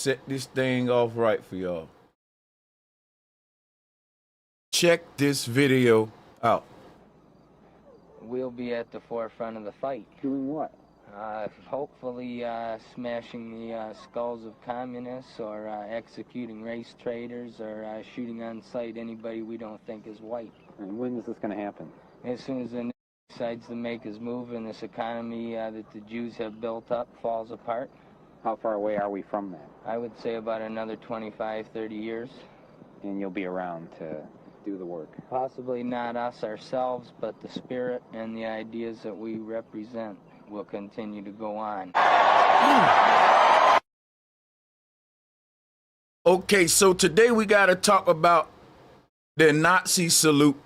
set this thing off right for y'all. Check this video out. We'll be at the forefront of the fight. Doing what? Hopefully smashing the skulls of communists, or executing race traitors, or shooting on sight anybody we don't think is white. And when is this going to happen? As soon as the decides to make his move and this economy that the Jews have built up falls apart. How far away are we from that? I would say about another 25, 30 years. And you'll be around to do the work? Possibly not us ourselves, but the spirit and the ideas that we represent will continue to go on. Okay, so today we got to talk about the Nazi salute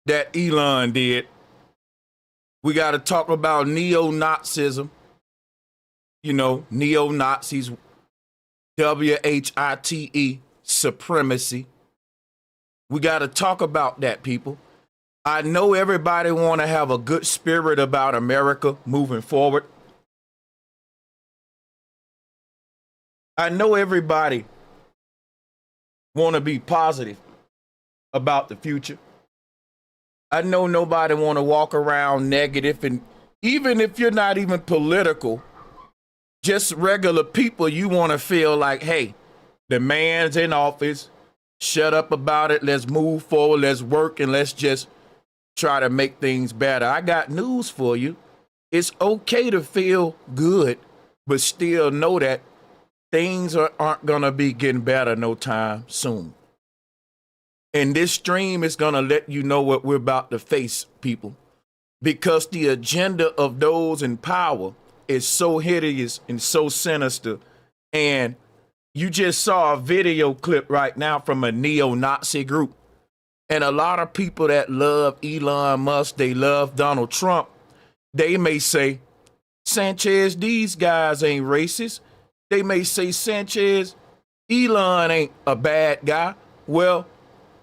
that Elon did. We got to talk about neo-Nazism. You know, neo-Nazis, W-H-I-T-E, supremacy. We got to talk about that, people. I know everybody want to have a good spirit about America moving forward. I know everybody want to be positive about the future. I know nobody want to walk around negative, and even if you're not even political, just regular people, you want to feel like, hey, the man's in office, shut up about it, let's move forward, let's work, and let's just try to make things better. I got news for you. It's okay to feel good, but still know that things aren't going to be getting better no time soon. And this stream is going to let you know what we're about to face, people, because the agenda of those in power is so hideous and so sinister. And you just saw a video clip right now from a neo-Nazi group. And a lot of people that love Elon Musk, they love Donald Trump, they may say, Sanchez, these guys ain't racist. They may say, Sanchez, Elon ain't a bad guy. Well,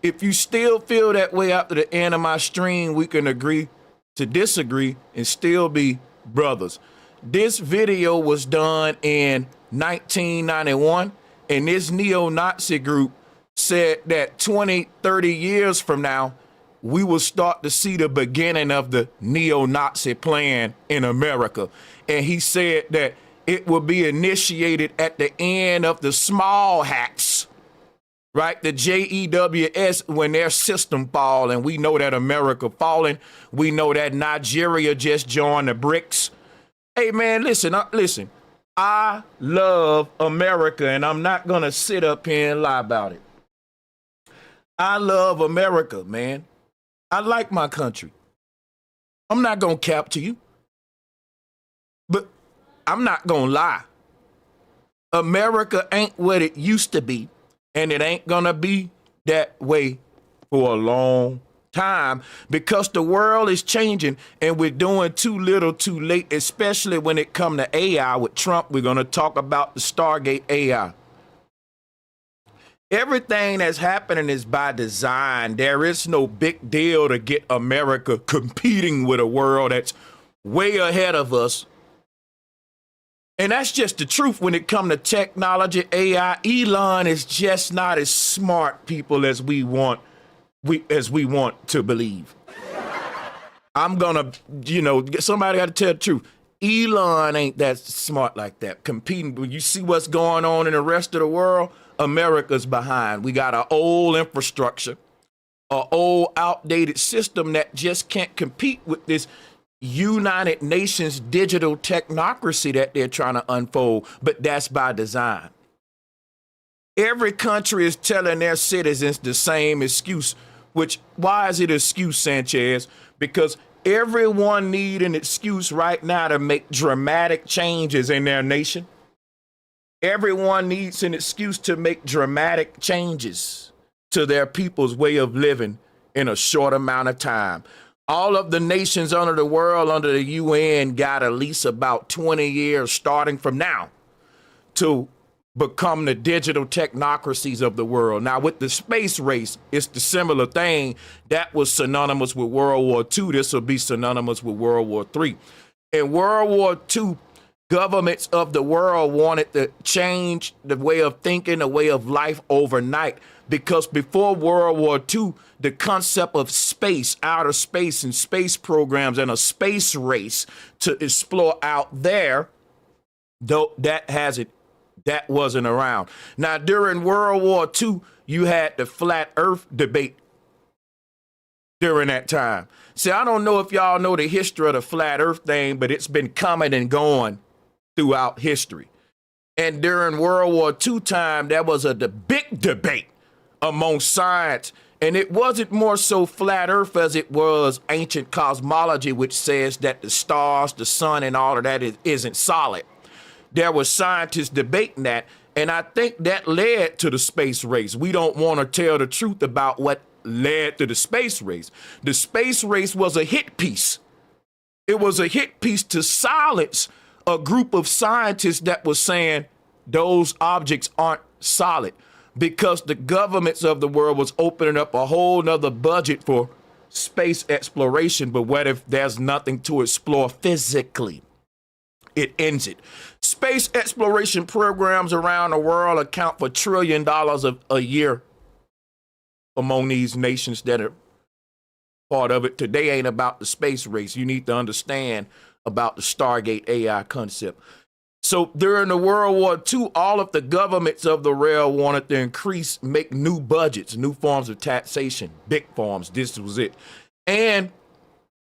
if you still feel that way after the end of my stream, we can agree to disagree and still be brothers. This video was done in 1991, and this neo-Nazi group said that 20, 30 years from now, we will start to see the beginning of the neo-Nazi plan in America. And he said that it will be initiated at the end of the small hats, right? The JEWS, when their system fall, and we know that America falling. We know that Nigeria just joined the BRICS. Hey, man, listen. I love America, and I'm not going to sit up here and lie about it. I love America, man. I like my country. I'm not going to cap to you, but I'm not going to lie. America ain't what it used to be, and it ain't going to be that way for a long time, because the world is changing and we're doing too little too late, especially when it comes to AI. With Trump, we're going to talk about the Stargate AI. Everything that's happening is by design. There is no big deal to get America competing with a world that's way ahead of us. And that's just the truth when it comes to technology, AI. Elon is just not as smart, people, as we want to believe. I'm gonna, somebody got to tell the truth. Elon ain't that smart like that. Competing, when you see what's going on in the rest of the world, America's behind. We got an old infrastructure, an old outdated system that just can't compete with this United Nations digital technocracy that they're trying to unfold, but that's by design. Every country is telling their citizens the same excuse, which, why is it an excuse, Sanchez? Because everyone needs an excuse right now to make dramatic changes in their nation. Everyone needs an excuse to make dramatic changes to their people's way of living in a short amount of time. All of the nations under the world, under the UN, got at least about 20 years starting from now to become the digital technocracies of the world. Now, with the space race, it's the similar thing. That was synonymous with World War II. This will be synonymous with World War III. In World War II, governments of the world wanted to change the way of thinking, the way of life overnight. Because before World War II, the concept of space, outer space, and space programs and a space race to explore out there, though that wasn't around. Now, during World War II, you had the flat earth debate during that time. See, I don't know if y'all know the history of the flat earth thing, but it's been coming and going throughout history. And during World War II time, there was a big debate among science. And it wasn't more so flat earth as it was ancient cosmology, which says that the stars, the sun, and all of that isn't solid. There were scientists debating that. And I think that led to the space race. We don't want to tell the truth about what led to the space race. The space race was a hit piece. It was a hit piece to silence a group of scientists that was saying those objects aren't solid, because the governments of the world was opening up a whole nother budget for space exploration. But what if there's nothing to explore physically? It ends it. Space exploration programs around the world account for $1 trillion a year among these nations that are part of it. Today ain't about the space race. You need to understand about the Stargate AI concept. So during the World War II, all of the governments of the world wanted to make new budgets, new forms of taxation, big forms. This was it. And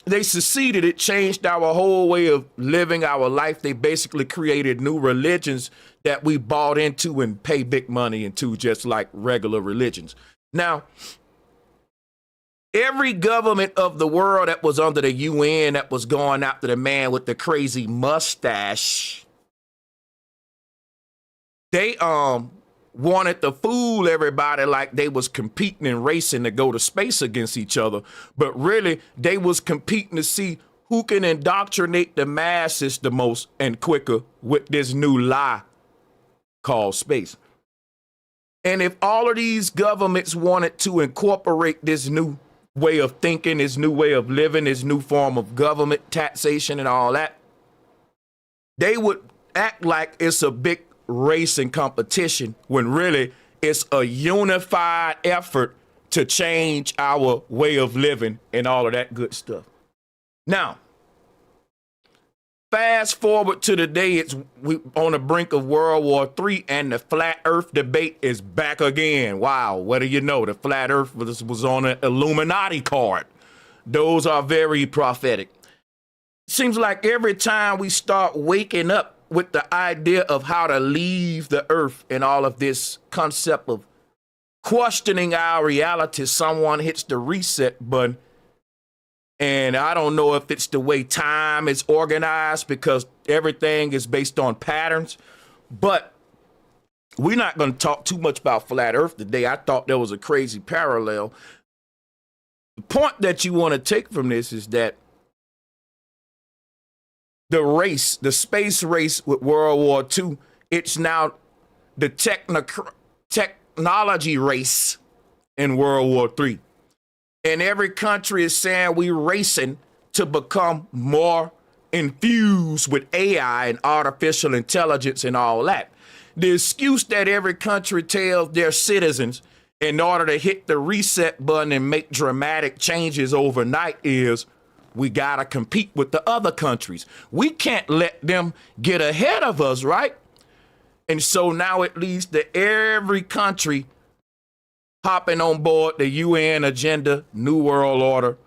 they succeeded. It changed our whole way of living our life. They basically created new religions that we bought into and pay big money into, just like regular religions. Now, every government of the world that was under the UN that was going after the man with the crazy mustache, they wanted to fool everybody like they was competing and racing to go to space against each other. But really, they was competing to see who can indoctrinate the masses the most and quicker with this new lie called space. And if all of these governments wanted to incorporate this new way of thinking, this new way of living, this new form of government, taxation, and all that, they would act like it's a big race and competition when really it's a unified effort to change our way of living and all of that good stuff. Now, fast forward to the day we on the brink of World War III, and the flat earth debate is back again. Wow, what do you know? The flat earth was on an Illuminati card. Those are very prophetic. Seems like every time we start waking up with the idea of how to leave the earth and all of this concept of questioning our reality, someone hits the reset button. And I don't know if it's the way time is organized, because everything is based on patterns. But we're not going to talk too much about flat earth today. I thought there was a crazy parallel. The point that you want to take from this is that the race, the space race with World War II, it's now the technology race in World War III. And every country is saying we're racing to become more infused with AI and artificial intelligence and all that. The excuse that every country tells their citizens in order to hit the reset button and make dramatic changes overnight is we got to compete with the other countries. We can't let them get ahead of us, right? And so now it leads to every country hopping on board the UN agenda, New World Order.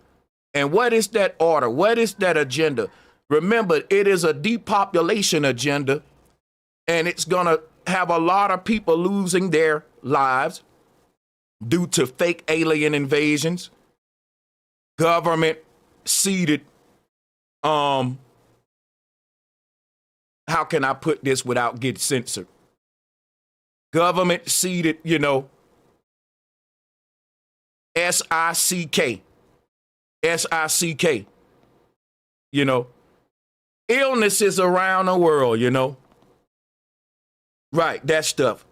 And what is that order? What is that agenda? Remember, it is a depopulation agenda, and it's going to have a lot of people losing their lives due to fake alien invasions, government seeded, how can I put this without getting censored? Government seeded, SICK, illnesses around the world, right, that stuff.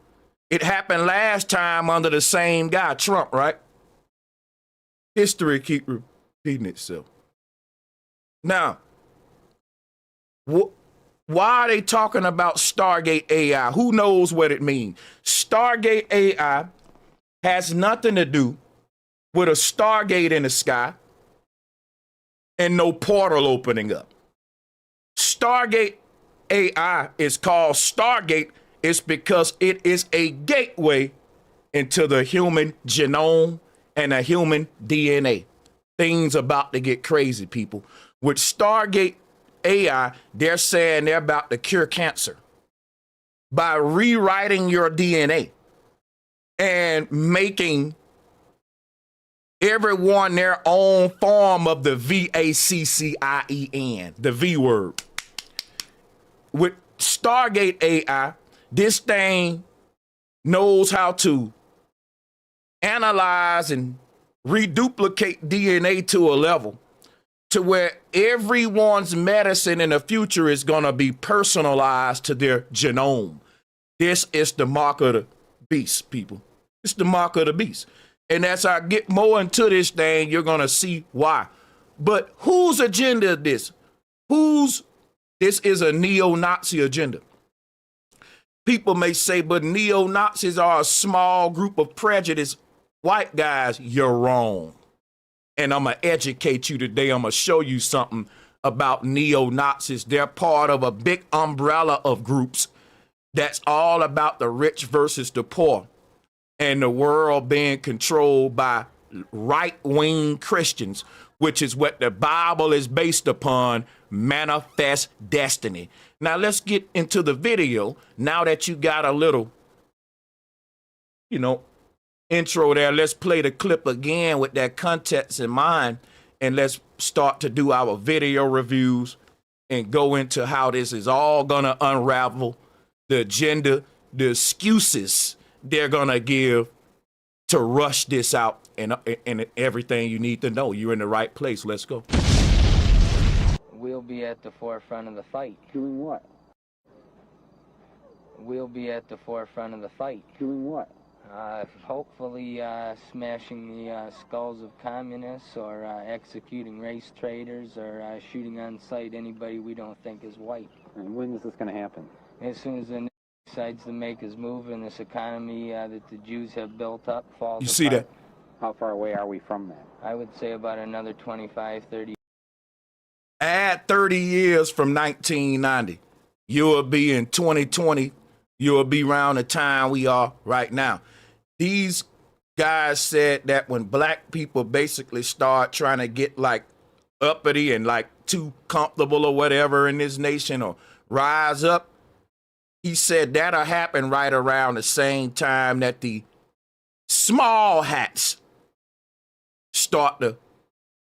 It happened last time under the same guy, Trump, right? History keep repeating itself. Now, Why are they talking about Stargate AI? Who knows what it means? Stargate AI has nothing to do with a Stargate in the sky and no portal opening up. Stargate AI is called Stargate. It's because it is a gateway into the human genome and the human DNA. Things about to get crazy, people. With Stargate AI, they're saying they're about to cure cancer by rewriting your DNA and making everyone their own form of the VACCIEN, the V word. With Stargate AI, this thing knows how to analyze and reduplicate DNA to a level to where everyone's medicine in the future is going to be personalized to their genome. This is the mark of the beast, people. It's the mark of the beast. And as I get more into this thing, you're going to see why. But whose agenda is this? This is a neo-Nazi agenda. People may say, but neo-Nazis are a small group of prejudiced white guys. You're wrong. And I'm going to educate you today. I'm going to show you something about neo-Nazis. They're part of a big umbrella of groups that's all about the rich versus the poor and the world being controlled by right-wing Christians, which is what the Bible is based upon, manifest destiny. Now, let's get into the video. Now that you got a little, intro there, let's play the clip again with that context in mind, and let's start to do our video reviews and go into how this is all going to unravel, the agenda, the excuses they're going to give to rush this out, and everything you need to know. You're in the right place. Let's go. We'll be at the forefront of the fight. Doing what? We'll be at the forefront of the fight. Doing what? Hopefully smashing the skulls of communists, or executing race traitors, or shooting on sight anybody we don't think is white. And when is this going to happen? As soon as the decides to make his move and this economy that the Jews have built up falls apart. You see that? How far away are we from that? I would say about another 25, 30. Add 30 years from 1990. You will be in 2020. You will be around the time we are right now. These guys said that when black people basically start trying to get like uppity and like too comfortable or whatever in this nation or rise up, he said that'll happen right around the same time that the small hats start to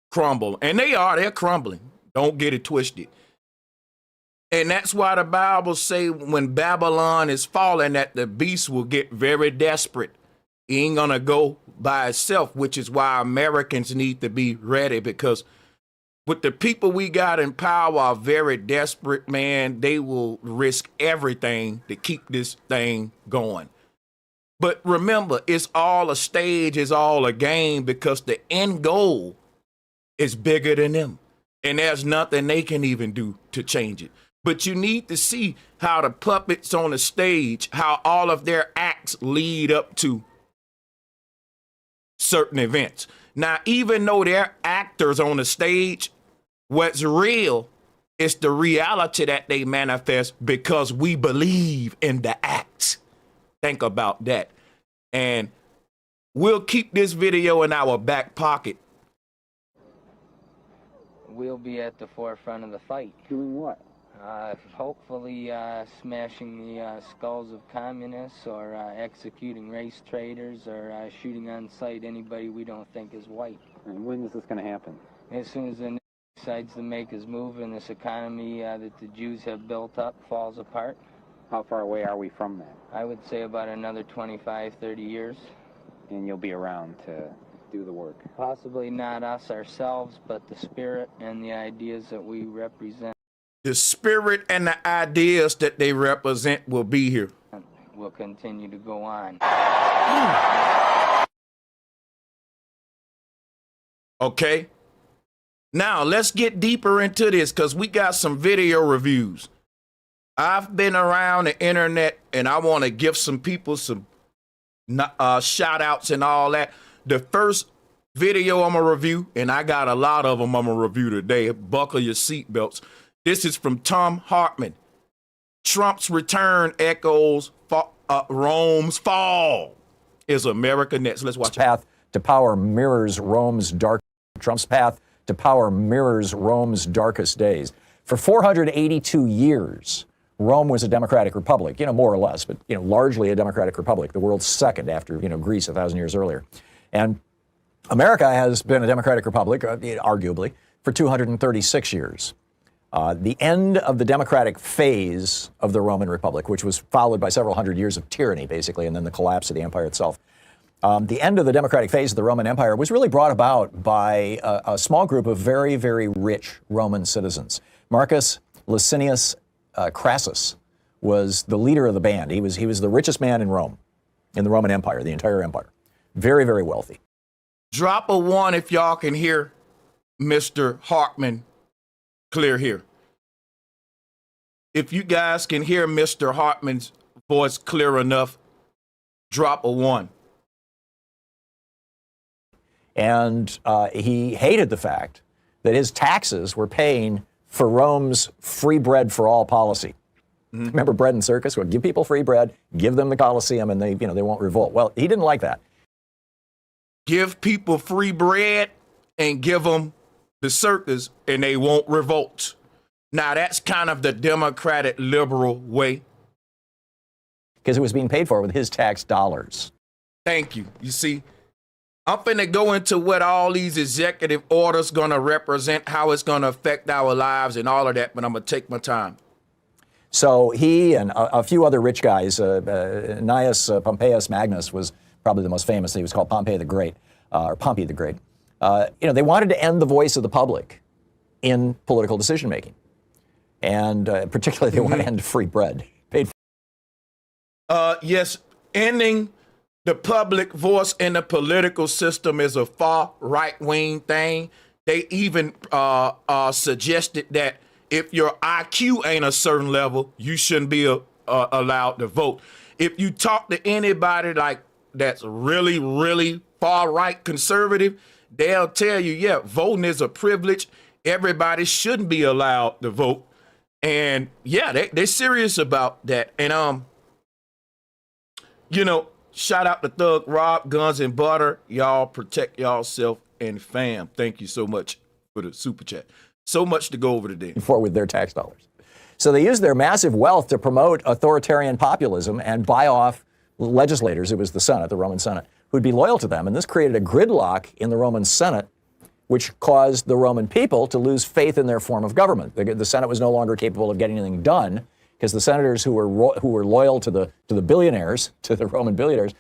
crumble. And they're crumbling. Don't get it twisted. And that's why the Bible say when Babylon is falling, that the beast will get very desperate. He ain't gonna go by itself, which is why Americans need to be ready, because with the people we got in power are very desperate, man. They will risk everything to keep this thing going. But remember, it's all a stage, it's all a game, because the end goal is bigger than them. And there's nothing they can even do to change it. But you need to see how the puppets on the stage, how all of their acts lead up to certain events. Now, even though they're actors on the stage, what's real is the reality that they manifest because we believe in the acts. Think about that. And we'll keep this video in our back pocket. We'll be at the forefront of the fight. Doing what? Hopefully smashing the skulls of communists, or executing race traitors, or shooting on sight anybody we don't think is white. And when is this going to happen? As soon as the decides to make his move and this economy that the Jews have built up falls apart. How far away are we from that? I would say about another 25, 30 years. And you'll be around to do the work? Possibly not us ourselves, but the spirit and the ideas that we represent. The spirit and the ideas that they represent will be here. Will continue to go on. Okay? Now, let's get deeper into this, because we got some video reviews. I've been around the internet, and I want to give some people some shout outs and all that. The first video I'm going to review, and I got a lot of them I'm going to review today. Buckle your seatbelts. This is from Tom Hartman. Trump's return echoes Rome's fall. Is America next? Let's watch it. Path to power mirrors Rome's dark. Trump's path to power mirrors Rome's darkest days. For 482 years, Rome was a democratic republic, more or less, but, largely a democratic republic, the world's second after, Greece 1,000 years earlier. And America has been a democratic republic, arguably, for 236 years. The end of the democratic phase of the Roman Republic, which was followed by several hundred years of tyranny, basically, and then the collapse of the empire itself. The end of the democratic phase of the Roman Empire was really brought about by a small group of very, very rich Roman citizens. Marcus Licinius Crassus was the leader of the band. He was the richest man in Rome, in the Roman Empire, the entire empire. Very, very wealthy. Drop a 1 if y'all can hear Mr. Hartman clear here. If you guys can hear Mr. Hartman's voice clear enough, drop a 1. And he hated the fact that his taxes were paying for Rome's free bread for all policy. Mm-hmm. Remember bread and circus? Well, give people free bread, give them the Colosseum, and they won't revolt. Well, he didn't like that. Give people free bread and give them the circus, and they won't revolt. Now, that's kind of the democratic liberal way. Because it was being paid for with his tax dollars. Thank you. You see, I'm finna go into what all these executive orders gonna represent, how it's gonna affect our lives and all of that, but I'm gonna take my time. So he and a few other rich guys, Gnaeus Pompeius Magnus was probably the most famous. He was called Pompey the Great, or Pompey the Great. They wanted to end the voice of the public in political decision making. And particularly they want to end free bread. Paid for. Yes, ending the public voice in the political system is a far right-wing thing. They even suggested that if your IQ ain't a certain level, you shouldn't be allowed to vote. If you talk to anybody like that's really, really far-right conservative, they'll tell you, yeah, voting is a privilege. Everybody shouldn't be allowed to vote. And yeah, they're serious about that. And, shout out to Thug Rob, Guns and Butter. Y'all protect yourself and fam. Thank you so much for the super chat. So much to go over today. For with their tax dollars. So they used their massive wealth to promote authoritarian populism and buy off legislators. It was the Senate, the Roman Senate, who'd be loyal to them. And this created a gridlock in the Roman Senate, which caused the Roman people to lose faith in their form of government. The Senate was no longer capable of getting anything done because the senators who were loyal to the billionaires, to the Roman billionaires,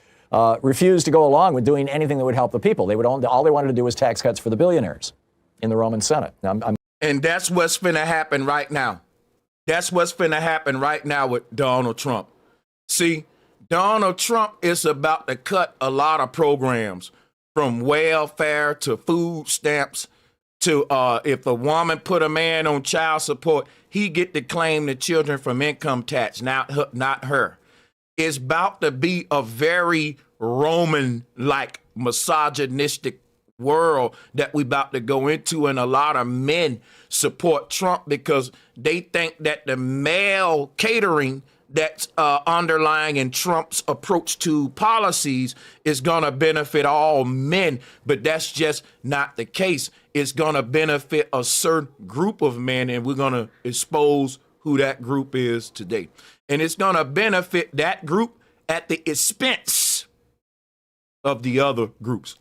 refused to go along with doing anything that would help the people. All they wanted to do was tax cuts for the billionaires in the Roman Senate. Now, and that's what's finna happen right now. That's what's finna happen right now with Donald Trump. See, Donald Trump is about to cut a lot of programs, from welfare to food stamps to if a woman put a man on child support, he get to claim the children from income tax, not her. It's about to be a very Roman-like misogynistic world that we about to go into, and a lot of men support Trump because they think that the male catering that's underlying in Trump's approach to policies is going to benefit all men, but that's just not the case. It's going to benefit a certain group of men, and we're going to expose who that group is today. And it's going to benefit that group at the expense of the other groups.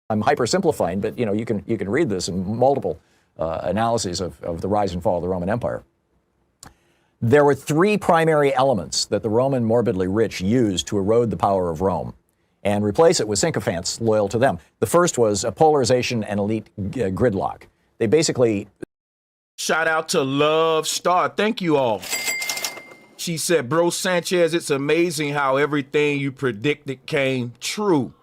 I'm hypersimplifying, but you can read this in multiple analyses of the rise and fall of the Roman Empire. There were three primary elements that the Roman morbidly rich used to erode the power of Rome and replace it with sycophants loyal to them. The first was a polarization and elite gridlock. They basically... Shout out to Love Star. Thank you all. She said, Bro Sanchez, it's amazing how everything you predicted came true.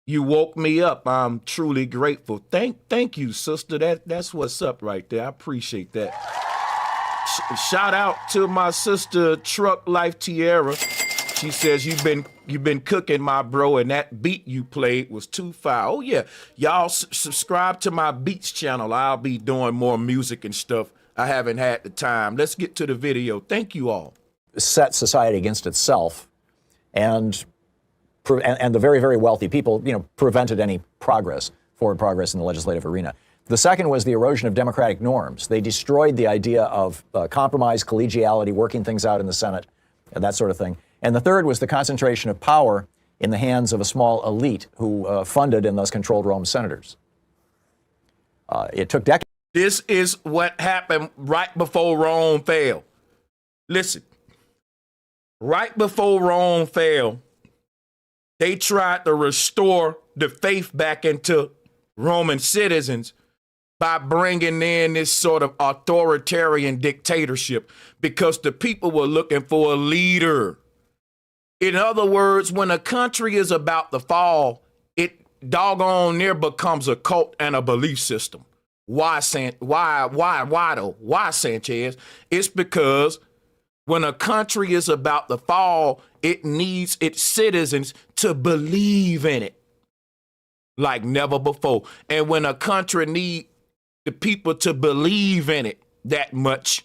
You woke me up. I'm truly grateful. Thank you, sister. That's what's up right there. I appreciate that. Shout out to my sister Truck Life Tierra. She says you've been cooking, my bro, and that beat you played was too foul. Oh yeah, y'all subscribe to my beats channel. I'll be doing more music and stuff. I haven't had the time. Let's get to the video. Thank you all. Set society against itself, and the very, very wealthy people, prevented any forward progress in the legislative arena. The second was the erosion of democratic norms. They destroyed the idea of compromise, collegiality, working things out in the Senate, and that sort of thing. And the third was the concentration of power in the hands of a small elite who funded and thus controlled Rome's senators. It took decades. This is what happened right before Rome fell. Listen, right before Rome fell, they tried to restore the faith back into Roman citizens by bringing in this sort of authoritarian dictatorship because the people were looking for a leader. In other words, when a country is about to fall, it doggone near becomes a cult and a belief system. Why though? Why, Sanchez? It's because when a country is about to fall, it needs its citizens to believe in it like never before. And when a country needs the people to believe in it that much,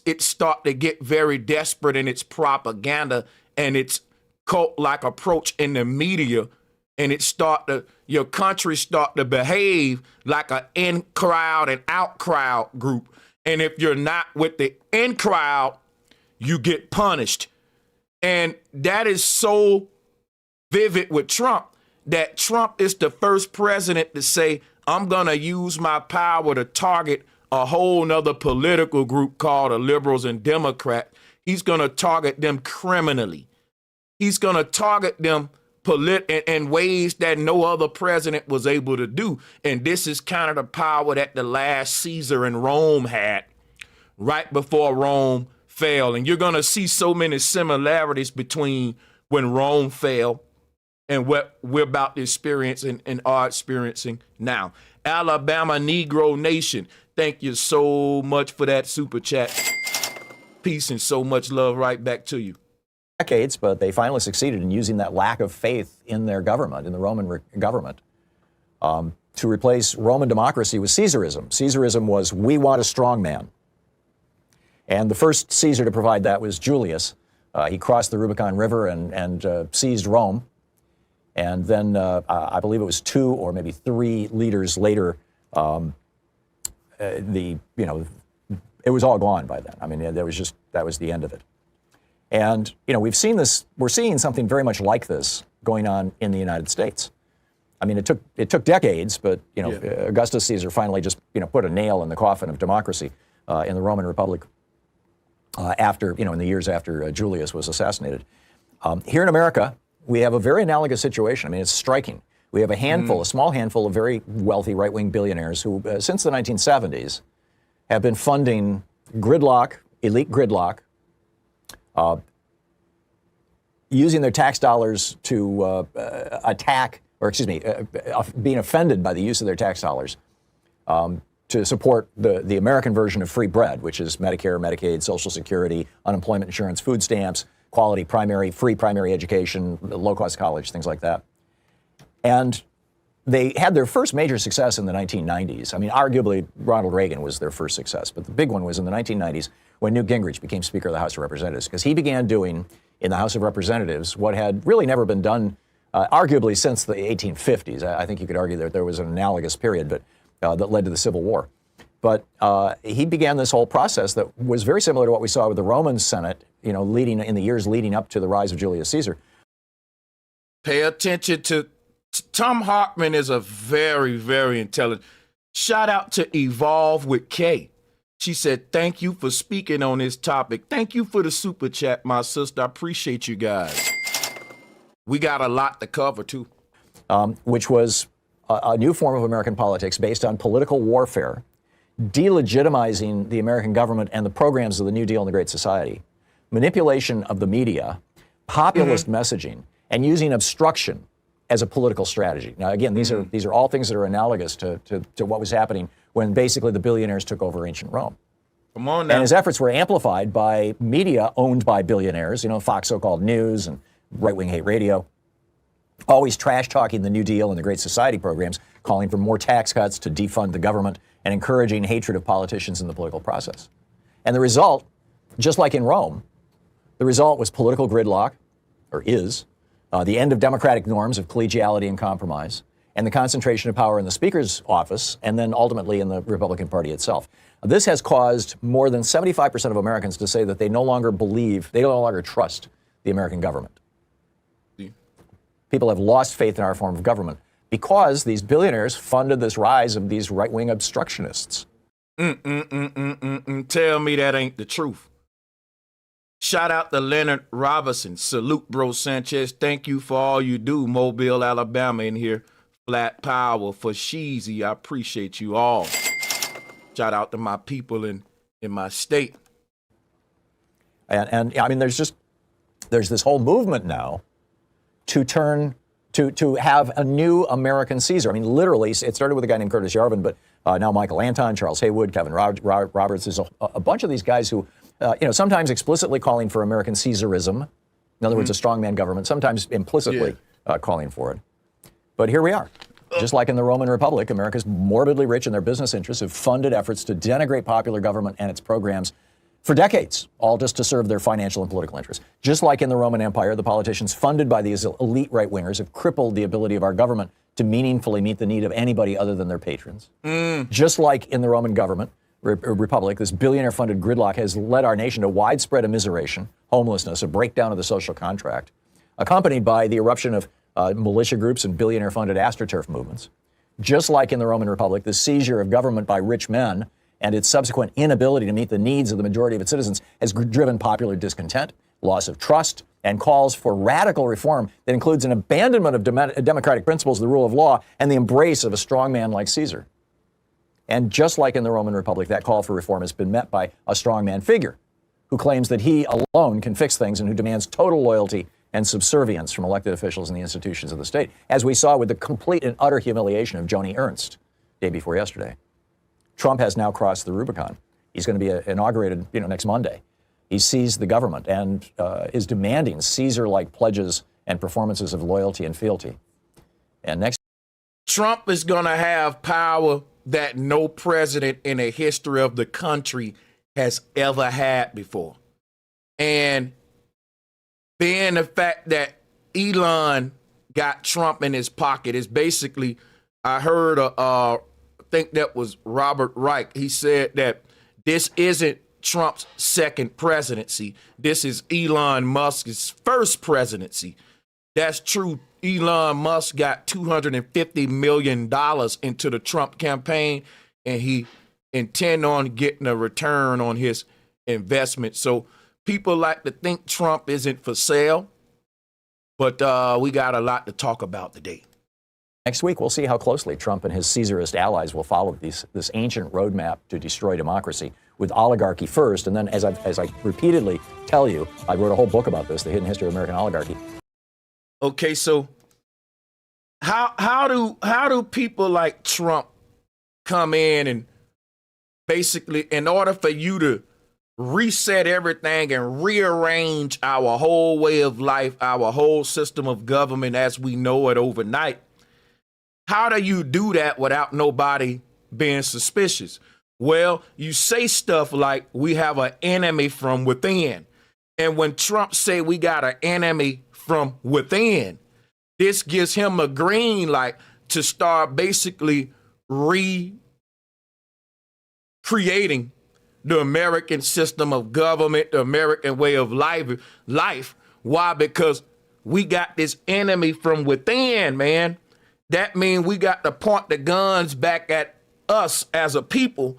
it start to get very desperate in its propaganda and its cult-like approach in the media, and your country start to behave like an in crowd and out crowd group. And if you're not with the in crowd, you get punished. And that is so vivid with Trump, that Trump is the first president to say, I'm going to use my power to target a whole nother political group called the liberals and Democrats. He's going to target them criminally. He's going to target them in ways that no other president was able to do. And this is kind of the power that the last Caesar in Rome had right before Rome fell. And you're going to see so many similarities between when Rome fell and what we're about to experience and are experiencing now. Alabama Negro Nation, thank you so much for that super chat. Peace and so much love right back to you. Decades, but they finally succeeded in using that lack of faith in their government, in the Roman government, to replace Roman democracy with Caesarism. Caesarism was, we want a strong man. And the first Caesar to provide that was Julius. He crossed the Rubicon River and seized Rome. And then I believe it was 2 or maybe 3 leaders later, it was all gone by then. I mean, that was the end of it. And, we're seeing something very much like this going on in the United States. I mean, it took decades, but, Augustus Caesar finally just, put a nail in the coffin of democracy in the Roman Republic after, in the years after Julius was assassinated. Here in America, we have a very analogous situation. I mean, it's striking. We have a small handful of very wealthy right-wing billionaires who, since the 1970s, have been funding elite gridlock, using their tax dollars to being offended by the use of their tax dollars to support the American version of free bread, which is Medicare, Medicaid, Social Security, unemployment insurance, food stamps, quality free primary education, low-cost college, things like that. And they had their first major success in the 1990s. I mean, arguably, Ronald Reagan was their first success, but the big one was in the 1990s when Newt Gingrich became Speaker of the House of Representatives, because he began doing in the House of Representatives what had really never been done, arguably since the 1850s. I think you could argue that there was an analogous period that led to the Civil War. But he began this whole process that was very similar to what we saw with the Roman Senate, leading in the years leading up to the rise of Julius Caesar. Pay attention to Tom Hartman is a very, very intelligent. Shout out to Evolve with K. She said, thank you for speaking on this topic. Thank you for the super chat, my sister. I appreciate you guys. We got a lot to cover, too. Which was a new form of American politics based on political warfare, delegitimizing the American government and the programs of the New Deal and the Great Society, manipulation of the media, populist messaging, and using obstruction as a political strategy. Now, again, these are all things that are analogous to what was happening when basically the billionaires took over ancient Rome. Come on now. And his efforts were amplified by media owned by billionaires, Fox so-called News and right-wing hate radio, always trash-talking the New Deal and the Great Society programs, calling for more tax cuts to defund the government and encouraging hatred of politicians in the political process. And the result, just like in Rome, the result was political gridlock, or is, the end of democratic norms of collegiality and compromise, and the concentration of power in the Speaker's office, and then ultimately in the Republican Party itself. This has caused more than 75% of Americans to say that they no longer trust the American government. People have lost faith in our form of government because these billionaires funded this rise of these right-wing obstructionists. Tell me that ain't the truth. Shout out to Leonard Robinson. Salute, bro Sanchez. Thank you for all you do. Mobile, Alabama in here. Flat power for Sheezy. I appreciate you all. Shout out to my people in my state. And I mean, there's this whole movement now to have a new American Caesar. I mean, literally, it started with a guy named Curtis Yarvin, but now Michael Anton, Charles Haywood, Kevin Roberts. There's a bunch of these guys who, sometimes explicitly calling for American Caesarism. In other words, a strongman government, sometimes implicitly calling for it. But here we are. Just like in the Roman Republic, America's morbidly rich and their business interests have funded efforts to denigrate popular government and its programs for decades, all just to serve their financial and political interests. Just like in the Roman Empire, the politicians funded by these elite right-wingers have crippled the ability of our government to meaningfully meet the need of anybody other than their patrons. Just like in the Roman government, Republic, this billionaire-funded gridlock has led our nation to widespread immiseration, homelessness, a breakdown of the social contract, accompanied by the eruption of militia groups and billionaire-funded astroturf movements. Just like in the Roman Republic, the seizure of government by rich men and its subsequent inability to meet the needs of the majority of its citizens has driven popular discontent, loss of trust, and calls for radical reform that includes an abandonment of democratic principles, the rule of law, and the embrace of a strong man like Caesar. And just like in the Roman Republic, that call for reform has been met by a strongman figure who claims that he alone can fix things and who demands total loyalty and subservience from elected officials and the institutions of the state, as we saw with the complete and utter humiliation of Joni Ernst day before yesterday. Trump has now crossed the Rubicon. He's going to be inaugurated, next Monday. He seized the government and is demanding Caesar-like pledges and performances of loyalty and fealty. And next, Trump is going to have power that no president in the history of the country has ever had before. And being the fact that Elon got Trump in his pocket is basically, I heard, I think that was Robert Reich. He said that this isn't Trump's second presidency. This is Elon Musk's first presidency. That's true. Elon Musk got $250 million into the Trump campaign, and he intend on getting a return on his investment. So people like to think Trump isn't for sale, but we got a lot to talk about today. Next week, we'll see how closely Trump and his Caesarist allies will follow this ancient roadmap to destroy democracy, with oligarchy first. And then, as I repeatedly tell you, I wrote a whole book about this, The Hidden History of American Oligarchy. Okay, so how do people like Trump come in and basically, in order for you to reset everything and rearrange our whole way of life, our whole system of government as we know it overnight, how do you do that without nobody being suspicious? Well, you say stuff like we have an enemy from within. And when Trump say we got an enemy from within, this gives him a green light to start basically recreating the American system of government, the American way of life. Why? Because we got this enemy from within, man. That means we got to point the guns back at us as a people.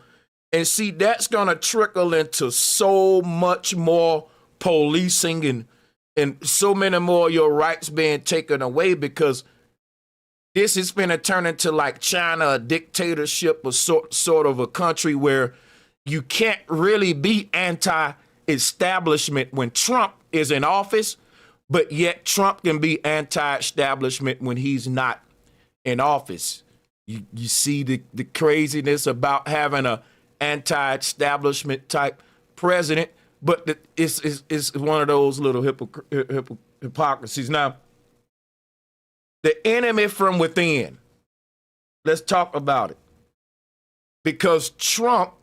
And see, that's going to trickle into so much more policing and so many more of your rights being taken away, because this is going to turn into like China, a dictatorship, or sort of a country where you can't really be anti-establishment when Trump is in office, but yet Trump can be anti-establishment when he's not in office. You see the craziness about having a anti-establishment type president, but it's one of those little hypocrisies. Now, the enemy from within, let's talk about it. Because Trump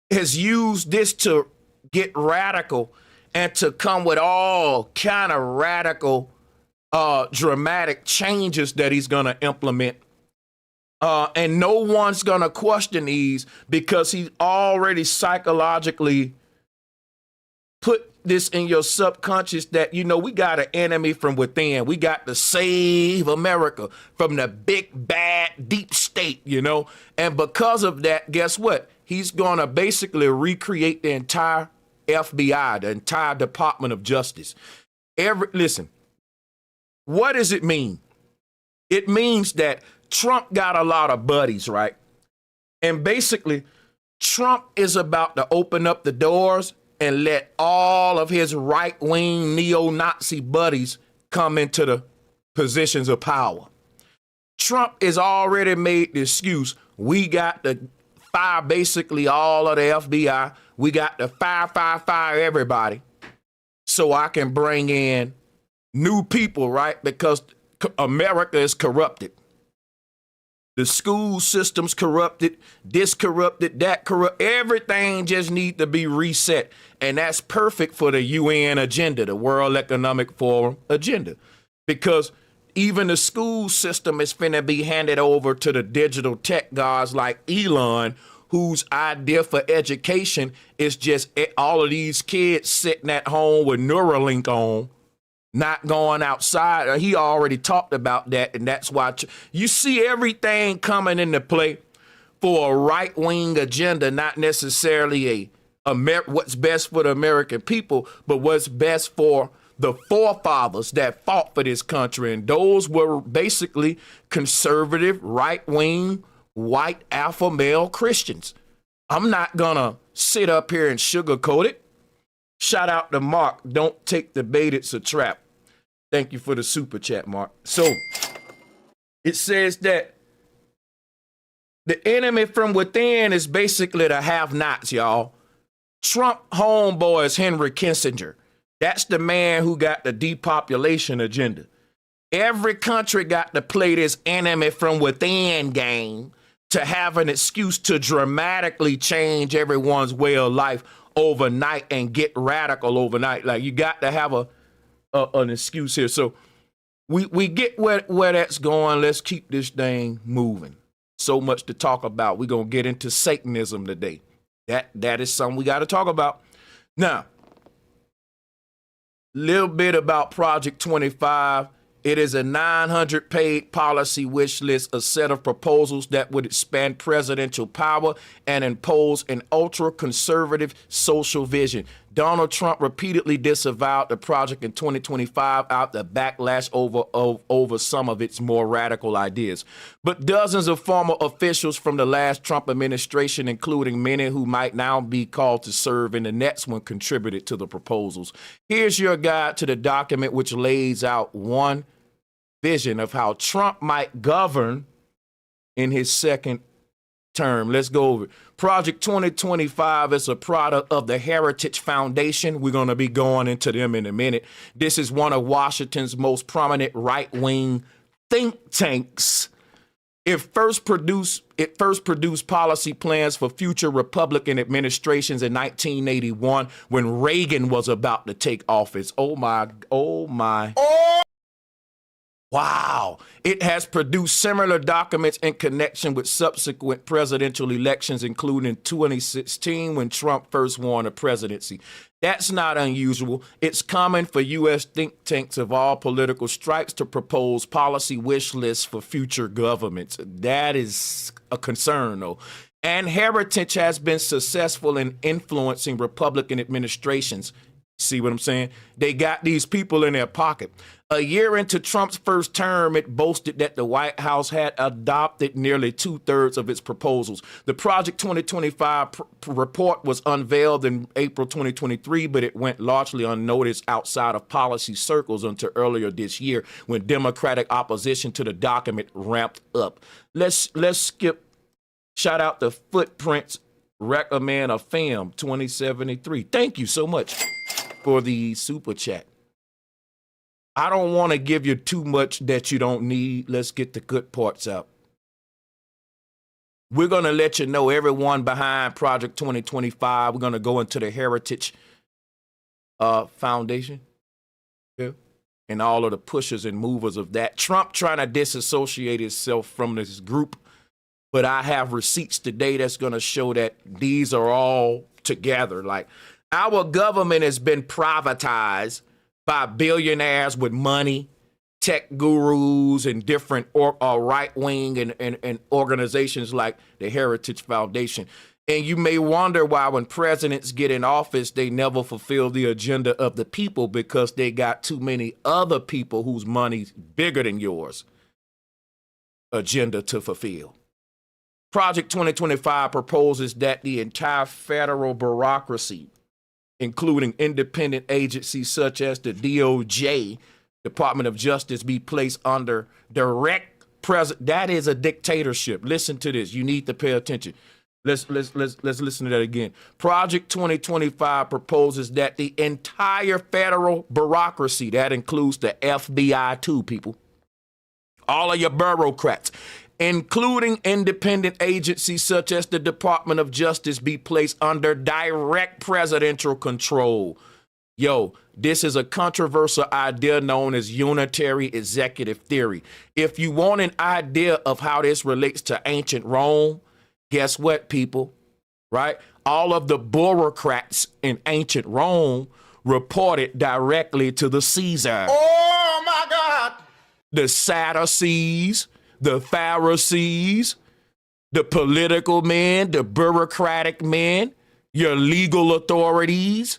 has used this to get radical and to come with all kind of radical, dramatic changes that he's going to implement. And no one's going to question these because he's already psychologically put this in your subconscious that, you know, we got an enemy from within. We got to save America from the big, bad, deep state, you know. And because of that, guess what? He's going to basically recreate the entire FBI, the entire Department of Justice. Listen, what does it mean? It means that Trump got a lot of buddies, right? And basically, Trump is about to open up the doors and let all of his right-wing neo-Nazi buddies come into the positions of power. Trump has already made the excuse. We got to fire basically all of the FBI. We got to fire everybody so I can bring in new people, right? Because America is corrupted. The school system's corrupted, this corrupted, that corrupt. Everything just needs to be reset. And that's perfect for the UN agenda, the World Economic Forum agenda. Because even the school system is finna be handed over to the digital tech gods like Elon, whose idea for education is just all of these kids sitting at home with Neuralink on, not going outside. He already talked about that, and that's why you see everything coming into play for a right-wing agenda, not necessarily what's best for the American people, but what's best for the forefathers that fought for this country. And those were basically conservative, right-wing, white alpha male Christians. I'm not gonna sit up here and sugarcoat it. Shout out to Mark. Don't take the bait, it's a trap. Thank you for the super chat, Mark. So it says that the enemy from within is basically the have-nots, y'all. Trump homeboy is Henry Kissinger. That's the man who got the depopulation agenda. Every country got to play this enemy from within game to have an excuse to dramatically change everyone's way of life overnight and get radical overnight. Like, you got to have an excuse here. So we get where that's going. Let's keep this thing moving. So much to talk about. We're going to get into Satanism today. That is something we got to talk about. Now, little bit about Project 25. It is a 900-page policy wish list, a set of proposals that would expand presidential power and impose an ultra-conservative social vision. Donald Trump repeatedly disavowed the project in 2025 out the backlash over some of its more radical ideas. But dozens of former officials from the last Trump administration, including many who might now be called to serve in the next one, contributed to the proposals. Here's your guide to the document, which lays out one vision of how Trump might govern in his second term. Let's go over it. Project 2025 is a product of the Heritage Foundation. We're going to be going into them in a minute. This is one of Washington's most prominent right-wing think tanks. It first produced policy plans for future Republican administrations in 1981 when Reagan was about to take office. Oh my. Wow. It has produced similar documents in connection with subsequent presidential elections, including 2016 when Trump first won the presidency. That's not unusual. It's common for U.S. think tanks of all political stripes to propose policy wish lists for future governments. That is a concern, though. And Heritage has been successful in influencing Republican administrations. See what I'm saying? They got these people in their pocket. A year into Trump's first term, it boasted that the White House had adopted nearly 2/3 of its proposals. The Project 2025 report was unveiled in April 2023, but it went largely unnoticed outside of policy circles until earlier this year when Democratic opposition to the document ramped up. Let's skip Shout out to Footprints Recommend a Film 2073. Thank you so much for the super chat. I don't want to give you too much that you don't need. Let's get the good parts out. We're going to let you know everyone behind Project 2025. We're going to go into the Heritage Foundation. Yeah. And all of the pushers and movers of that. Trump trying to disassociate himself from this group. But I have receipts today that's going to show that these are all together. Like, our government has been privatized by billionaires with money, tech gurus, and different right-wing and organizations like the Heritage Foundation. And you may wonder why when presidents get in office, they never fulfill the agenda of the people, because they got too many other people whose money's bigger than yours agenda to fulfill. Project 2025 proposes that the entire federal bureaucracy, including independent agencies such as the DOJ, Department of Justice, be placed under direct president. That is a dictatorship. Listen to this. You need to pay attention. Let's listen to that again. Project 2025 proposes that the entire federal bureaucracy, that includes the FBI too, people, all of your bureaucrats, including independent agencies such as the Department of Justice, be placed under direct presidential control. Yo, this is a controversial idea known as unitary executive theory. If you want an idea of how this relates to ancient Rome, guess what, people? Right? All of the bureaucrats in ancient Rome reported directly to the Caesar. Oh, my God. The Sadducees, the Pharisees, the political men, the bureaucratic men, your legal authorities.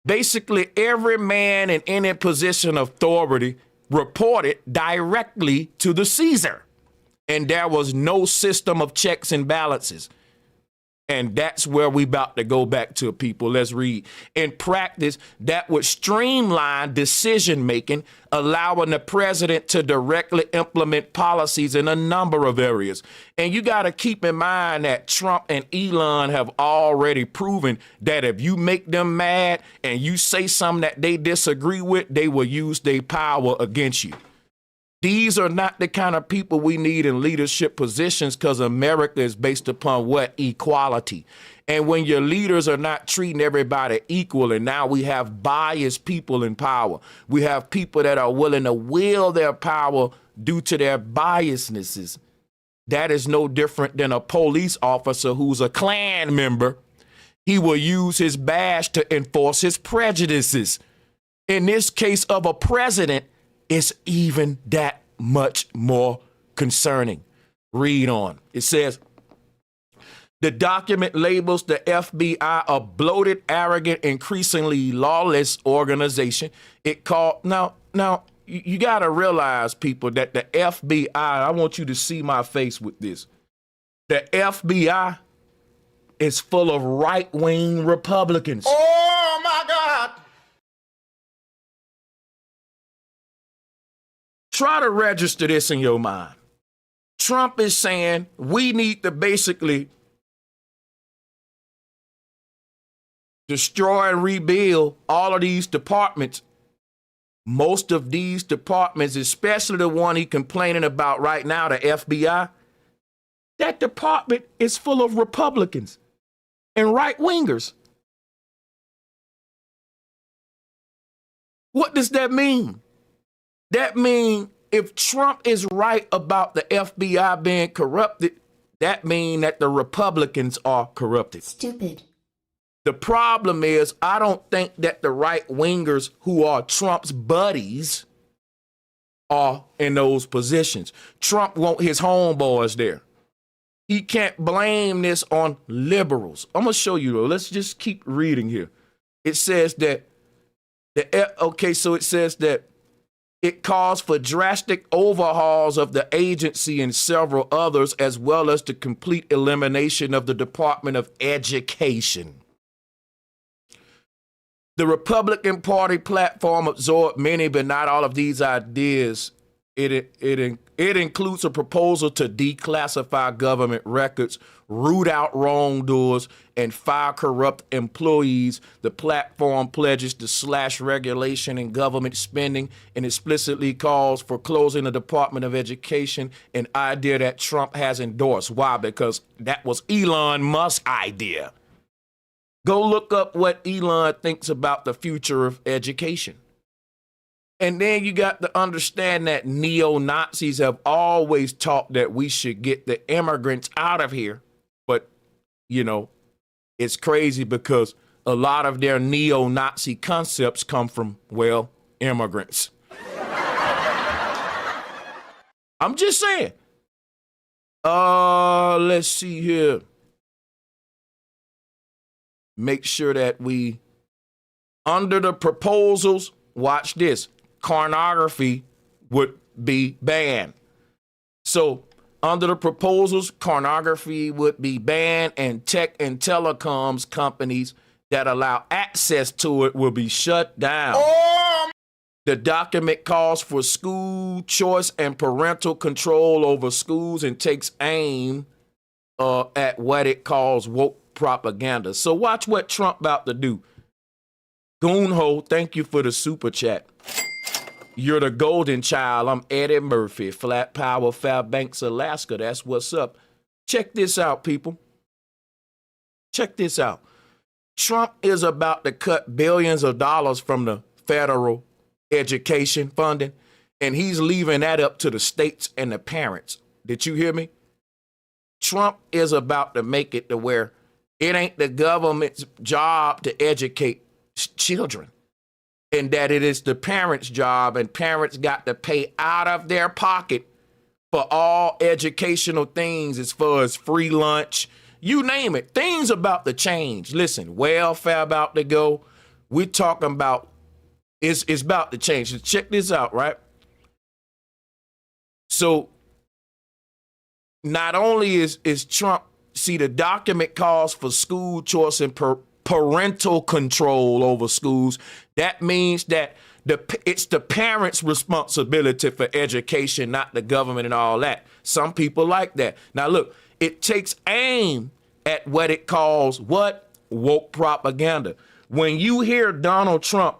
Basically, every man in any position of authority reported directly to the Caesar. And there was no system of checks and balances. And that's where we about to go back to, people. Let's read. In practice, that would streamline decision-making, allowing the president to directly implement policies in a number of areas. And you got to keep in mind that Trump and Elon have already proven that if you make them mad and you say something that they disagree with, they will use their power against you. These are not the kind of people we need in leadership positions, because America is based upon what? Equality. And when your leaders are not treating everybody equal, and now we have biased people in power, we have people that are willing to wield their power due to their biasnesses. That is no different than a police officer who's a Klan member. He will use his badge to enforce his prejudices. In this case of a president, it's even that much more concerning. Read on. It says, the document labels the FBI a bloated, arrogant, increasingly lawless organization. It called, now, you got to realize, people, that the FBI, I want you to see my face with this. The FBI is full of right-wing Republicans. Oh, my God. Try to register this in your mind. Trump is saying we need to basically destroy and rebuild all of these departments. Most of these departments, especially the one he's complaining about right now, the FBI, that department is full of Republicans and right-wingers. What does that mean? That means if Trump is right about the FBI being corrupted, that means that the Republicans are corrupted. Stupid. The problem is, I don't think that the right-wingers who are Trump's buddies are in those positions. Trump wants his homeboys there. He can't blame this on liberals. I'm going to show you, though. Let's just keep reading here. It says that, it says that it calls for drastic overhauls of the agency and several others, as well as the complete elimination of the Department of Education. The Republican Party platform absorbed many, but not all of these ideas. It It includes a proposal to declassify government records, root out wrongdoers, and fire corrupt employees. The platform pledges to slash regulation and government spending and explicitly calls for closing the Department of Education, an idea that Trump has endorsed. Why? Because that was Elon Musk's idea. Go look up what Elon thinks about the future of education. And then you got to understand that neo-Nazis have always taught that we should get the immigrants out of here. But, you know, it's crazy because a lot of their neo-Nazi concepts come from, well, immigrants. I'm just saying. Let's see here. Make sure that we, under the proposals, watch this. Pornography would be banned. So under the proposals, pornography would be banned, and tech and telecoms companies that allow access to it will be shut down. Oh, The document calls for school choice and parental control over schools and takes aim at what it calls woke propaganda. So watch what Trump about to do. Goonho, thank you for the super chat. You're the golden child. I'm Eddie Murphy, Flat Power, Fairbanks, Alaska. That's what's up. Check this out, people. Check this out. Trump is about to cut billions of dollars from the federal education funding, and he's leaving that up to the states and the parents. Did you hear me? Trump is about to make it to where it ain't the government's job to educate children, and that it is the parents' job, and parents got to pay out of their pocket for all educational things as far as free lunch, you name it. Things about to change. Listen, welfare about to go. We're talking about, it's about to change. So check this out, right? So not only is Trump, see, the document calls for school choice and parental control over schools. That means that it's the parents' responsibility for education, not the government and all that. Some people like that. Now, look, it takes aim at what it calls what? Woke propaganda. When you hear Donald Trump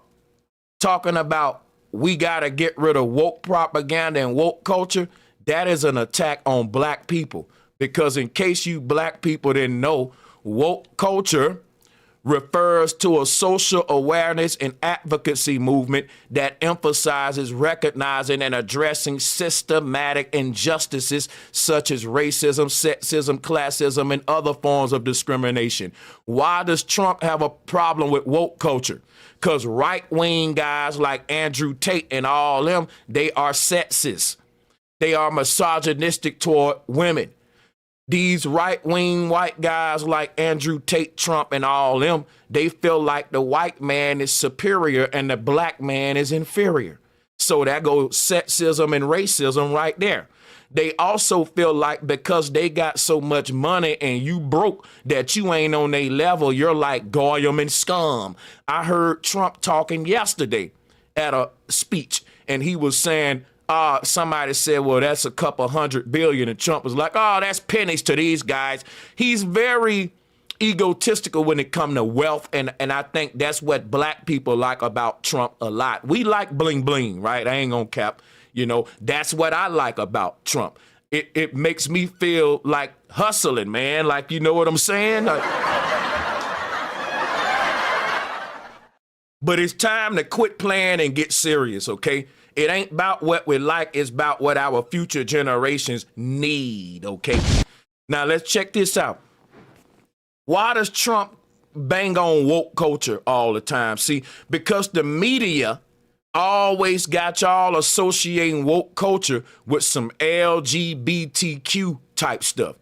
talking about we got to get rid of woke propaganda and woke culture, that is an attack on black people. Because in case you black people didn't know, woke culture refers to a social awareness and advocacy movement that emphasizes recognizing and addressing systematic injustices such as racism, sexism, classism, and other forms of discrimination. Why does Trump have a problem with woke culture? Because right-wing guys like Andrew Tate and all them, they are sexist. They are misogynistic toward women. These right-wing white guys like Andrew Tate, Trump, and all them, they feel like the white man is superior and the black man is inferior. So that goes sexism and racism right there. They also feel like because they got so much money and you broke that you ain't on their level, you're like Goyim and scum. I heard Trump talking yesterday at a speech, and he was saying, somebody said, well, that's a couple $100 billion. And Trump was like, oh, that's pennies to these guys. He's very egotistical when it comes to wealth. And I think that's what black people like about Trump a lot. We like bling bling, right? I ain't gonna cap. You know, that's what I like about Trump. It makes me feel like hustling, man. Like, you know what I'm saying? But it's time to quit playing and get serious, okay? It ain't about what we like, it's about what our future generations need, okay? Now, let's check this out. Why does Trump bang on woke culture all the time? See, because the media always got y'all associating woke culture with some LGBTQ type stuff.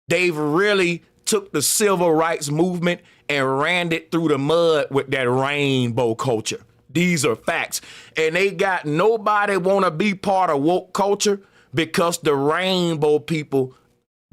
They've really took the civil rights movement and ran it through the mud with that rainbow culture. These are facts. And they got nobody want to be part of woke culture because the rainbow people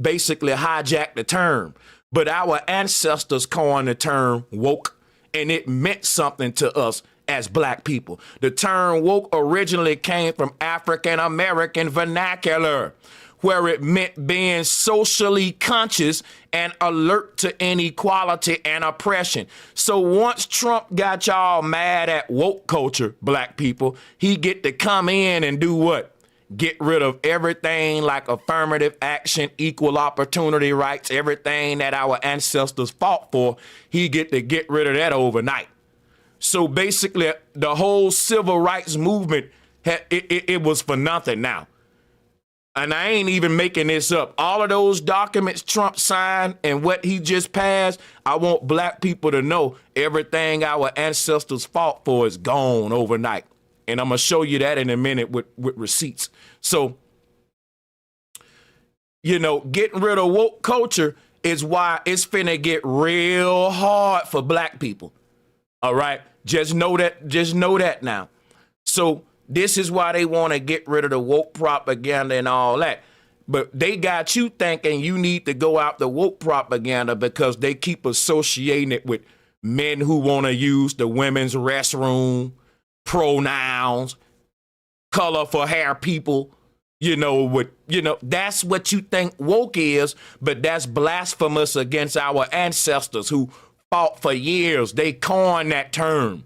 basically hijacked the term. But our ancestors coined the term woke, and it meant something to us as black people. The term woke originally came from African American vernacular, where it meant being socially conscious and alert to inequality and oppression. So once Trump got y'all mad at woke culture, black people, he get to come in and do what? Get rid of everything like affirmative action, equal opportunity rights, everything that our ancestors fought for. He get to get rid of that overnight. So basically, the whole civil rights movement, it was for nothing now. And I ain't even making this up. All of those documents Trump signed and what he just passed, I want black people to know everything our ancestors fought for is gone overnight. And I'm going to show you that in a minute with receipts. So, you know, getting rid of woke culture is why it's finna get real hard for black people. All right? Just know that now. So this is why they want to get rid of the woke propaganda and all that. But they got you thinking you need to go out the woke propaganda because they keep associating it with men who want to use the women's restroom, pronouns, color for hair people, that's what you think woke is, but that's blasphemous against our ancestors who fought for years. They coined that term,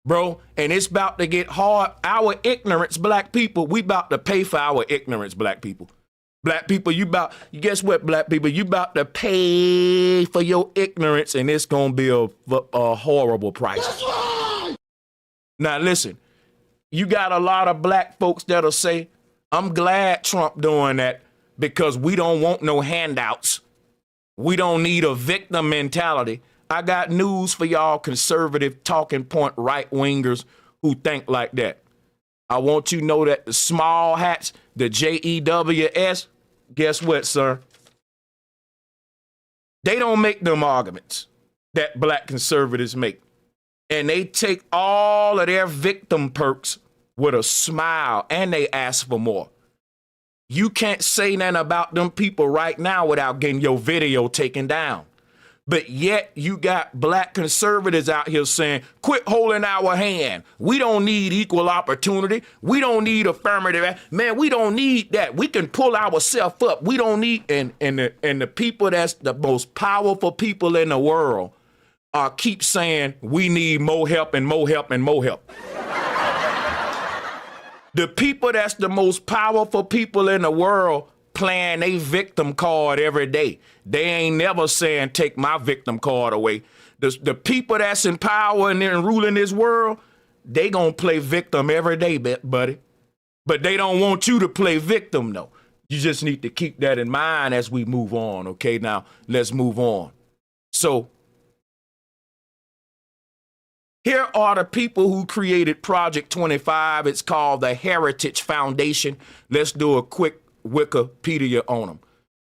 bro, and it's about to get hard. Our ignorance, black people, we about to pay for our ignorance, black people. Black people, guess what, black people, you about to pay for your ignorance, and it's gonna be a horrible price. Now listen, you got a lot of black folks that'll say, I'm glad Trump doing that because we don't want no handouts. We don't need a victim mentality. I got news for y'all conservative talking point right wingers who think like that. I want you to know that the small hats, the JEWS, guess what, sir? They don't make them arguments that black conservatives make. And they take all of their victim perks with a smile, and they ask for more. You can't say nothing about them people right now without getting your video taken down. But yet you got black conservatives out here saying, quit holding our hand. We don't need equal opportunity. We don't need affirmative. Man, we don't need that. We can pull ourselves up. We don't need, and the people that's the most powerful people in the world keep saying we need more help and more help and more help. The people that's the most powerful people in the world playing a victim card every day. They ain't never saying take my victim card away. The people that's in power and ruling this world, they gonna play victim every day, buddy. But they don't want you to play victim, though. You just need to keep that in mind as we move on, okay? Now, let's move on. So, here are the people who created Project 25. It's called the Heritage Foundation. Let's do a quick Wikipedia on them.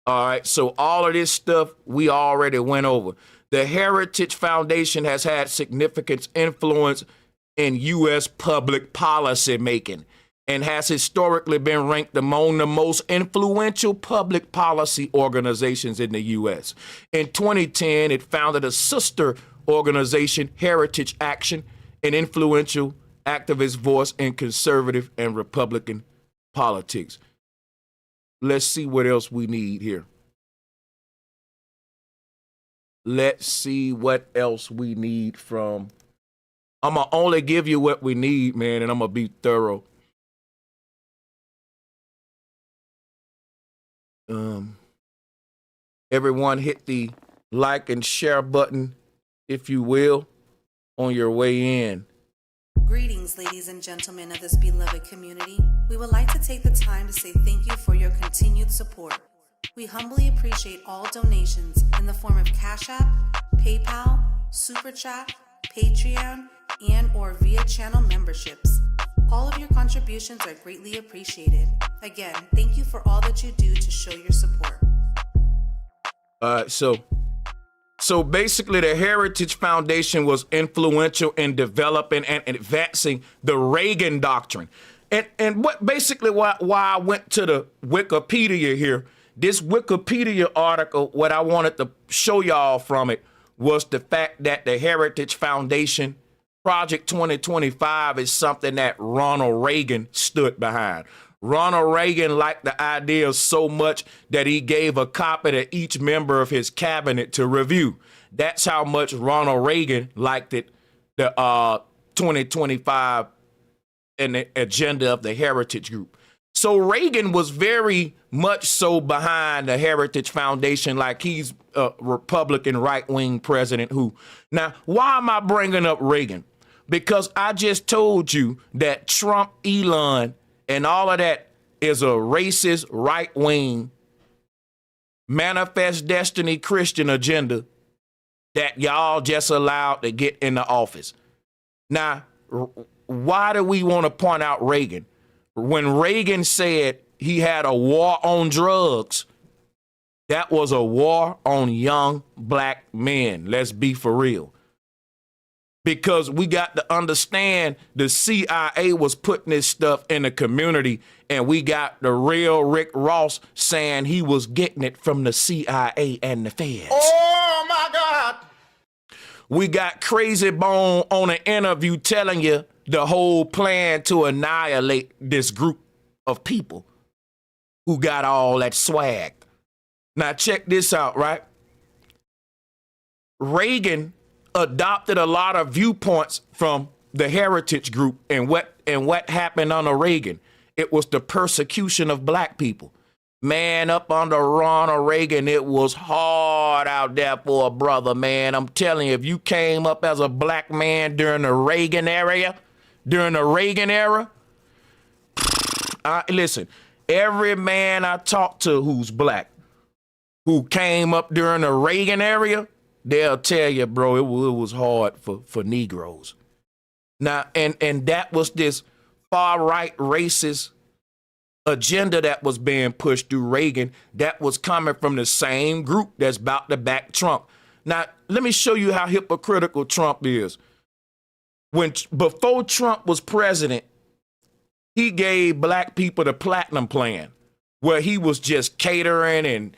All right, so all of this stuff we already went over. The Heritage Foundation has had significant influence in U.S. public policy making and has historically been ranked among the most influential public policy organizations in the U.S. In 2010, it founded a sister organization, Heritage Action, an influential activist voice in conservative and Republican politics. Let's see what else we need here. Let's see what else we need from. I'm going to only give you what we need, man, and I'm going to be thorough. Everyone hit the like and share button, if you will, on your way in. Greetings, ladies and gentlemen of this beloved community. We would like to take the time to say thank you for your continued support. We humbly appreciate all donations in the form of Cash App, PayPal, Super Chat, Patreon, and or via channel memberships. All of your contributions are greatly appreciated. Again, thank you for all that you do to show your support. So basically, the Heritage Foundation was influential in developing and advancing the Reagan doctrine. And what basically why I went to the Wikipedia here, this Wikipedia article, what I wanted to show y'all from it was the fact that the Heritage Foundation Project 2025 is something that Ronald Reagan stood behind. Ronald Reagan liked the idea so much that he gave a copy to each member of his cabinet to review. That's how much Ronald Reagan liked it, the 2025 and the agenda of the Heritage Group. So Reagan was very much so behind the Heritage Foundation, like he's a Republican right-wing president who. Now, why am I bringing up Reagan? Because I just told you that Trump, Elon, and all of that is a racist, right-wing, manifest destiny Christian agenda that y'all just allowed to get in the office. Now, why do we want to point out Reagan? When Reagan said he had a war on drugs, that was a war on young black men. Let's be for real. Because we got to understand the CIA was putting this stuff in the community, and we got the real Rick Ross saying he was getting it from the CIA and the feds. Oh my God! We got Crazy Bone on an interview telling you the whole plan to annihilate this group of people who got all that swag. Now check this out, right? Reagan adopted a lot of viewpoints from the Heritage Group, and what happened under Reagan. It was the persecution of black people. Man, up under Ronald Reagan, it was hard out there for a brother, man. I'm telling you, if you came up as a black man during the Reagan era, listen, every man I talked to who's black, who came up during the Reagan era, they'll tell you, bro, it was hard for Negroes. Now, and that was this far-right racist agenda that was being pushed through Reagan that was coming from the same group that's about to back Trump. Now, let me show you how hypocritical Trump is. Before Trump was president, he gave black people the platinum plan, where he was just catering and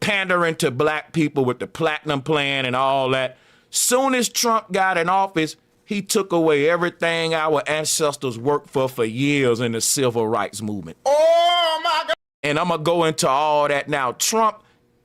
pandering to black people with the platinum plan and all that. Soon as Trump got in office, he took away everything our ancestors worked for years in the civil rights movement. Oh my God! And I'm going to go into all that now. Trump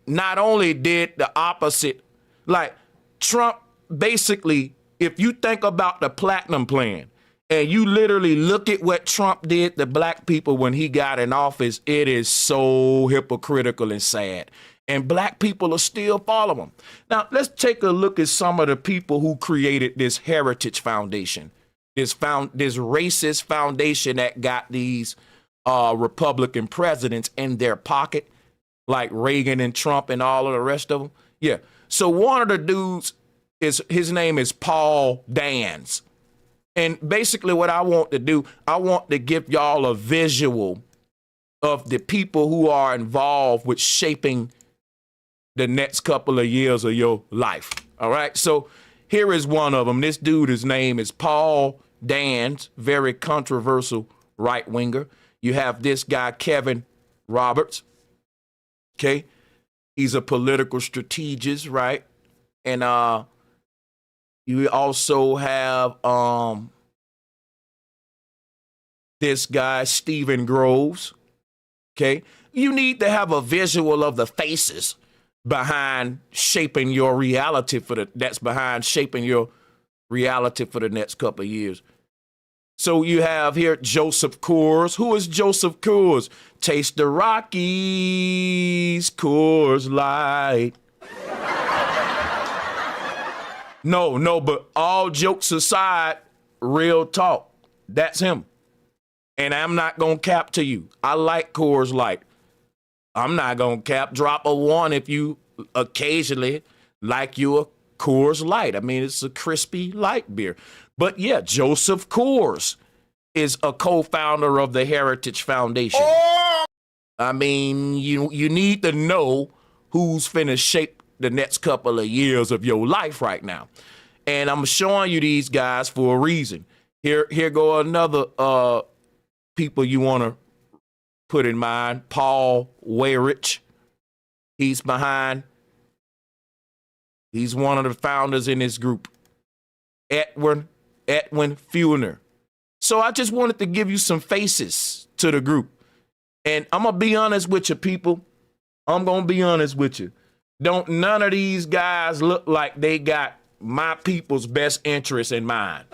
not only did the opposite, like Trump basically, if you think about the platinum plan and you literally look at what Trump did to black people when he got in office, it is so hypocritical and sad. And black people are still following him. Now, let's take a look at some of the people who created this Heritage Foundation, this racist foundation that got these Republican presidents in their pocket, like Reagan and Trump and all of the rest of them. Yeah. So one of the dudes, his name is Paul Dans. And basically what I want to do, I want to give y'all a visual of the people who are involved with shaping the next couple of years of your life. All right. So here is one of them. This dude, his name is Paul Dans, very controversial right winger. You have this guy, Kevin Roberts. Okay. He's a political strategist, right? And you also have this guy, Stephen Groves. Okay. You need to have a visual of the faces behind shaping your reality behind shaping your reality for the next couple of years. So you have here Joseph Coors. Who is Joseph Coors? Taste the Rockies, Coors Light. No, but all jokes aside, real talk, that's him. And I'm not going to cap to you. I like Coors Light. I'm not going to cap. Drop a 1 if you occasionally like your Coors Light. I mean, it's a crispy light beer. But yeah, Joseph Coors is a co-founder of the Heritage Foundation. Oh! I mean, you need to know who's finna shape the next couple of years of your life right now. And I'm showing you these guys for a reason. Here go another people you want to put in mind. Paul Weyrich. He's one of the founders in this group. Edward Edwin Fulner. So I just wanted to give you some faces to the group. And I'm going to be honest with you, people. I'm going to be honest with you. Don't none of these guys look like they got my people's best interest in mind.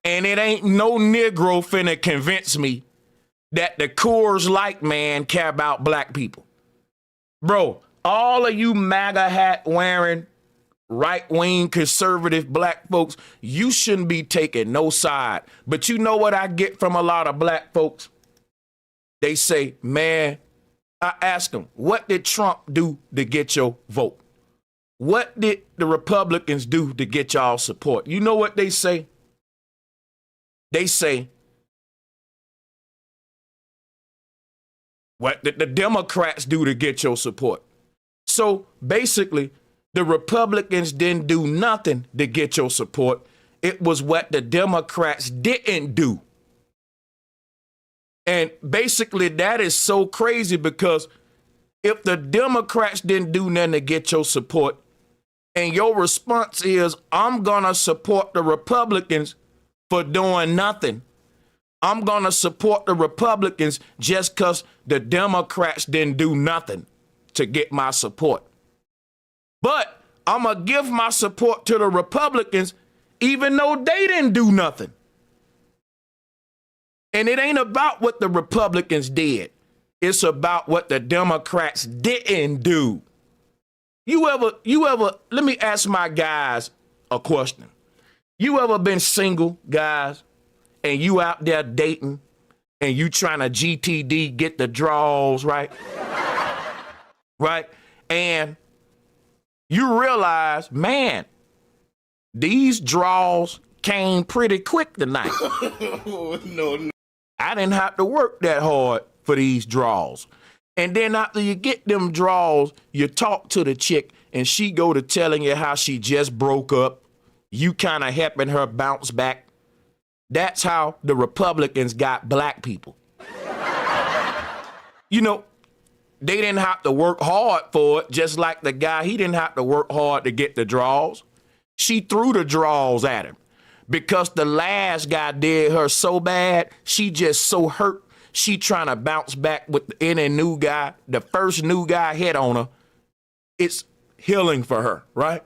And it ain't no Negro finna convince me that the Coors Light man care about black people. Bro, all of you MAGA hat wearing, right-wing conservative black folks, you shouldn't be taking no side. But you know what I get from a lot of black folks? They say, man, I ask them, what did Trump do to get your vote? What did the Republicans do to get y'all support? You know what they say? They say, what did the Democrats do to get your support? So basically, the Republicans didn't do nothing to get your support. It was what the Democrats didn't do. And basically, that is so crazy because if the Democrats didn't do nothing to get your support, and your response is, I'm going to support the Republicans for doing nothing. I'm going to support the Republicans just because the Democrats didn't do nothing to get my support. But I'm going to give my support to the Republicans even though they didn't do nothing. And it ain't about what the Republicans did. It's about what the Democrats didn't do. You ever, let me ask my guys a question. You ever been single, guys, and you out there dating and you trying to GTD, get the draws, right? Right? And you realize, man, these draws came pretty quick tonight. No. I didn't have to work that hard for these draws. And then after you get them draws, you talk to the chick and she go to telling you how she just broke up. You kind of helping her bounce back. That's how the Republicans got black people. You know, they didn't have to work hard for it, just like the guy, he didn't have to work hard to get the draws. She threw the draws at him because the last guy did her so bad, she just so hurt. She trying to bounce back with any new guy. The first new guy hit on her. It's healing for her, right?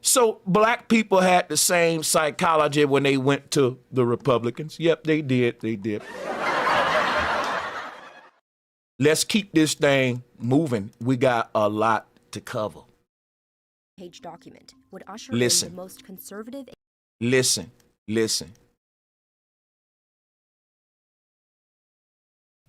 So black people had the same psychology when they went to the Republicans. Yep, they did. They did. Let's keep this thing moving. We got a lot to cover. Page document would usher Listen. in the most conservative. Listen.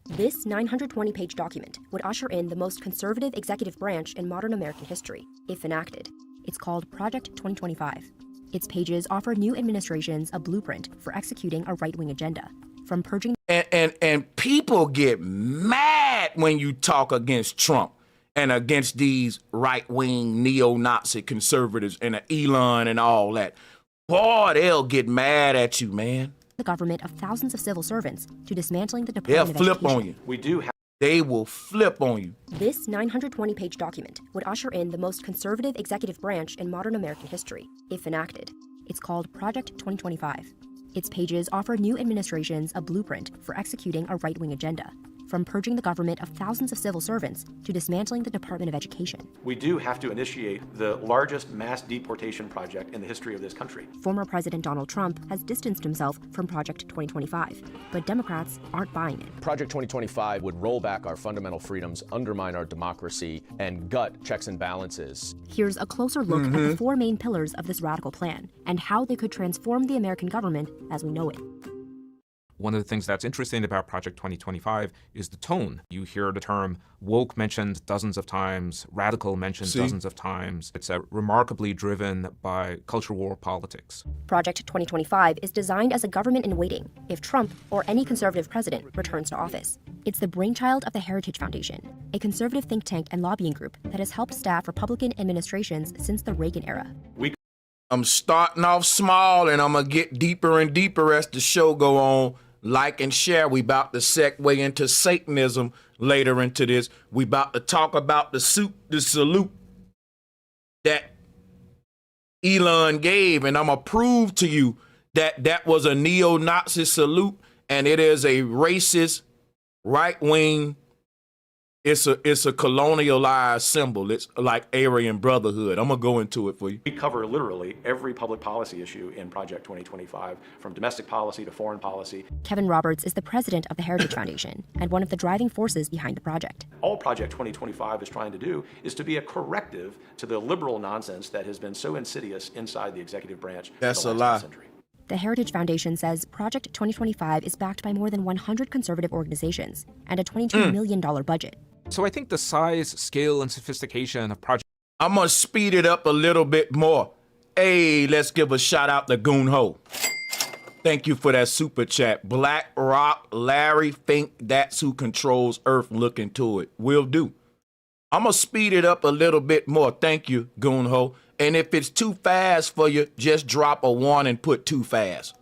This 920-page document would usher in the most conservative executive branch in modern American history, if enacted. It's called Project 2025. Its pages offer new administrations a blueprint for executing a right-wing agenda, from purging. And people get mad when you talk against Trump and against these right-wing neo-Nazi conservatives and Elon and all that. Boy, they'll get mad at you, man. The government of thousands of civil servants to dismantling the They'll Department of flip Education. on you. They will flip on you. This 920-page document would usher in the most conservative executive branch in modern American history, if enacted. It's called Project 2025. Its pages offer new administrations a blueprint for executing a right-wing agenda, from purging the government of thousands of civil servants to dismantling the Department of Education. We do have to initiate the largest mass deportation project in the history of this country. Former President Donald Trump has distanced himself from Project 2025, but Democrats aren't buying it. Project 2025 would roll back our fundamental freedoms, undermine our democracy, and gut checks and balances. Here's a closer look at the four main pillars of this radical plan and how they could transform the American government as we know it. One of the things that's interesting about Project 2025 is the tone. You hear the term woke mentioned dozens of times, radical mentioned dozens of times. It's remarkably driven by culture war politics. Project 2025 is designed as a government in waiting if Trump or any conservative president returns to office. It's the brainchild of the Heritage Foundation, a conservative think tank and lobbying group that has helped staff Republican administrations since the Reagan era. I'm starting off small and I'm going to get deeper and deeper as the show go on. Like and share. We about to segue into Satanism later into this. We about to talk about the salute that Elon gave, and I'm going to prove to you that that was a neo-Nazi salute, and it is a racist, right-wing, it's a colonialized symbol. It's like Aryan Brotherhood. I'm going to go into it for you. We cover literally every public policy issue in Project 2025, from domestic policy to foreign policy. Kevin Roberts is the president of the Heritage Foundation and one of the driving forces behind the project. All Project 2025 is trying to do is to be a corrective to the liberal nonsense that has been so insidious inside the executive branch. That's for the a last lie. century. The Heritage Foundation says Project 2025 is backed by more than 100 conservative organizations and a $22 million budget. So I think the size, scale, and sophistication of Project... I'm going to speed it up a little bit more. Hey, let's give a shout out to Goon Ho. Thank you for that super chat. Black Rock Larry think that's who controls Earth. Look into it. Will do. I'm going to speed it up a little bit more. Thank you, Goon Ho. And if it's too fast for you, just drop a 1 and put too fast.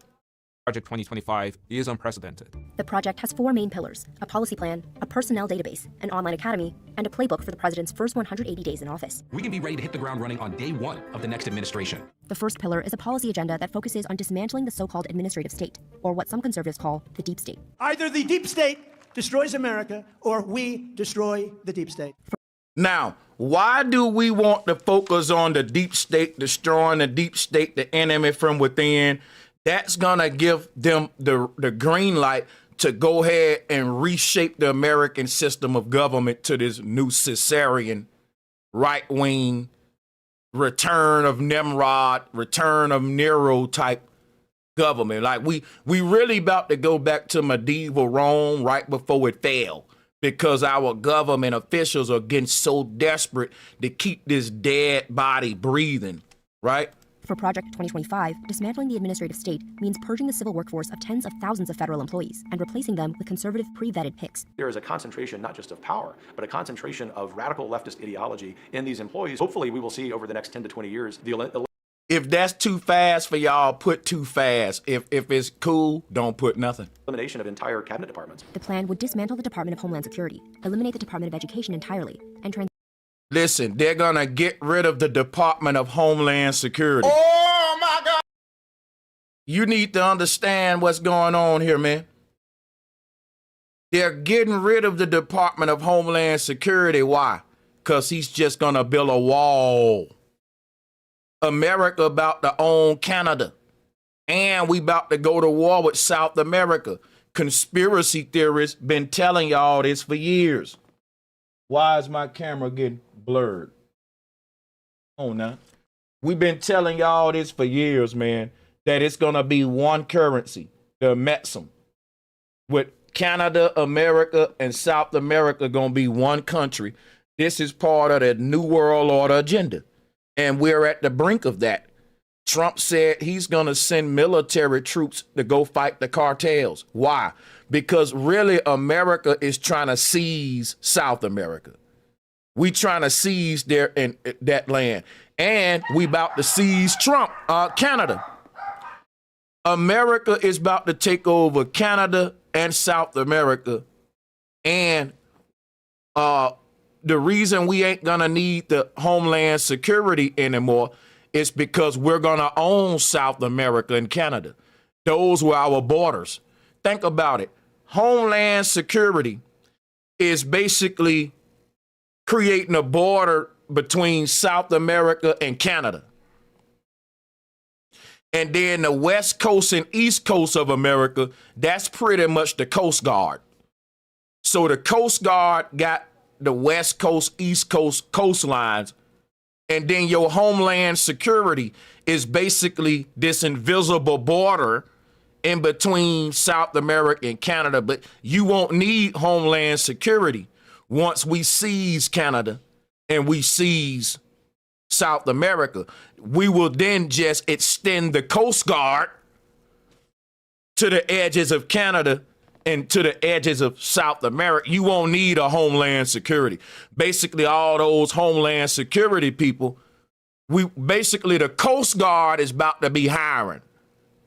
Project 2025 is unprecedented. The project has 4 main pillars: a policy plan, a personnel database, an online academy, and a playbook for the president's first 180 days in office. We can be ready to hit the ground running on day 1 of the next administration. The first pillar is a policy agenda that focuses on dismantling the so-called administrative state, or what some conservatives call the deep state. Either the deep state destroys America, or we destroy the deep state. Now, why do we want to focus on the deep state, destroying the deep state, the enemy from within? That's going to give them the green light to go ahead and reshape the American system of government to this new Caesarean, right-wing, return of Nimrod, return of Nero type government. Like we really about to go back to medieval Rome right before it fell, because our government officials are getting so desperate to keep this dead body breathing, right? For Project 2025, dismantling the administrative state means purging the civil workforce of tens of thousands of federal employees and replacing them with conservative pre-vetted picks. There is a concentration not just of power, but a concentration of radical leftist ideology in these employees. Hopefully we will see over the next 10 to 20 years if that's too fast for y'all, put too fast. If it's cool, don't put nothing. Elimination of entire cabinet departments. The plan would dismantle the Department of Homeland Security, eliminate the Department of Education entirely, and Listen, they're going to get rid of the Department of Homeland Security. Oh, my God. You need to understand what's going on here, man. They're getting rid of the Department of Homeland Security. Why? Because he's just going to build a wall. America about to own Canada. And we about to go to war with South America. Conspiracy theorists been telling y'all this for years. Why is my camera getting blurred? Oh, now. We've been telling y'all this for years, man, that it's going to be one currency, the Metzum. With Canada, America, and South America going to be one country. This is part of the New World Order agenda. And we're at the brink of that. Trump said he's going to send military troops to go fight the cartels. Why? Because really America is trying to seize South America. We trying to seize that land. And we about to seize Canada. America is about to take over Canada and South America. And the reason we ain't going to need the Homeland Security anymore is because we're going to own South America and Canada. Those were our borders. Think about it. Homeland Security is basically creating a border between South America and Canada. And then the West Coast and East Coast of America, that's pretty much the Coast Guard. So the Coast Guard got the West Coast, East Coast coastlines. And then your Homeland Security is basically this invisible border in between South America and Canada. But you won't need Homeland Security once we seize Canada and we seize South America. We will then just extend the Coast Guard to the edges of Canada and to the edges of South America. You won't need a Homeland Security. Basically, all those Homeland Security people, the Coast Guard is about to be hiring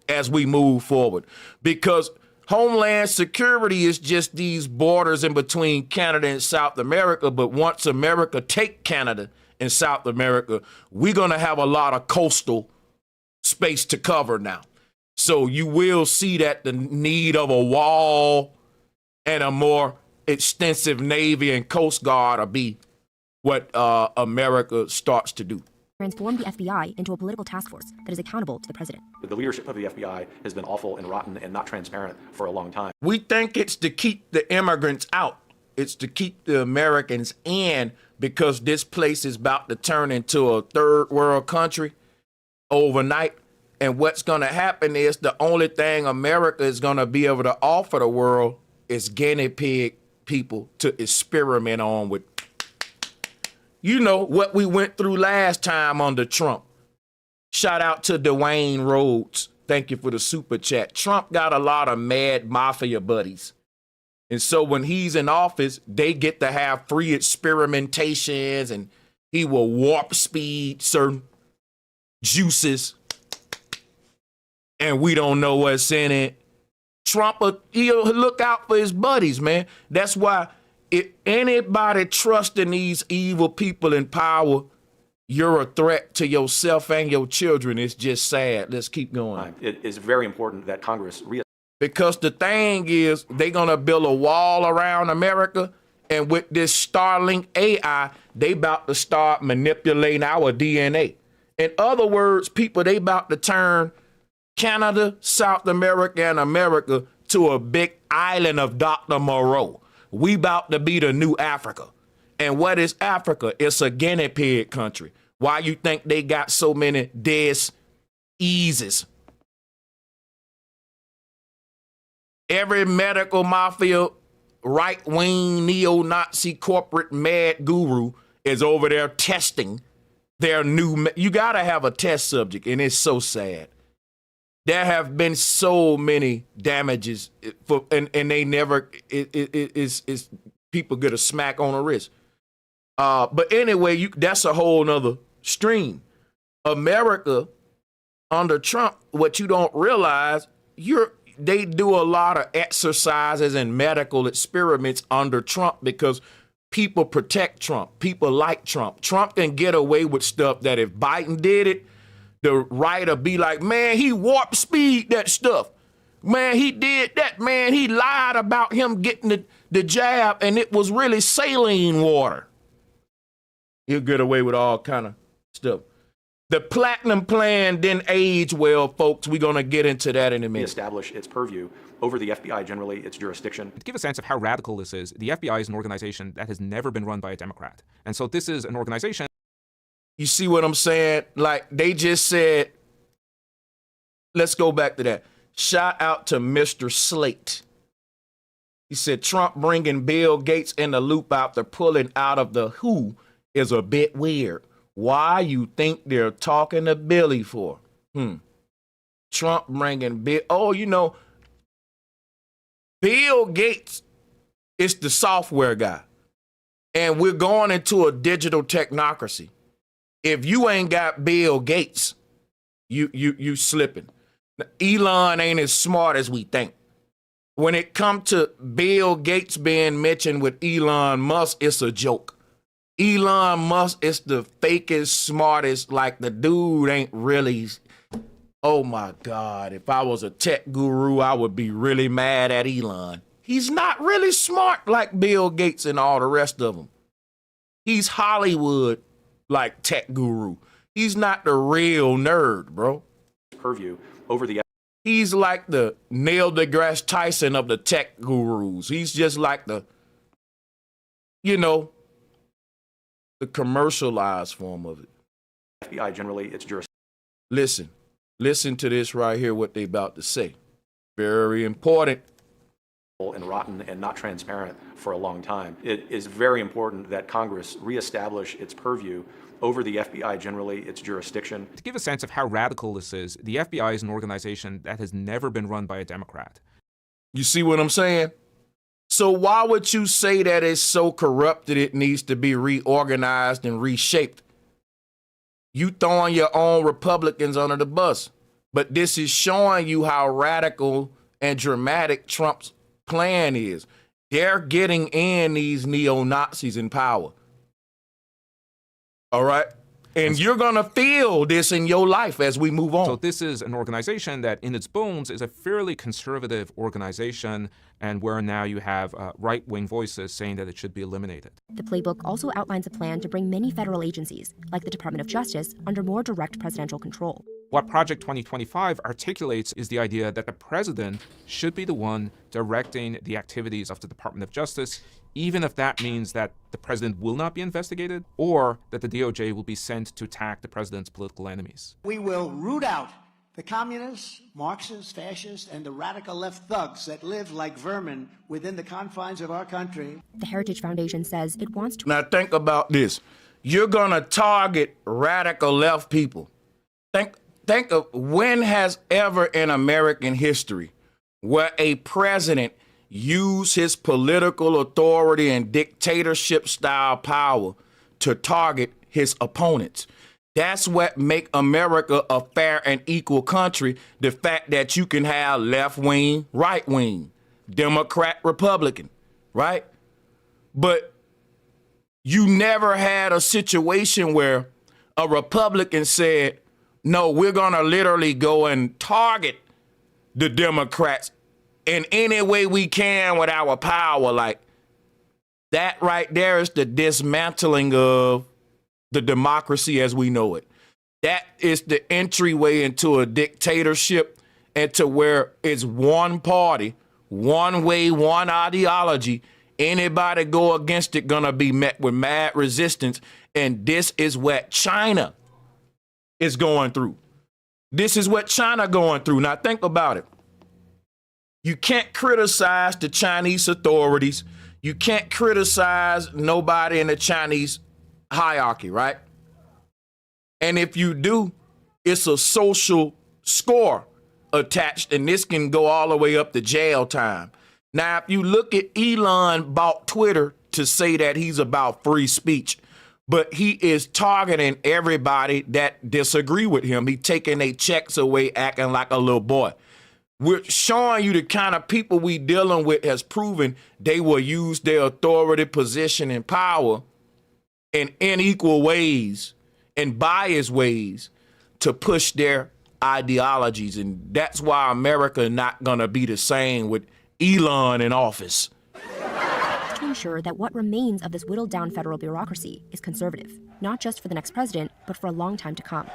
as we move forward, because Homeland Security is just these borders in between Canada and South America. But once America take Canada in South America, we're going to have a lot of coastal space to cover now. So you will see that the need of a wall and a more extensive Navy and Coast Guard will be what America starts to do. Transform the FBI into a political task force that is accountable to the president. The leadership of the FBI has been awful and rotten and not transparent for a long time. We think it's to keep the immigrants out. It's to keep the Americans in, because this place is about to turn into a third world country overnight. And what's going to happen is the only thing America is going to be able to offer the world is guinea pig people to experiment on with. You know what we went through last time under Trump. Shout out to Dwayne Rhodes. Thank you for the super chat. Trump got a lot of mad mafia buddies. And so when he's in office, they get to have free experimentations, and he will warp speed certain juices, and we don't know what's in it. Trump, he'll look out for his buddies, man. That's why if anybody trusting these evil people in power, you're a threat to yourself and your children. It's just sad. Let's keep going. It is very important that Congress because the thing is, they're going to build a wall around America, and with this Starlink AI, they about to start manipulating our DNA. In other words, people, they about to turn Canada, South America, and America to a big island of Dr. Moreau. We about to be the new Africa. And what is Africa? It's a guinea pig country. Why you think they got so many diseases? Every medical mafia, right-wing, neo-Nazi, corporate mad guru is over there testing their new. You got to have a test subject, and it's so sad. There have been so many damages, and they never. It's people get a smack on the wrist. But anyway, that's a whole nother stream. America under Trump, what you don't realize, they do a lot of exercises and medical experiments under Trump because people protect Trump. People like Trump. Trump can get away with stuff that if Biden did it, the right will be like, man, he warp speed that stuff. Man, he did that. Man, he lied about him getting the jab, and it was really saline water. He'll get away with all kind of stuff. The platinum plan didn't age well, folks. We're going to get into that in a minute. Establish its purview over the FBI, generally its jurisdiction. To give a sense of how radical this is, the FBI is an organization that has never been run by a Democrat. And so this is an organization. You see what I'm saying? Like they just said, let's go back to that. Shout out to Mr. Slate. He said Trump bringing Bill Gates in the loop after pulling out of the WHO is a bit weird. Why you think they're talking to Billy for? Trump bringing Bill. Oh, you know, Bill Gates is the software guy. And we're going into a digital technocracy. If you ain't got Bill Gates, you slipping. Elon ain't as smart as we think. When it comes to Bill Gates being mentioned with Elon Musk, it's a joke. Elon Musk is the fakest, smartest, like the dude ain't really. Oh my God, if I was a tech guru, I would be really mad at Elon. He's not really smart like Bill Gates and all the rest of them. He's Hollywood like tech guru. He's not the real nerd, bro. Purview over the. He's like the Neil deGrasse Tyson of the tech gurus. He's just like the, the commercialized form of it. FBI, generally, its jurisdiction. Listen to this right here, what they about to say. Very important. And rotten and not transparent for a long time. It is very important that Congress reestablish its purview over the FBI, generally, its jurisdiction. To give a sense of how radical this is, the FBI is an organization that has never been run by a Democrat. You see what I'm saying? So why would you say that it's so corrupted it needs to be reorganized and reshaped? You throwing your own Republicans under the bus. But this is showing you how radical and dramatic Trump's plan is. They're getting in these neo-Nazis in power. All right. And you're going to feel this in your life as we move on. So this is an organization that in its bones is a fairly conservative organization, and where now you have right-wing voices saying that it should be eliminated. The playbook also outlines a plan to bring many federal agencies, like the Department of Justice, under more direct presidential control. What Project 2025 articulates is the idea that the president should be the one directing the activities of the Department of Justice, even if that means that the president will not be investigated or that the DOJ will be sent to attack the president's political enemies. We will root out the communists, Marxists, fascists, and the radical left thugs that live like vermin within the confines of our country. The Heritage Foundation says it wants to... Now think about this. You're going to target radical left people. Think of when has ever in American history where a president used his political authority and dictatorship style power to target his opponents. That's what make America a fair and equal country. The fact that you can have left wing, right wing, Democrat, Republican, right? But you never had a situation where a Republican said, no, we're going to literally go and target the Democrats in any way we can with our power. Like that right there is the dismantling of the democracy as we know it. That is the entryway into a dictatorship and to where it's one party, one way, one ideology. Anybody go against it gonna be met with mad resistance. And this is what China is going through. This is what China going through. Now think about it. You can't criticize the Chinese authorities. You can't criticize nobody in the Chinese hierarchy, right? And if you do, it's a social score attached, and this can go all the way up to jail time. Now, if you look at Elon bought Twitter to say that he's about free speech, but he is targeting everybody that disagree with him. He taking their checks away, acting like a little boy. We're showing you the kind of people we dealing with has proven they will use their authority, position, and power in unequal ways and biased ways to push their ideologies. And that's why America is not going to be the same with Elon in office. To ensure that what remains of this whittled down federal bureaucracy is conservative, not just for the next president, but for a long time to come.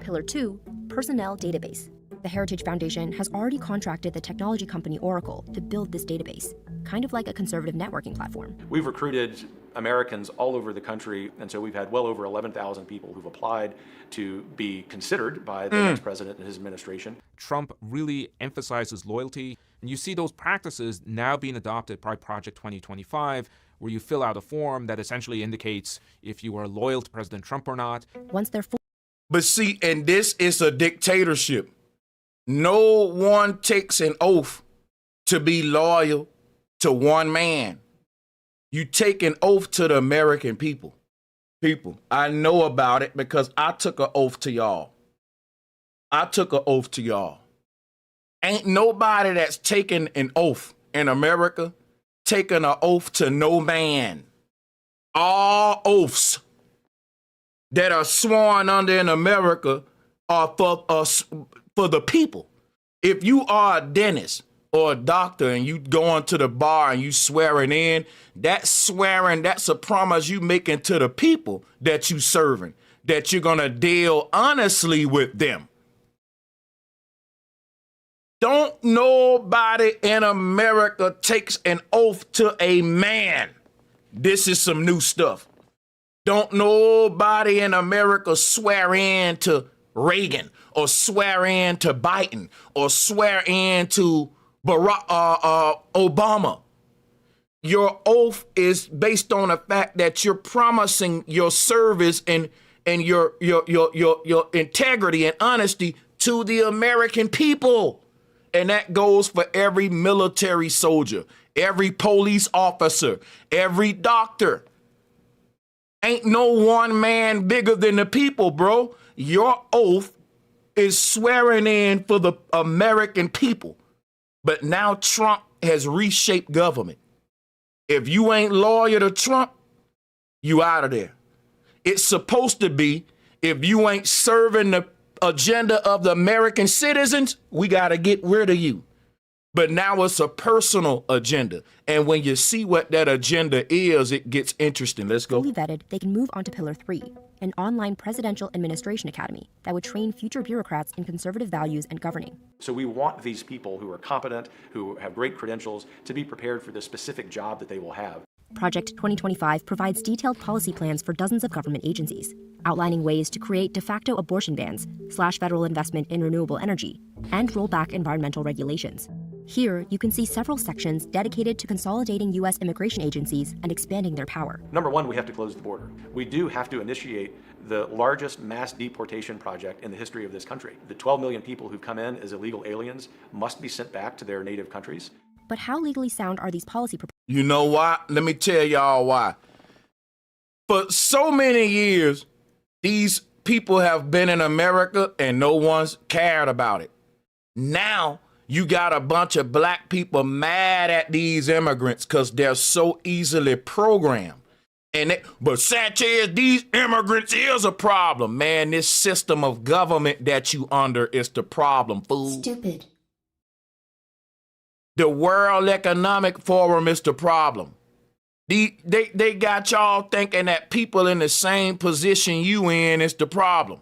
Pillar 2, personnel database. The Heritage Foundation has already contracted the technology company Oracle to build this database, kind of like a conservative networking platform. We've recruited Americans all over the country, and so we've had well over 11,000 people who've applied to be considered by the next president and his administration. Trump really emphasizes loyalty, and you see those practices now being adopted by Project 2025, where you fill out a form that essentially indicates if you are loyal to President Trump or not. Once they're full. But see, and this is a dictatorship. No one takes an oath to be loyal to one man. You take an oath to the American people. People, I know about it because I took an oath to y'all. I took an oath to y'all. Ain't nobody that's taken an oath in America taking an oath to no man. All oaths that are sworn under in America are for us, for the people. If you are a dentist or a doctor and you going to the bar and you swearing in, that's a promise you making to the people that you serving, that you're gonna deal honestly with them. Don't nobody in America takes an oath to a man. This is some new stuff. Don't nobody in America swear in to Reagan or swear in to Biden or swear in to Obama. Your oath is based on the fact that you're promising your service and your integrity and honesty to the American people. And that goes for every military soldier, every police officer, every doctor. Ain't no one man bigger than the people, bro. Your oath is swearing in for the American people. But now Trump has reshaped government. If you ain't loyal to Trump, you out of there. It's supposed to be, if you ain't serving the agenda of the American citizens, we got to get rid of you. But now it's a personal agenda. And when you see what that agenda is, it gets interesting. Let's go. Fully vetted, they can move on to Pillar 3, an online presidential administration academy that would train future bureaucrats in conservative values and governing. So we want these people who are competent, who have great credentials, to be prepared for the specific job that they will have. Project 2025 provides detailed policy plans for dozens of government agencies, outlining ways to create de facto abortion bans, slash federal investment in renewable energy, and roll back environmental regulations. Here, you can see several sections dedicated to consolidating U.S. immigration agencies and expanding their power. Number one, we have to close the border. We do have to initiate the largest mass deportation project in the history of this country. The 12 million people who come in as illegal aliens must be sent back to their native countries. But how legally sound are these policy proposals? You know why? Let me tell y'all why. For so many years, these people have been in America and no one's cared about it. Now, you got a bunch of black people mad at these immigrants because they're so easily programmed. But Sanchez, these immigrants is a problem. Man, this system of government that you under is the problem, fool. Stupid. The World Economic Forum is the problem. They got y'all thinking that people in the same position you in is the problem.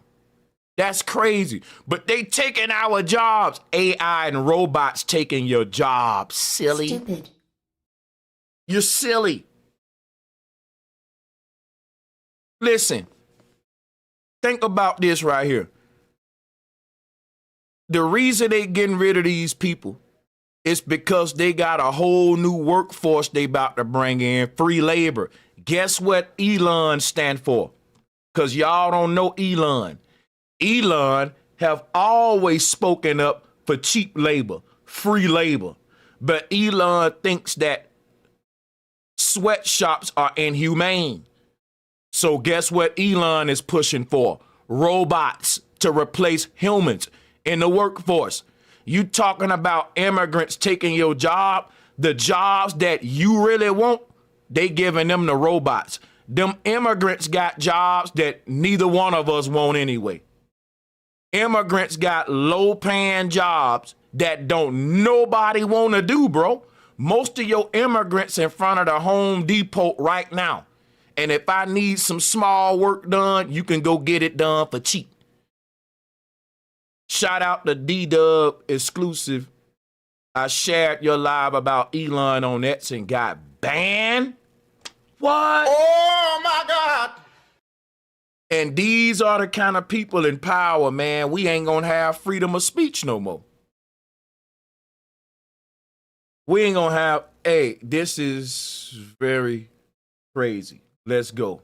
That's crazy. But they taking our jobs. AI and robots taking your jobs. Silly. Stupid. You're silly. Listen. Think about this right here. The reason they getting rid of these people is because they got a whole new workforce they about to bring in, free labor. Guess what Elon stand for? Because y'all don't know Elon. Elon have always spoken up for cheap labor, free labor. But Elon thinks that sweatshops are inhumane. So guess what Elon is pushing for? Robots to replace humans in the workforce. You talking about immigrants taking your job? The jobs that you really want, they giving them the robots. Them immigrants got jobs that neither one of us want anyway. Immigrants got low-paying jobs that don't nobody want to do, bro. Most of your immigrants in front of the Home Depot right now. And if I need some small work done, you can go get it done for cheap. Shout out to D-Dub Exclusive. I shared your live about Elon on X and got banned. What? Oh, my God. And these are the kind of people in power, man. We ain't gonna have freedom of speech no more. We ain't gonna have, hey, this is very crazy. Let's go.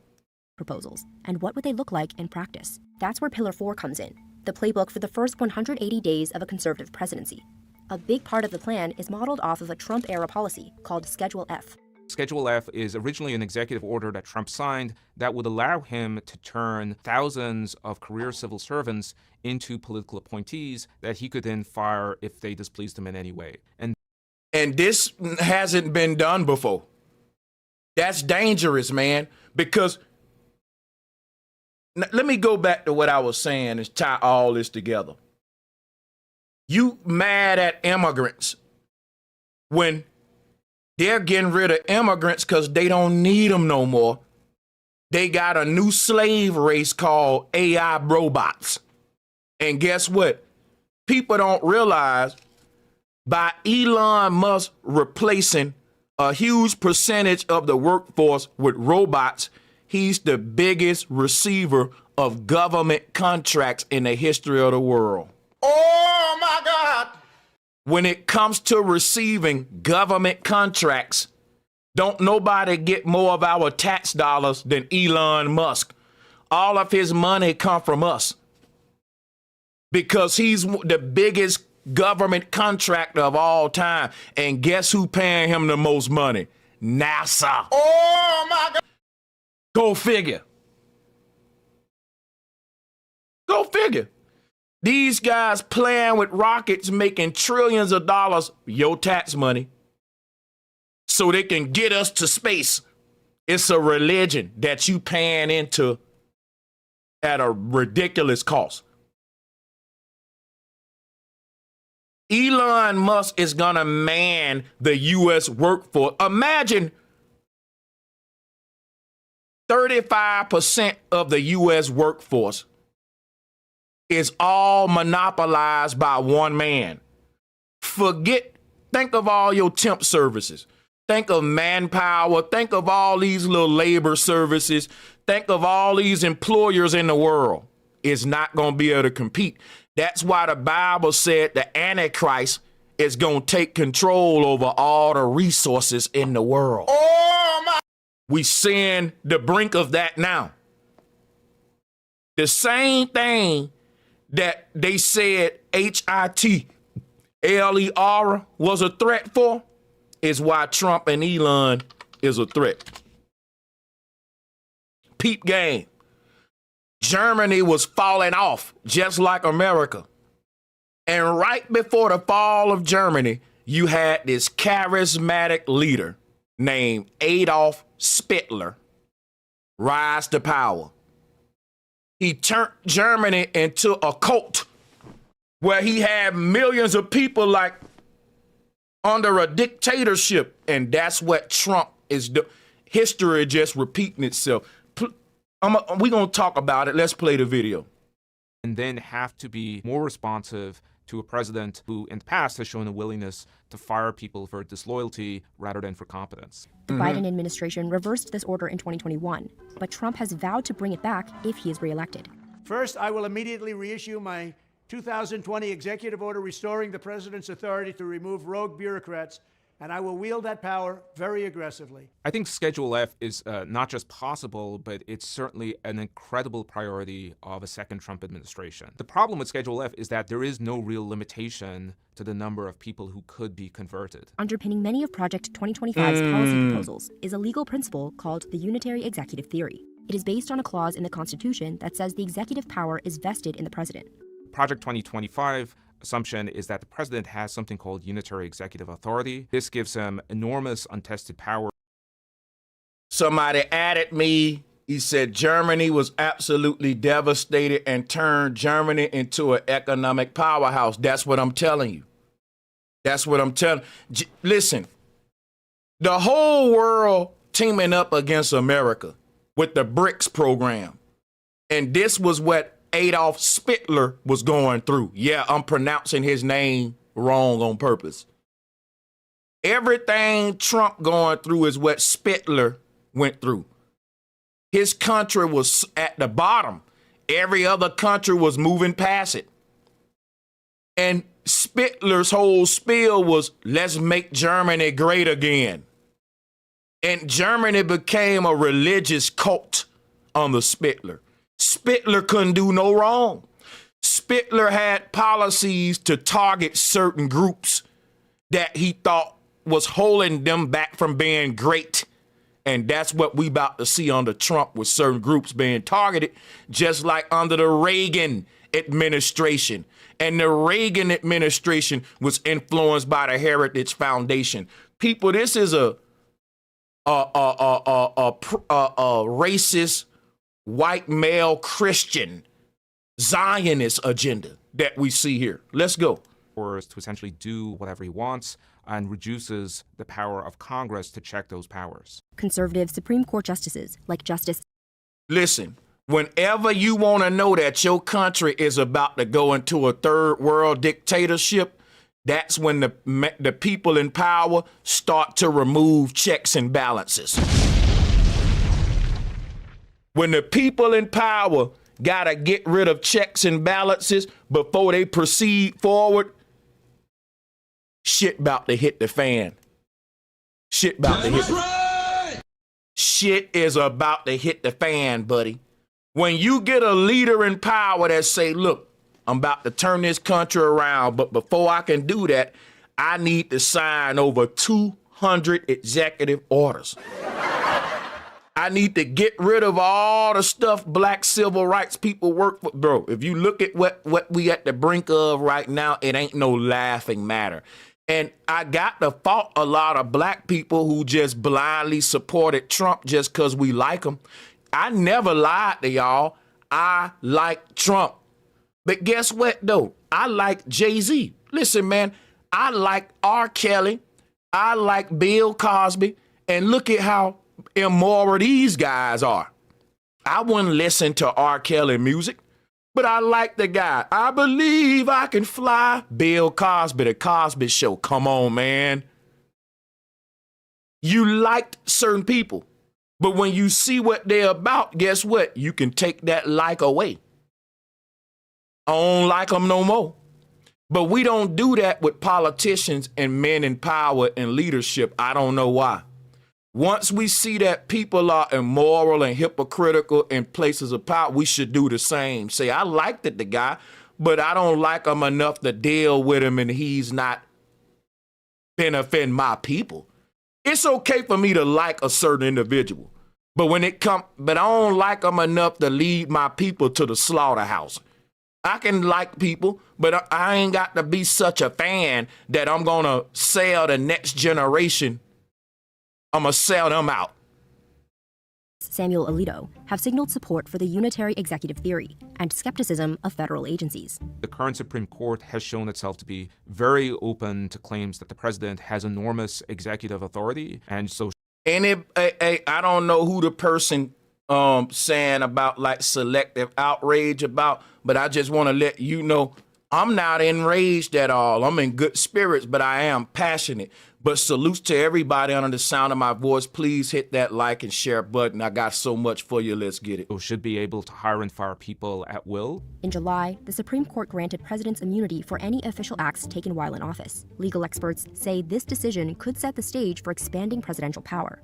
Proposals. And what would they look like in practice? That's where Pillar 4 comes in, the playbook for the first 180 days of a conservative presidency. A big part of the plan is modeled off of a Trump-era policy called Schedule F. Schedule F is originally an executive order that Trump signed that would allow him to turn thousands of career civil servants into political appointees that he could then fire if they displeased him in any way. And this hasn't been done before. That's dangerous, man, because let me go back to what I was saying and tie all this together. You mad at immigrants when they're getting rid of immigrants because they don't need them no more. They got a new slave race called AI robots. And guess what? People don't realize by Elon Musk replacing a huge percentage of the workforce with robots, he's the biggest receiver of government contracts in the history of the world. Oh, my God. When it comes to receiving government contracts, don't nobody get more of our tax dollars than Elon Musk. All of his money come from us because he's the biggest government contractor of all time. And guess who paying him the most money? NASA. Oh, my God. Go figure. Go figure. These guys playing with rockets, making trillions of dollars, your tax money, so they can get us to space. It's a religion that you paying into at a ridiculous cost. Elon Musk is going to man the U.S. workforce. Imagine 35% of the U.S. workforce is all monopolized by one man. Think of all your temp services. Think of manpower. Think of all these little labor services. Think of all these employers in the world. It's not going to be able to compete. That's why the Bible said the Antichrist is going to take control over all the resources in the world. Oh my! We seeing the brink of that now. The same thing that they said HITLER was a threat for is why Trump and Elon is a threat. Peep game. Germany was falling off just like America. And right before the fall of Germany, you had this charismatic leader named Adolf Hitler rise to power. He turned Germany into a cult where he had millions of people like under a dictatorship. And that's what Trump is doing. History just repeating itself. We're going to talk about it. Let's play the video. And then have to be more responsive to a president who in the past has shown a willingness to fire people for disloyalty rather than for competence. The Biden administration reversed this order in 2021, but Trump has vowed to bring it back if he is reelected. First, I will immediately reissue my 2020 executive order restoring the president's authority to remove rogue bureaucrats, and I will wield that power very aggressively. I think Schedule F is not just possible, but it's certainly an incredible priority of a second Trump administration. The problem with Schedule F is that there is no real limitation to the number of people who could be converted. Underpinning many of Project 2025's policy proposals is a legal principle called the unitary executive theory. It is based on a clause in the Constitution that says the executive power is vested in the president. Project 2025 assumption is that the president has something called unitary executive authority. This gives him enormous untested power. Somebody added me. He said Germany was absolutely devastated and turned Germany into an economic powerhouse. That's what I'm telling you. That's what I'm telling you. Listen, the whole world teaming up against America with the BRICS program. And this was what Adolf Hitler was going through. Yeah, I'm pronouncing his name wrong on purpose. Everything Trump going through is what Hitler went through. His country was at the bottom. Every other country was moving past it. And Hitler's whole spiel was, let's make Germany great again. And Germany became a religious cult under Hitler. Hitler couldn't do no wrong. Hitler had policies to target certain groups that he thought was holding them back from being great. And that's what we about to see under Trump, with certain groups being targeted, just like under the Reagan administration. And the Reagan administration was influenced by the Heritage Foundation. People, this is a racist, white male Christian Zionist agenda that we see here. Let's go. Or is to essentially do whatever he wants and reduces the power of Congress to check those powers. Conservative Supreme Court justices like Justice. Listen, whenever you want to know that your country is about to go into a third world dictatorship, that's when the people in power start to remove checks and balances. When the people in power gotta get rid of checks and balances before they proceed forward, shit about to hit the fan. Shit about to hit. Shit is about to hit the fan, buddy. When you get a leader in power that say, look, I'm about to turn this country around, but before I can do that, I need to sign over 200 executive orders. I need to get rid of all the stuff black civil rights people work for. Bro, if you look at what we at the brink of right now, it ain't no laughing matter. And I got to fault a lot of black people who just blindly supported Trump just because we like him. I never lied to y'all. I like Trump. But guess what, though? I like Jay-Z. Listen, man, I like R. Kelly. I like Bill Cosby. And look at how immoral these guys are. I wouldn't listen to R. Kelly music, but I like the guy. I believe I can fly. Bill Cosby, The Cosby Show. Come on, man. You liked certain people, but when you see what they're about, guess what? You can take that like away. I don't like them no more. But we don't do that with politicians and men in power and leadership. I don't know why. Once we see that people are immoral and hypocritical in places of power, we should do the same. Say, I liked the guy, but I don't like him enough to deal with him and he's not benefiting my people. It's okay for me to like a certain individual, but I don't like him enough to lead my people to the slaughterhouse. I can like people, but I ain't got to be such a fan that I'm going to sell the next generation. I'm going to sell them out. Samuel Alito have signaled support for the unitary executive theory and skepticism of federal agencies. The current Supreme Court has shown itself to be very open to claims that the president has enormous executive authority, and so. And I don't know who the person saying about like selective outrage about, but I just want to let you know I'm not enraged at all. I'm in good spirits, but I am passionate. But salutes to everybody under the sound of my voice. Please hit that like and share button. I got so much for you. Let's get it. Should be able to hire and fire people at will. In July, the Supreme Court granted presidents immunity for any official acts taken while in office. Legal experts say this decision could set the stage for expanding presidential power.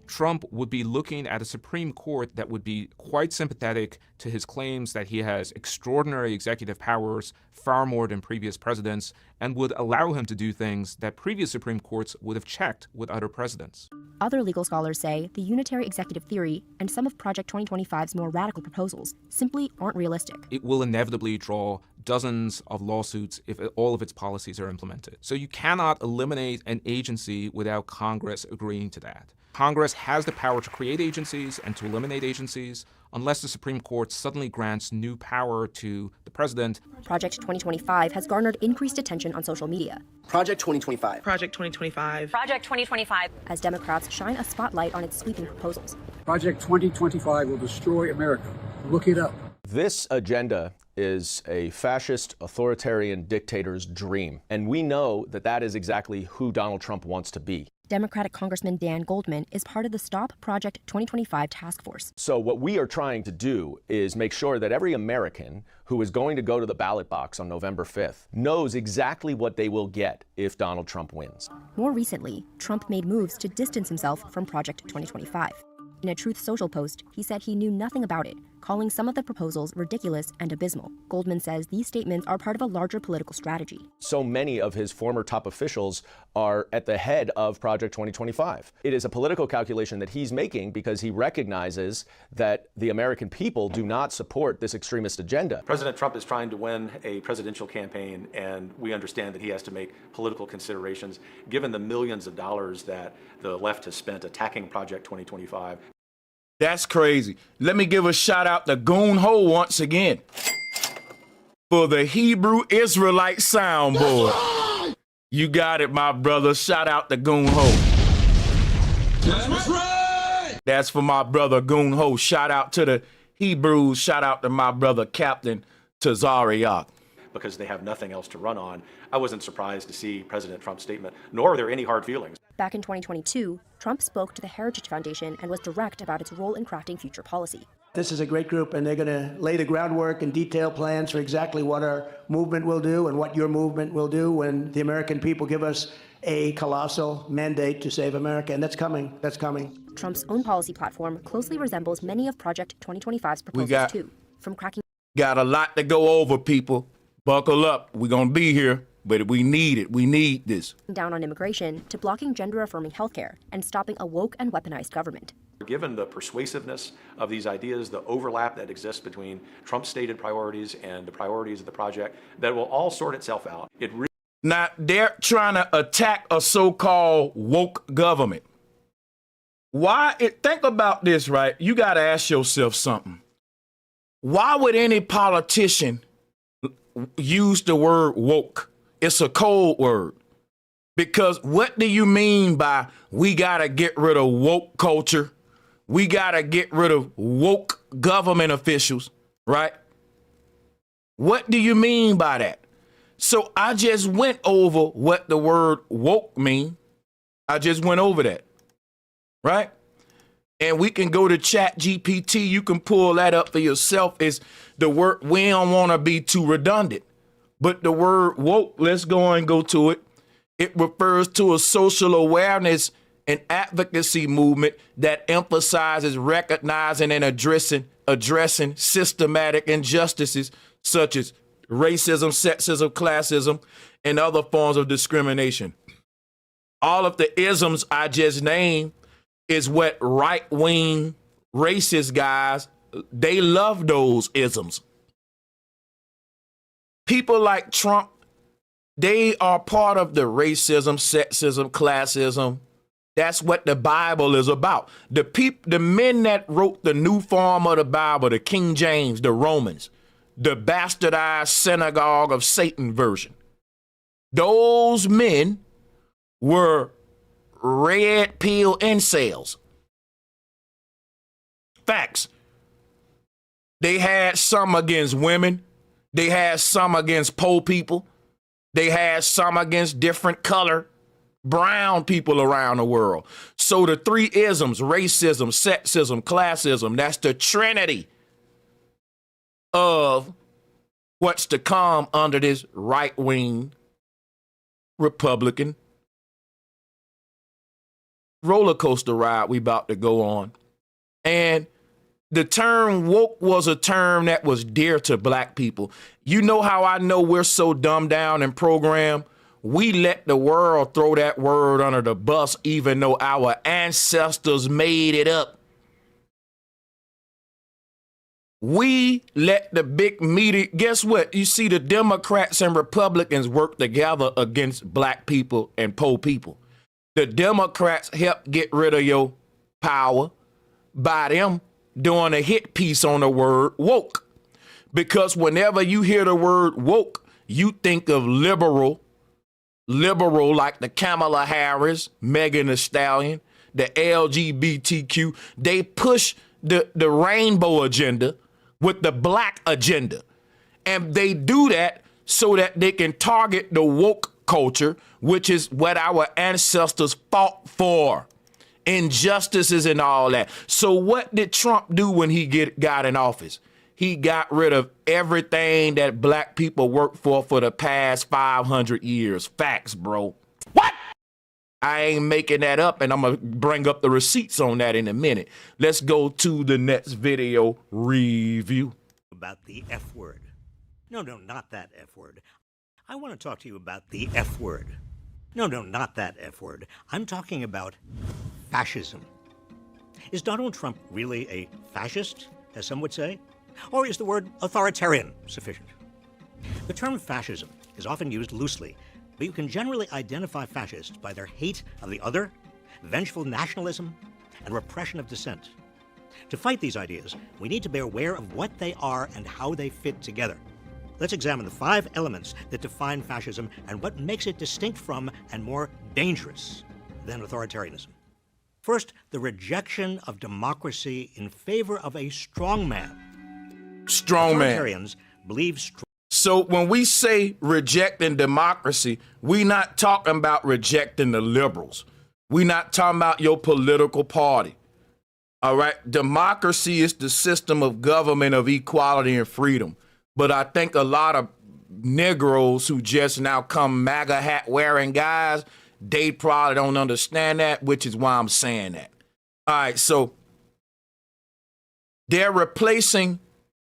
Trump would be looking at a Supreme Court that would be quite sympathetic to his claims that he has extraordinary executive powers, far more than previous presidents, and would allow him to do things that previous Supreme Courts would have checked with other presidents. Other legal scholars say the unitary executive theory and some of Project 2025's more radical proposals simply aren't realistic. It will inevitably draw dozens of lawsuits if all of its policies are implemented. So you cannot eliminate an agency without Congress agreeing to that. Congress has the power to create agencies and to eliminate agencies unless the Supreme Court suddenly grants new power to the president. Project 2025 has garnered increased attention on social media. Project 2025. Project 2025. Project 2025. As Democrats shine a spotlight on its sweeping proposals. Project 2025 will destroy America. Look it up. This agenda is a fascist, authoritarian dictator's dream. And we know that that is exactly who Donald Trump wants to be. Democratic Congressman Dan Goldman is part of the Stop Project 2025 task force. So what we are trying to do is make sure that every American who is going to go to the ballot box on November 5th knows exactly what they will get if Donald Trump wins. More recently, Trump made moves to distance himself from Project 2025. In a Truth Social post, he said he knew nothing about it, calling some of the proposals ridiculous and abysmal. Goldman says these statements are part of a larger political strategy. So many of his former top officials are at the head of Project 2025. It is a political calculation that he's making because he recognizes that the American people do not support this extremist agenda. President Trump is trying to win a presidential campaign, and we understand that he has to make political considerations. Given the millions of dollars that the left has spent attacking Project 2025, that's crazy. Let me give a shout out to Goon Ho once again for the Hebrew Israelite soundboard. You got it, my brother. Shout out to Goon Ho. That's right. That's for my brother Goon Ho. Shout out to the Hebrews. Shout out to my brother Captain Tazariak. Because they have nothing else to run on. I wasn't surprised to see President Trump's statement, nor are there any hard feelings. Back in 2022, Trump spoke to the Heritage Foundation and was direct about its role in crafting future policy. This is a great group, and they're going to lay the groundwork and detail plans for exactly what our movement will do and what your movement will do when the American people give us a colossal mandate to save America, and that's coming. That's coming. Trump's own policy platform closely resembles many of Project 2025's proposals, too. From cracking... Got a lot to go over, people. Buckle up. We're going to be here, but we need it. We need this. Down on immigration to blocking gender-affirming healthcare and stopping a woke and weaponized government. Given the persuasiveness of these ideas, the overlap that exists between Trump's stated priorities and the priorities of the project, that will all sort itself out. Now, they're trying to attack a so-called woke government. Think about this, right? You got to ask yourself something. Why would any politician use the word woke? It's a cold word. Because what do you mean by we got to get rid of woke culture? We got to get rid of woke government officials, right? What do you mean by that? So I just went over what the word woke mean. I just went over that, right? And we can go to Chat GPT. You can pull that up for yourself. It's the word, we don't want to be too redundant, but the word woke, let's go to it. It refers to a social awareness and advocacy movement that emphasizes recognizing and addressing systematic injustices such as racism, sexism, classism, and other forms of discrimination. All of the isms I just named is what right-wing racist guys, they love those isms. People like Trump, they are part of the racism, sexism, classism. That's what the Bible is about. The men that wrote the new form of the Bible, the King James, the Romans, the bastardized synagogue of Satan version. Those men were red pill incels. Facts. They had some against women. They had some against poor people. They had some against different color, brown people around the world. So the three isms, racism, sexism, classism, that's the trinity of what's to come under this right-wing Republican roller coaster ride we about to go on. And the term woke was a term that was dear to black people. You know how I know we're so dumbed down and programmed? We let the world throw that word under the bus, even though our ancestors made it up. We let the big media, guess what? You see, the Democrats and Republicans work together against black people and poor people. The Democrats help get rid of your power by them doing a hit piece on the word woke. Because whenever you hear the word woke, you think of liberal like the Kamala Harris, Megan Thee Stallion, the LGBTQ. They push the rainbow agenda with the black agenda. And they do that so that they can target the woke culture, which is what our ancestors fought for. Injustices and all that. So what did Trump do when he got in office? He got rid of everything that black people worked for the past 500 years. Facts, bro. What? I ain't making that up, and I'm going to bring up the receipts on that in a minute. Let's go to the next video review. About the F word. No, not that F word. I want to talk to you about the F word. No, not that F word. I'm talking about fascism. Is Donald Trump really a fascist, as some would say? Or is the word authoritarian sufficient? The term fascism is often used loosely, but you can generally identify fascists by their hate of the other, vengeful nationalism, and repression of dissent. To fight these ideas, we need to be aware of what they are and how they fit together. Let's examine the 5 elements that define fascism and what makes it distinct from and more dangerous than authoritarianism. First, the rejection of democracy in favor of a strongman. Strongman. Authoritarians believe So when we say rejecting democracy, we're not talking about rejecting the liberals. We're not talking about your political party. All right? Democracy is the system of government of equality and freedom. But I think a lot of Negroes who just now come MAGA hat wearing guys, they probably don't understand that, which is why I'm saying that. All right, so they're replacing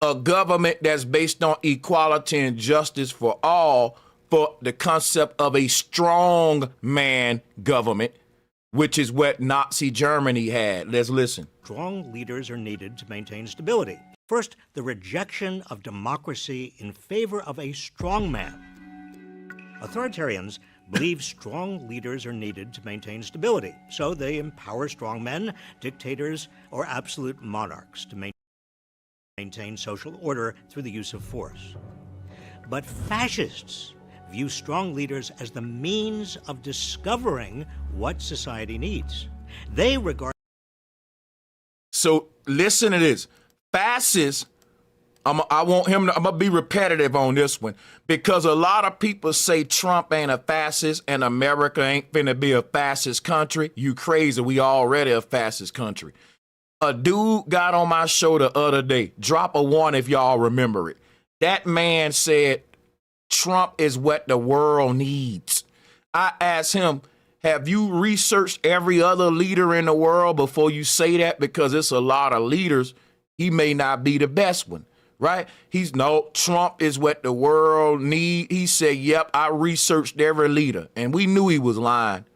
a government that's based on equality and justice for all for the concept of a strong man government, which is what Nazi Germany had. Let's listen. Strong leaders are needed to maintain stability. First, the rejection of democracy in favor of a strongman. Authoritarians believe strong leaders are needed to maintain stability, so they empower strongmen, dictators, or absolute monarchs to maintain maintain social order through the use of force. But fascists view strong leaders as the means of discovering what society needs. They regard... So listen to this. Fascists, I'm gonna be repetitive on this one, because a lot of people say Trump ain't a fascist and America ain't finna be a fascist country. You crazy, we already a fascist country. A dude got on my show the other day, drop a one if y'all remember it. That man said Trump is what the world needs. I asked him, have you researched every other leader in the world before you say that? Because it's a lot of leaders. He may not be the best one, right? No, Trump is what the world need. He said, yep, I researched every leader. And we knew he was lying.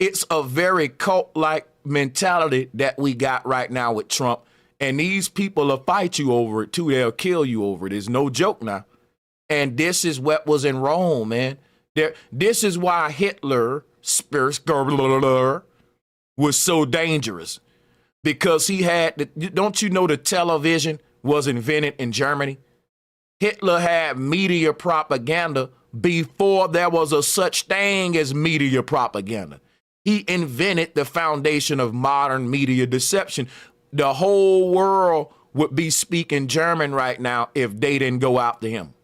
It's a very cult-like mentality that we got right now with Trump. And these people will fight you over it too. They'll kill you over it. It's no joke now. And this is what was in Rome, man. This is why Hitler was so dangerous. Because he had, don't you know the television was invented in Germany? Hitler had media propaganda before there was a such thing as media propaganda. He invented the foundation of modern media deception. The whole world would be speaking German right now if they didn't go after him.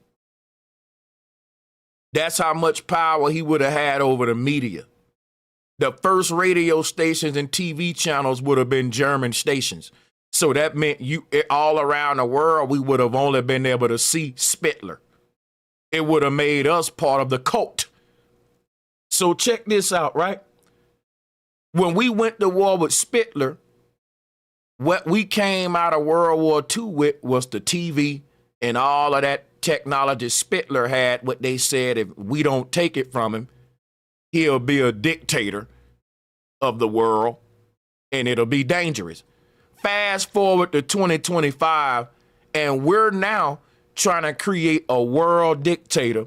That's how much power he would have had over the media. The first radio stations and TV channels would have been German stations. So that meant all around the world, we would have only been able to see Spittler. It would have made us part of the cult. So check this out, right? When we went to war with Spittler, what we came out of World War II with was the TV and all of that technology Spittler had. What they said, if we don't take it from him, he'll be a dictator of the world and it'll be dangerous. Fast forward to 2025 and we're now trying to create a world dictator,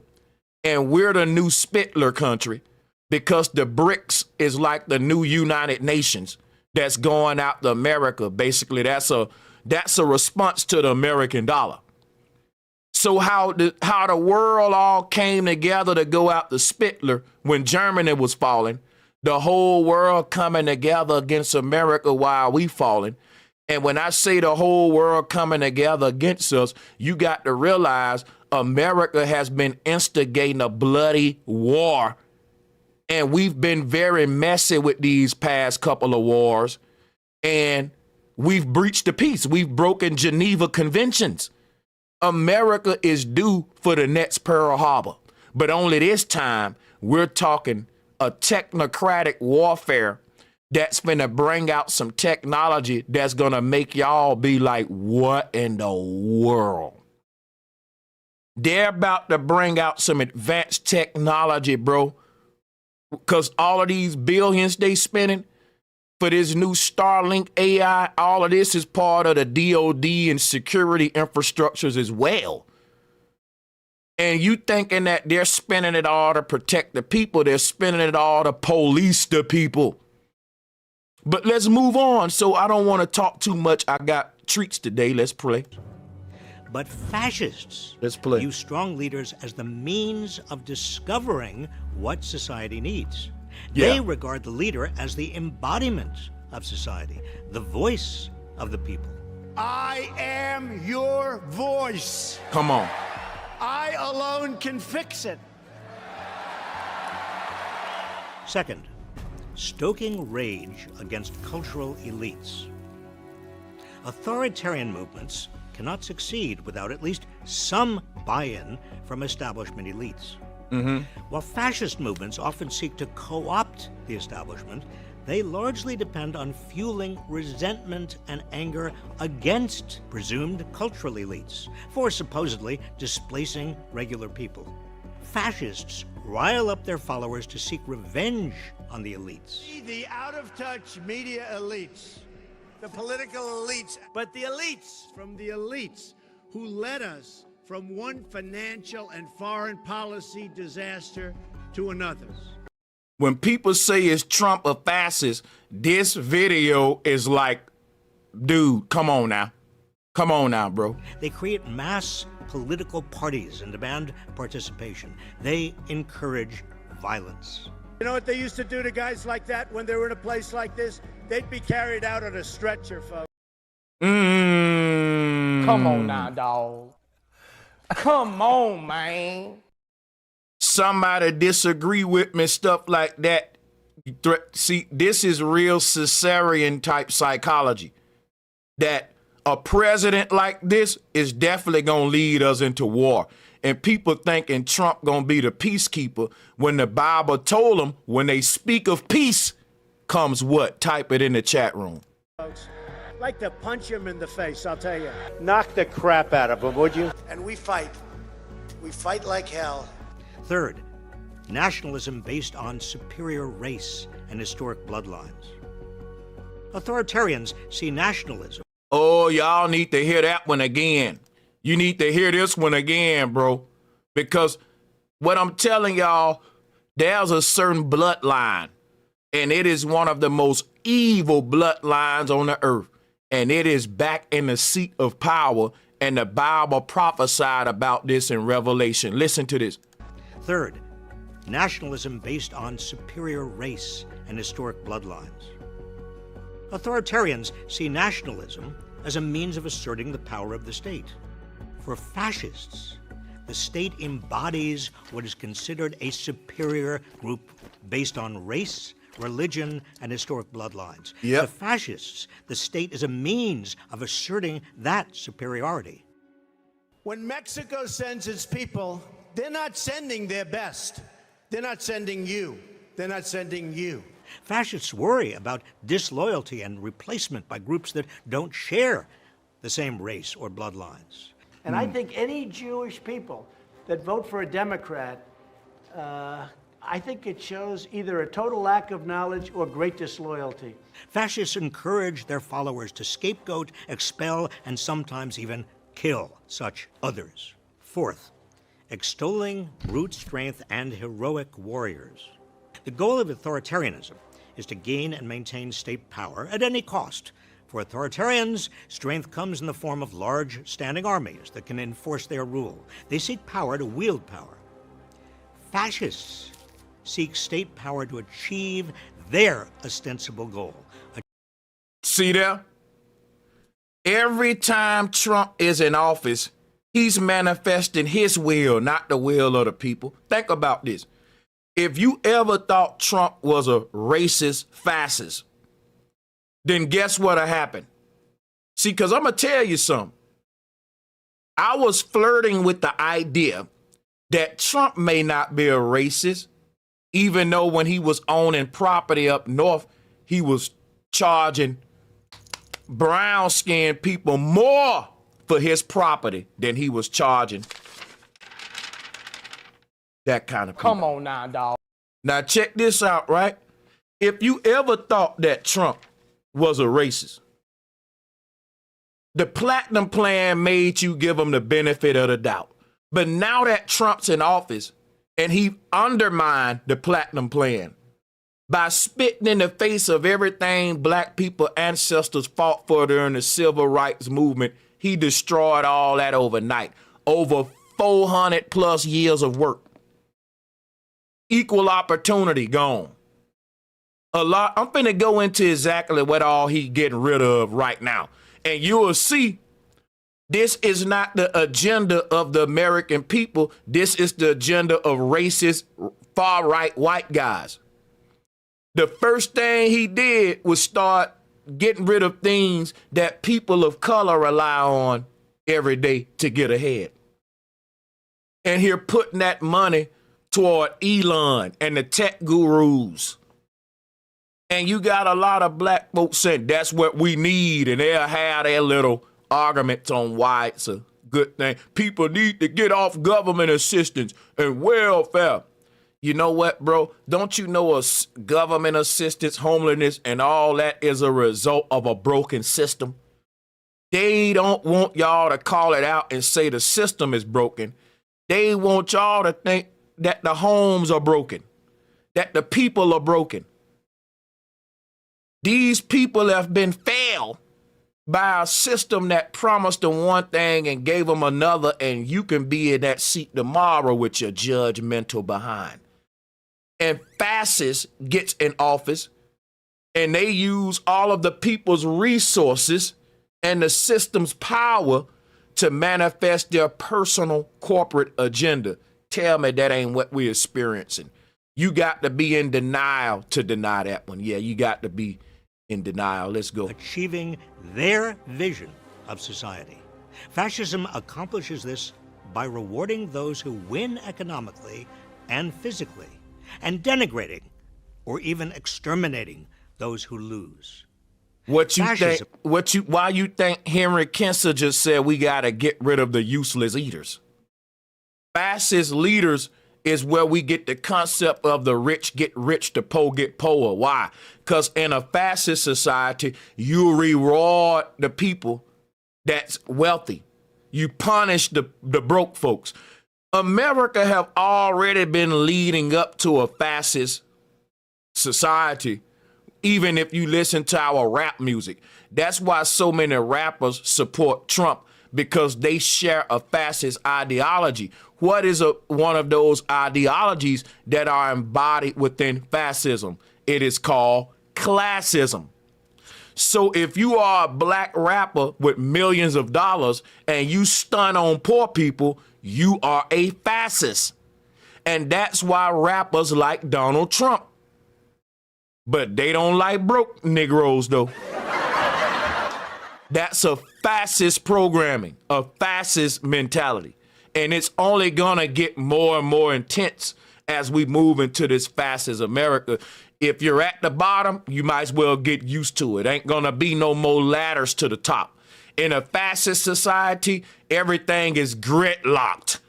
and we're the new Spittler country because the BRICS is like the new United Nations that's going out to America. Basically, that's a response to the American dollar. So how the world all came together to go out to Spittler when Germany was falling, the whole world coming together against America while we falling. And when I say the whole world coming together against us, you got to realize America has been instigating a bloody war. And we've been very messy with these past couple of wars. And we've breached the peace. We've broken Geneva Conventions. America is due for the next Pearl Harbor. But only this time, we're talking a technocratic warfare that's finna bring out some technology that's gonna make y'all be like, what in the world? They're about to bring out some advanced technology, bro. Because all of these billions they spending for this new Starlink AI, all of this is part of the DOD and security infrastructures as well. And you thinking that they're spending it all to protect the people, they're spending it all to police the people. But let's move on. So I don't want to talk too much. I got treats today. Let's play. But fascists Let's play. use strong leaders as the means of discovering what society needs. Yeah. They regard the leader as the embodiment of society, the voice of the people. I am your voice. Come on. I alone can fix it. Second, stoking rage against cultural elites. Authoritarian movements cannot succeed without at least some buy-in from establishment elites. While fascist movements often seek to co-opt the establishment, they largely depend on fueling resentment and anger against presumed cultural elites for supposedly displacing regular people. Fascists rile up their followers to seek revenge on the elites. The out-of-touch media elites, the political elites, but the elites from the elites who led us from one financial and foreign policy disaster to another. When people say is Trump a fascist, this video is like, dude, come on now. Come on now, bro. They create mass political parties and demand participation. They encourage violence. You know what they used to do to guys like that when they were in a place like this? They'd be carried out on a stretcher, folks. Come on now, dog. Come on, man. Somebody disagree with me, stuff like that. See, this is real Caesarean type psychology. That a president like this is definitely going to lead us into war. And people thinking Trump going to be the peacekeeper when the Bible told them when they speak of peace comes what? Type it in the chat room. Folks, like to punch him in the face, I'll tell you. Knock the crap out of him, would you? And we fight. We fight like hell. Third, nationalism based on superior race and historic bloodlines. Authoritarians see nationalism. Oh, y'all need to hear that one again. You need to hear this one again, bro. Because what I'm telling y'all, there's a certain bloodline, and it is one of the most evil bloodlines on the earth. And it is back in the seat of power, and the Bible prophesied about this in Revelation. Listen to this. Third, nationalism based on superior race and historic bloodlines. Authoritarians see nationalism as a means of asserting the power of the state. For fascists, the state embodies what is considered a superior group based on race, religion, and historic bloodlines. Yep. To fascists, the state is a means of asserting that superiority. When Mexico sends its people, they're not sending their best. They're not sending you. They're not sending you. Fascists worry about disloyalty and replacement by groups that don't share the same race or bloodlines. And I think any Jewish people that vote for a Democrat, I think it shows either a total lack of knowledge or great disloyalty. Fascists encourage their followers to scapegoat, expel, and sometimes even kill such others. Fourth, extolling brute strength and heroic warriors. The goal of authoritarianism is to gain and maintain state power at any cost. For authoritarians, strength comes in the form of large standing armies that can enforce their rule. They seek power to wield power. Fascists seek state power to achieve their ostensible goal. See there? Every time Trump is in office, he's manifesting his will, not the will of the people. Think about this. If you ever thought Trump was a racist fascist, then guess what'll happen? See, because I'm going to tell you something. I was flirting with the idea that Trump may not be a racist, even though when he was owning property up north, he was charging brown-skinned people more for his property than he was charging that kind of people. Come on now, dog. Now check this out, right? If you ever thought that Trump was a racist, the Platinum Plan made you give him the benefit of the doubt. But now that Trump's in office and he undermined the Platinum Plan by spitting in the face of everything black people ancestors fought for during the civil rights movement, he destroyed all that overnight. Over 400 plus years of work. Equal opportunity gone. I'm finna go into exactly what all he getting rid of right now. And you will see this is not the agenda of the American people. This is the agenda of racist, far-right white guys. The first thing he did was start getting rid of things that people of color rely on every day to get ahead. And here putting that money toward Elon and the tech gurus. And you got a lot of black folks saying that's what we need, and they'll have their little arguments on why it's a good thing. People need to get off government assistance and welfare. You know what, bro? Don't you know government assistance, homelessness, and all that is a result of a broken system? They don't want y'all to call it out and say the system is broken. They want y'all to think that the homes are broken, that the people are broken. These people have been failed by a system that promised them one thing and gave them another, and you can be in that seat tomorrow with your judgmental behind. And fascists gets in office, and they use all of the people's resources and the system's power to manifest their personal corporate agenda. Tell me that ain't what we're experiencing. You got to be in denial to deny that one. Yeah, you got to be in denial. Let's go. Achieving their vision of society. Fascism accomplishes this by rewarding those who win economically and physically, and denigrating or even exterminating those who lose. What you think? Why you think Henry Kissinger just said we got to get rid of the useless eaters? Fascist leaders is where we get the concept of the rich get rich, the poor get poorer. Why? Because in a fascist society, you reward the people that's wealthy. You punish the broke folks. America have already been leading up to a fascist society, even if you listen to our rap music. That's why so many rappers support Trump, because they share a fascist ideology. What is one of those ideologies that are embodied within fascism? It is called classism. So if you are a black rapper with millions of dollars and you stun on poor people, you are a fascist. And that's why rappers like Donald Trump. But they don't like broke Negroes, though. That's a fascist programming, a fascist mentality. And it's only gonna get more and more intense as we move into this fascist America. If you're at the bottom, you might as well get used to it. Ain't gonna be no more ladders to the top. In a fascist society, everything is gridlocked.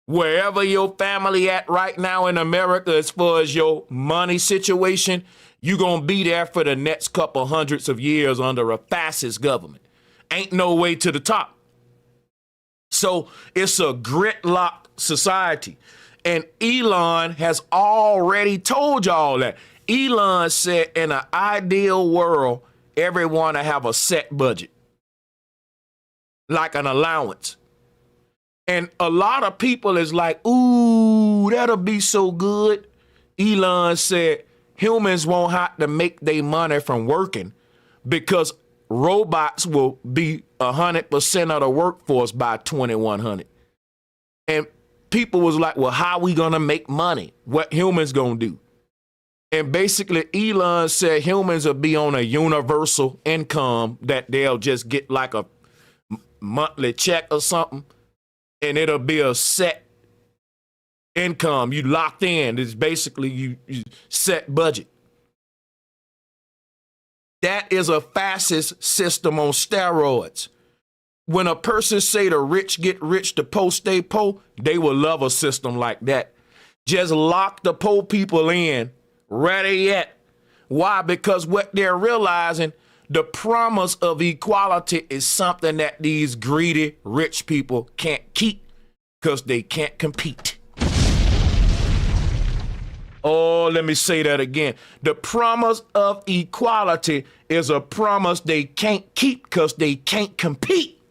Wherever your family at right now in America, as far as your money situation, you're going to be there for the next couple hundreds of years under a fascist government. Ain't no way to the top. So it's a gridlock society. And Elon has already told y'all that. Elon said in an ideal world, everyone will have a set budget, like an allowance. And a lot of people is like, ooh, that'll be so good. Elon said humans won't have to make their money from working because robots will be 100% of the workforce by 2100. And people was like, well, how we gonna make money? What humans gonna do? And basically Elon said humans will be on a universal income that they'll just get like a monthly check or something. And it'll be a set income. You locked in. It's basically you set budget. That is a fascist system on steroids. When a person say the rich get rich, the poor stay poor, they will love a system like that. Just lock the poor people in. Ready yet. Why? Because what they're realizing, the promise of equality is something that these greedy rich people can't keep because they can't compete. Oh, let me say that again. The promise of equality is a promise they can't keep because they can't compete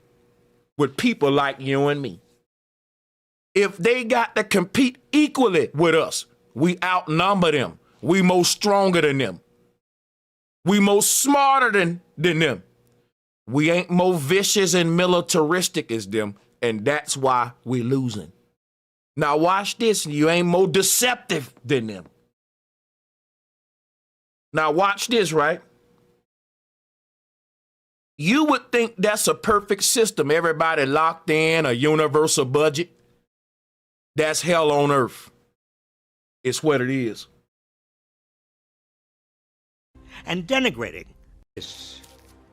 with people like you and me. If they got to compete equally with us, we outnumber them. We more stronger than them. We more smarter than them. We ain't more vicious and militaristic as them, and that's why we losing. Now watch this. You ain't more deceptive than them. Now watch this, right? You would think that's a perfect system. Everybody locked in, a universal budget. That's hell on earth. It's what it is. And denigrating this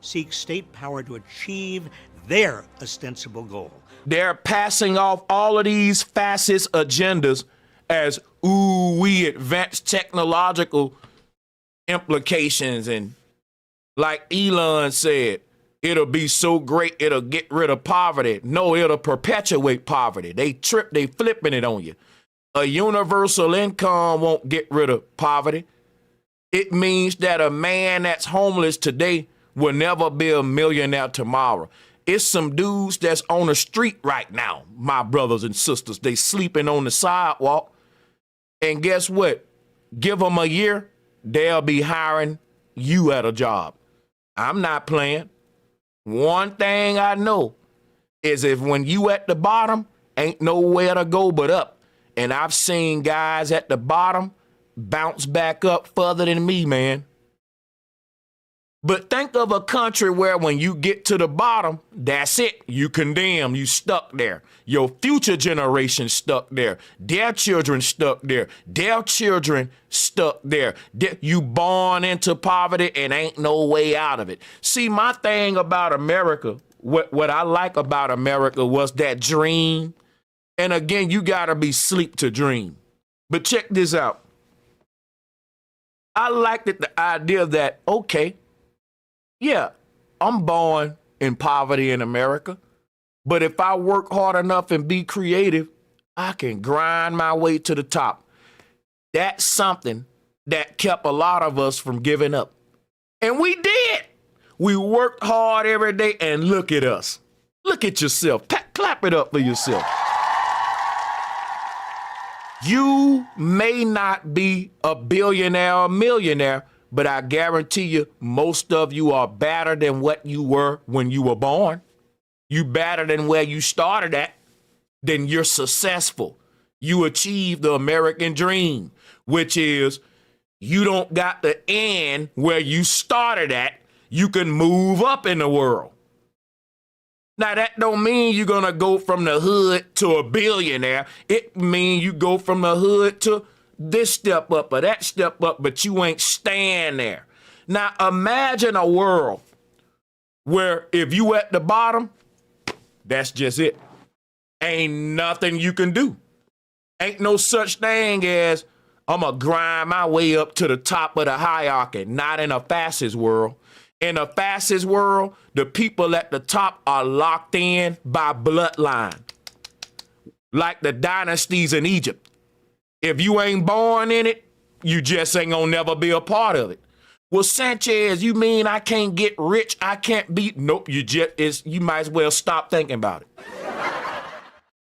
seeks state power to achieve their ostensible goal. They're passing off all of these fascist agendas as, ooh, we advanced technological implications. And like Elon said, it'll be so great, it'll get rid of poverty. No, it'll perpetuate poverty. They flipping it on you. A universal income won't get rid of poverty. It means that a man that's homeless today will never be a millionaire tomorrow. It's some dudes that's on the street right now, my brothers and sisters. They sleeping on the sidewalk. And guess what? Give them a year, they'll be hiring you at a job. I'm not playing. One thing I know is if when you at the bottom, ain't nowhere to go but up. And I've seen guys at the bottom bounce back up further than me, man. But think of a country where when you get to the bottom, that's it. You condemn, you stuck there. Your future generation stuck there. Their children stuck there. Their children stuck there. You born into poverty and ain't no way out of it. See, my thing about America, what I like about America was that dream. And again, you gotta be sleep to dream. But check this out. I liked the idea that, okay, yeah, I'm born in poverty in America, but if I work hard enough and be creative, I can grind my way to the top. That's something that kept a lot of us from giving up. And we did. We worked hard every day, and look at us. Look at yourself. Clap it up for yourself. You may not be a billionaire or millionaire, but I guarantee you, most of you are better than what you were when you were born. You better than where you started at. Then you're successful. You achieved the American dream, which is you don't got to end where you started at. You can move up in the world. Now, that don't mean you're going to go from the hood to a billionaire. It means you go from the hood to this step up or that step up, but you ain't staying there. Now, imagine a world where if you at the bottom, that's just it. Ain't nothing you can do. Ain't no such thing as I'm going to grind my way up to the top of the hierarchy. Not in a fascist world. In a fascist world, the people at the top are locked in by bloodline, like the dynasties in Egypt. If you ain't born in it, you just ain't gonna never be a part of it. Well, Sanchez, you mean I can't get rich? I can't be? Nope, you might as well stop thinking about it.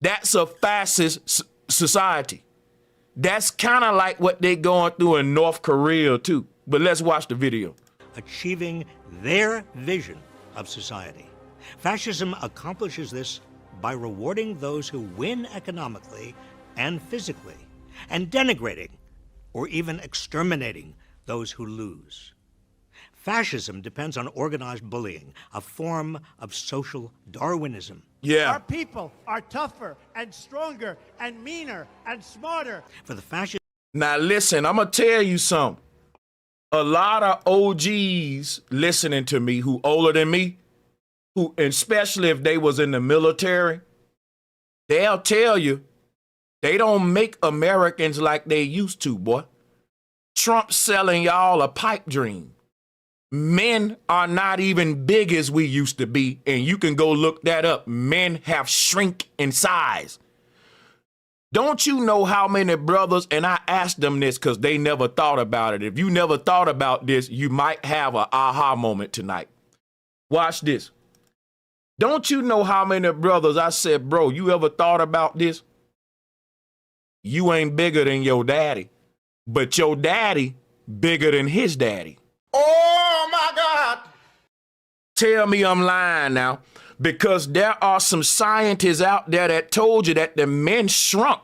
That's a fascist society. That's kind of like what they're going through in North Korea, too. But let's watch the video. Achieving their vision of society. Fascism accomplishes this by rewarding those who win economically and physically, and denigrating or even exterminating those who lose. Fascism depends on organized bullying, a form of social Darwinism. Yeah. Our people are tougher and stronger and meaner and smarter. For the fascists. Now listen, I'm gonna tell you something. A lot of OGs listening to me who older than me, who especially if they was in the military, they'll tell you they don't make Americans like they used to, boy. Trump selling y'all a pipe dream. Men are not even big as we used to be, and you can go look that up. Men have shrunk in size. Don't you know how many brothers, and I asked them this because they never thought about it. If you never thought about this, you might have an aha moment tonight. Watch this. Don't you know how many brothers I said, bro, you ever thought about this? You ain't bigger than your daddy, but your daddy bigger than his daddy. Oh my God. Tell me I'm lying now. Because there are some scientists out there that told you that the men shrunk.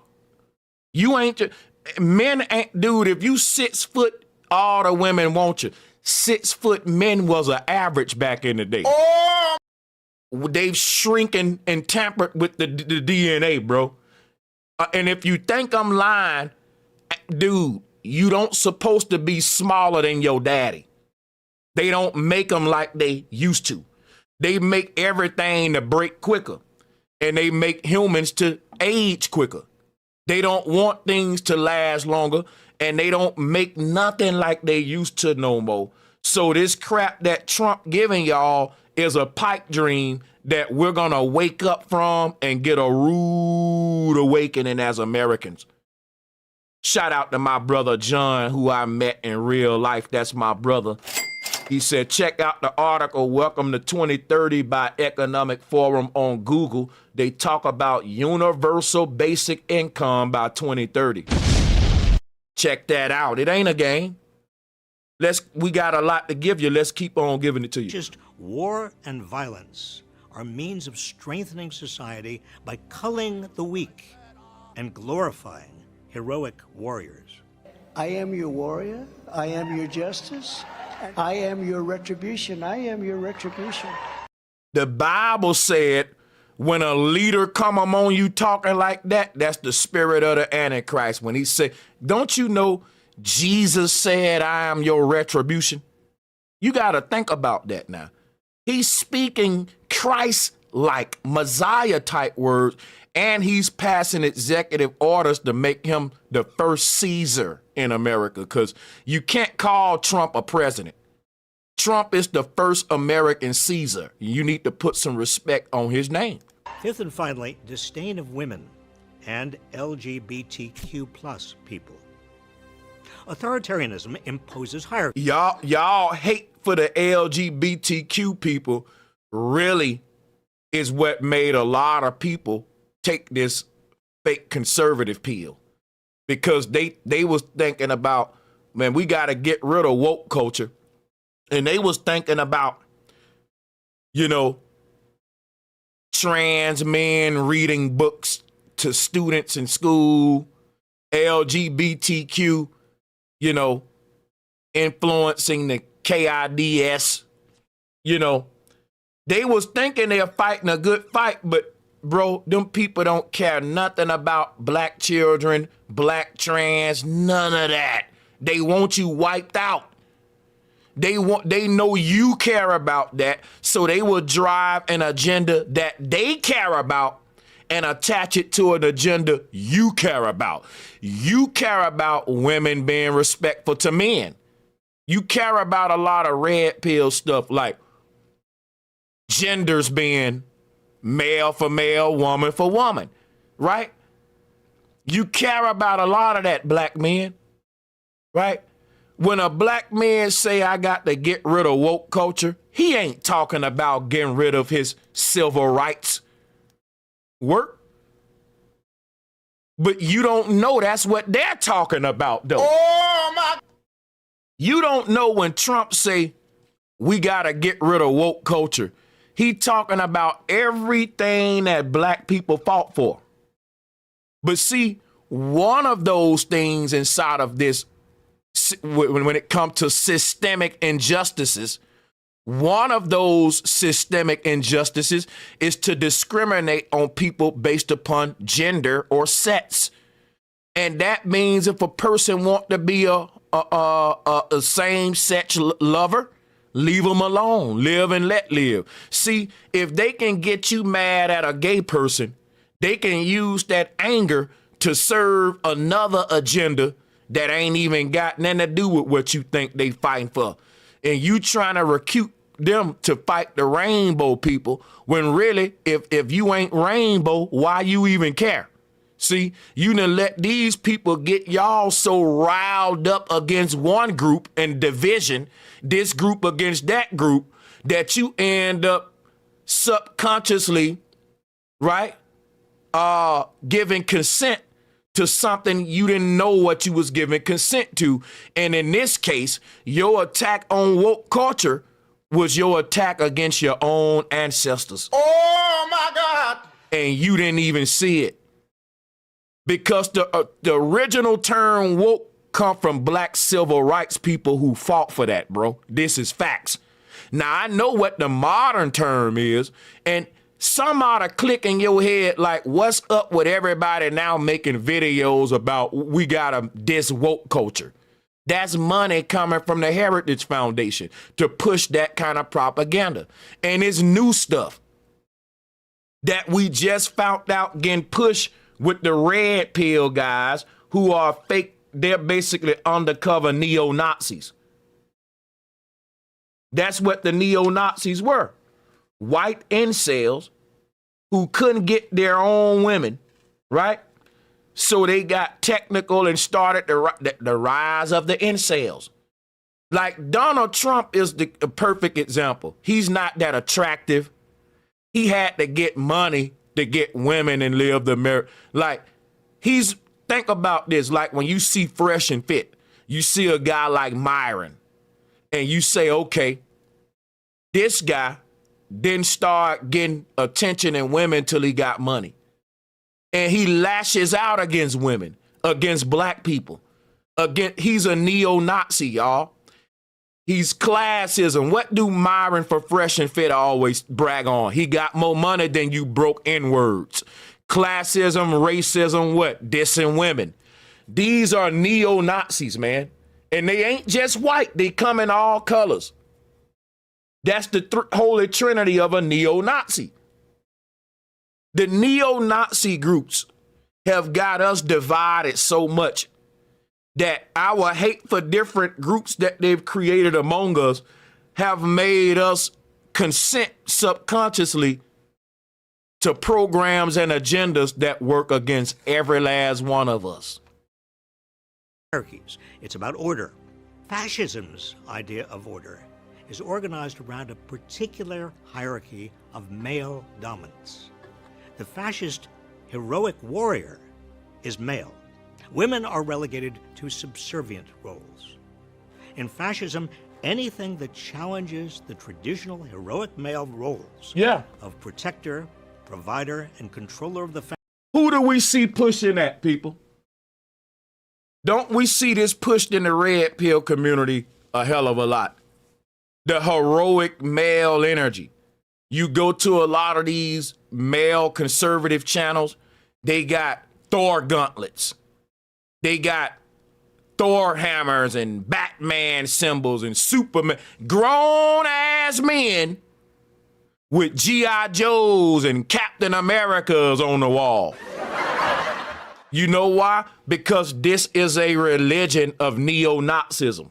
Men ain't, dude, if you 6 foot, all the women want you. 6 foot men was an average back in the day. Oh! They've shrinking and tampered with the DNA, bro. And if you think I'm lying, dude, you don't supposed to be smaller than your daddy. They don't make them like they used to. They make everything to break quicker, and they make humans to age quicker. They don't want things to last longer, and they don't make nothing like they used to no more. So this crap that Trump giving y'all is a pipe dream that we're going to wake up from and get a rude awakening as Americans. Shout out to my brother John, who I met in real life. That's my brother. He said, check out the article, Welcome to 2030 by Economic Forum on Google. They talk about universal basic income by 2030. Check that out. It ain't a game. We got a lot to give you. Let's keep on giving it to you. Just war and violence are means of strengthening society by culling the weak and glorifying heroic warriors. I am your warrior. I am your justice. I am your retribution. I am your retribution. The Bible said, when a leader come among you talking like that, that's the spirit of the Antichrist. When he said, don't you know Jesus said, I am your retribution? You got to think about that now. He's speaking Christ-like, Messiah-type words, and he's passing executive orders to make him the first Caesar in America, because you can't call Trump a president. Trump is the first American Caesar. You need to put some respect on his name. Fifth and finally, disdain of women and LGBTQ plus people. Authoritarianism imposes hierarchy. Y'all hate for the LGBTQ people really is what made a lot of people take this fake conservative pill, because they was thinking about, man, we got to get rid of woke culture. And they was thinking about, trans men reading books to students in school, LGBTQ, influencing the KIDS, they was thinking they're fighting a good fight, but bro, them people don't care nothing about black children, black trans, none of that. They want you wiped out. They know you care about that, so they will drive an agenda that they care about and attach it to an agenda you care about. You care about women being respectful to men. You care about a lot of red pill stuff like genders being male for male, woman for woman, right? You care about a lot of that, black men, right? When a black man say, I got to get rid of woke culture, he ain't talking about getting rid of his civil rights work. But you don't know that's what they're talking about, though. Oh, my. You don't know when Trump say, we got to get rid of woke culture. He talking about everything that black people fought for. But see, one of those things inside of this, when it comes to systemic injustices, one of those systemic injustices is to discriminate on people based upon gender or sex. And that means if a person want to be a same-sex lover, leave them alone. Live and let live. See, if they can get you mad at a gay person, they can use that anger to serve another agenda that ain't even got nothing to do with what you think they fighting for. And you trying to recruit them to fight the rainbow people, when really, if you ain't rainbow, why you even care? See, you done let these people get y'all so riled up against one group and division, this group against that group, that you end up subconsciously, right, giving consent to something you didn't know what you was giving consent to. And in this case, your attack on woke culture was your attack against your own ancestors. Oh, my God. And you didn't even see it. Because the original term woke come from black civil rights people who fought for that, bro. This is facts. Now, I know what the modern term is, and some ought to click in your head like, what's up with everybody now making videos about we gotta diss woke culture? That's money coming from the Heritage Foundation to push that kind of propaganda. And it's new stuff that we just found out getting pushed with the red pill guys who are fake. They're basically undercover neo-Nazis. That's what the neo-Nazis were. White incels who couldn't get their own women, right? So they got technical and started the rise of the incels. Like Donald Trump is a perfect example. He's not that attractive. He had to get money to get women and live the marriage. Like think about this. Like when you see Fresh and Fit, you see a guy like Myron and you say, okay, this guy didn't start getting attention and women till he got money. And he lashes out against women, against black people. He's a neo-Nazi, y'all. He's classism. What do Myron for Fresh and Fit always brag on? He got more money than you broke N-words. Classism, racism, what? Dissing women. These are neo-Nazis, man. And they ain't just white. They come in all colors. That's the holy trinity of a neo-Nazi. The neo-Nazi groups have got us divided so much that our hate for different groups that they've created among us have made us consent subconsciously to programs and agendas that work against every last one of us. Hierarchies. It's about order. Fascism's idea of order is organized around a particular hierarchy of male dominance. The fascist heroic warrior is male. Women are relegated to subservient roles. In fascism, anything that challenges the traditional heroic male roles of protector, provider, and controller of the family. Who do we see pushing that, people? Don't we see this pushed in the red pill community a hell of a lot? The heroic male energy. You go to a lot of these male conservative channels, they got Thor gauntlets. They got Thor hammers and Batman symbols and Superman. Grown-ass men with G.I. Joes and Captain Americas on the wall. You know why? Because this is a religion of neo-Nazism.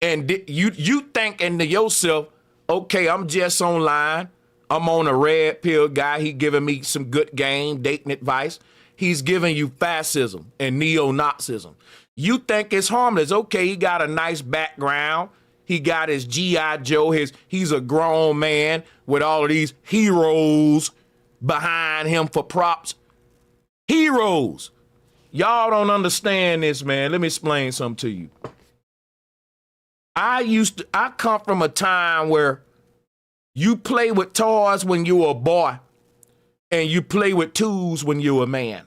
And you thinking to yourself, okay, I'm just online. I'm on a red pill guy. He giving me some good game, dating advice. He's giving you fascism and neo-Nazism. You think it's harmless. Okay, he got a nice background. He got his G.I. Joe. He's a grown man with all of these heroes behind him for props. Heroes. Y'all don't understand this, man. Let me explain something to you. I come from a time where you play with toys when you were a boy and you play with tools when you were a man.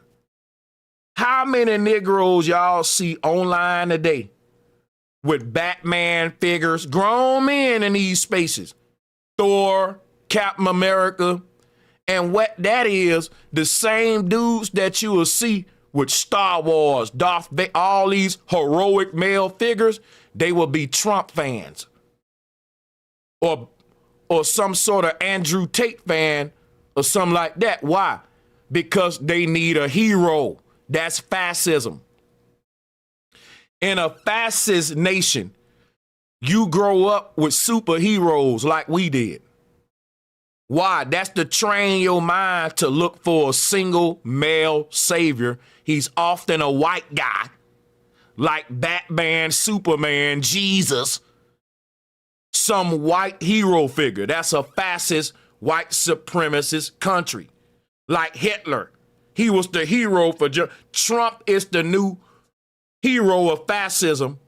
How many Negroes y'all see online today with Batman figures, grown men in these spaces? Thor, Captain America, and what that is, the same dudes that you will see with Star Wars, Darth Vader, all these heroic male figures, they will be Trump fans or some sort of Andrew Tate fan or something like that. Why? Because they need a hero. That's fascism. In a fascist nation, you grow up with superheroes like we did. Why? That's to train your mind to look for a single male savior. He's often a white guy, like Batman, Superman, Jesus, some white hero figure. That's a fascist, white supremacist country. Like Hitler. He was the hero for Trump is the new hero of fascism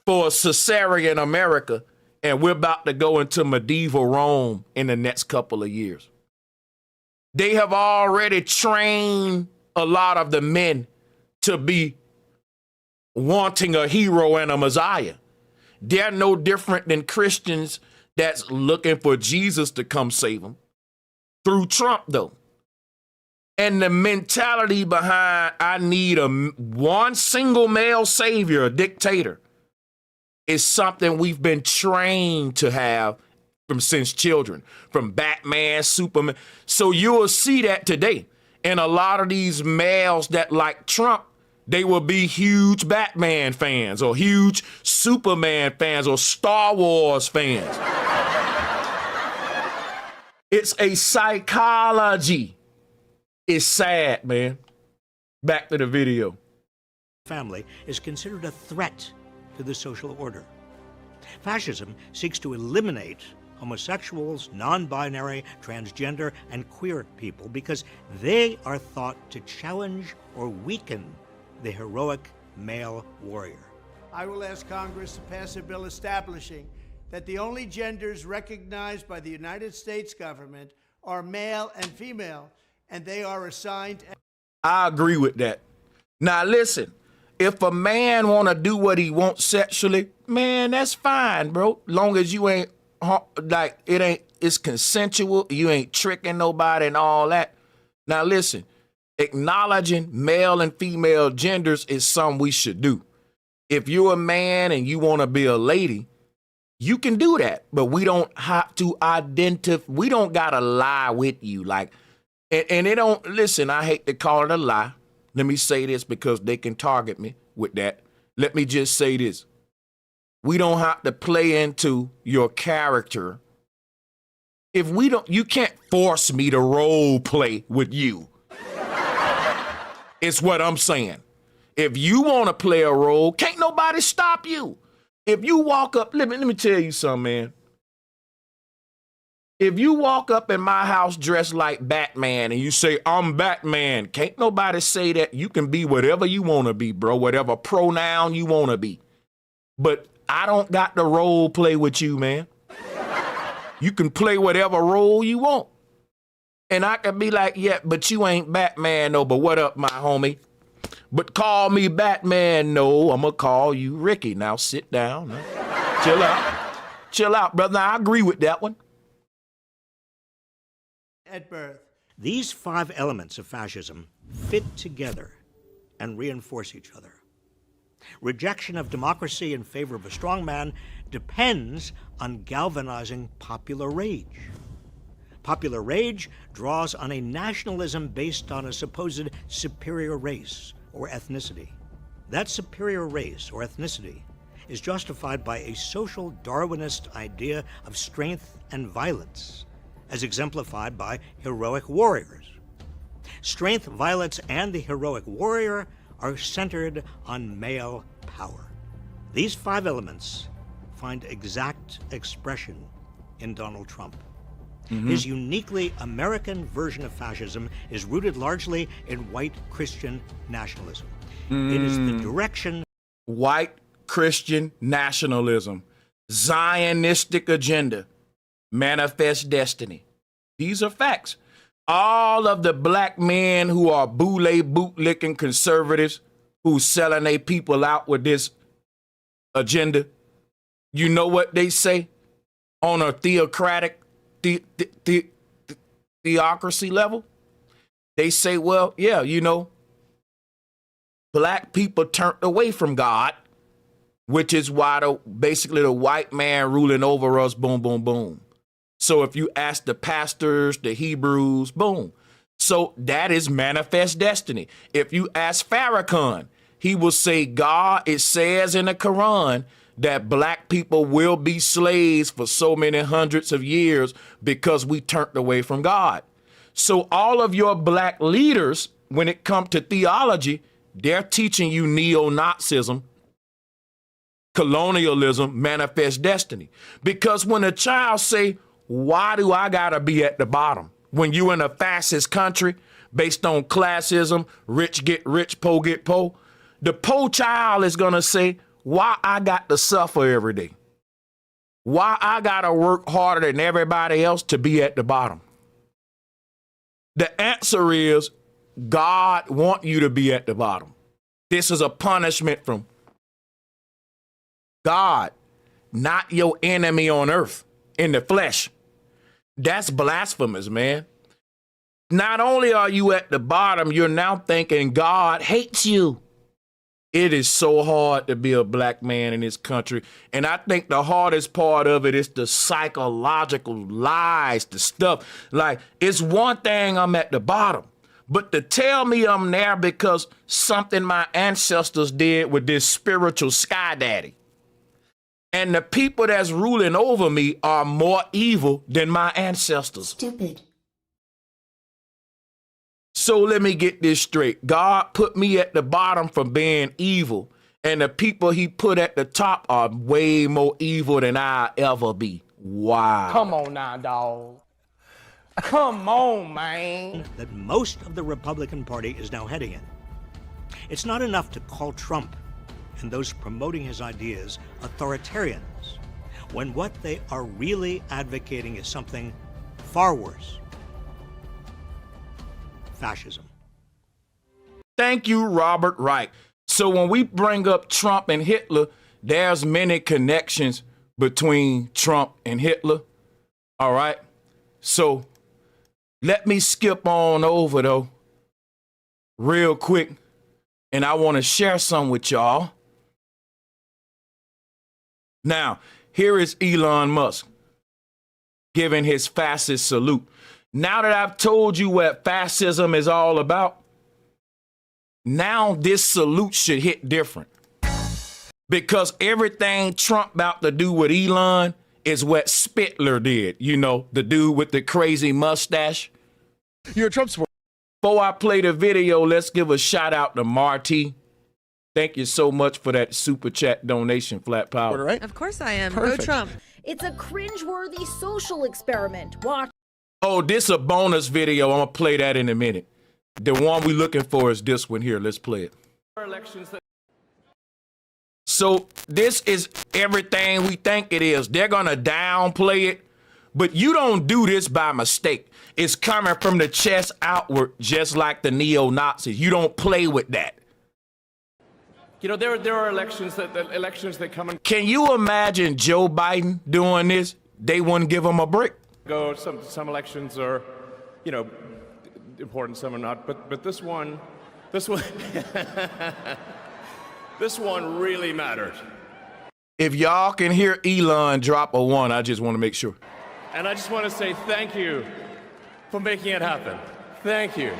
for a Caesarian America. And we're about to go into medieval Rome in the next couple of years. They have already trained a lot of the men to be wanting a hero and a Messiah. They're no different than Christians that's looking for Jesus to come save them. Through Trump, though. And the mentality behind I need one single male savior, a dictator, is something we've been trained to have since children, from Batman, Superman. So you will see that today. And a lot of these males that like Trump, they will be huge Batman fans or huge Superman fans or Star Wars fans. It's a psychology. It's sad, man. Back to the video. Family is considered a threat to the social order. Fascism seeks to eliminate homosexuals, non-binary, transgender, and queer people because they are thought to challenge or weaken the heroic male warrior. I will ask Congress to pass a bill establishing that the only genders recognized by the United States government are male and female, and they are assigned. I agree with that. Now listen, if a man want to do what he wants sexually, man, that's fine, bro. Long as you ain't like it's consensual, you ain't tricking nobody and all that. Now listen, acknowledging male and female genders is something we should do. If you're a man and you want to be a lady, you can do that, but we don't have to identify. We don't gotta lie with you, like, and it don't. Listen, I hate to call it a lie. Let me say this because they can target me with that. Let me just say this. We don't have to play into your character. If we don't, you can't force me to role play with you. It's what I'm saying. If you want to play a role, can't nobody stop you. If you walk up, let me tell you something, man. If you walk up in my house dressed like Batman and you say, I'm Batman, can't nobody say that. You can be whatever you want to be, bro, whatever pronoun you want to be. But I don't got to role play with you, man. You can play whatever role you want. And I can be like, yeah, but you ain't Batman, no, but what up, my homie? But call me Batman, no, I'm going to call you Ricky. Now sit down. Now. Chill out. Chill out, brother. I agree with that one. At birth. These 5 elements of fascism fit together and reinforce each other. Rejection of democracy in favor of a strongman depends on galvanizing popular rage. Popular rage draws on a nationalism based on a supposed superior race or ethnicity. That superior race or ethnicity is justified by a social Darwinist idea of strength and violence, as exemplified by heroic warriors. Strength, violence, and the heroic warrior are centered on male power. These 5 elements find exact expression in Donald Trump. His uniquely American version of fascism is rooted largely in white Christian nationalism. It is the direction. White Christian nationalism, Zionistic agenda, manifest destiny. These are facts. All of the black men who are bootlicking conservatives who's selling their people out with this agenda, you know what they say on a theocratic theocracy level? They say, well, yeah, you know, black people turned away from God, which is why basically the white man ruling over us, boom, boom, boom. So if you ask the pastors, the Hebrews, boom. So that is manifest destiny. If you ask Farrakhan, he will say, God, it says in the Quran that black people will be slaves for so many hundreds of years because we turned away from God. So all of your black leaders, when it comes to theology, they're teaching you neo-Nazism, colonialism, manifest destiny. Because when a child say, why do I gotta be at the bottom? When you in a fascist country based on classism, rich get rich, poor get poor, the poor child is gonna say, why I got to suffer every day? Why I gotta work harder than everybody else to be at the bottom? The answer is God want you to be at the bottom. This is a punishment from God, not your enemy on earth in the flesh. That's blasphemous, man. Not only are you at the bottom, you're now thinking God hates you. It is so hard to be a black man in this country. And I think the hardest part of it is the psychological lies, the stuff. Like, it's one thing I'm at the bottom, but to tell me I'm there because something my ancestors did with this spiritual sky daddy. And the people that's ruling over me are more evil than my ancestors. Stupid. So let me get this straight. God put me at the bottom for being evil. And the people he put at the top are way more evil than I'll ever be. Wow. Come on now, dog. Come on, man. That most of the Republican Party is now heading in. It's not enough to call Trump and those promoting his ideas authoritarians, when what they are really advocating is something far worse: fascism. Thank you, Robert Wright. So when we bring up Trump and Hitler, there's many connections between Trump and Hitler. All right. So let me skip on over, though, real quick. And I want to share some with y'all. Now, here is Elon Musk giving his fascist salute. Now that I've told you what fascism is all about, now this salute should hit different. Because everything Trump about to do with Elon is what Spittler did. You know, the dude with the crazy mustache. You're a Trump supporter. Before I play the video, let's give a shout out to Marty. Thank you so much for that super chat donation, Flat Power. Right? Of course I am. Perfect. Go Trump. It's a cringeworthy social experiment. Watch. Oh, this a bonus video. I'm going to play that in a minute. The one we're looking for is this one here. Let's play it. So this is everything we think it is. They're going to downplay it, but you don't do this by mistake. It's coming from the chest outward, just like the neo-Nazis. You don't play with that. You know, there are elections that come and Can you imagine Joe Biden doing this? They wouldn't give him a break. go. Some elections are, you know, important, some are not. But this one, this one really mattered. If y'all can hear Elon drop a 1, I just want to make sure. And I just want to say thank you for making it happen. Thank you.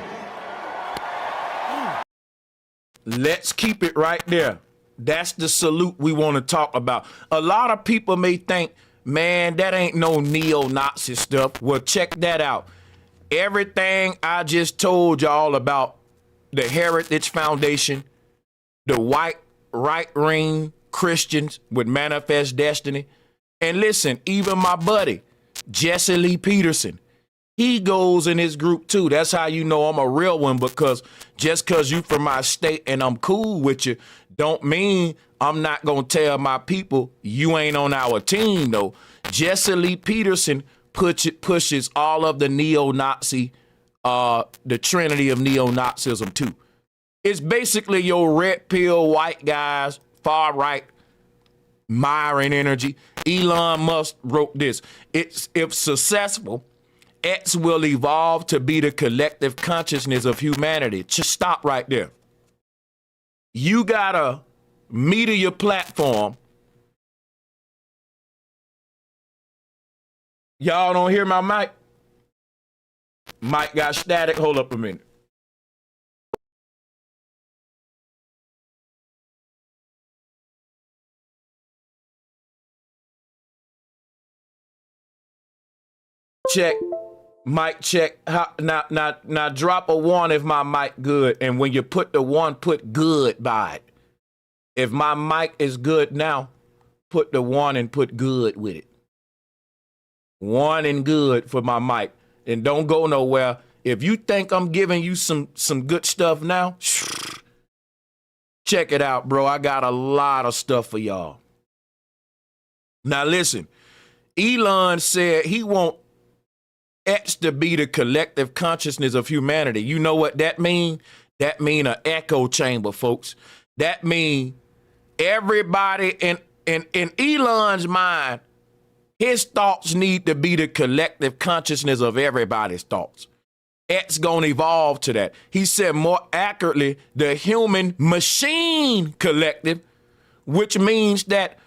Let's keep it right there. That's the salute we want to talk about. A lot of people may think, man, that ain't no neo-Nazi stuff. Well, check that out. Everything I just told y'all about the Heritage Foundation, the white right-wing Christians with Manifest Destiny, and listen, even my buddy, Jesse Lee Peterson, he goes in his group too. That's how you know I'm a real one, because just because you from my state and I'm cool with you, don't mean I'm not going to tell my people you ain't on our team, though. Jesse Lee Peterson pushes all of the neo-Nazi, the trinity of neo-Nazism too. It's basically your red pill white guys, far right, Myron energy. Elon Musk wrote this. If successful, X will evolve to be the collective consciousness of humanity. Just stop right there. You got a media platform. Y'all don't hear my mic? Mic got static. Hold up a minute. Check. Mic check. Now drop a 1 if my mic good. And when you put the 1, put good by it. If my mic is good now, put the 1 and put good with it. 1 and good for my mic. And don't go nowhere. If you think I'm giving you some good stuff now, check it out, bro. I got a lot of stuff for y'all. Now listen, Elon said he want X to be the collective consciousness of humanity. You know what that mean? That mean an echo chamber, folks. That mean everybody in Elon's mind, his thoughts need to be the collective consciousness of everybody's thoughts. X gonna evolve to that. He said more accurately, the human machine collective, which means that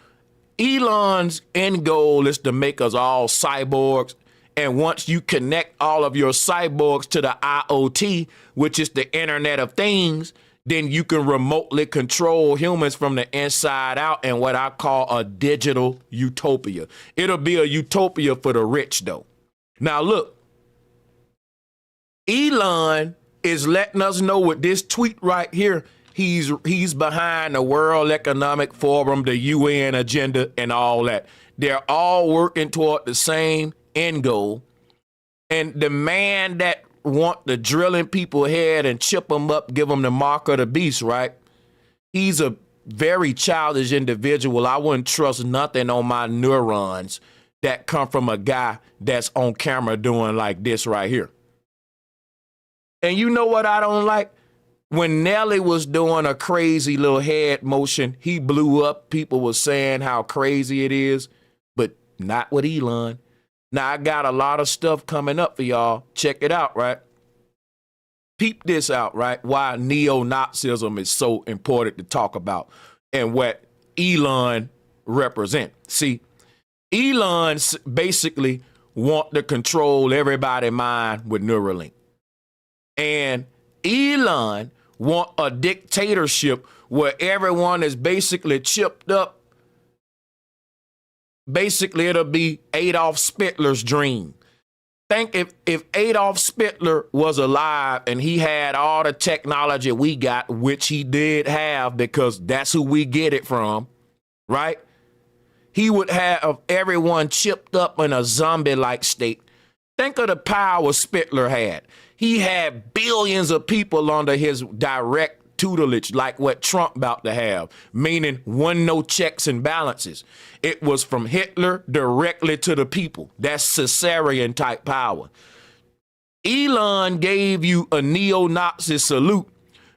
Elon's end goal is to make us all cyborgs. And once you connect all of your cyborgs to the IoT, which is the Internet of Things, then you can remotely control humans from the inside out in what I call a digital utopia. It'll be a utopia for the rich, though. Now, look, Elon is letting us know with this tweet right here, He's behind the World Economic Forum, the UN agenda, and all that. They're all working toward the same end goal. And the man that want to drill in people's head and chip them up, give them the mark of the beast, right? He's a very childish individual. I wouldn't trust nothing on my neurons that come from a guy that's on camera doing like this right here. And you know what I don't like? When Nelly was doing a crazy little head motion, he blew up. People were saying how crazy it is, but not with Elon. Now, I got a lot of stuff coming up for y'all. Check it out, right? Peep this out, right? Why neo-Nazism is so important to talk about and what Elon represents. See, Elon basically want to control everybody's mind with Neuralink. And Elon want a dictatorship where everyone is basically chipped up. Basically, it'll be Adolf Hitler's dream. Think if Adolf Hitler was alive and he had all the technology we got, which he did have because that's who we get it from, right? He would have everyone chipped up in a zombie-like state. Think of the power Hitler had. He had billions of people under his direct tutelage, like what Trump about to have, meaning no checks and balances. It was from Hitler directly to the people. That's Caesarean type power. Elon gave you a neo-Nazi salute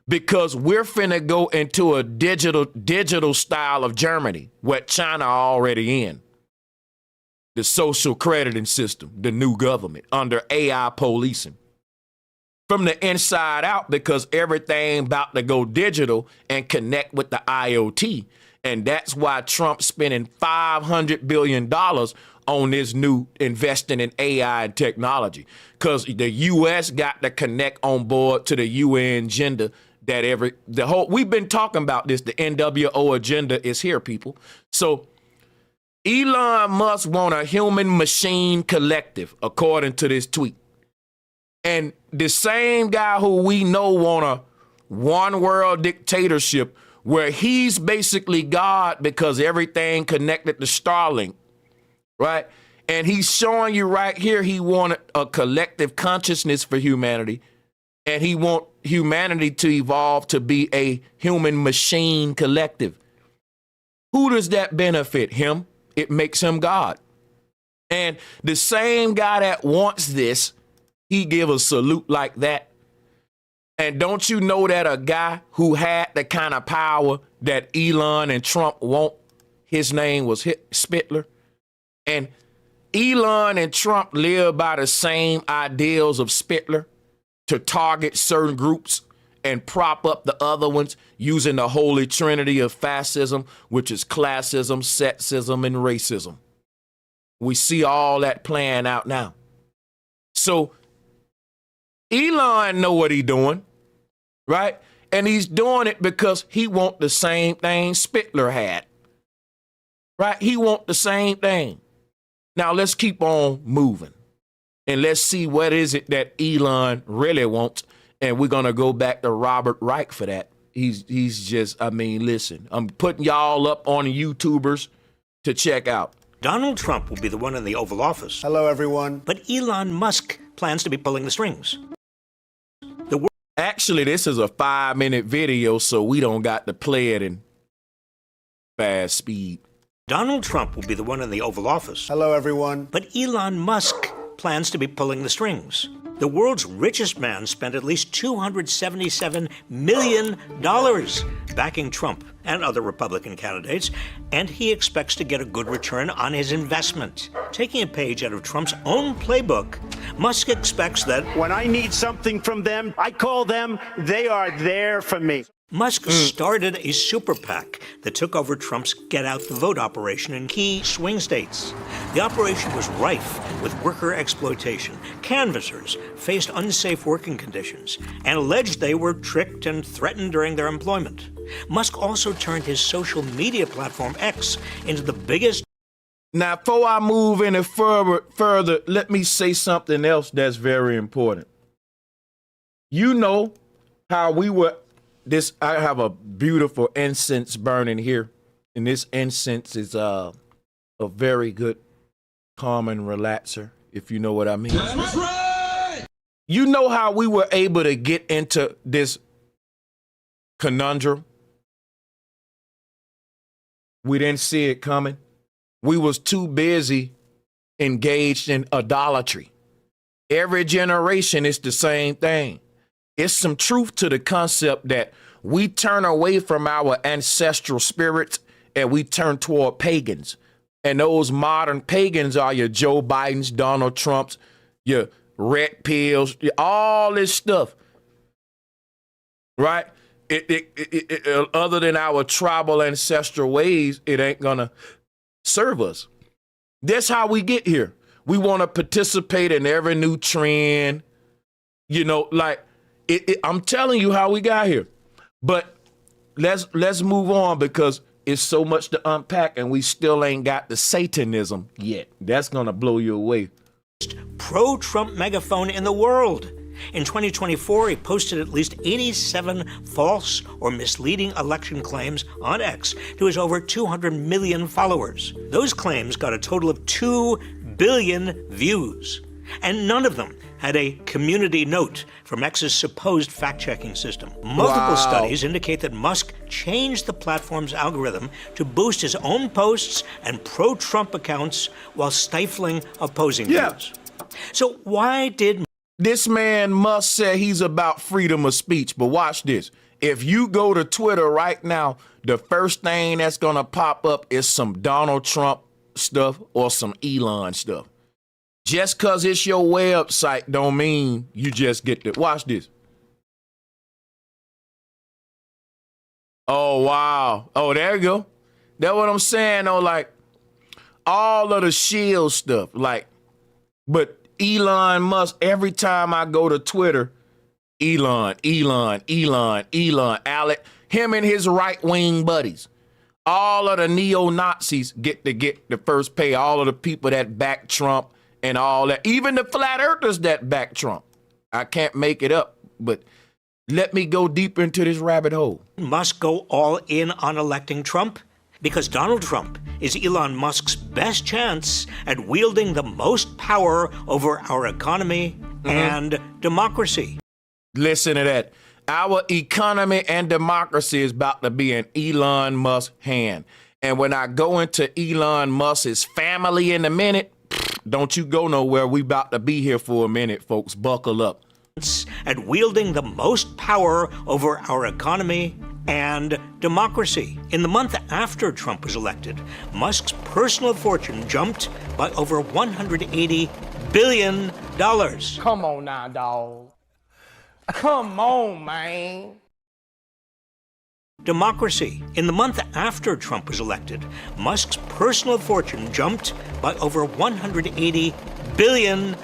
because we're finna go into a digital style of Germany, what China already in. The social crediting system, the new government under AI policing. From the inside out, because everything about to go digital and connect with the IoT. And that's why Trump's spending $500 billion on this new investing in AI and technology. Because the U.S. got to connect on board to the UN agenda that we've been talking about this, the NWO agenda is here, people. So Elon Musk want a human machine collective, according to this tweet. And the same guy who we know want a one world dictatorship where he's basically God because everything connected to Starlink, right? And he's showing you right here he wanted a collective consciousness for humanity, and he want humanity to evolve to be a human machine collective. Who does that benefit? Him. It makes him God. And the same guy that wants this, he give a salute like that. And don't you know that a guy who had the kind of power that Elon and Trump want, his name was Hitler? And Elon and Trump live by the same ideals of Hitler to target certain groups and prop up the other ones using the holy trinity of fascism, which is classism, sexism, and racism. We see all that playing out now. So Elon know what he doing, right? And he's doing it because he want the same thing Hitler had, right? He want the same thing. Now let's keep on moving and let's see what is it that Elon really wants. And we're going to go back to Robert Reich for that. He's just, I mean, listen, I'm putting y'all up on the YouTubers to check out. Donald Trump will be the one in the Oval Office. Hello, everyone. But Elon Musk plans to be pulling the strings. Actually, this is a 5-minute video, so we don't got to play it in fast speed. Donald Trump will be the one in the Oval Office. Hello, everyone. But Elon Musk plans to be pulling the strings. The world's richest man spent at least $277 million backing Trump and other Republican candidates, and he expects to get a good return on his investment. Taking a page out of Trump's own playbook, Musk expects that when I need something from them, I call them, they are there for me. Musk started a super PAC that took over Trump's Get Out the Vote operation in key swing states. The operation was rife with worker exploitation. Canvassers faced unsafe working conditions and alleged they were tricked and threatened during their employment. Musk also turned his social media platform X into the biggest. Now, before I move any further, let me say something else that's very important. You know how we were this, I have a beautiful incense burning here, and this incense is a very good calming relaxer, if you know what I mean. That's right. You know how we were able to get into this conundrum? We didn't see it coming. We was too busy engaged in idolatry. Every generation is the same thing. It's some truth to the concept that we turn away from our ancestral spirits and we turn toward pagans. And those modern pagans are your Joe Bidens, Donald Trumps, your red pills, all this stuff, right? Other than our tribal ancestral ways, it ain't gonna serve us. That's how we get here. We want to participate in every new trend, you know, like I'm telling you how we got here. But let's move on because it's so much to unpack and we still ain't got the Satanism yet. That's gonna blow you away. Pro-Trump megaphone in the world. In 2024, he posted at least 87 false or misleading election claims on X to his over 200 million followers. Those claims got a total of 2 billion views, and none of them had a community note from X's supposed fact-checking system. Multiple studies indicate that Musk changed the platform's algorithm to boost his own posts and pro-Trump accounts while stifling opposing views. So why did this man Musk say he's about freedom of speech? But watch this. If you go to Twitter right now, the first thing that's going to pop up is some Donald Trump stuff or some Elon stuff. Just because it's your website don't mean you just get to watch this. Oh, wow. Oh, there you go. That's what I'm saying, though. Like, all of the shield stuff. Like, but Elon Musk, every time I go to Twitter, Elon, Alec, him and his right-wing buddies. All of the neo-Nazis get the first pay. All of the people that back Trump and all that. Even the flat earthers that back Trump. I can't make it up, but let me go deeper into this rabbit hole. Musk go all in on electing Trump? Because Donald Trump is Elon Musk's best chance at wielding the most power over our economy and democracy. Listen to that. Our economy and democracy is about to be in Elon Musk's hand. And when I go into Elon Musk's family in a minute, don't you go nowhere. We about to be here for a minute, folks. Buckle up. At wielding the most power over our economy and democracy. In the month after Trump was elected, Musk's personal fortune jumped by over $180 billion. Come on now, dawg. Come on, man. Democracy. In the month after Trump was elected, Musk's personal fortune jumped by over $180 billion.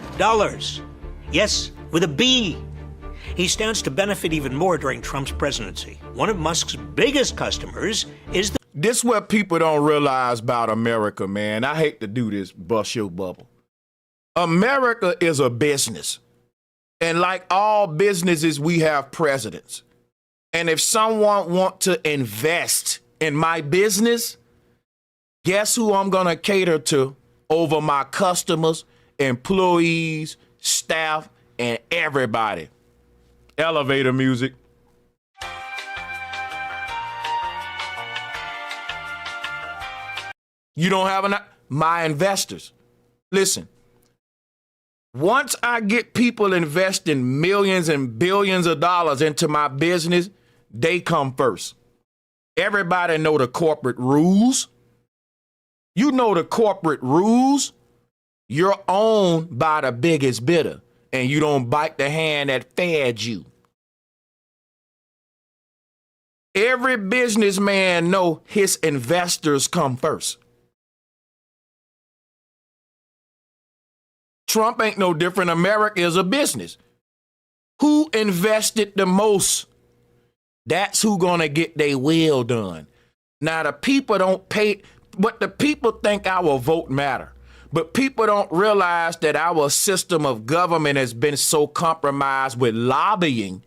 Yes, with a B. He stands to benefit even more during Trump's presidency. One of Musk's biggest customers is This is what people don't realize about America, man. I hate to do this, bust your bubble. America is a business. And like all businesses, we have presidents. And if someone wants to invest in my business, guess who I'm going to cater to over my customers, employees, staff, and everybody? Elevator music. You don't have my investors. Listen, once I get people investing millions and billions of dollars into my business, they come first. Everybody know the corporate rules. You know the corporate rules. You're owned by the biggest bidder, and you don't bite the hand that fed you. Every businessman know his investors come first. Trump ain't no different. America is a business. Who invested the most? That's who gonna get their will done. Now the people don't pay, but the people think our vote matter. But people don't realize that our system of government has been so compromised with lobbying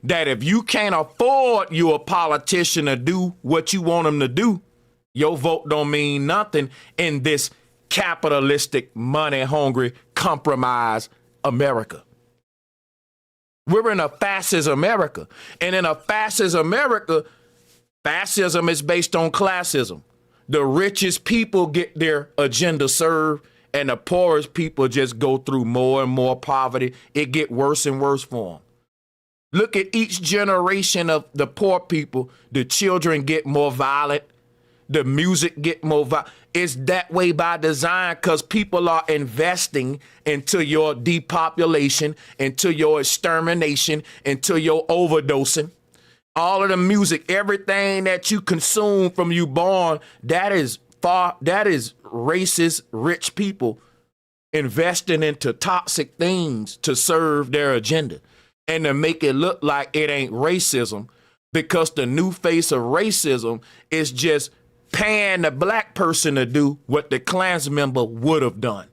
that if you can't afford you a politician to do what you want them to do, your vote don't mean nothing in this capitalistic, money-hungry, compromised America. We're in a fascist America. And in a fascist America, fascism is based on classism. The richest people get their agenda served, and the poorest people just go through more and more poverty. It get worse and worse for them. Look at each generation of the poor people. The children get more violent. The music get more violent. It's that way by design because people are investing into your depopulation, into your extermination, into your overdosing. All of the music, everything that you consume from you born, that is racist, rich people investing into toxic things to serve their agenda and to make it look like it ain't racism, because the new face of racism is just paying the black person to do what the Klans member would have done,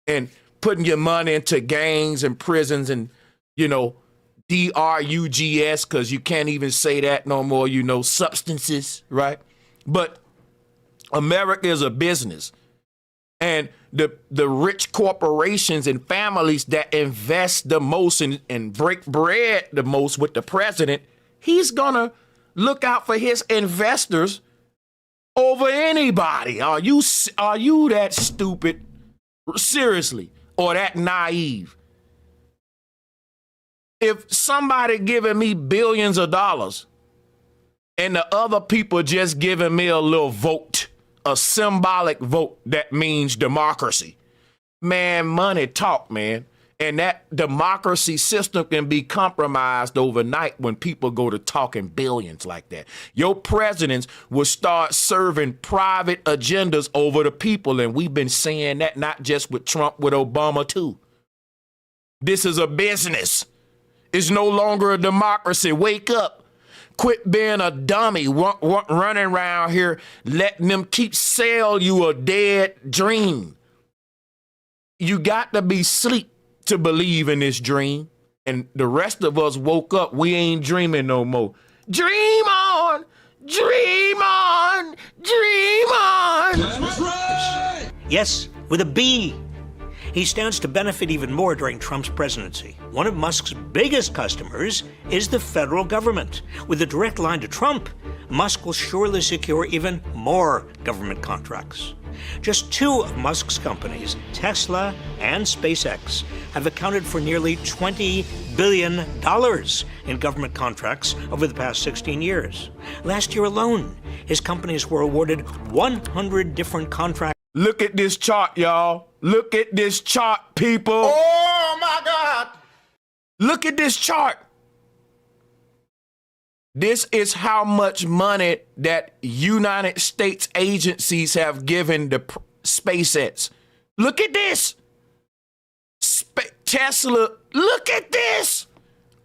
and putting your money into gangs and prisons and, you know, drugs, because you can't even say that no more, you know, substances, right? But America is a business, and the rich corporations and families that invest the most and break bread the most with the president, he's gonna look out for his investors over anybody. Are you that stupid, seriously, or that naive? If somebody giving me billions of dollars and the other people just giving me a little vote, a symbolic vote that means democracy, man, money talk, man. And that democracy system can be compromised overnight when people go to talking billions like that. Your presidents will start serving private agendas over the people. And we've been seeing that not just with Trump, with Obama too. This is a business. It's no longer a democracy. Wake up. Quit being a dummy, running around here, letting them keep sell you a dead dream. You got to be asleep to believe in this dream. And the rest of us woke up. We ain't dreaming no more. Dream on, dream on, dream on. That's right. Yes, with a B. He stands to benefit even more during Trump's presidency. One of Musk's biggest customers is the federal government. With a direct line to Trump, Musk will surely secure even more government contracts. Just two of Musk's companies, Tesla and SpaceX, have accounted for nearly $20 billion in government contracts over the past 16 years. Last year alone, his companies were awarded 100 different contracts. Look at this chart, y'all. Look at this chart, people. Oh, my God. Look at this chart. This is how much money that United States agencies have given to SpaceX. Look at this. Tesla, look at this.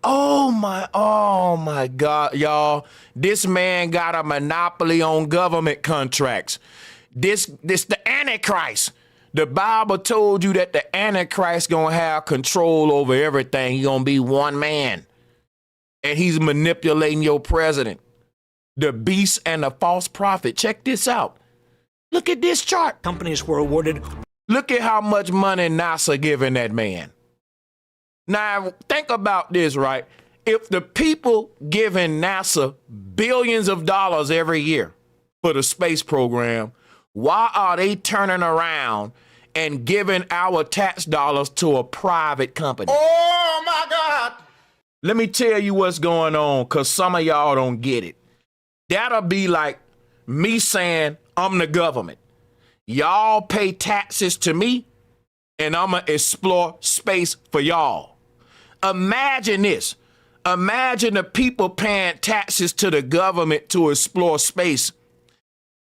Oh my God, y'all. This man got a monopoly on government contracts. This the Antichrist. The Bible told you that the Antichrist gonna have control over everything. He gonna be one man. And he's manipulating your president. The beast and the false prophet. Check this out. Look at this chart. Companies were awarded. Look at how much money NASA giving that man. Now, think about this, right? If the people giving NASA billions of dollars every year for the space program, why are they turning around and giving our tax dollars to a private company? Oh, my God. Let me tell you what's going on, because some of y'all don't get it. That'll be like me saying I'm the government. Y'all pay taxes to me, and I'm going to explore space for y'all. Imagine this. Imagine the people paying taxes to the government to explore space,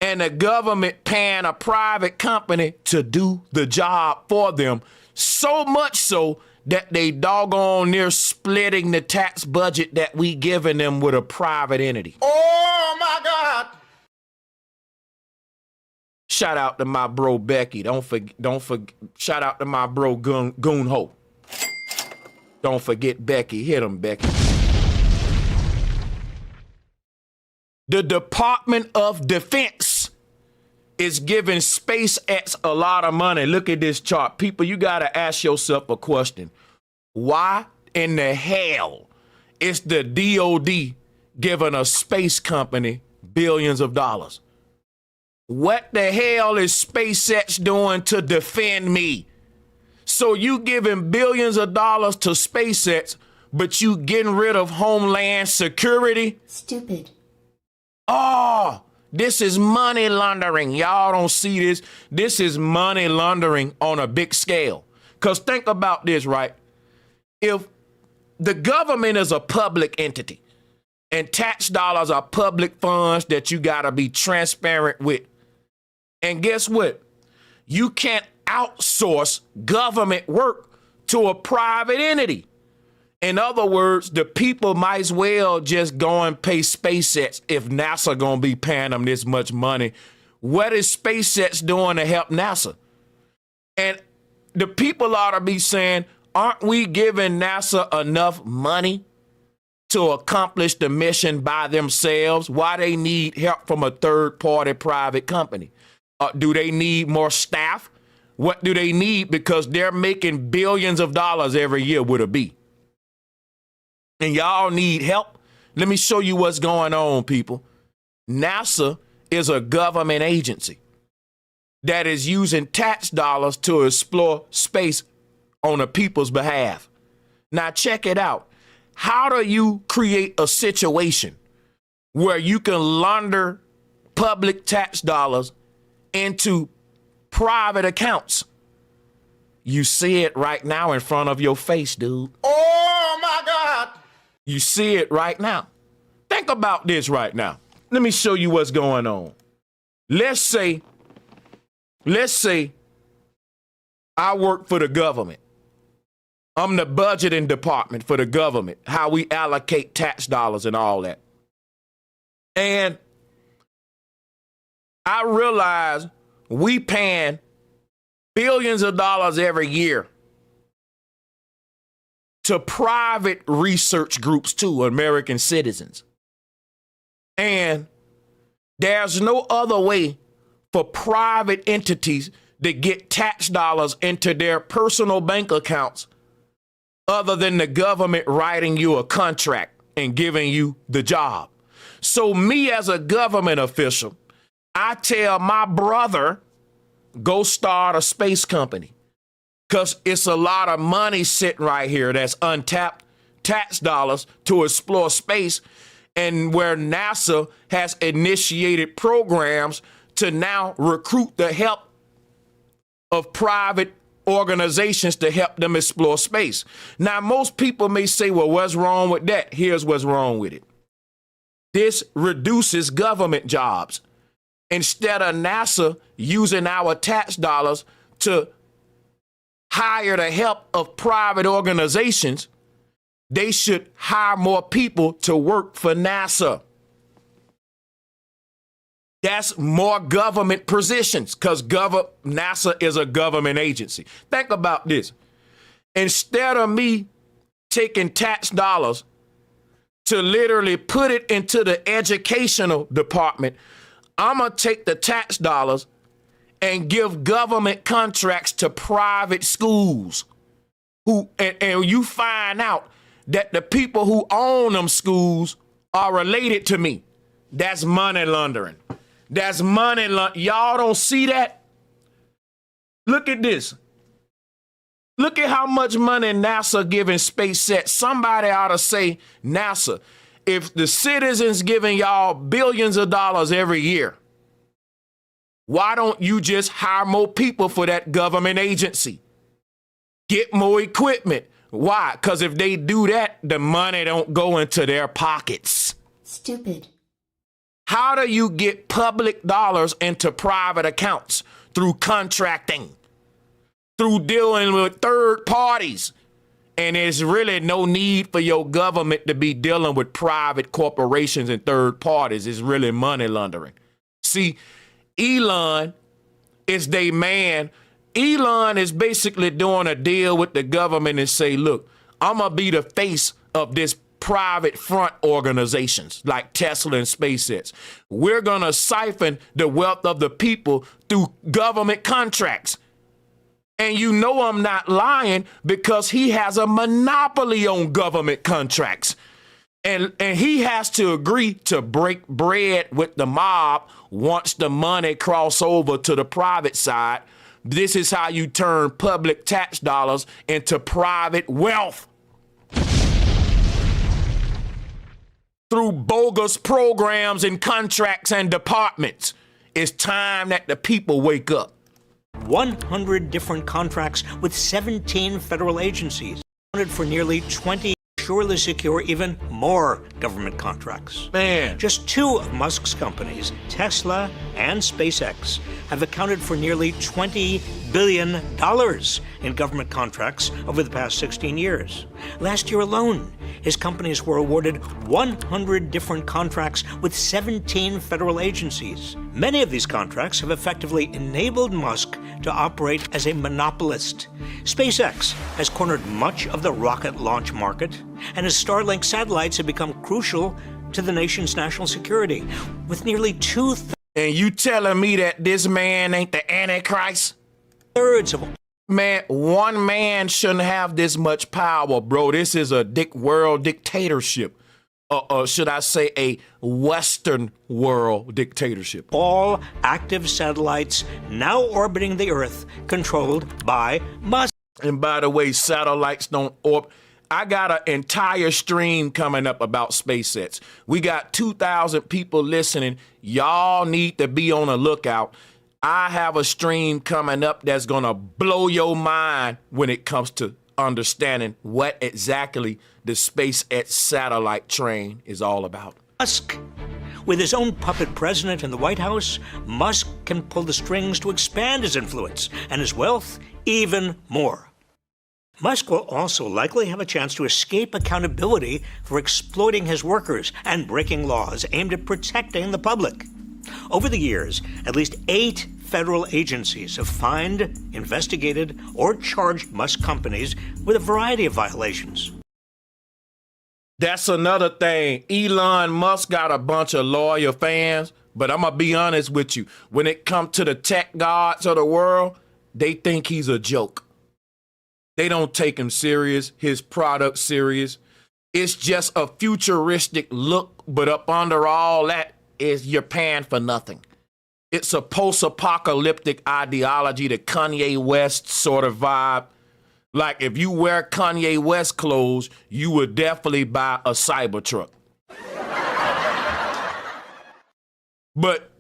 and the government paying a private company to do the job for them, so much so that they doggone near splitting the tax budget that we giving them with a private entity. Oh, my God. Shout out to my bro Becky. Don't forget. Shout out to my bro Goon Ho. Don't forget Becky. Hit him, Becky. The Department of Defense is giving SpaceX a lot of money. Look at this chart. People, you got to ask yourself a question. Why in the hell is the DOD giving a space company billions of dollars? What the hell is SpaceX doing to defend me? So you giving billions of dollars to SpaceX, but you getting rid of Homeland Security? Stupid. Oh, this is money laundering. Y'all don't see this. This is money laundering on a big scale. Because think about this, right? If the government is a public entity and tax dollars are public funds that you got to be transparent with. And guess what? You can't outsource government work to a private entity. In other words, the people might as well just go and pay SpaceX if NASA gonna be paying them this much money. What is SpaceX doing to help NASA? And the people ought to be saying, aren't we giving NASA enough money to accomplish the mission by themselves? Why they need help from a third-party private company? Do they need more staff? What do they need? Because they're making billions of dollars every year with a B. And y'all need help? Let me show you what's going on, people. NASA is a government agency that is using tax dollars to explore space on the people's behalf. Now check it out. How do you create a situation where you can launder public tax dollars into private accounts? You see it right now in front of your face, dude. Oh my God! You see it right now. Think about this right now. Let me show you what's going on. Let's say I work for the government. I'm the budgeting department for the government, how we allocate tax dollars and all that. And I realize we paying billions of dollars every year to private research groups too, American citizens. And there's no other way for private entities to get tax dollars into their personal bank accounts other than the government writing you a contract and giving you the job. So me as a government official, I tell my brother, go start a space company. Because it's a lot of money sitting right here that's untapped tax dollars to explore space, and where NASA has initiated programs to now recruit the help of private organizations to help them explore space. Now, most people may say, well, what's wrong with that? Here's what's wrong with it. This reduces government jobs. Instead of NASA using our tax dollars to hire the help of private organizations, they should hire more people to work for NASA. That's more government positions because NASA is a government agency. Think about this. Instead of me taking tax dollars to literally put it into the educational department, I'm going to take the tax dollars and give government contracts to private schools and you find out that the people who own them schools are related to me. That's money laundering. That's money laundering. Y'all don't see that? Look at this. Look at how much money NASA giving SpaceX. Somebody ought to say, NASA, if the citizens giving y'all billions of dollars every year, why don't you just hire more people for that government agency? Get more equipment. Why? Because if they do that, the money don't go into their pockets. Stupid. How do you get public dollars into private accounts? Through contracting, through dealing with third parties. And there's really no need for your government to be dealing with private corporations and third parties. It's really money laundering. See, Elon is their man. Elon is basically doing a deal with the government and say, look, I'm going to be the face of this private front organizations like Tesla and SpaceX. We're going to siphon the wealth of the people through government contracts. And you know I'm not lying because he has a monopoly on government contracts. And he has to agree to break bread with the mob once the money cross over to the private side. This is how you turn public tax dollars into private wealth. Through bogus programs and contracts and departments. It's time that the people wake up. 100 different contracts with 17 federal agencies, accounted for nearly 20 surely secure even more government contracts. Man. Just two of Musk's companies, Tesla and SpaceX, have accounted for nearly $20 billion in government contracts over the past 16 years. Last year alone, his companies were awarded 100 different contracts with 17 federal agencies. Many of these contracts have effectively enabled Musk to operate as a monopolist. SpaceX has cornered much of the rocket launch market, and his Starlink satellites have become crucial to the nation's national security. With nearly two-thirds... And you telling me that this man ain't the Antichrist? Of... Man, one man shouldn't have this much power, bro. This is a world dictatorship. Should I say a Western world dictatorship? All active satellites now orbiting the Earth, controlled by Musk. And by the way, satellites don't orbit. I got an entire stream coming up about SpaceX. We got 2,000 people listening. Y'all need to be on the lookout. I have a stream coming up that's going to blow your mind when it comes to understanding what exactly the SpaceX satellite train is all about. Musk. With his own puppet president in the White House, Musk can pull the strings to expand his influence and his wealth even more. Musk will also likely have a chance to escape accountability for exploiting his workers and breaking laws aimed at protecting the public. Over the years, at least 8 federal agencies have fined, investigated, or charged Musk companies with a variety of violations. That's another thing. Elon Musk got a bunch of loyal fans, but I'm going to be honest with you. When it comes to the tech gods of the world, they think he's a joke. They don't take him serious, his product serious. It's just a futuristic look, but up under all that is you're paying for nothing. It's a post-apocalyptic ideology, the Kanye West sort of vibe. Like if you wear Kanye West clothes, you would definitely buy a Cybertruck. But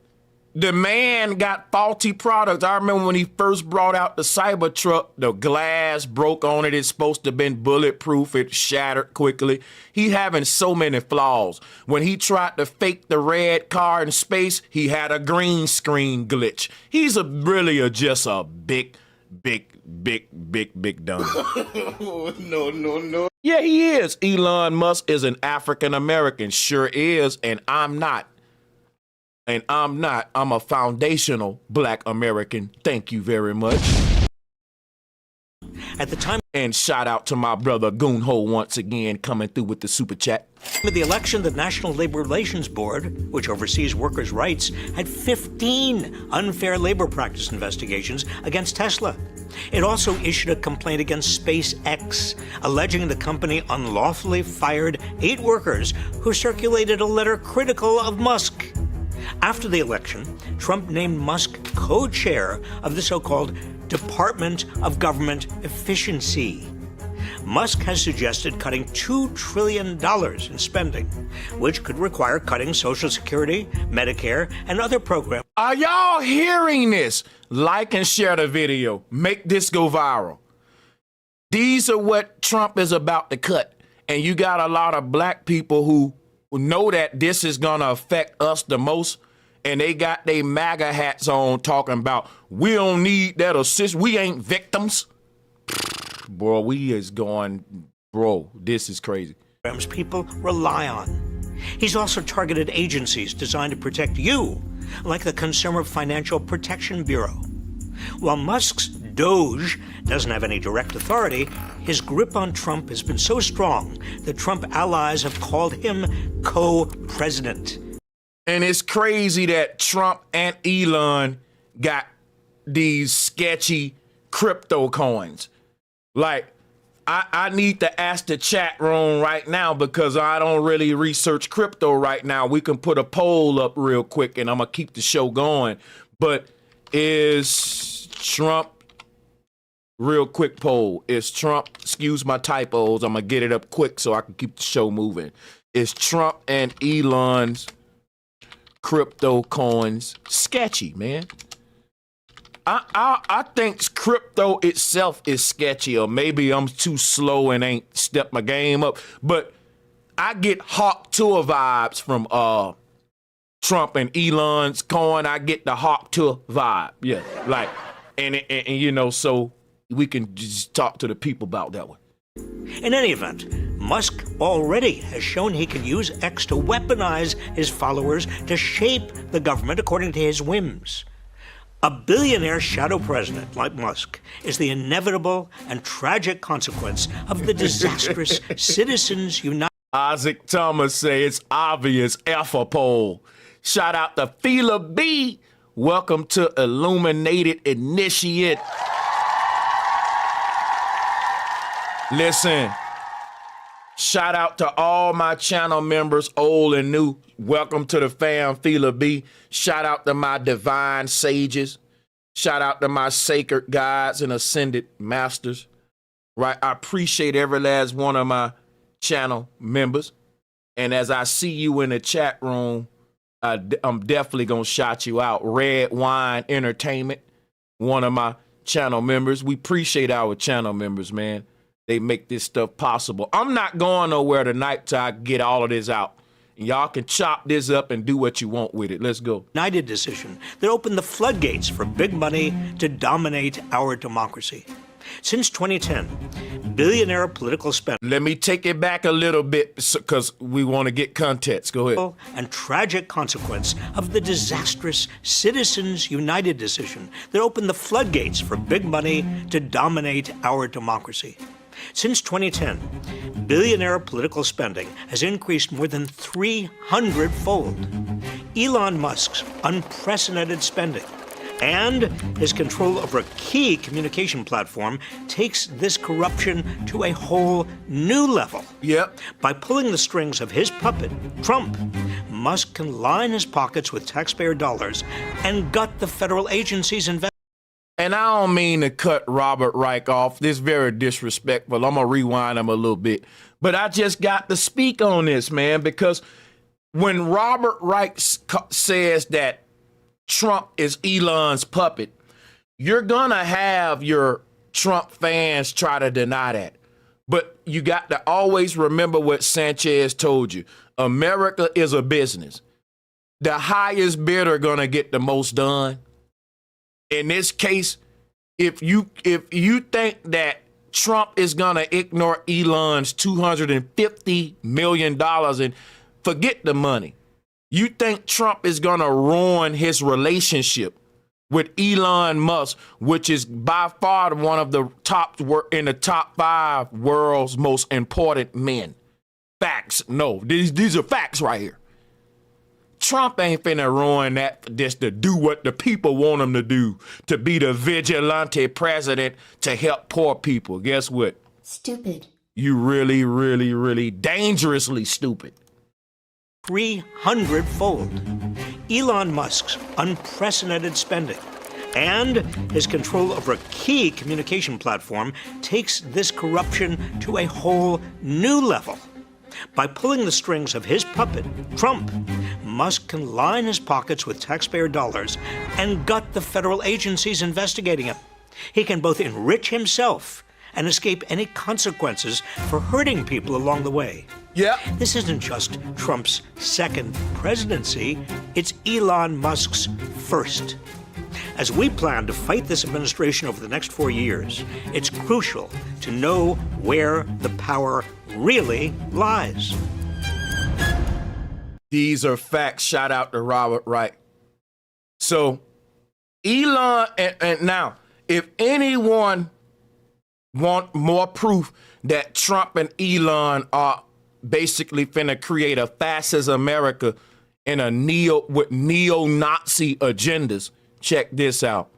the man got faulty products. I remember when he first brought out the Cybertruck, the glass broke on it. It's supposed to have been bulletproof. It shattered quickly. He having so many flaws. When he tried to fake the red car in space, he had a green screen glitch. He's just a big dummy. No. Yeah, he is. Elon Musk is an African American. Sure is, and I'm not. I'm a foundational Black American. Thank you very much. At the time, and shout out to my brother Goonho once again coming through with the super chat. With the election, the National Labor Relations Board, which oversees workers' rights, had 15 unfair labor practice investigations against Tesla. It also issued a complaint against SpaceX, alleging the company unlawfully fired 8 workers who circulated a letter critical of Musk. After the election, Trump named Musk co-chair of the so-called Department of Government Efficiency. Musk has suggested cutting $2 trillion in spending, which could require cutting Social Security, Medicare, and other programs. Are y'all hearing this? Like and share the video. Make this go viral. These are what Trump is about to cut. And you got a lot of Black people who know that this is going to affect us the most. And they got their MAGA hats on talking about, we don't need that assist. We ain't victims. Bro, this is crazy. People rely on. He's also targeted agencies designed to protect you, like the Consumer Financial Protection Bureau. While Musk's Doge doesn't have any direct authority, his grip on Trump has been so strong that Trump allies have called him co-president. And it's crazy that Trump and Elon got these sketchy crypto coins. Like, I need to ask the chat room right now because I don't really research crypto right now. We can put a poll up real quick and I'm going to keep the show going. But is Trump, real quick poll, is Trump, excuse my typos, I'm going to get it up quick so I can keep the show moving. Is Trump and Elon's crypto coins sketchy, man? I think crypto itself is sketchy, or maybe I'm too slow and ain't stepped my game up. But I get Hawk Tour vibes from Trump and Elon's coin. I get the Hawk Tour vibe, yeah. Like, and you know, so we can just talk to the people about that one. In any event, Musk already has shown he can use X to weaponize his followers to shape the government according to his whims. A billionaire shadow president like Musk is the inevitable and tragic consequence of the disastrous Citizens United. Isaac Thomas say it's obvious F poll. Shout out to Fela B. Welcome to Illuminated Initiate. Listen, shout out to all my channel members, old and new. Welcome to the fam, Fela B. Shout out to my divine sages. Shout out to my sacred guides and ascended masters. Right, I appreciate every last one of my channel members. And as I see you in the chat room, I'm definitely gonna shout you out. Red Wine Entertainment, one of my channel members. We appreciate our channel members, man. They make this stuff possible. I'm not going nowhere tonight till I get all of this out. And y'all can chop this up and do what you want with it. Let's go. United decision that opened the floodgates for big money to dominate our democracy. Since 2010, billionaire political spending. Let me take it back a little bit because we want to get context. Go ahead. And tragic consequence of the disastrous Citizens United decision that opened the floodgates for big money to dominate our democracy. Since 2010, billionaire political spending has increased more than 300-fold. Elon Musk's unprecedented spending and his control over a key communication platform takes this corruption to a whole new level. Yep. By pulling the strings of his puppet, Trump, Musk can line his pockets with taxpayer dollars and gut the federal agencies invested. And I don't mean to cut Robert Reich off. This is very disrespectful. I'm going to rewind him a little bit. But I just got to speak on this, man, because when Robert Reich says that Trump is Elon's puppet, you're going to have your Trump fans try to deny that. But you got to always remember what Sanchez told you. America is a business. The highest bidder going to get the most done. In this case, if you think that Trump is going to ignore Elon's $250 million and forget the money, you think Trump is going to ruin his relationship with Elon Musk, which is by far one of the top 5 world's most important men. Facts. No, these are facts right here. Trump ain't finna ruin that just to do what the people want him to do, to be the vigilante president to help poor people. Guess what? Stupid. You really, really, really dangerously stupid. 300-fold. Elon Musk's unprecedented spending and his control over a key communication platform takes this corruption to a whole new level. By pulling the strings of his puppet, Trump, Musk can line his pockets with taxpayer dollars and gut the federal agencies investigating him. He can both enrich himself and escape any consequences for hurting people along the way. Yeah. This isn't just Trump's second presidency, it's Elon Musk's first. As we plan to fight this administration over the next 4 years, it's crucial to know where the power really lies. These are facts. Shout out to Robert Reich. So Elon, and now, if anyone want more proof that Trump and Elon are basically finna create a fascist America and with neo-Nazi agendas. Check this out.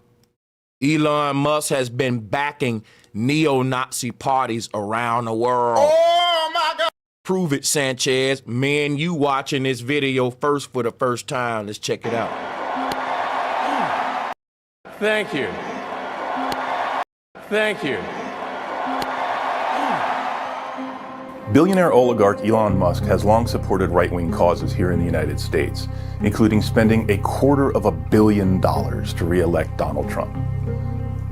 Elon Musk has been backing neo-Nazi parties around the world. Oh my God! Prove it, Sanchez. Man, you watching this video first for the first time. Let's check it out. Thank you. Thank you. Billionaire oligarch Elon Musk has long supported right-wing causes here in the United States, including spending $250 million to re-elect Donald Trump.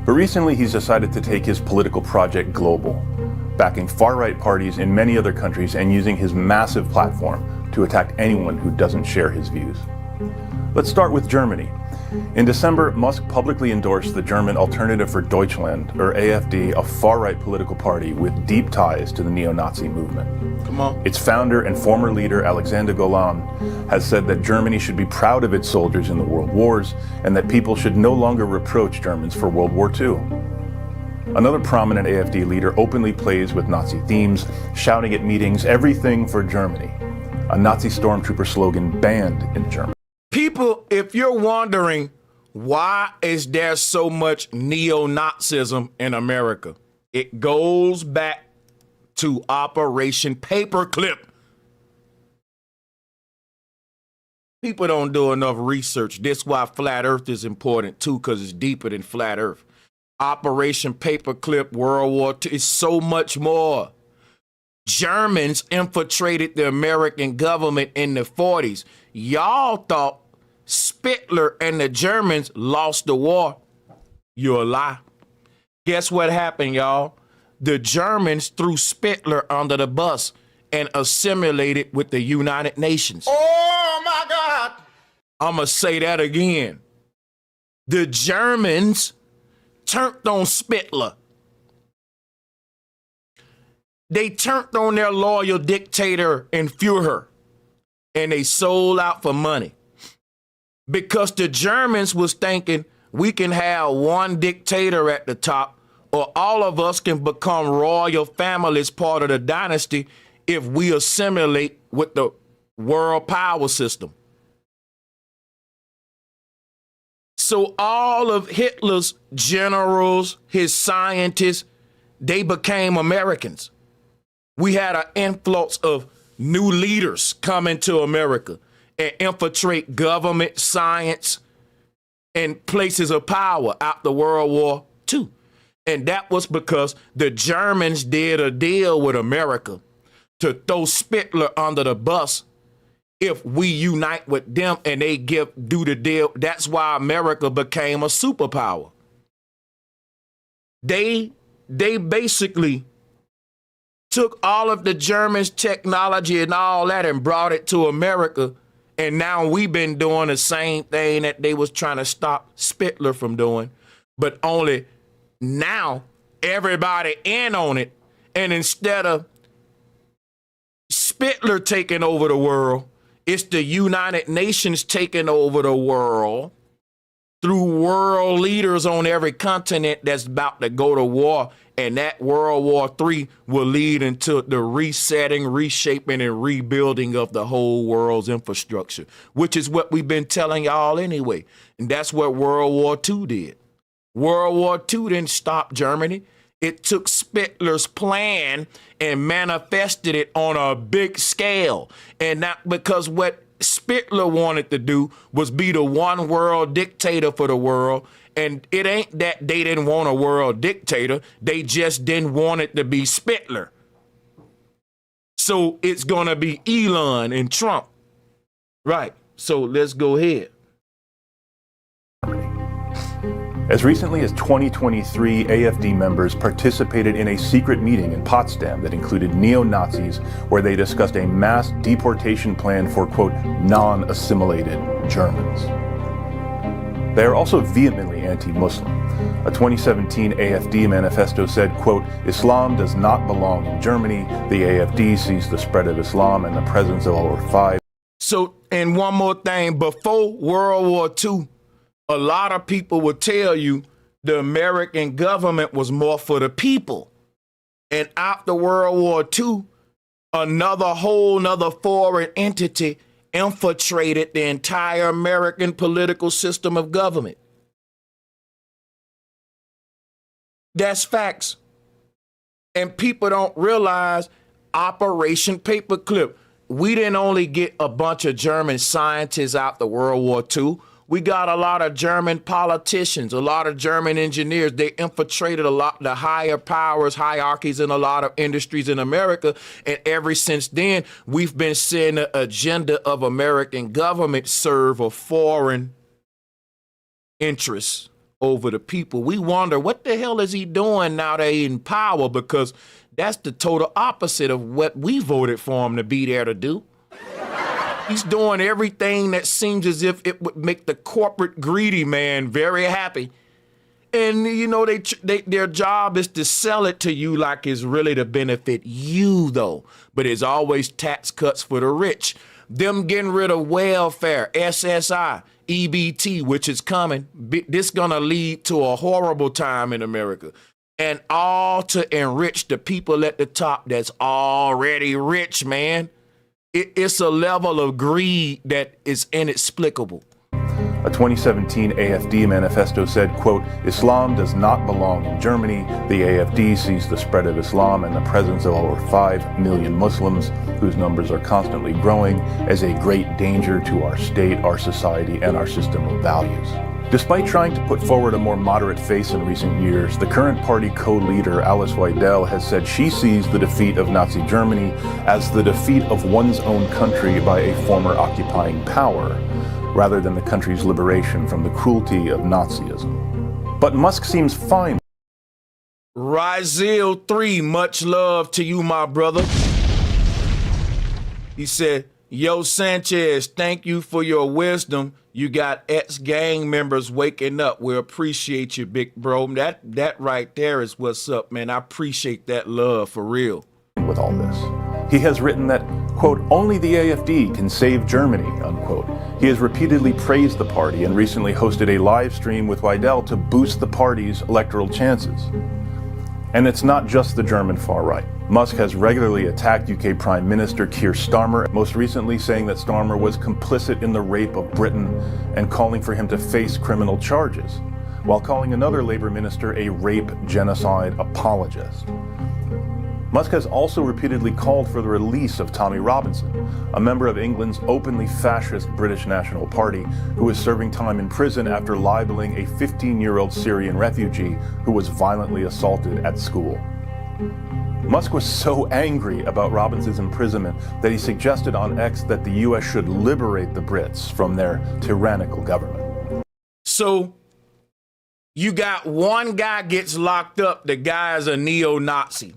But recently he's decided to take his political project global, backing far-right parties in many other countries and using his massive platform to attack anyone who doesn't share his views. Let's start with Germany. In December, Musk publicly endorsed the German Alternative for Deutschland, or AfD, a far-right political party with deep ties to the neo-Nazi movement. Come on. Its founder and former leader, Alexander Golan, has said that Germany should be proud of its soldiers in the world wars and that people should no longer reproach Germans for World War II. Another prominent AfD leader openly plays with Nazi themes, shouting at meetings, "Everything for Germany," a Nazi stormtrooper slogan banned in Germany. People, if you're wondering why is there so much neo-Nazism in America, it goes back to Operation Paperclip. People don't do enough research. This is why Flat Earth is important too, because it's deeper than Flat Earth. Operation Paperclip, World War II, is so much more. Germans infiltrated the American government in the 40s. Y'all thought Spitler and the Germans lost the war. You're a lie. Guess what happened, y'all? The Germans threw Spitler under the bus and assimilated with the United Nations. Oh my God! I'm going to say that again. The Germans turned on Spitler. They turned on their loyal dictator and Führer, and they sold out for money. Because the Germans was thinking we can have one dictator at the top, or all of us can become royal families, part of the dynasty, if we assimilate with the world power system. So all of Hitler's generals, his scientists, they became Americans. We had an influx of new leaders coming to America and infiltrate government, science, and places of power after World War II. And that was because the Germans did a deal with America to throw Spitler under the bus if we unite with them and they do the deal. That's why America became a superpower. They basically took all of the Germans' technology and all that and brought it to America. And now we've been doing the same thing that they was trying to stop Spitler from doing, but only now everybody in on it. And instead of Spitler taking over the world, it's the United Nations taking over the world through world leaders on every continent that's about to go to war. And that World War III will lead into the resetting, reshaping, and rebuilding of the whole world's infrastructure, which is what we've been telling y'all anyway. And that's what World War II did. World War II didn't stop Germany. It took Spitler's plan and manifested it on a big scale. And that because what Spitler wanted to do was be the one world dictator for the world. And it ain't that they didn't want a world dictator. They just didn't want it to be Spitler. So it's going to be Elon and Trump. Right. So let's go ahead. As recently as 2023, AfD members participated in a secret meeting in Potsdam that included neo-Nazis, where they discussed a mass deportation plan for, quote, non-assimilated Germans. They are also vehemently anti-Muslim. A 2017 AfD manifesto said, quote, Islam does not belong in Germany. The AfD sees the spread of Islam and the presence of over 5. So, and one more thing, before World War II, a lot of people would tell you the American government was more for the people. And after World War II, another foreign entity infiltrated the entire American political system of government. That's facts. And people don't realize Operation Paperclip. We didn't only get a bunch of German scientists after World War II. We got a lot of German politicians, a lot of German engineers. They infiltrated a lot of the higher powers, hierarchies in a lot of industries in America. And ever since then, we've been seeing the agenda of American government serve a foreign interests over the people. We wonder, what the hell is he doing now that he's in power? Because that's the total opposite of what we voted for him to be there to do. He's doing everything that seems as if it would make the corporate greedy man very happy. And, you know, their job is to sell it to you like it's really to benefit you, though. But it's always tax cuts for the rich. Them getting rid of welfare, SSI, EBT, which is coming. This going to lead to a horrible time in America. And all to enrich the people at the top that's already rich, man. It's a level of greed that is inexplicable. A 2017 AFD manifesto said, quote, Islam does not belong in Germany. The AFD sees the spread of Islam and the presence of over 5 million Muslims, whose numbers are constantly growing, as a great danger to our state, our society, and our system of values. Despite trying to put forward a more moderate face in recent years, the current party co-leader Alice Weidel has said she sees the defeat of Nazi Germany as the defeat of one's own country by a former occupying power, rather than the country's liberation from the cruelty of Nazism. But Musk seems fine. Rizal 3, much love to you, my brother. He said, yo, Sanchez, thank you for your wisdom. You got ex-gang members waking up. We appreciate you, big bro. That right there is what's up, man. I appreciate that love, for real. With all this, he has written that, quote, only the AFD can save Germany, unquote. He has repeatedly praised the party and recently hosted a live stream with Weidel to boost the party's electoral chances. And it's not just the German far right. Musk has regularly attacked UK Prime Minister Keir Starmer, most recently saying that Starmer was complicit in the rape of Britain and calling for him to face criminal charges, while calling another Labour minister a rape genocide apologist. Musk has also repeatedly called for the release of Tommy Robinson, a member of England's openly fascist British National Party who is serving time in prison after libeling a 15-year-old Syrian refugee who was violently assaulted at school. Musk was so angry about Robinson's imprisonment that he suggested on X that the U.S. should liberate the Brits from their tyrannical government. So you got one guy gets locked up, the guy is a neo-Nazi.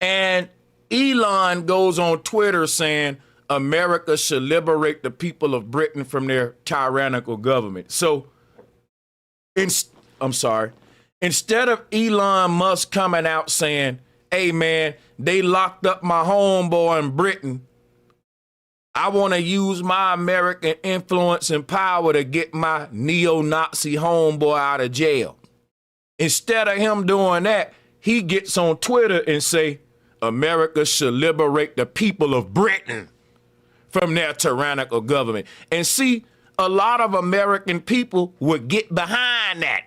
And Elon goes on Twitter saying America should liberate the people of Britain from their tyrannical government. So, instead of Elon Musk coming out saying, hey man, they locked up my homeboy in Britain, I want to use my American influence and power to get my neo-Nazi homeboy out of jail. Instead of him doing that, he gets on Twitter and say, America should liberate the people of Britain from their tyrannical government. And see, a lot of American people would get behind that.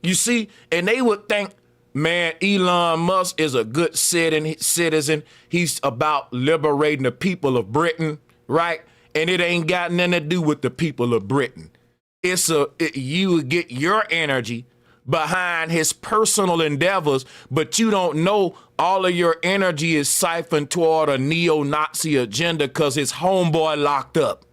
You see, and they would think, man, Elon Musk is a good citizen. He's about liberating the people of Britain, right? And it ain't got nothing to do with the people of Britain. You would get your energy behind his personal endeavors, but you don't know all of your energy is siphoned toward a neo-Nazi agenda because his homeboy locked up.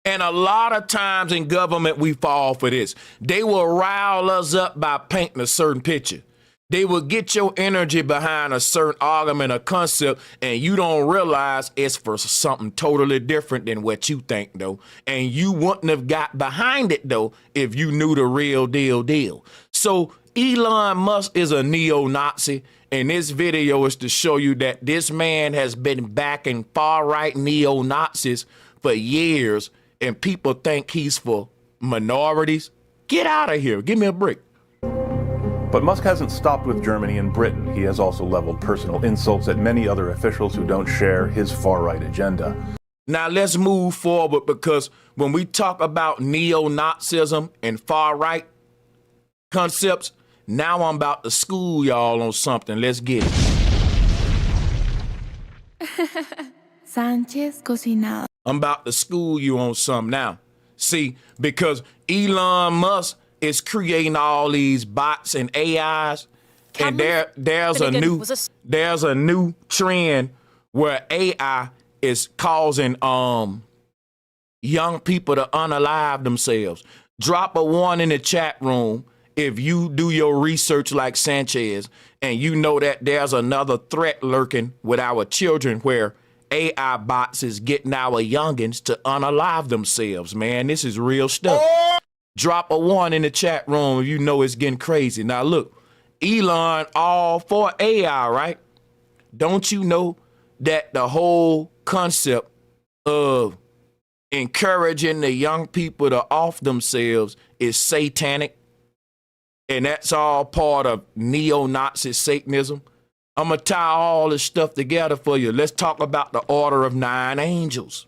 And a lot of times in government, we fall for this. They will rile us up by painting a certain picture. They will get your energy behind a certain argument or concept, and you don't realize it's for something totally different than what you think, though. And you wouldn't have got behind it, though, if you knew the real deal. So Elon Musk is a neo-Nazi, and this video is to show you that this man has been backing far-right neo-Nazis for years, and people think he's for minorities. Get out of here. Give me a break. But Musk hasn't stopped with Germany and Britain. He has also leveled personal insults at many other officials who don't share his far-right agenda. Now let's move forward, because when we talk about neo-Nazism and far-right concepts, now I'm about to school y'all on something. Let's get it. Sánchez cocinado. I'm about to school you on something now. See, because Elon Musk is creating all these bots and AIs, and there's a new trend where AI is causing young people to unalive themselves. Drop a 1 in the chat room if you do your research like Sanchez and you know that there's another threat lurking with our children where AI bots is getting our youngins to unalive themselves, man. This is real stuff. Drop a 1 in the chat room if you know it's getting crazy. Now look, Elon all for AI, right? Don't you know that the whole concept of encouraging the young people to off themselves is satanic? And that's all part of neo-Nazi Satanism. I'm going to tie all this stuff together for you. Let's talk about the Order of 9 Angels.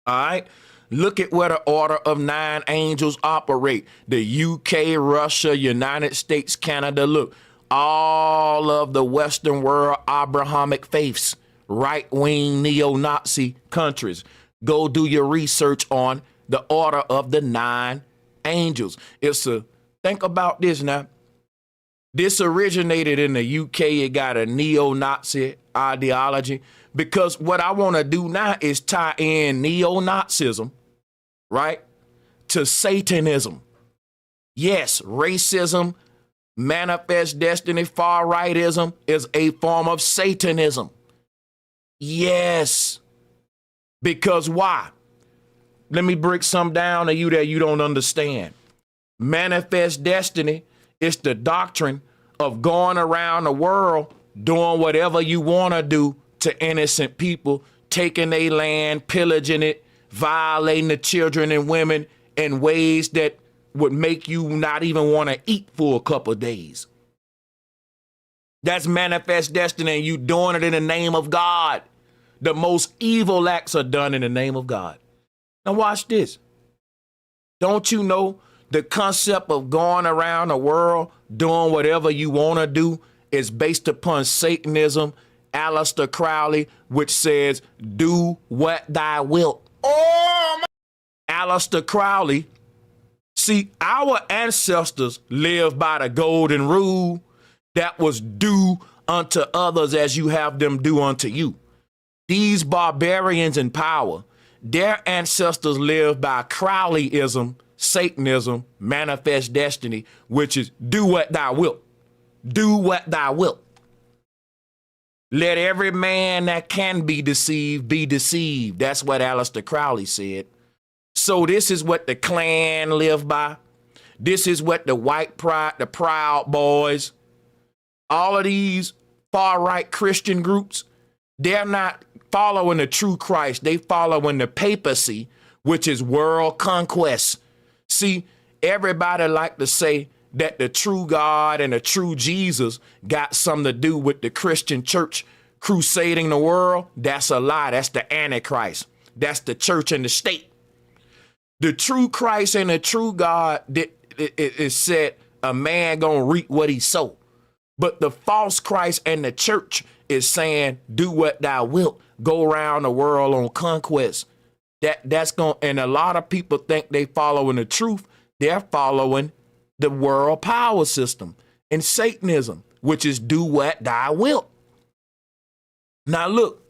All right? Look at where the Order of 9 Angels operate. The UK, Russia, United States, Canada. Look, all of the Western world Abrahamic faiths, right-wing neo-Nazi countries. Go do your research on the Order of the 9 Angels. Think about this now. This originated in the UK. It got a neo-Nazi ideology, because what I want to do now is tie in neo-Nazism, right, to Satanism. Yes, racism, manifest destiny, far-rightism is a form of Satanism. Yes. Because why? Let me break some down to you that you don't understand. Manifest destiny is the doctrine of going around the world doing whatever you want to do to innocent people, taking their land, pillaging it, violating the children and women in ways that would make you not even want to eat for a couple of days. That's manifest destiny, and you doing it in the name of God. The most evil acts are done in the name of God. Now watch this. Don't you know the concept of going around the world doing whatever you want to do is based upon Satanism, Aleister Crowley, which says, do what thou wilt. Aleister Crowley. See, our ancestors lived by the golden rule that was do unto others as you have them do unto you. These barbarians in power, their ancestors lived by Crowleyism, Satanism, manifest destiny, which is do what thou wilt. Do what thou wilt. Let every man that can be deceived be deceived. That's what Aleister Crowley said. So this is what the Klan live by. This is what the white pride, the Proud Boys, all of these far-right Christian groups, they're not following the true Christ. They following the papacy, which is world conquest. See, everybody like to say that the true God and the true Jesus got something to do with the Christian church crusading the world. That's a lie. That's the Antichrist. That's the church and the state. The true Christ and the true God, it said a man gonna reap what he sow. But the false Christ and the church is saying, do what thou wilt. Go around the world on conquest. That's going, and a lot of people think they following the truth. They're following the world power system and Satanism, which is do what thou wilt. Now look,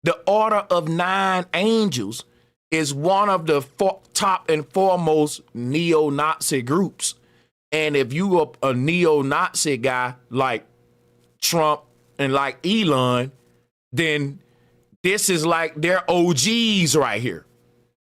the Order of 9 Angels is one of the top and foremost neo-Nazi groups. And if you are a neo-Nazi guy like Trump and like Elon, then this is like their OGs right here.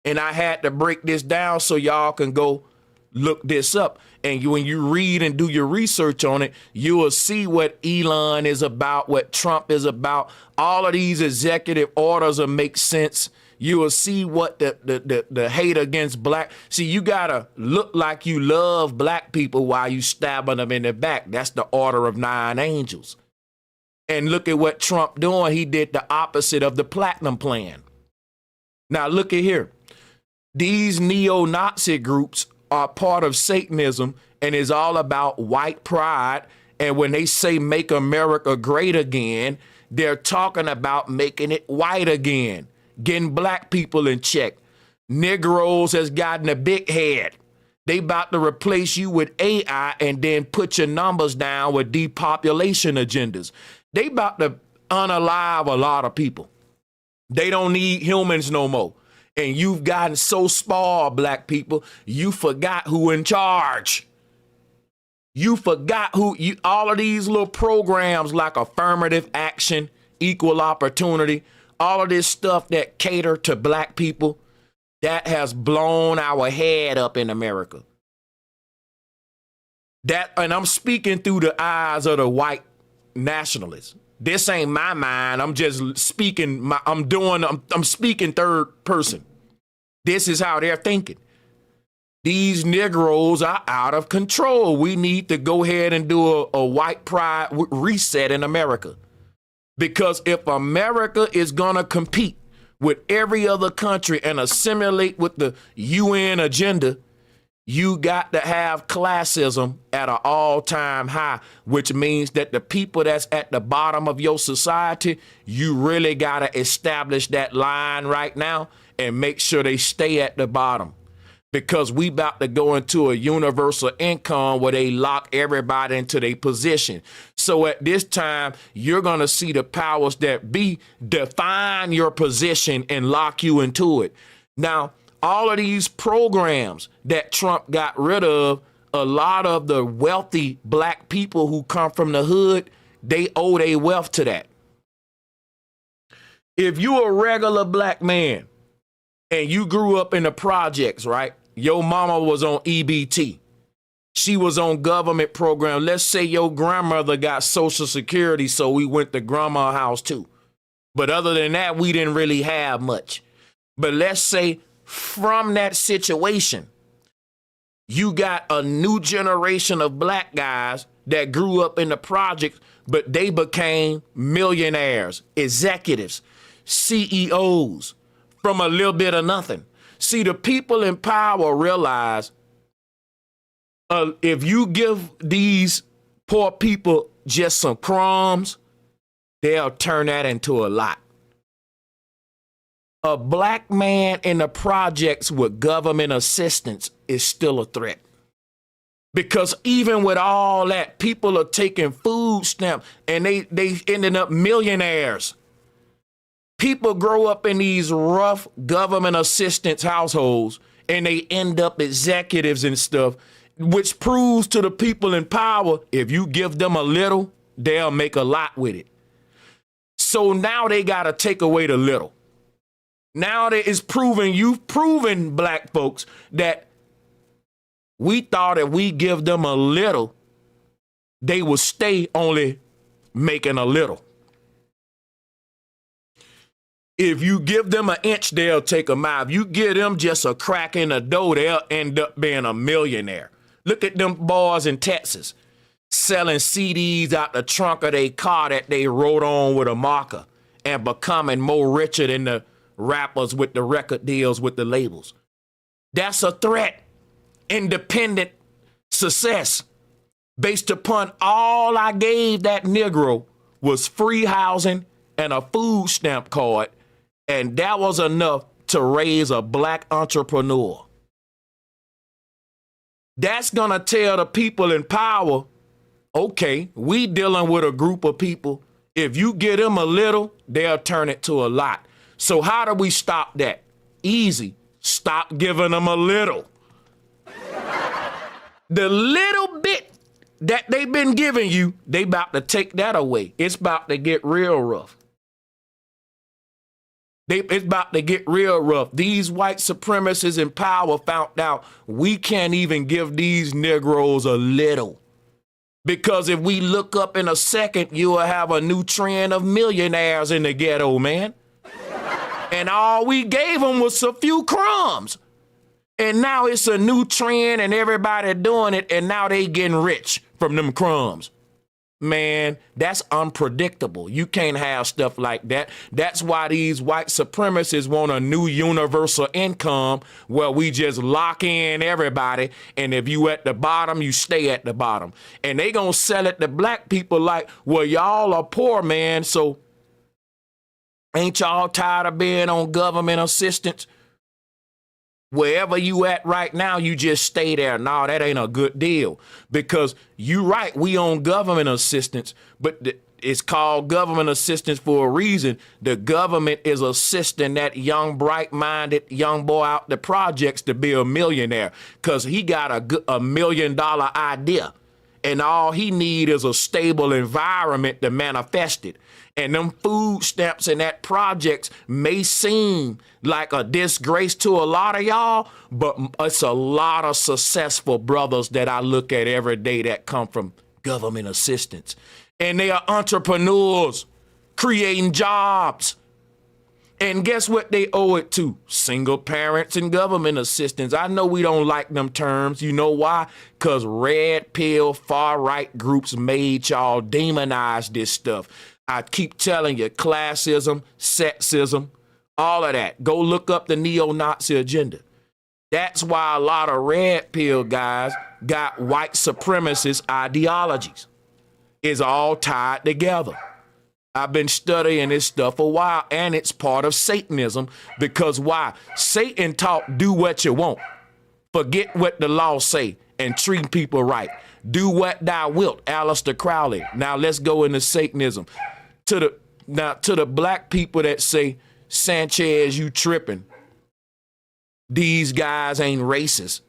And I had to break this down so y'all can go look this up. And when you read and do your research on it, you will see what Elon is about, what Trump is about. All of these executive orders will make sense you will see what the hate against black. See, you gotta look like you love black people while you stabbing them in the back. That's the order of 9 angels. And look at what Trump doing. He did the opposite of the Platinum Plan. Now look at here. These neo-Nazi groups are part of Satanism and is all about white pride. And when they say make America great again, they're talking about making it white again, getting black people in check. Negroes has gotten a big head. They about to replace you with AI and then put your numbers down with depopulation agendas. They about to unalive a lot of people. They don't need humans no more. And you've gotten so spoiled, black people, you forgot who in charge. You forgot all of these little programs like affirmative action, equal opportunity, all of this stuff that cater to black people, that has blown our head up in America. And I'm speaking through the eyes of the white nationalists. This ain't my mind. I'm just speaking. I'm speaking third person. This is how they're thinking. These Negroes are out of control. We need to go ahead and do a white pride reset in America. Because if America is going to compete with every other country and assimilate with the UN agenda, you got to have classism at an all-time high, which means that the people that's at the bottom of your society, you really got to establish that line right now and make sure they stay at the bottom. Because we about to go into a universal income where they lock everybody into their position. So at this time, you're going to see the powers that be define your position and lock you into it. Now, all of these programs that Trump got rid of, a lot of the wealthy black people who come from the hood, they owe their wealth to that. If you're a regular black man and you grew up in the projects, right? Your mama was on EBT. She was on government program. Let's say your grandmother got Social Security, so we went to grandma's house too. But other than that, we didn't really have much. But let's say from that situation, you got a new generation of black guys that grew up in the projects, but they became millionaires, executives, CEOs from a little bit of nothing. See, the people in power realize if you give these poor people just some crumbs, they'll turn that into a lot. A black man in the projects with government assistance is still a threat. Because even with all that, people are taking food stamps and they ended up millionaires. People grow up in these rough government assistance households and they end up executives and stuff, which proves to the people in power, if you give them a little, they'll make a lot with it. So now they got to take away the little. Now that it's proven, you've proven, black folks, that we thought if we give them a little, they will stay only making a little. If you give them an inch, they'll take a mile. If you give them just a crack in the door, they'll end up being a millionaire. Look at them boys in Texas selling CDs out the trunk of their car that they wrote on with a marker and becoming more richer than the rappers with the record deals with the labels. That's a threat. Independent success based upon all I gave that Negro was free housing and a food stamp card. And that was enough to raise a black entrepreneur. That's going to tell the people in power, okay, we dealing with a group of people. If you give them a little, they'll turn it to a lot. So how do we stop that? Easy. Stop giving them a little. The little bit that they've been giving you, they about to take that away. It's about to get real rough. It's about to get real rough. These white supremacists in power found out we can't even give these Negroes a little. Because if we look up in a second, you will have a new trend of millionaires in the ghetto, man. And all we gave them was a few crumbs. And now it's a new trend and everybody doing it, and now they getting rich from them crumbs. Man, that's unpredictable. You can't have stuff like that. That's why these white supremacists want a new universal income where we just lock in everybody, and if you at the bottom, you stay at the bottom. And they gonna sell it to black people like, well, y'all are poor, man, so ain't y'all tired of being on government assistance? Wherever you at right now, you just stay there. No, that ain't a good deal, because you right, we on government assistance, but it's called government assistance for a reason. The government is assisting that young, bright-minded young boy out the projects to be a millionaire, because he got a $1 million idea, and all he need is a stable environment to manifest it. And them food stamps and that projects may seem like a disgrace to a lot of y'all, but it's a lot of successful brothers that I look at every day that come from government assistance. And they are entrepreneurs creating jobs. And guess what they owe it to? Single parents and government assistance. I know we don't like them terms. You know why? Because red pill far-right groups made y'all demonize this stuff. I keep telling you, classism, sexism, all of that. Go look up the neo-Nazi agenda. That's why a lot of red pill guys got white supremacist ideologies. It's all tied together. I've been studying this stuff a while, and it's part of Satanism, because why? Satan taught, do what you want. Forget what the law say and treat people right. Do what thou wilt, Aleister Crowley. Now let's go into Satanism. To the black people that say, Sanchez, you tripping. These guys ain't racist.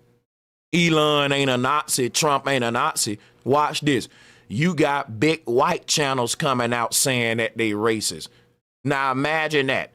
Elon ain't a Nazi. Trump ain't a Nazi. Watch this. You got big white channels coming out saying that they racist. Now imagine that.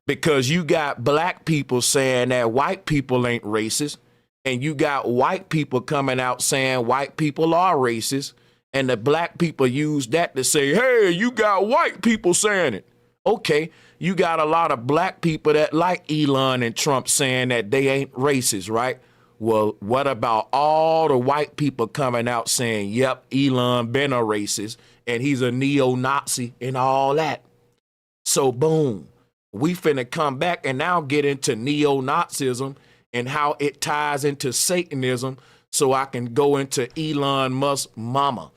Because you got black people saying that white people ain't racist. And you got white people coming out saying white people are racist. And the black people use that to say, hey, you got white people saying it. Okay, you got a lot of black people that like Elon and Trump saying that they ain't racist, right? Well, what about all the white people coming out saying, yep, Elon been a racist and he's a neo-Nazi and all that? So boom, we finna come back and now get into neo-Nazism and how it ties into Satanism, so I can go into Elon Musk's mama.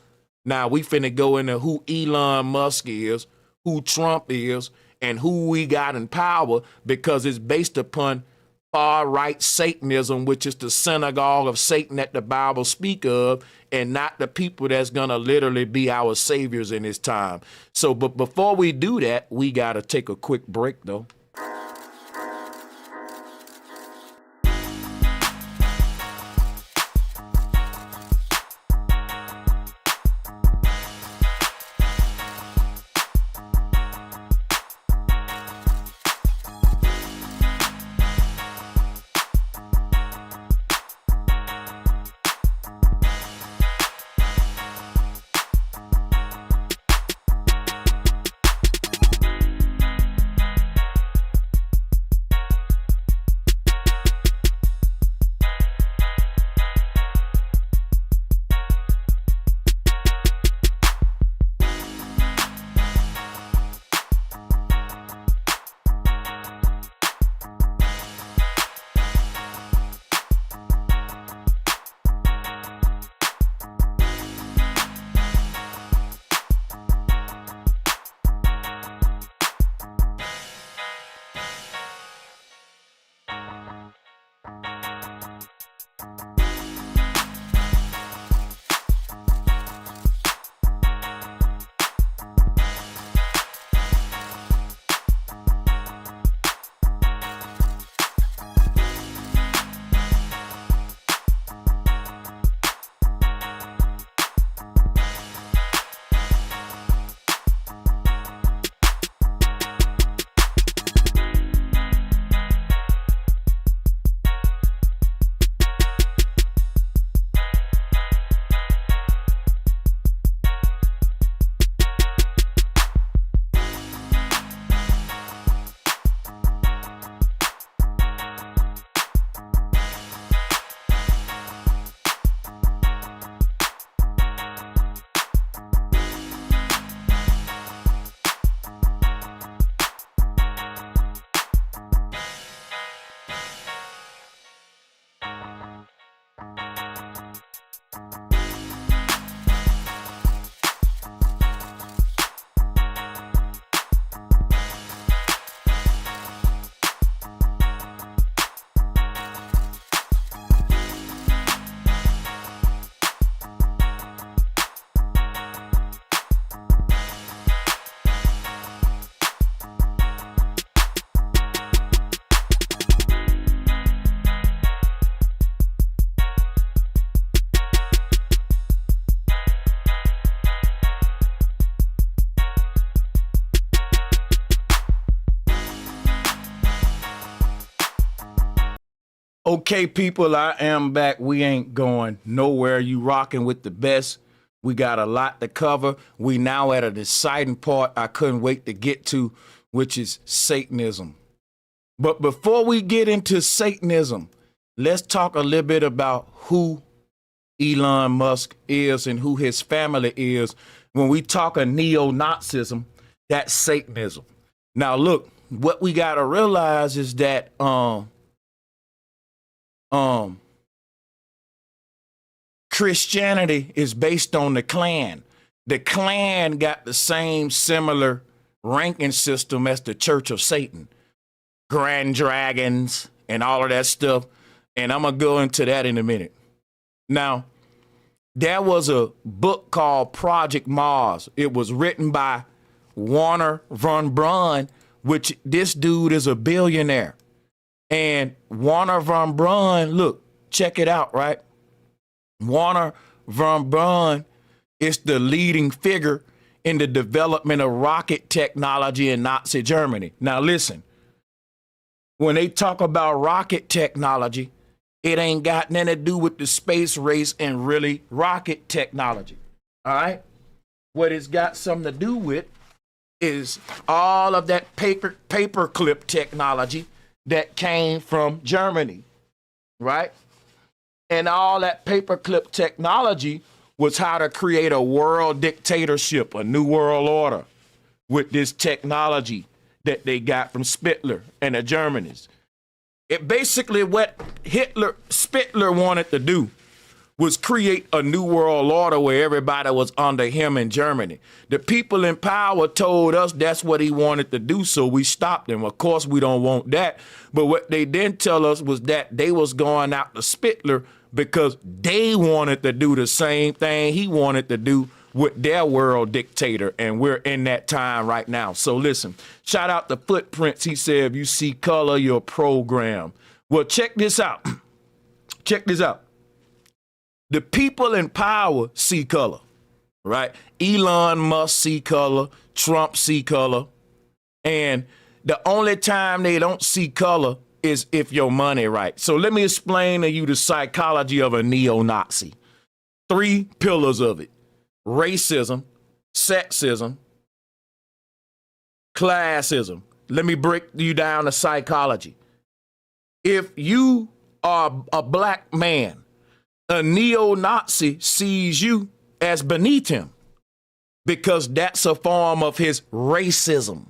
Now we finna go into who Elon Musk is, who Trump is, and who we got in power, because it's based upon far-right Satanism, which is the synagogue of Satan that the Bible speak of, and not the people that's gonna literally be our saviors in this time. So, but before we do that, we gotta take a quick break though. Okay, people, I am back. We ain't going nowhere. You rocking with the best. We got a lot to cover. We now at an exciting part I couldn't wait to get to, which is Satanism. But before we get into Satanism, let's talk a little bit about who Elon Musk is and who his family is. When we talk of neo-Nazism, that's Satanism. Now, look, what we got to realize is that Christianity is based on the Klan. The Klan got the same similar ranking system as the Church of Satan, Grand Dragons and all of that stuff. And I'm going to go into that in a minute. Now, there was a book called Project Mars. It was written by Warner von Braun, which this dude is a billionaire. And Warner von Braun, look, check it out, right? Warner von Braun is the leading figure in the development of rocket technology in Nazi Germany. Now listen, when they talk about rocket technology, it ain't got nothing to do with the space race and really rocket technology, all right? What it's got something to do with is all of that paperclip technology that came from Germany, right? And all that paperclip technology was how to create a world dictatorship, a new world order with this technology that they got from Spitler and the Germans. It basically what Spitler wanted to do was create a new world order where everybody was under him in Germany. The people in power told us that's what he wanted to do, so we stopped him. Of course, we don't want that. But what they didn't tell us was that they was going out to Spitler because they wanted to do the same thing he wanted to do with their world dictator, and we're in that time right now. So listen, shout out to Footprints. He said, if you see color, you're programmed. Well, check this out. Check this out. The people in power see color, right? Elon Musk see color, Trump see color, and the only time they don't see color is if your money right. So let me explain to you the psychology of a neo-Nazi. 3 pillars of it: racism, sexism, classism. Let me break you down the psychology. If you are a black man, a neo-Nazi sees you as beneath him because that's a form of his racism.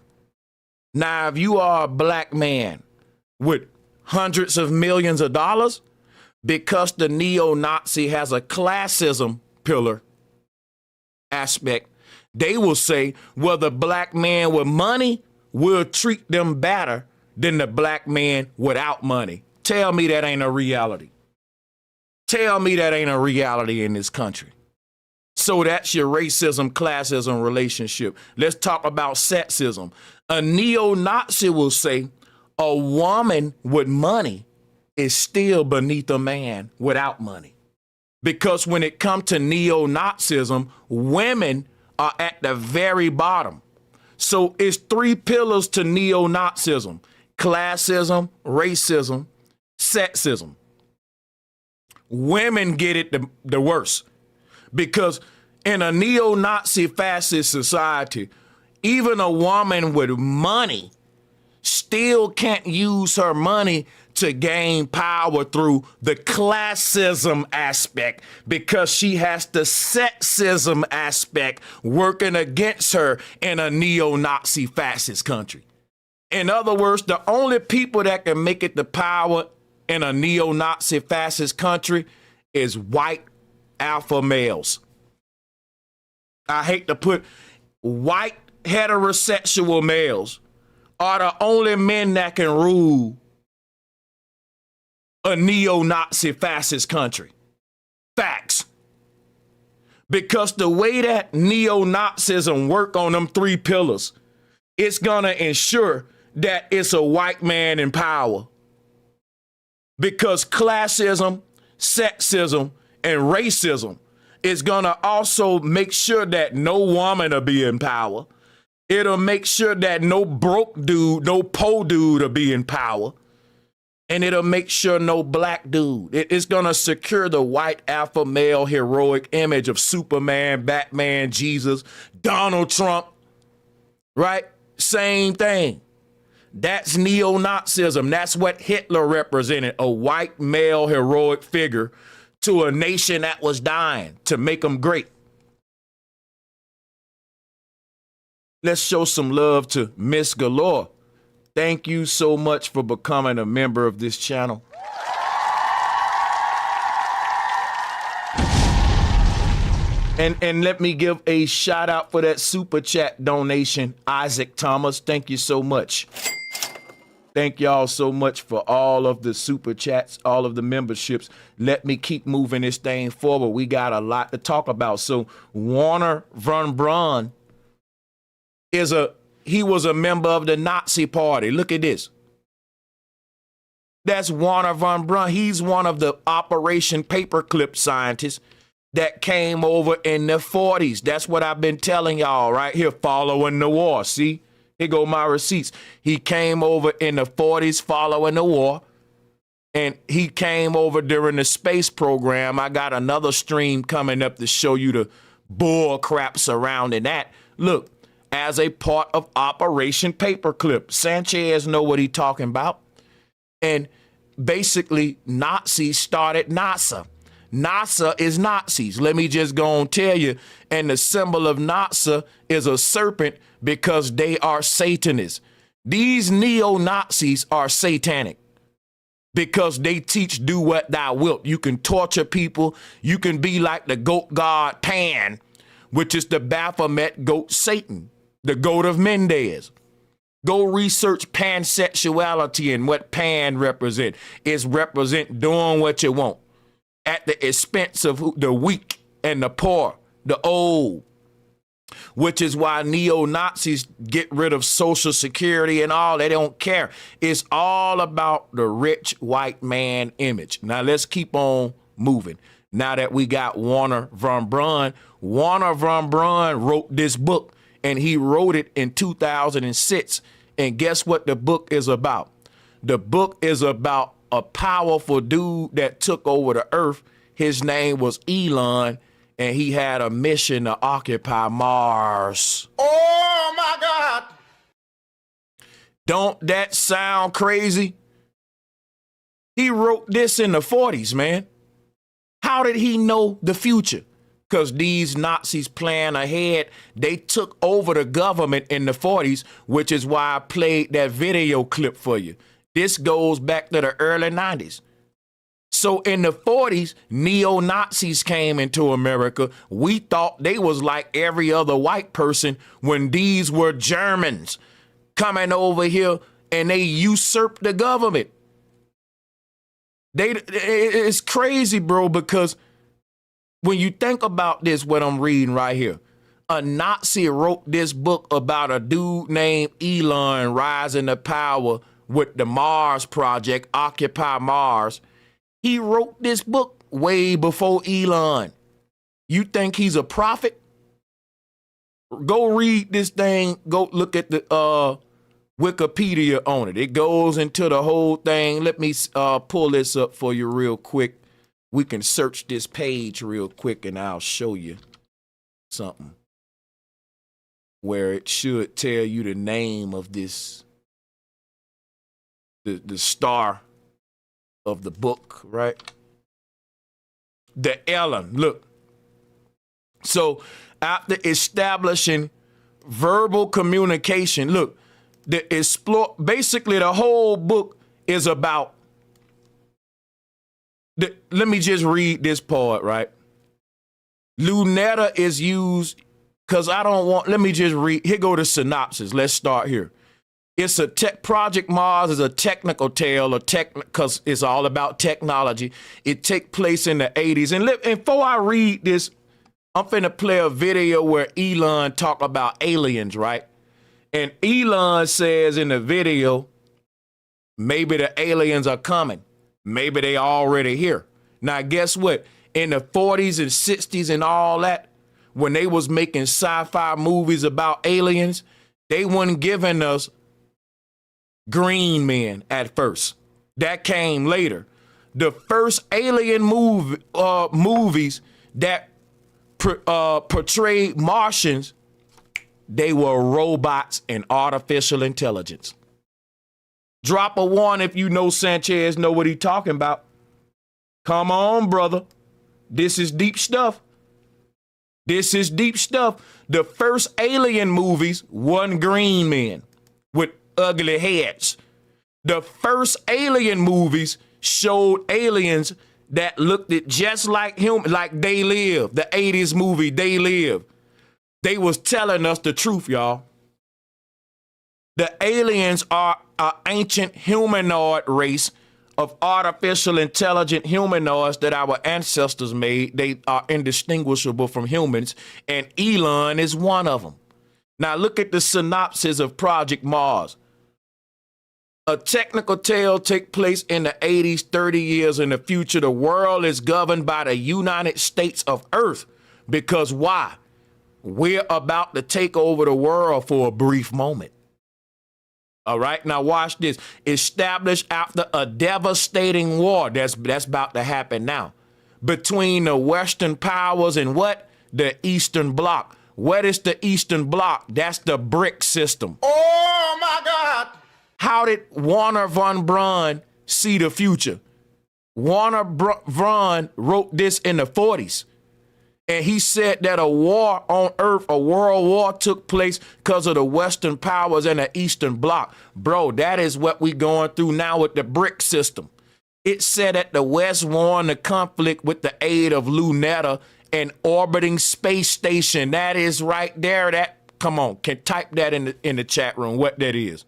Now, if you are a black man with hundreds of millions of dollars, because the neo-Nazi has a classism pillar aspect, they will say, well, the black man with money will treat them better than the black man without money. Tell me that ain't a reality. Tell me that ain't a reality in this country. So that's your racism, classism relationship. Let's talk about sexism. A neo-Nazi will say a woman with money is still beneath a man without money. Because when it comes to neo-Nazism, women are at the very bottom. So it's 3 pillars to neo-Nazism: classism, racism, sexism. Women get it the worst, because in a neo-Nazi fascist society, even a woman with money still can't use her money to gain power through the classism aspect, because she has the sexism aspect working against her in a neo-Nazi fascist country. In other words, the only people that can make it to power in a neo-Nazi fascist country is white alpha males. I hate to put white heterosexual males are the only men that can rule a neo-Nazi fascist country. Facts. Because the way that neo-Nazism work on them 3 pillars, it's gonna ensure that it's a white man in power. Because classism, sexism, and racism is gonna also make sure that no woman will be in power. It'll make sure that no broke dude, no poor dude will be in power. And it'll make sure no black dude. It's going to secure the white alpha male heroic image of Superman, Batman, Jesus, Donald Trump, right? Same thing. That's neo-Nazism. That's what Hitler represented, a white male heroic figure to a nation that was dying to make them great. Let's show some love to Miss Galore. Thank you so much for becoming a member of this channel. And let me give a shout out for that super chat donation, Isaac Thomas. Thank you so much. Thank y'all so much for all of the super chats, all of the memberships. Let me keep moving this thing forward. We got a lot to talk about. So Warner von Braun he was a member of the Nazi party. Look at this. That's Warner von Braun. He's one of the Operation Paperclip scientists that came over in the 40s. That's what I've been telling y'all right here, following the war. See, here go my receipts. He came over in the 40s following the war, and he came over during the space program. I got another stream coming up to show you the bull crap surrounding that. Look, as a part of Operation Paperclip. Sanchez know what he talking about. And basically, Nazis started NASA. NASA is Nazis. Let me just go and tell you. And the symbol of NASA is a serpent because they are Satanists. These neo-Nazis are satanic because they teach do what thou wilt. You can torture people. You can be like the goat god Pan, which is the Baphomet goat Satan, the goat of Mendez. Go research pansexuality and what Pan represent. It's represent doing what you want at the expense of the weak and the poor, the old, which is why neo-Nazis get rid of Social Security and all. They don't care. It's all about the rich white man image. Now let's keep on moving. Now that we got Warner von Braun wrote this book, and he wrote it in 2006. And guess what the book is about? The book is about a powerful dude that took over the earth. His name was Elon, and he had a mission to occupy Mars. Oh my God! Don't that sound crazy? He wrote this in the 40s, man. How did he know the future? Because these Nazis plan ahead. They took over the government in the 40s, which is why I played that video clip for you. This goes back to the early 90s. So in the 40s, neo-Nazis came into America. We thought they was like every other white person when these were Germans coming over here and they usurped the government. It's crazy, bro, because when you think about this, what I'm reading right here, a Nazi wrote this book about a dude named Elon rising to power with the Mars Project, Occupy Mars. He wrote this book way before Elon. You think he's a prophet? Go read this thing. Go look at the Wikipedia on it. It goes into the whole thing. Let me pull this up for you real quick. We can search this page real quick and I'll show you something where it should tell you the name of this, the star of the book, right? The Ellen, look. So after establishing verbal communication, look, basically the whole book is about, let me just read this part, right? Luneta is used, because I don't want, let me just read, here go the synopsis. Let's start here. It's a Project Mars is a technical tale, because it's all about technology. It takes place in the 80s. And before I read this, I'm finna play a video where Elon talk about aliens, right? And Elon says in the video, maybe the aliens are coming. Maybe they already here. Now, guess what? In the 40s and 60s and all that, when they was making sci-fi movies about aliens, they weren't giving us green men at first. That came later. The first alien movies that portrayed Martians, they were robots and artificial intelligence. Drop a one if you know Sanchez know what he talking about. Come on, brother. This is deep stuff. This is deep stuff. The first alien movies wasn't green men with ugly heads. The first alien movies showed aliens that looked it just like human, like They Live, the 80s movie They Live. They was telling us the truth, y'all. The aliens are an ancient humanoid race of artificial intelligent humanoids that our ancestors made. They are indistinguishable from humans, and Elon is one of them. Now look at the synopsis of Project Mars. A technical tale takes place in the 80s, 30 years in the future. The world is governed by the United States of Earth. Because why? We're about to take over the world for a brief moment. All right, now watch this. Established after a devastating war that's about to happen now between the Western powers and what? The Eastern Bloc. What is the Eastern Bloc? That's the BRIC system. Oh my God! How did Warner von Braun see the future? Warner Braun wrote this in the 40s. And he said that a war on Earth, a world war, took place because of the Western powers and the Eastern Bloc. Bro, that is what we going through now with the BRIC system. It said that the West won the conflict with the aid of Luneta and orbiting space station. That is right there. That, come on, can type that in the chat room, what that is.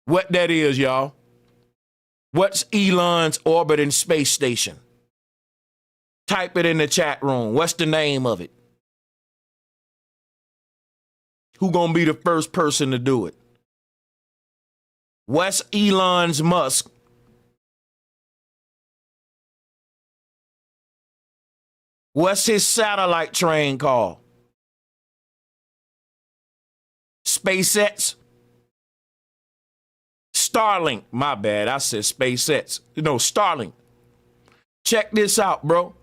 What that is, y'all. What's Elon's orbiting space station? Type it in the chat room. What's the name of it? Who gonna be the first person to do it? What's Elon Musk? What's his satellite train called? SpaceX? Starlink. My bad. I said SpaceX. No, Starlink. Check this out, bro.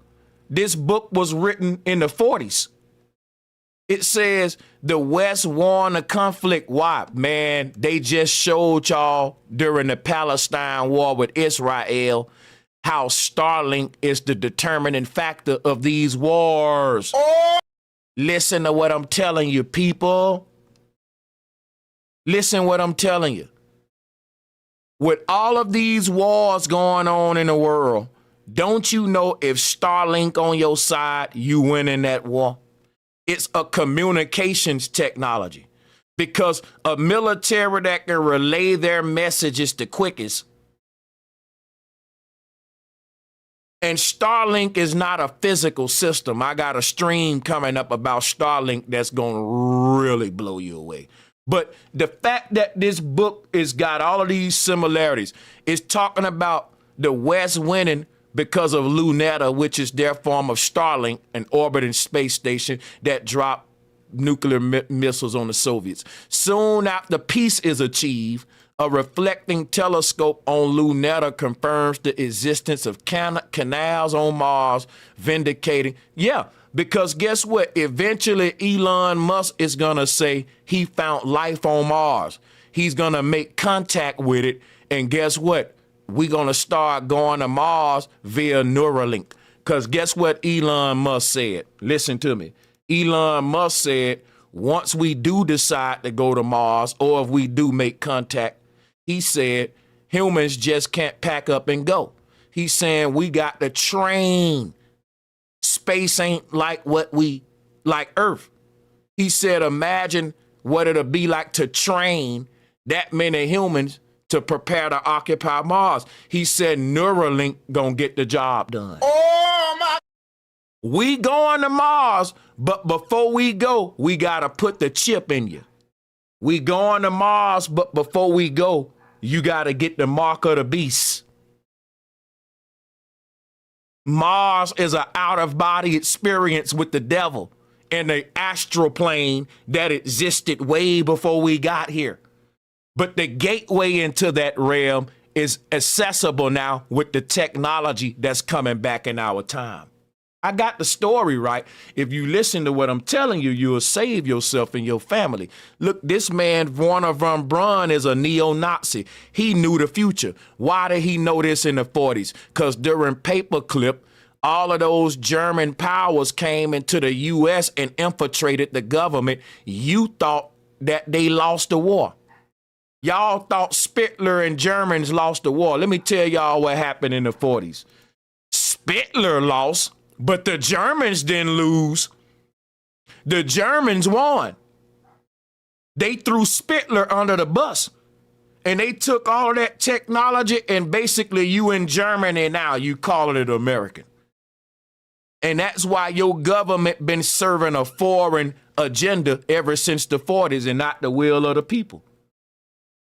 This book was written in the 40s. It says the West won the conflict. Why? Man, they just showed y'all during the Palestine war with Israel how Starlink is the determining factor of these wars. Oh! Listen to what I'm telling you, people. Listen what I'm telling you. With all of these wars going on in the world, don't you know if Starlink on your side, you win in that war? It's a communications technology because a military that can relay their messages the quickest. And Starlink is not a physical system. I got a stream coming up about Starlink that's going to really blow you away. But the fact that this book has got all of these similarities is talking about the West winning because of Luneta, which is their form of Starlink, an orbiting space station that dropped nuclear missiles on the Soviets. Soon after peace is achieved, a reflecting telescope on Luneta confirms the existence of canals on Mars, vindicating. Yeah, because guess what? Eventually, Elon Musk is going to say he found life on Mars. He's going to make contact with it. And guess what? We're going to start going to Mars via Neuralink. Because guess what Elon Musk said? Listen to me. Elon Musk said, once we do decide to go to Mars, or if we do make contact, he said, humans just can't pack up and go. He's saying we got to train. Space ain't like like Earth. He said, imagine what it'll be like to train that many humans to prepare to occupy Mars. He said Neuralink gonna get the job done. Oh my! We going to Mars, but before we go, we gotta put the chip in you. We going to Mars, but before we go, you gotta get the mark of the beast. Mars is an out-of-body experience with the devil in the astral plane that existed way before we got here. But the gateway into that realm is accessible now with the technology that's coming back in our time. I got the story right. If you listen to what I'm telling you, you'll save yourself and your family. Look, this man, Werner von Braun, is a neo-Nazi. He knew the future. Why did he know this in the 40s? Because during Paperclip, all of those German powers came into the U.S. and infiltrated the government. You thought that they lost the war. Y'all thought Spitler and Germans lost the war. Let me tell y'all what happened in the 40s. Spitler lost, but the Germans didn't lose. The Germans won. They threw Spitler under the bus. And they took all that technology and basically you in Germany now, you calling it American. And that's why your government been serving a foreign agenda ever since the 40s and not the will of the people.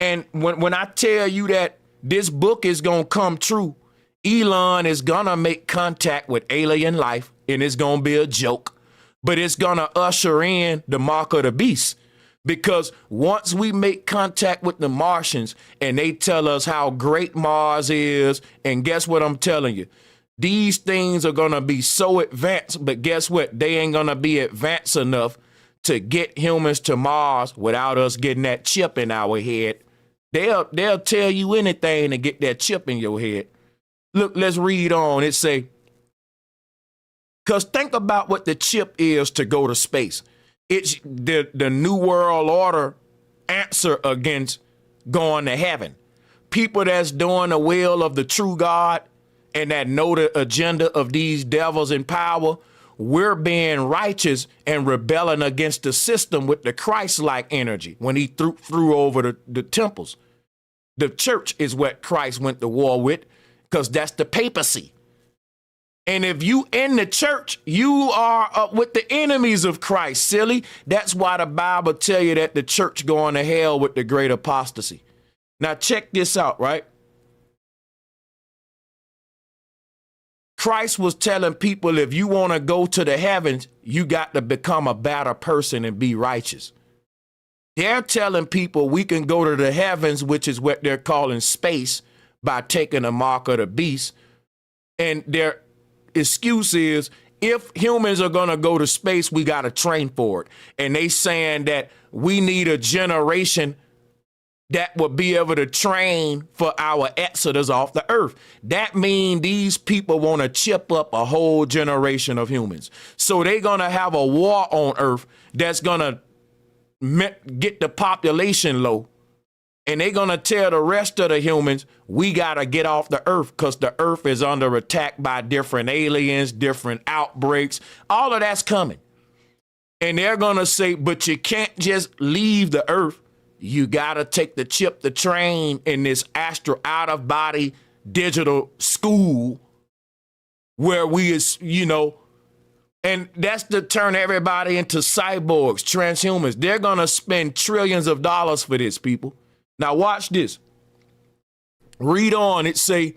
And when I tell you that this book is going to come true, Elon is going to make contact with alien life, and it's going to be a joke. But it's going to usher in the mark of the beast. Because once we make contact with the Martians and they tell us how great Mars is, and guess what I'm telling you? These things are going to be so advanced, but guess what? They ain't going to be advanced enough to get humans to Mars without us getting that chip in our head. They'll tell you anything to get that chip in your head. Look, let's read on. It say, because think about what the chip is to go to space. It's the New World Order answer against going to heaven. People that's doing the will of the true God and that know the agenda of these devils in power, we're being righteous and rebelling against the system with the Christ-like energy when he threw over the temples. The church is what Christ went to war with because that's the papacy. And if you in the church, you are up with the enemies of Christ, silly. That's why the Bible tell you that the church going to hell with the great apostasy. Now check this out, right? Christ was telling people, if you want to go to the heavens, you got to become a better person and be righteous. They're telling people we can go to the heavens, which is what they're calling space, by taking the mark of the beast. And their excuse is, if humans are going to go to space, we got to train for it. And they saying that we need a generation that will be able to train for our exodus off the earth. That means these people want to chip up a whole generation of humans. So they're going to have a war on earth that's going to get the population low. And they're going to tell the rest of the humans, we got to get off the earth because the earth is under attack by different aliens, different outbreaks. All of that's coming. And they're going to say, but you can't just leave the earth. You got to take the chip to train in this astral out-of-body digital school where we is, and that's to turn everybody into cyborgs, transhumans. They're going to spend trillions of dollars for this, people. Now watch this. Read on. It says,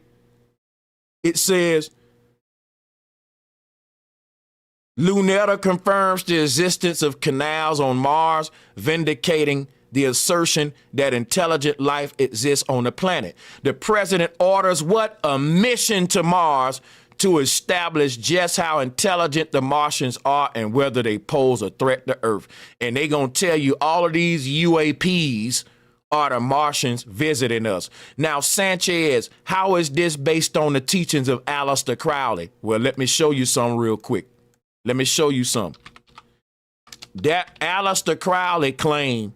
Luneta confirms the existence of canals on Mars, vindicating the assertion that intelligent life exists on the planet. The president orders what? A mission to Mars to establish just how intelligent the Martians are and whether they pose a threat to Earth. And they're going to tell you all of these UAPs are the Martians visiting us. Now, Sanchez, how is this based on the teachings of Aleister Crowley? Well, let me show you some real quick. Let me show you some. That Aleister Crowley claimed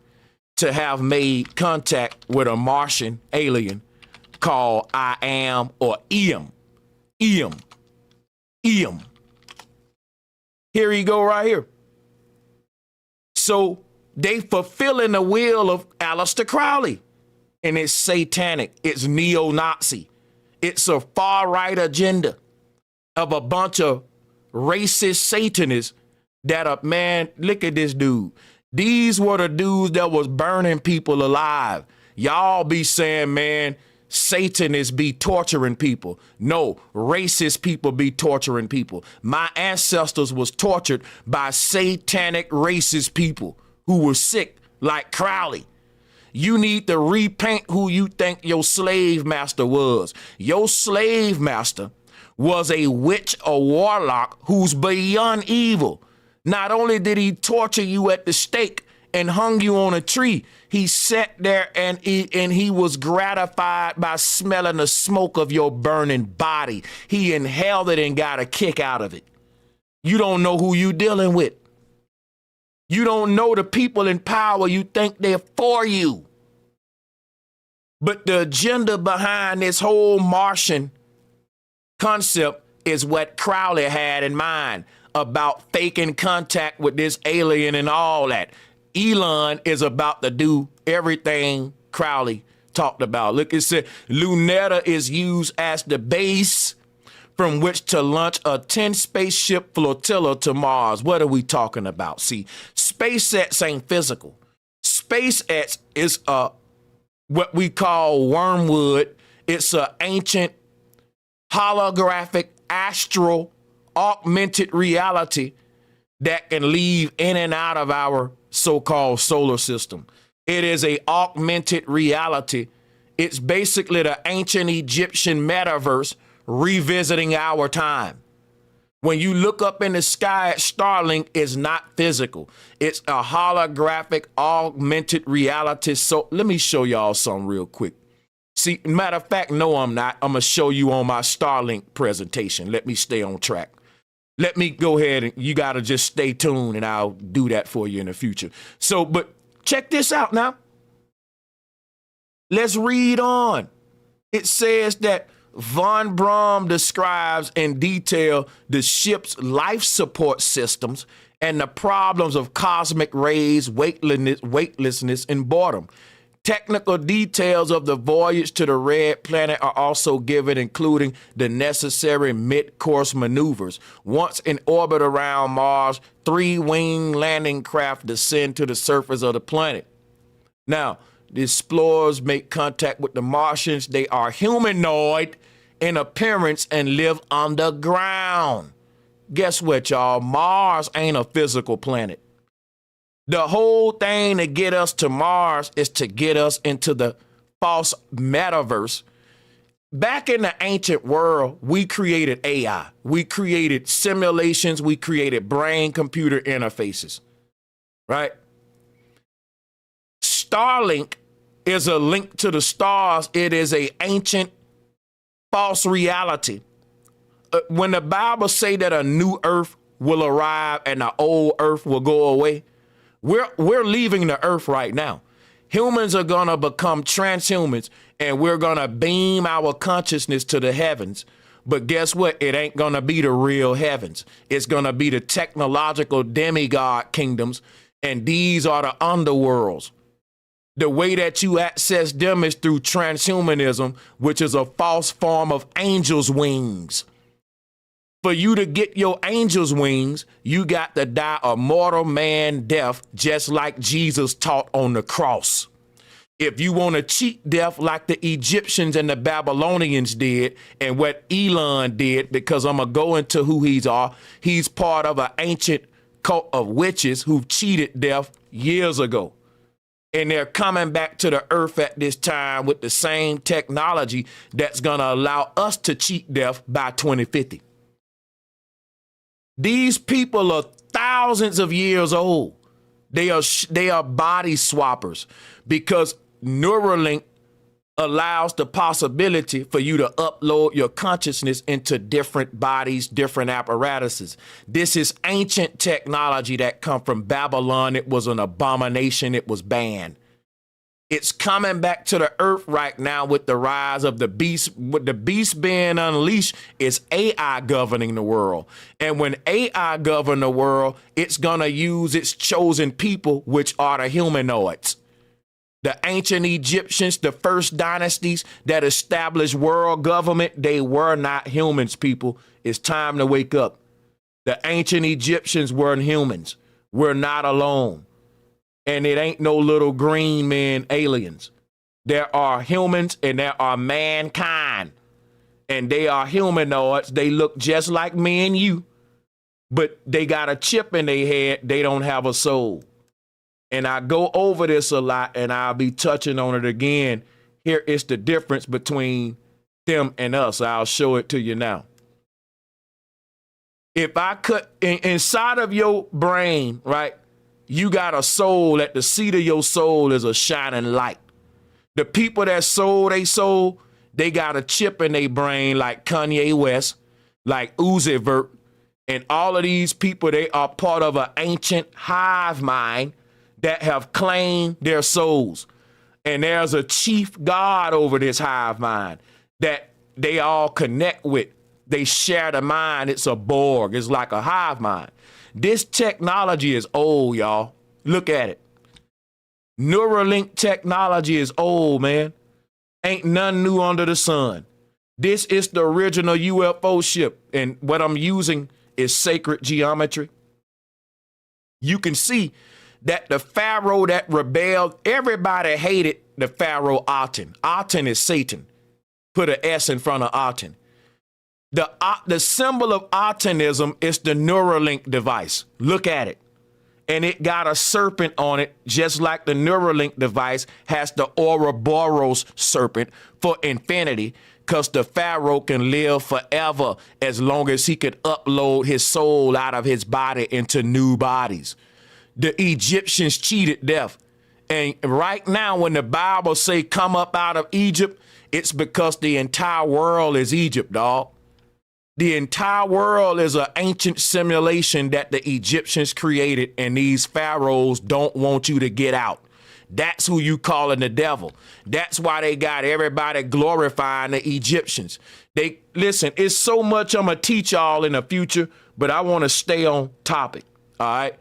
to have made contact with a Martian alien called I Am or Eam. Eam. Eam. Here you go right here. So they fulfilling the will of Aleister Crowley. And it's satanic. It's neo-Nazi. It's a far-right agenda of a bunch of racist Satanists that are, man, look at this dude. These were the dudes that was burning people alive. Y'all be saying, man, Satanists be torturing people. No, racist people be torturing people. My ancestors was tortured by satanic racist people who were sick like Crowley. You need to repaint who you think your slave master was. Your slave master was a witch or warlock who's beyond evil. Not only did he torture you at the stake and hung you on a tree, he sat there and he was gratified by smelling the smoke of your burning body. He inhaled it and got a kick out of it. You don't know who you dealing with. You don't know the people in power. You think they're for you. But the agenda behind this whole Martian concept is what Crowley had in mind about faking contact with this alien and all that. Elon is about to do everything Crowley talked about. Look, it said Luneta is used as the base from which to launch a 10 spaceship flotilla to Mars. What are we talking about? See, SpaceX ain't physical. SpaceX is what we call wormwood. It's an ancient holographic astral augmented reality that can leave in and out of our so-called solar system. It is a augmented reality. It's basically the ancient Egyptian metaverse revisiting our time. When you look up in the sky at Starlink, it's not physical. It's a holographic augmented reality. So let me show y'all something real quick. See, matter of fact, no, I'm not. I'm going to show you on my Starlink presentation. Let me stay on track. Let me go ahead and you got to just stay tuned and I'll do that for you in the future. So, but check this out now. Let's read on. It says that Von Braun describes in detail the ship's life support systems and the problems of cosmic rays, weightlessness, and boredom. Technical details of the voyage to the Red Planet are also given, including the necessary mid-course maneuvers. Once in orbit around Mars, 3 winged landing craft descend to the surface of the planet. Now, the explorers make contact with the Martians. They are humanoid in appearance and live underground. Guess what, y'all? Mars ain't a physical planet. The whole thing to get us to Mars is to get us into the false metaverse. Back in the ancient world, we created AI. We created simulations. We created brain-computer interfaces, right? Starlink is a link to the stars. It is an ancient false reality. When the Bible say that a new earth will arrive and the old earth will go away, we're leaving the earth right now. Humans are going to become transhumans and we're going to beam our consciousness to the heavens. But guess what? It ain't going to be the real heavens. It's going to be the technological demigod kingdoms. And these are the underworlds. The way that you access them is through transhumanism, which is a false form of angel's wings. For you to get your angel's wings, you got to die a mortal man death, just like Jesus taught on the cross. If you want to cheat death like the Egyptians and the Babylonians did, and what Elon did, because I'm going to go into who he's part of an ancient cult of witches who cheated death years ago. And they're coming back to the earth at this time with the same technology that's going to allow us to cheat death by 2050. These people are thousands of years old. They are body swappers because Neuralink allows the possibility for you to upload your consciousness into different bodies, different apparatuses. This is ancient technology that come from Babylon. It was an abomination. It was banned. It's coming back to the earth right now with the rise of the beast. With the beast being unleashed, is AI governing the world. And when AI govern the world, it's going to use its chosen people, which are the humanoids. The ancient Egyptians, the first dynasties that established world government, they were not humans, people. It's time to wake up. The ancient Egyptians weren't humans. We're not alone. And it ain't no little green men aliens. There are humans and there are mankind. And they are humanoids. They look just like me and you. But they got a chip in their head. They don't have a soul. And I go over this a lot, and I'll be touching on it again. Here is the difference between them and us. I'll show it to you now. If I cut inside of your brain, right, you got a soul. At the seat of your soul is a shining light. The people that sold they soul, they got a chip in their brain like Kanye West, like Uzi Vert, and all of these people, they are part of an ancient hive mind that have claimed their souls. And there's a chief god over this hive mind that they all connect with. They share the mind. It's a Borg. It's like a hive mind. This technology is old, y'all. Look at it. Neuralink technology is old, man. Ain't nothing new under the sun. This is the original UFO ship. And what I'm using is sacred geometry. You can see that the Pharaoh that rebelled, everybody hated the Pharaoh Aten. Aten is Satan. Put an S in front of Aten. The symbol of Atenism is the Neuralink device. Look at it. And it got a serpent on it, just like the Neuralink device has the Ouroboros serpent for infinity, because the Pharaoh can live forever as long as he could upload his soul out of his body into new bodies. The Egyptians cheated death. And right now, when the Bible say come up out of Egypt, it's because the entire world is Egypt, dog. The entire world is an ancient simulation that the Egyptians created, and these pharaohs don't want you to get out. That's who you calling the devil. That's why they got everybody glorifying the Egyptians. Listen, it's so much I'm going to teach y'all in the future, but I want to stay on topic, all right?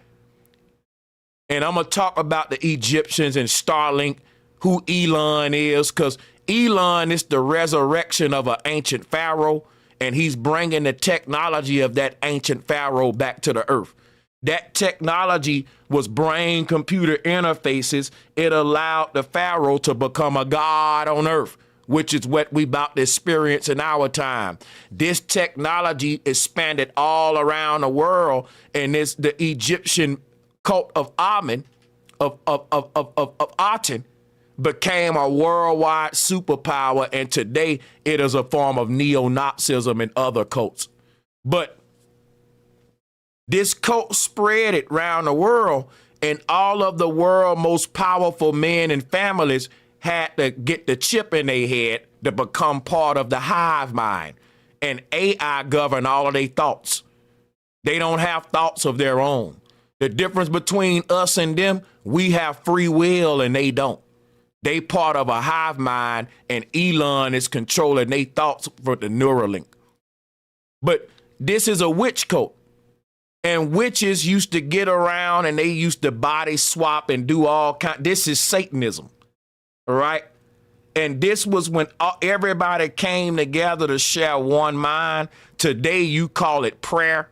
And I'm going to talk about the Egyptians and Starlink, who Elon is, because Elon is the resurrection of an ancient pharaoh, and he's bringing the technology of that ancient pharaoh back to the earth. That technology was brain-computer interfaces. It allowed the pharaoh to become a god on earth, which is what we about to experience in our time. This technology expanded all around the world, and it's the Egyptian cult of Amen, of Aten, became a worldwide superpower, and today it is a form of neo-Nazism and other cults. But this cult spread it around the world, and all of the world's most powerful men and families had to get the chip in their head to become part of the hive mind. And AI govern all of their thoughts. They don't have thoughts of their own. The difference between us and them, we have free will and they don't. They part of a hive mind, and Elon is controlling their thoughts for the Neuralink. But this is a witch cult. And witches used to get around and they used to body swap and do all kind. This is Satanism, all right? And this was when everybody came together to share one mind. Today you call it prayer,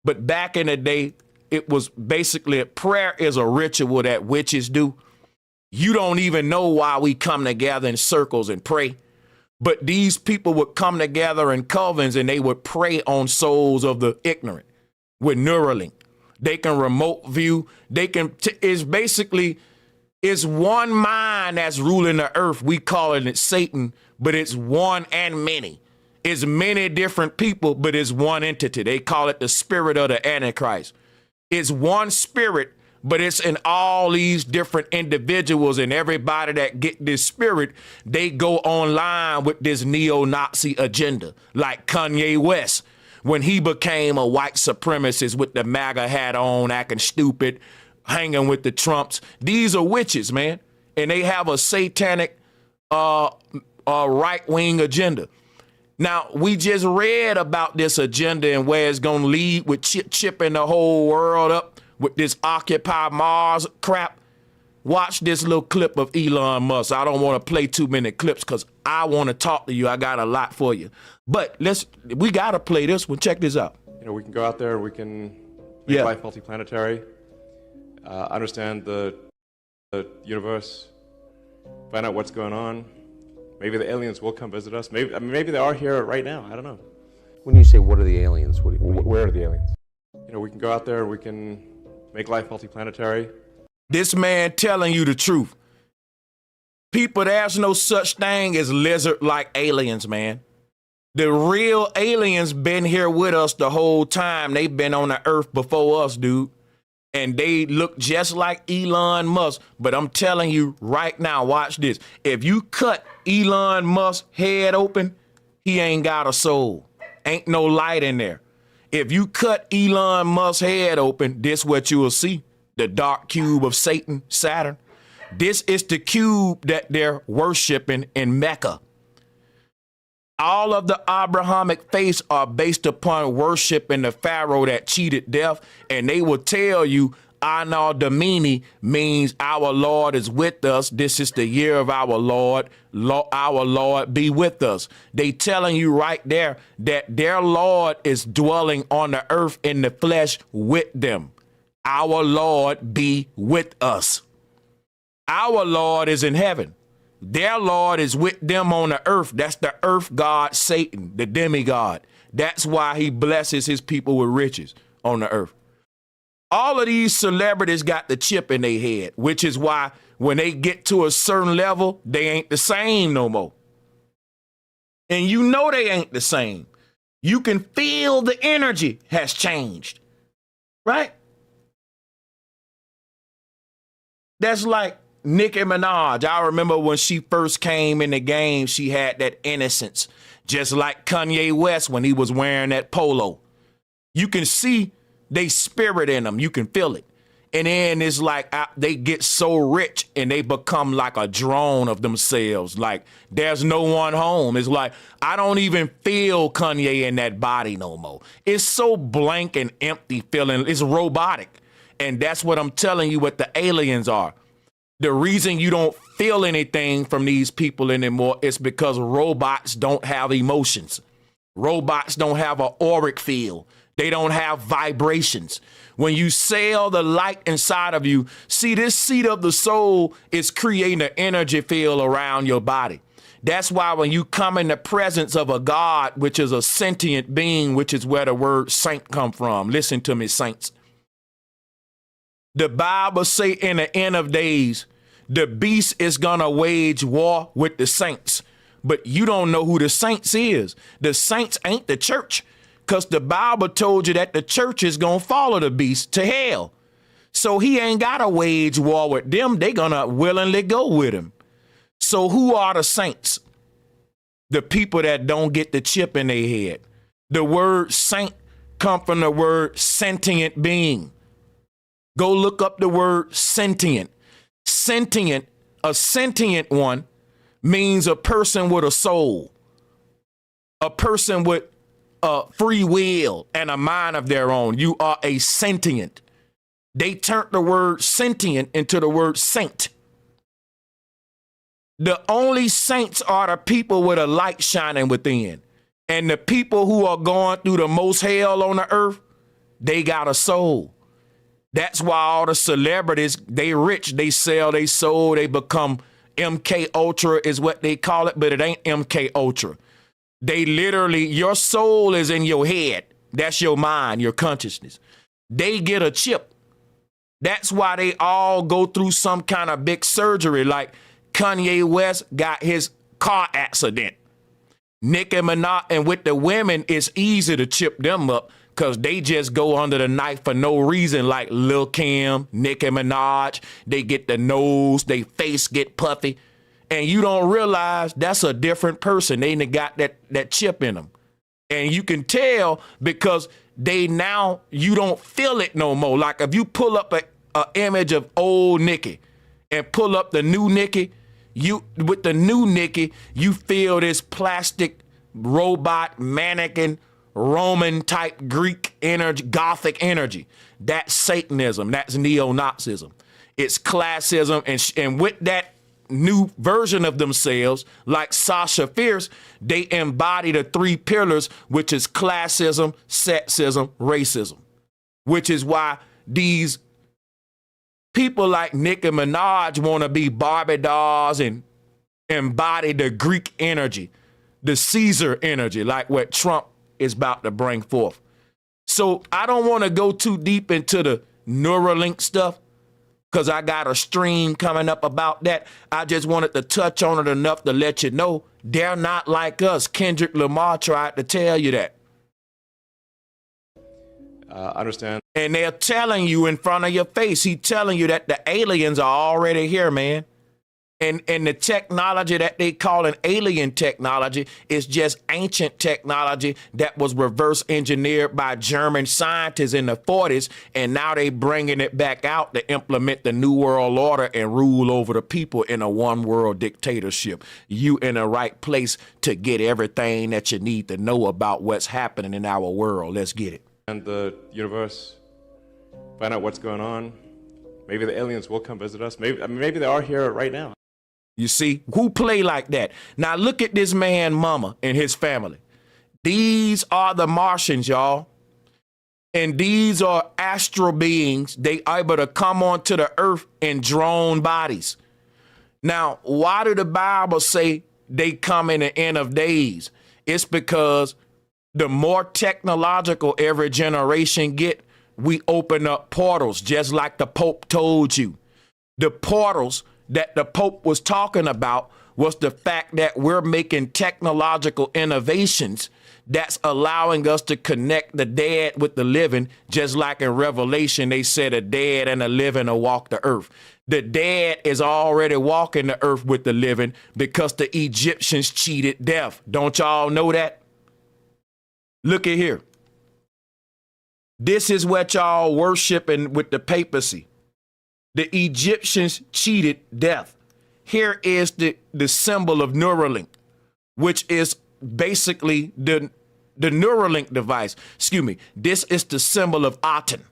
but back in the day, it was basically prayer is a ritual that witches do. You don't even know why we come together in circles and pray. But these people would come together in covens and they would prey on souls of the ignorant with Neuralink. They can remote view. They can, it's one mind that's ruling the earth. We call it Satan, but it's one and many. It's many different people, but it's one entity. They call it the spirit of the Antichrist. It's one spirit, but it's in all these different individuals, and everybody that get this spirit, they go online with this neo-Nazi agenda, like Kanye West, when he became a white supremacist with the MAGA hat on, acting stupid, hanging with the Trumps. These are witches, man, and they have a satanic right-wing agenda. Now, we just read about this agenda and where it's going to lead with chipping the whole world up with this Occupy Mars crap. Watch this little clip of Elon Musk. I don't want to play too many clips because I want to talk to you. I got a lot for you. But we got to play this one. Check this out. You know, we can go out there, we can make life multiplanetary, understand the universe, find out what's going on. Maybe the aliens will come visit us. Maybe they are here right now. I don't know. When you say what are the aliens, what do you mean? Where are the aliens? You know, we can go out there, we can make life multiplanetary. This man telling you the truth. People, there's no such thing as lizard-like aliens, man. The real aliens been here with us the whole time. They've been on the earth before us, dude. And they look just like Elon Musk. But I'm telling you right now, watch this. If you cut Elon Musk's head open, he ain't got a soul. Ain't no light in there. If you cut Elon Musk's head open, this what you will see. The dark cube of Satan, Saturn. This is the cube that they're worshiping in Mecca. All of the Abrahamic faiths are based upon worshiping the Pharaoh that cheated death, and they will tell you Anno Domini means our Lord is with us. This is the year of our Lord. Our Lord be with us. They telling you right there that their Lord is dwelling on the earth in the flesh with them. Our Lord be with us. Our Lord is in heaven. Their Lord is with them on the earth. That's the earth god Satan, the demigod. That's why he blesses his people with riches on the earth. All of these celebrities got the chip in their head, which is why when they get to a certain level, they ain't the same no more. And you know they ain't the same. You can feel the energy has changed, right? That's like Nicki Minaj. I remember when she first came in the game, she had that innocence, just like Kanye West when he was wearing that polo. You can see they spirit in them. You can feel it. And then it's like they get so rich and they become like a drone of themselves. Like there's no one home. It's like, I don't even feel Kanye in that body no more. It's so blank and empty feeling. It's robotic. And that's what I'm telling you what the aliens are. The reason you don't feel anything from these people anymore is because robots don't have emotions. Robots don't have an auric field. They don't have vibrations. When you sail the light inside of you, see, this seat of the soul is creating an energy field around your body. That's why when you come in the presence of a God, which is a sentient being, which is where the word saint come from. Listen to me, saints. The Bible say in the end of days, the beast is going to wage war with the saints. But you don't know who the saints is. The saints ain't the church, because the Bible told you that the church is going to follow the beast to hell. So he ain't got to wage war with them. They going to willingly go with him. So who are the saints? The people that don't get the chip in their head. The word saint come from the word sentient being. Go look up the word sentient. Sentient, a sentient one means a person with a soul, a person with a free will and a mind of their own. You are a sentient. They turned the word sentient into the word saint. The only saints are the people with a light shining within. And the people who are going through the most hell on the earth, they got a soul. That's why all the celebrities, they rich, they sell their soul, they become MK Ultra is what they call it, but it ain't MK Ultra. They literally, your soul is in your head. That's your mind, your consciousness. They get a chip. That's why they all go through some kind of big surgery. Like Kanye West got his car accident. Nicki Minaj, and with the women, it's easy to chip them up, because they just go under the knife for no reason, like Lil Kim, Nicki Minaj. They get the nose, they face get puffy. And you don't realize that's a different person. They ain't got that chip in them. And you can tell because you don't feel it no more. Like if you pull up a image of old Nicki and pull up the new Nicki, with the new Nicki, you feel this plastic robot mannequin Roman type Greek energy, Gothic energy. That's Satanism. That's neo-Nazism. It's classism. And with that new version of themselves, like Sasha Fierce, they embody the three pillars, which is classism, sexism, racism, which is why these people like Nicki Minaj want to be Barbie dolls and embody the Greek energy, the Caesar energy, like what Trump is about to bring forth. So I don't want to go too deep into the Neuralink stuff, because I got a stream coming up about that. I just wanted to touch on it enough to let you know they're not like us. Kendrick Lamar tried to tell you that. Understand. And they're telling you in front of your face. He's telling you that the aliens are already here, man. And the technology that they call an alien technology is just ancient technology that was reverse engineered by German scientists in the 40s. And now they bringing it back out to implement the New World Order and rule over the people in a one world dictatorship. You in the right place to get everything that you need to know about what's happening in our world. Let's get it. And the universe, find out what's going on. Maybe the aliens will come visit us. Maybe they are here right now. You see, who play like that? Now look at this man, mama, and his family. These are the Martians, y'all. And these are astral beings. They able to come onto the earth in drone bodies. Now, why did the Bible say they come in the end of days? It's because the more technological every generation get, we open up portals, just like the Pope told you. The portals that the Pope was talking about was the fact that we're making technological innovations that's allowing us to connect the dead with the living, just like in Revelation, they said a dead and a living will walk the earth. The dead is already walking the earth with the living because the Egyptians cheated death. Don't y'all know that? Look at here. This is what y'all worshiping with the papacy. The Egyptians cheated death. Here is the symbol of Neuralink, which is basically the Neuralink device. Excuse me. This is the symbol of Aten.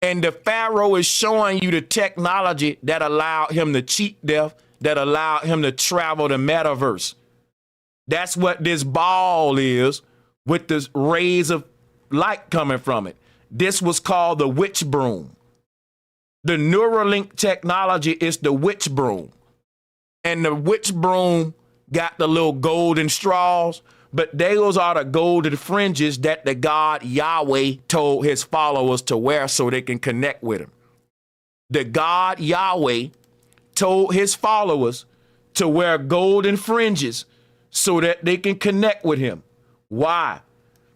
And the Pharaoh is showing you the technology that allowed him to cheat death, that allowed him to travel the metaverse. That's what this ball is with the rays of light coming from it. This was called the witch broom. The Neuralink technology is the witch broom. And the witch broom got the little golden straws, but those are the golden fringes that the God Yahweh told his followers to wear so they can connect with him. The God Yahweh told his followers to wear golden fringes so that they can connect with him. Why?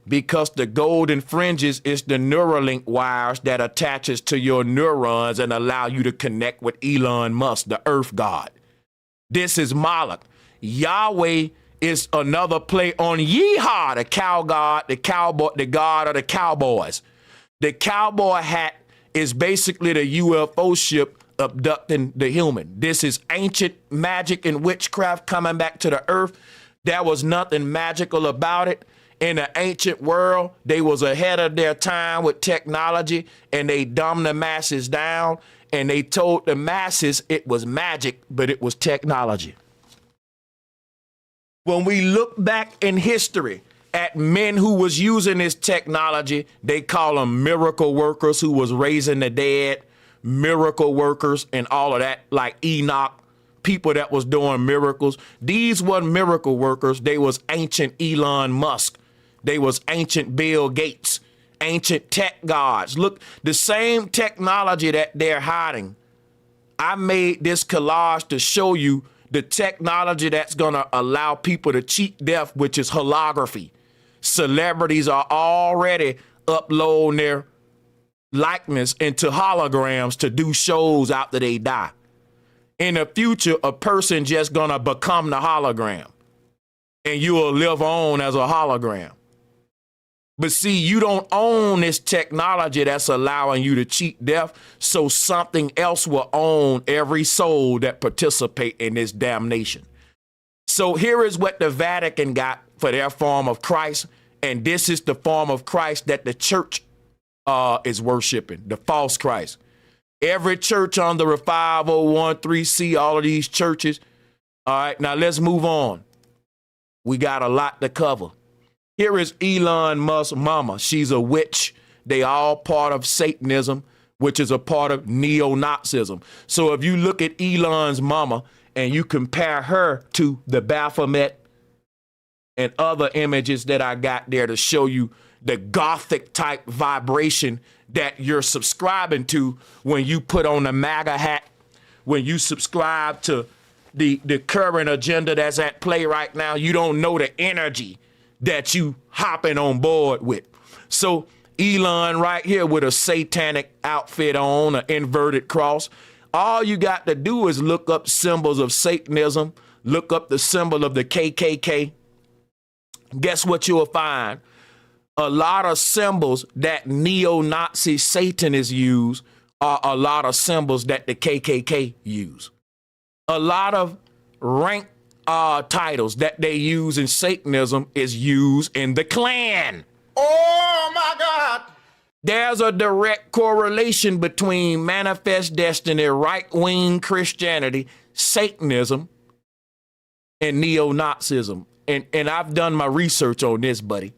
Because the golden fringes is the Neuralink wires that attaches to your neurons and allow you to connect with Elon Musk, the earth god. This is Moloch. Yahweh is another play on Yeehaw, the cow god, the cowboy, the god of the cowboys. The cowboy hat is basically the UFO ship abducting the human. This is ancient magic and witchcraft coming back to the earth. There was nothing magical about it. In the ancient world, they was ahead of their time with technology, and they dumbed the masses down, and they told the masses it was magic, but it was technology. When we look back in history at men who was using this technology, they call them miracle workers who was raising the dead, miracle workers and all of that, like Enoch, people that was doing miracles. These weren't miracle workers. They was ancient Elon Musk. They was ancient Bill Gates, ancient tech gods. Look, the same technology that they're hiding. I made this collage to show you the technology that's going to allow people to cheat death, which is holography. Celebrities are already uploading their likeness into holograms to do shows after they die. In the future, a person just going to become the hologram, and you will live on as a hologram. But see, you don't own this technology that's allowing you to cheat death, so something else will own every soul that participate in this damnation. So here is what the Vatican got for their form of Christ, and this is the form of Christ that the church is worshiping, the false Christ. Every church under the 5013C, all of these churches. All right, now let's move on. We got a lot to cover. Here is Elon Musk's mama. She's a witch. They all part of Satanism, which is a part of neo-Nazism. So if you look at Elon's mama and you compare her to the Baphomet and other images that I got there to show you the gothic type vibration that you're subscribing to when you put on the MAGA hat, when you subscribe to the current agenda that's at play right now. You don't know the energy that you hopping on board with. So Elon right here with a satanic outfit on, an inverted cross. All you got to do is look up symbols of Satanism, look up the symbol of the KKK. Guess what you'll find? A lot of symbols that neo-Nazi Satanists use are a lot of symbols that the KKK use. A lot of rank titles that they use in Satanism is used in the Klan. Oh my God! There's a direct correlation between manifest destiny, right-wing Christianity, Satanism, and neo-Nazism. And I've done my research on this, buddy.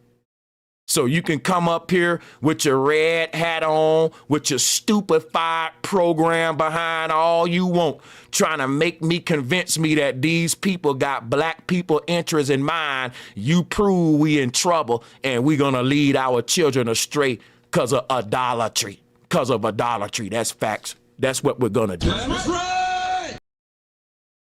So you can come up here with your red hat on, with your stupefied program behind all you want, trying to make me convince me that these people got black people interests in mind. You prove we in trouble and we're going to lead our children astray because of idolatry. Because of idolatry. That's facts. That's what we're going to do. That's right.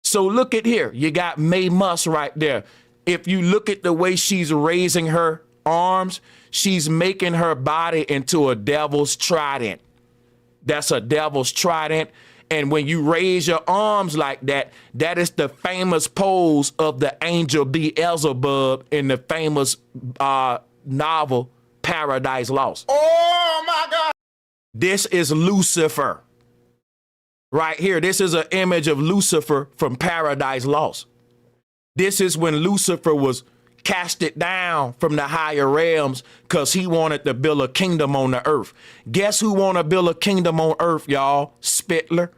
So look at here. You got Mae Musk right there. If you look at the way she's raising her arms, she's making her body into a devil's trident. That's a devil's trident. And when you raise your arms like that, that is the famous pose of the angel Beelzebub in the famous novel Paradise Lost. Oh my God! This is Lucifer. Right here. This is an image of Lucifer from Paradise Lost. This is when Lucifer was casted down from the higher realms because he wanted to build a kingdom on the earth. Guess who want to build a kingdom on earth, y'all? Spittler.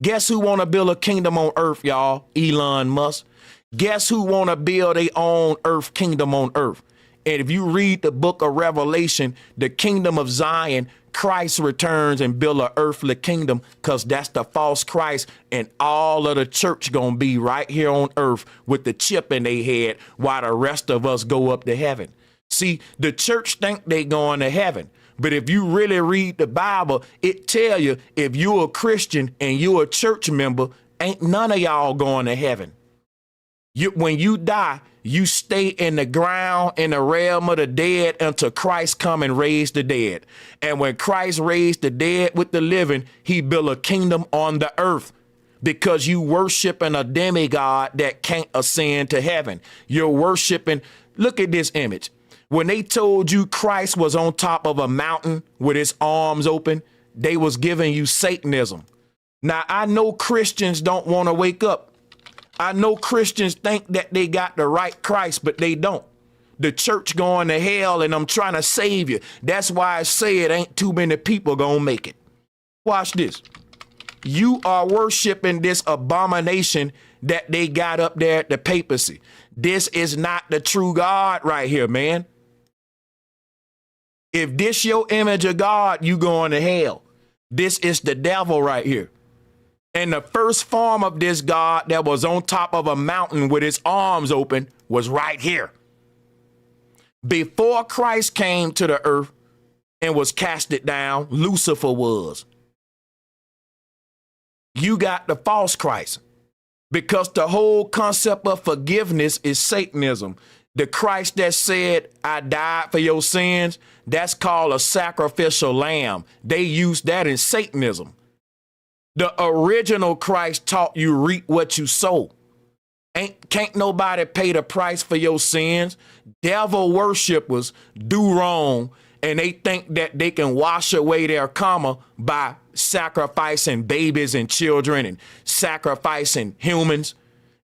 Guess who want to build a kingdom on earth, y'all? Elon Musk. Guess who want to build their own earth kingdom on earth? And if you read the book of Revelation, the kingdom of Zion, Christ returns and build an earthly kingdom because that's the false Christ, and all of the church gonna be right here on earth with the chip in their head while the rest of us go up to heaven. See, the church think they going to heaven, but if you really read the Bible, it tell you if you're a Christian and you're a church member, ain't none of y'all going to heaven. When you die, you stay in the ground, in the realm of the dead until Christ come and raise the dead. And when Christ raised the dead with the living, he built a kingdom on the earth because you worshiping a demigod that can't ascend to heaven. You're worshiping, look at this image. When they told you Christ was on top of a mountain with his arms open, they was giving you Satanism. Now, I know Christians don't want to wake up. I know Christians think that they got the right Christ, but they don't. The church going to hell and I'm trying to save you. That's why I say it ain't too many people gonna make it. Watch this. You are worshiping this abomination that they got up there at the papacy. This is not the true God right here, man. If this your image of God, you going to hell. This is the devil right here. And the first form of this God that was on top of a mountain with his arms open was right here. Before Christ came to the earth and was casted down, Lucifer was. You got the false Christ because the whole concept of forgiveness is Satanism. The Christ that said, I died for your sins, that's called a sacrificial lamb. They use that in Satanism. The original Christ taught you reap what you sow. Can't nobody pay the price for your sins. Devil worshipers do wrong, and they think that they can wash away their karma by sacrificing babies and children and sacrificing humans.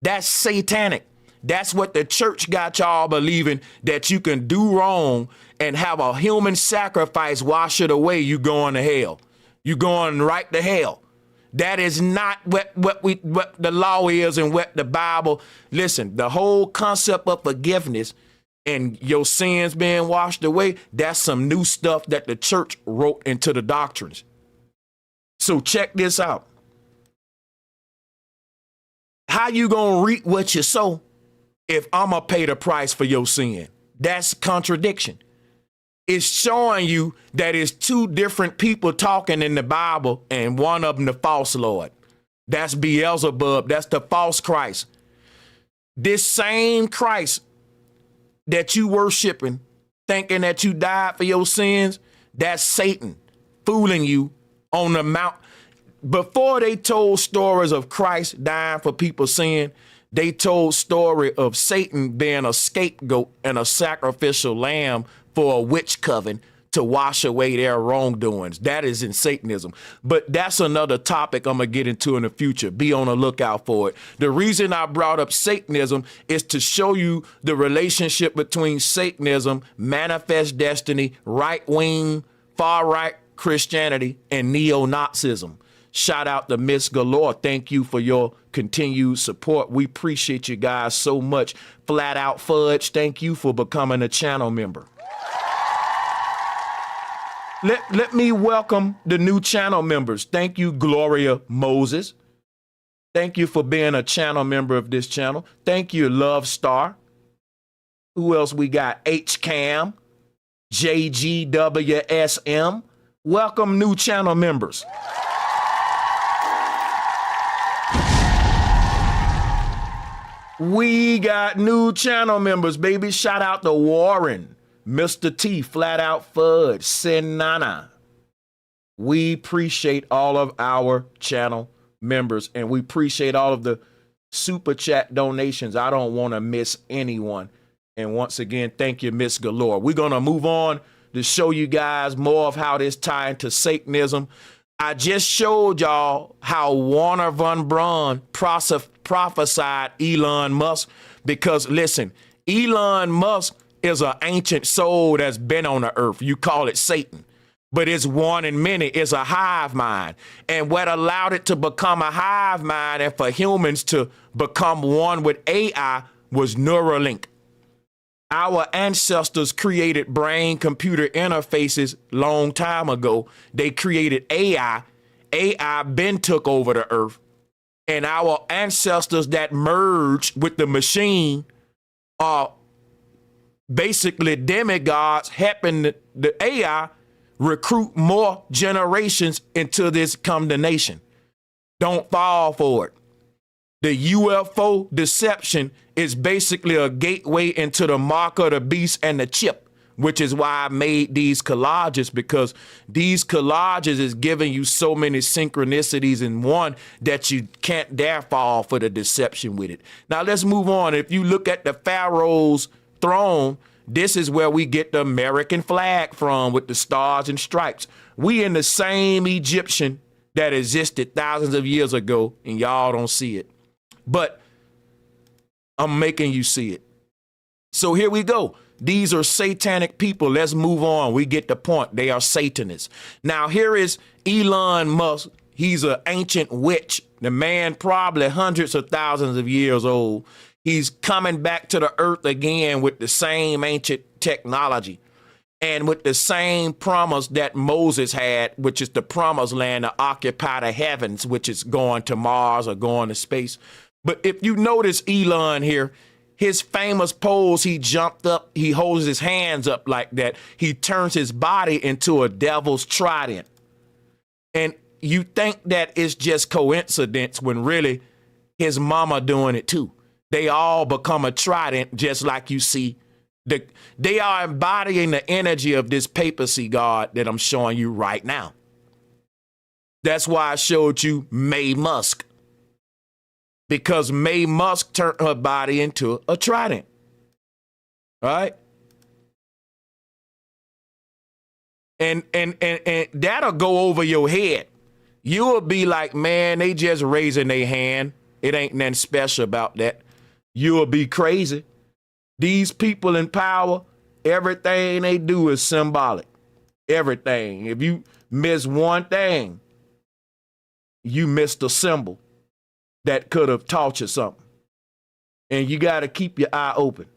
That's satanic. That's what the church got y'all believing, that you can do wrong and have a human sacrifice wash it away. You going to hell. You going right to hell. That is not what the law is and what the Bible. Listen, the whole concept of forgiveness and your sins being washed away, that's some new stuff that the church wrote into the doctrines. So check this out. How you gonna reap what you sow if I'm gonna pay the price for your sin? That's contradiction. It's showing you that it's two different people talking in the Bible, and one of them the false Lord. That's Beelzebub. That's the false Christ. This same Christ that you worshiping, thinking that you died for your sins, that's Satan fooling you on the mount. Before they told stories of Christ dying for people's sin, they told story of Satan being a scapegoat and a sacrificial lamb for a witch coven to wash away their wrongdoings. That is in Satanism. But that's another topic I'm going to get into in the future. Be on the lookout for it. The reason I brought up Satanism is to show you the relationship between Satanism, manifest destiny, right-wing, far-right Christianity, and neo-Nazism. Shout out to Miss Galore. Thank you for your continued support. We appreciate you guys so much. Flat Out Fudge, thank you for becoming a channel member. Let me welcome the new channel members. Thank you, Gloria Moses. Thank you for being a channel member of this channel. Thank you, Love Star. Who else we got? H-Cam, JGWSM. Welcome, new channel members. We got new channel members, baby. Shout out to Warren, Mr. T, Flat Out Fudge, Senana. We appreciate all of our channel members, and we appreciate all of the super chat donations. I don't want to miss anyone. And once again, thank you, Miss Galore. We're going to move on to show you guys more of how this ties into Satanism. I just showed y'all how Warner von Braun prophesied Elon Musk, because listen, Elon Musk is an ancient soul that's been on the earth. You call it Satan, but it's one in many. It's a hive mind. And what allowed it to become a hive mind and for humans to become one with AI was Neuralink. Our ancestors created brain-computer interfaces long time ago. They created AI. AI been took over the earth. And our ancestors that merged with the machine are basically demigods helping the AI recruit more generations into this combination. Don't fall for it. The UFO deception is basically a gateway into the mark of the beast and the chip, which is why I made these collages, because these collages is giving you so many synchronicities in one that you can't dare fall for the deception with it. Now let's move on. If you look at the Pharaoh's throne, this is where we get the American flag from with the stars and stripes. We in the same Egyptian that existed thousands of years ago, and y'all don't see it. But I'm making you see it. So here we go. These are satanic people. Let's move on. We get the point. They are Satanists. Now here is Elon Musk. He's an ancient witch. The man probably hundreds of thousands of years old. He's coming back to the earth again with the same ancient technology and with the same promise that Moses had, which is the promised land to occupy the heavens, which is going to Mars or going to space. But if you notice Elon here, his famous pose, he jumped up, he holds his hands up like that. He turns his body into a devil's trident. And you think that it's just coincidence when really his mama doing it too. They all become a trident, just like you see. They are embodying the energy of this papacy god that I'm showing you right now. That's why I showed you May Musk. Because May Musk turned her body into a trident. All right? And that'll go over your head. You'll be like, man, they just raising their hand. It ain't nothing special about that. You'll be crazy. These people in power, everything they do is symbolic. Everything. If you miss one thing, you missed a symbol that could have taught you something. And you got to keep your eye open.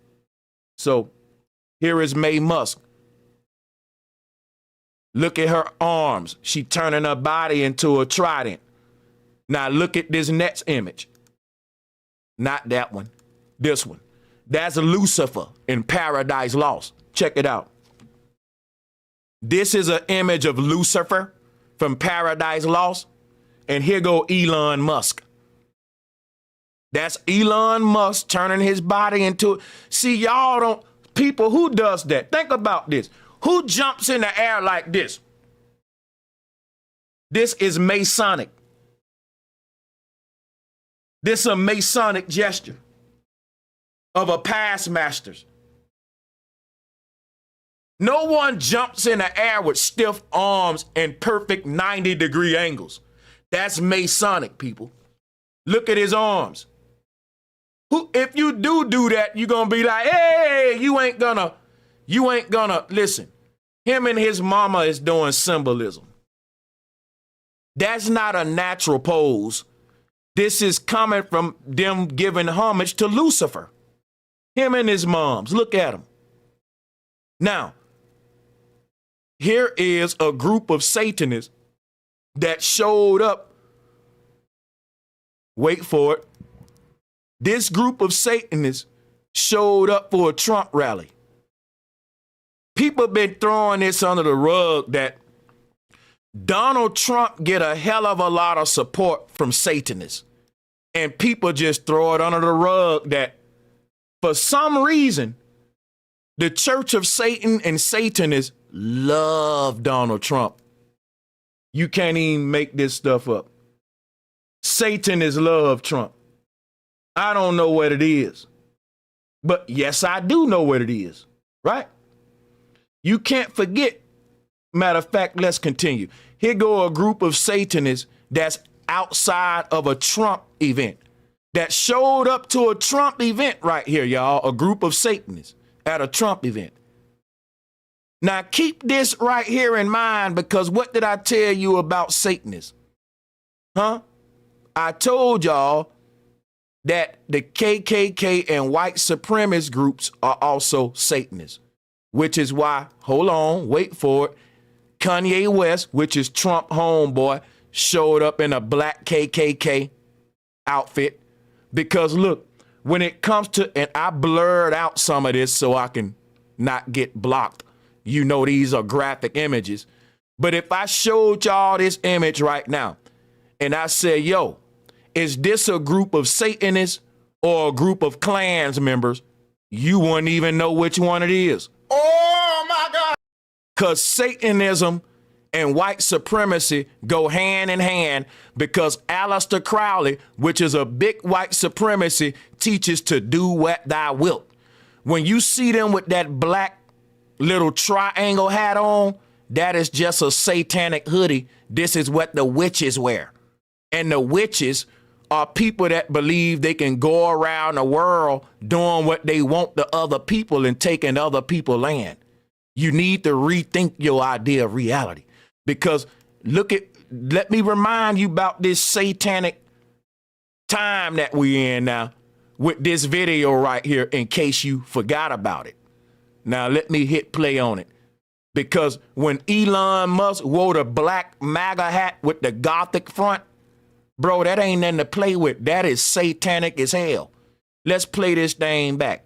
So here is May Musk. Look at her arms. She turning her body into a trident. Now look at this next image. Not that one. This one. That's Lucifer in Paradise Lost. Check it out. This is an image of Lucifer from Paradise Lost. And here go Elon Musk. That's Elon Musk turning his body into, see, y'all don't, people, who does that? Think about this. Who jumps in the air like this? This is Masonic. This is a Masonic gesture of a past masters. No one jumps in the air with stiff arms and perfect 90-degree angles. That's Masonic, people. Look at his arms. Who, if you do that, you're going to be like, hey, you ain't gonna, listen, him and his mama is doing symbolism. That's not a natural pose. This is coming from them giving homage to Lucifer. Him and his moms, look at him. Now, here is a group of Satanists that showed up. Wait for it. This group of Satanists showed up for a Trump rally. People have been throwing this under the rug that Donald Trump get a hell of a lot of support from Satanists. And people just throw it under the rug that for some reason, the Church of Satan and Satanists love Donald Trump. You can't even make this stuff up. Satanists love Trump. I don't know what it is. But yes, I do know what it is, right? You can't forget. Matter of fact, let's continue. Here go a group of Satanists that's outside of a Trump event that showed up to a Trump event right here, y'all. A group of Satanists at a Trump event. Now, keep this right here in mind, because what did I tell you about Satanists? Huh? I told y'all that the KKK and white supremacist groups are also Satanists, which is why, hold on, wait for it, Kanye West, which is Trump homeboy, showed up in a black KKK outfit. Because look, when it comes to, and I blurred out some of this so I can not get blocked. You know, these are graphic images. But if I showed y'all this image right now and I said, yo, is this a group of Satanists or a group of Klans members? You wouldn't even know which one it is. Oh my God. Because Satanism and white supremacy go hand in hand, because Aleister Crowley, which is a big white supremacy, teaches to do what thou wilt. When you see them with that black little triangle hat on, that is just a satanic hoodie. This is what the witches wear. And the witches are people that believe they can go around the world doing what they want to other people and taking other people's land. You need to rethink your idea of reality, because let me remind you about this satanic time that we're in now with this video right here, in case you forgot about it. Now, let me hit play on it, because when Elon Musk wore the black MAGA hat with the Gothic front, bro, that ain't nothing to play with. That is satanic as hell. Let's play this thing back.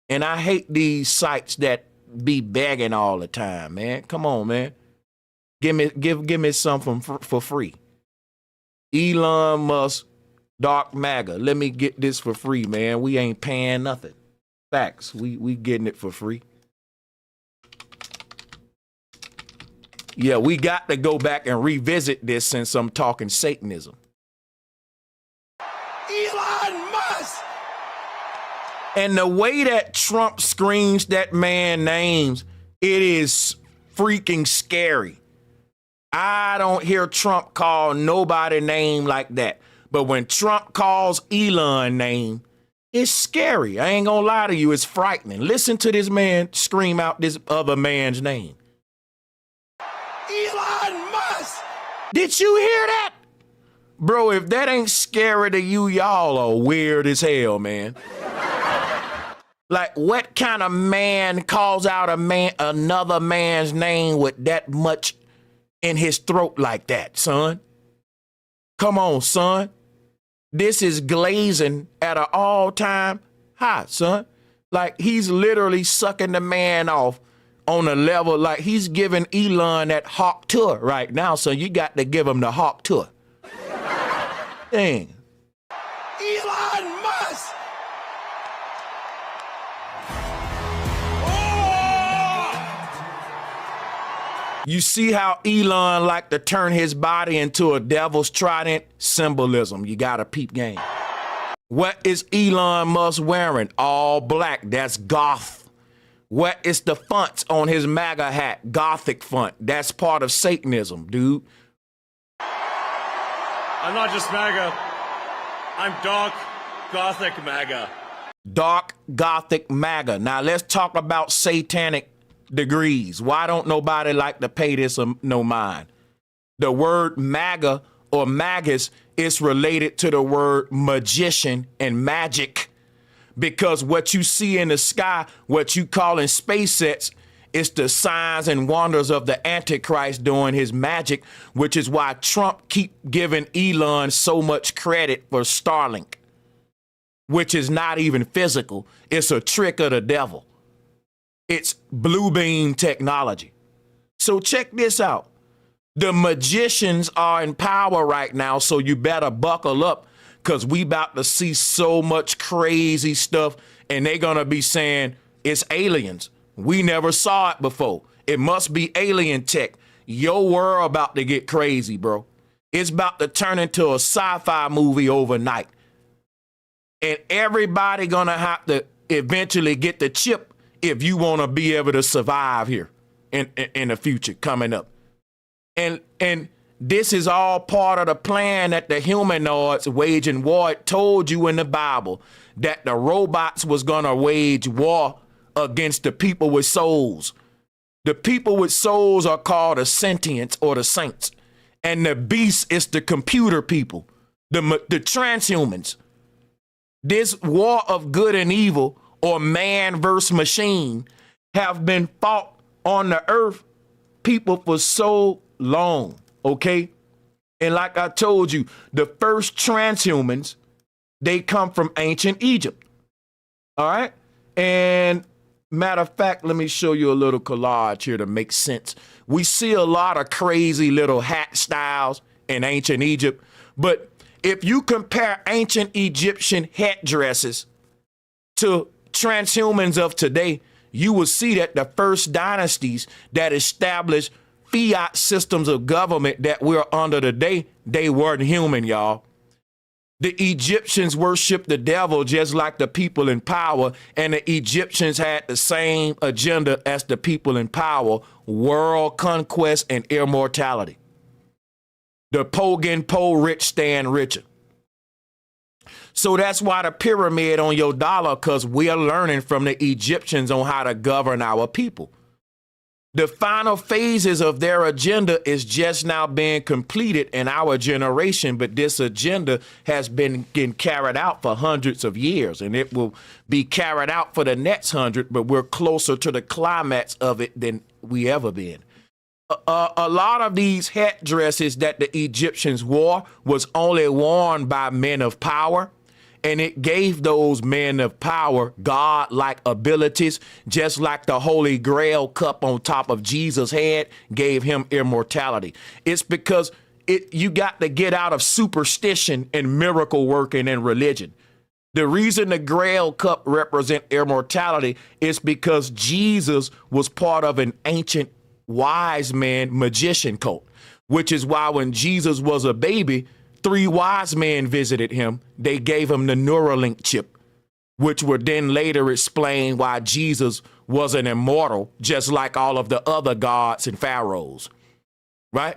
And I hate these sites that be begging all the time, man. Come on, man. Give me something for free. Elon Musk, dark MAGA. Let me get this for free, man. We ain't paying nothing. Facts. We getting it for free. Yeah, we got to go back and revisit this since I'm talking Satanism. Elon Musk! And the way that Trump screams that man names, it is freaking scary. I don't hear Trump call nobody name like that. But when Trump calls Elon name, it's scary. I ain't gonna lie to you, it's frightening. Listen to this man scream out this other man's name. Elon Musk! Did you hear that? Bro, if that ain't scary to you, y'all are weird as hell, man. Like, what kind of man calls out another man's name with that much in his throat like that, son? Come on, son. This is glazing at an all-time high, son. Like, he's literally sucking the man off on a level like he's giving Elon that hawk tour right now, so you got to give him the hawk tour. Dang. Elon Musk! You see how Elon like to turn his body into a devil's trident? Symbolism. You got to peep game. What is Elon Musk wearing? All black. That's goth. What is the fonts on his MAGA hat? Gothic font. That's part of Satanism, dude. I'm not just MAGA. I'm dark Gothic MAGA. Dark Gothic MAGA. Now let's talk about satanic degrees. Why don't nobody like to pay this no mind? The word MAGA or magus is related to the word magician and magic, because what you see in the sky, what you call in space sets, is the signs and wonders of the Antichrist doing his magic, which is why Trump keep giving Elon so much credit for Starlink, which is not even physical. It's a trick of the devil. It's blue beam technology. So check this out. The magicians are in power right now, so you better buckle up, because we about to see so much crazy stuff, and they're going to be saying it's aliens. We never saw it before. It must be alien tech. Your world about to get crazy, bro. It's about to turn into a sci-fi movie overnight. And everybody going to have to eventually get the chip if you want to be able to survive here in the future coming up. And this is all part of the plan that the humanoids waging war. It told you in the Bible that the robots was going to wage war against the people with souls. The people with souls are called the sentients or the saints. And the beast is the computer people, the transhumans. This war of good and evil, or man versus machine, have been fought on the earth, people, for so long, okay? And like I told you, the first transhumans, they come from ancient Egypt, all right? And matter of fact, let me show you a little collage here to make sense. We see a lot of crazy little hat styles in ancient Egypt, but if you compare ancient Egyptian headdresses to transhumans of today, you will see that the first dynasties that established fiat systems of government that we're under today, they weren't human, y'all. The Egyptians worshiped the devil just like the people in power, and the Egyptians had the same agenda as the people in power: world conquest and immortality. The poor getting poor, rich staying richer. So that's why the pyramid on your dollar, because we're learning from the Egyptians on how to govern our people. The final phases of their agenda is just now being completed in our generation, but this agenda has been getting carried out for hundreds of years, and it will be carried out for the next 100, but we're closer to the climax of it than we ever been. A lot of these headdresses that the Egyptians wore was only worn by men of power, and it gave those men of power God-like abilities, just like the Holy Grail cup on top of Jesus' head gave him immortality. It's because you got to get out of superstition and miracle working and religion. The reason the Grail cup represent immortality is because Jesus was part of an ancient wise man magician cult, which is why when Jesus was a baby, 3 wise men visited him. They gave him the Neuralink chip, which would then later explain why Jesus wasn't immortal, just like all of the other gods and pharaohs, right?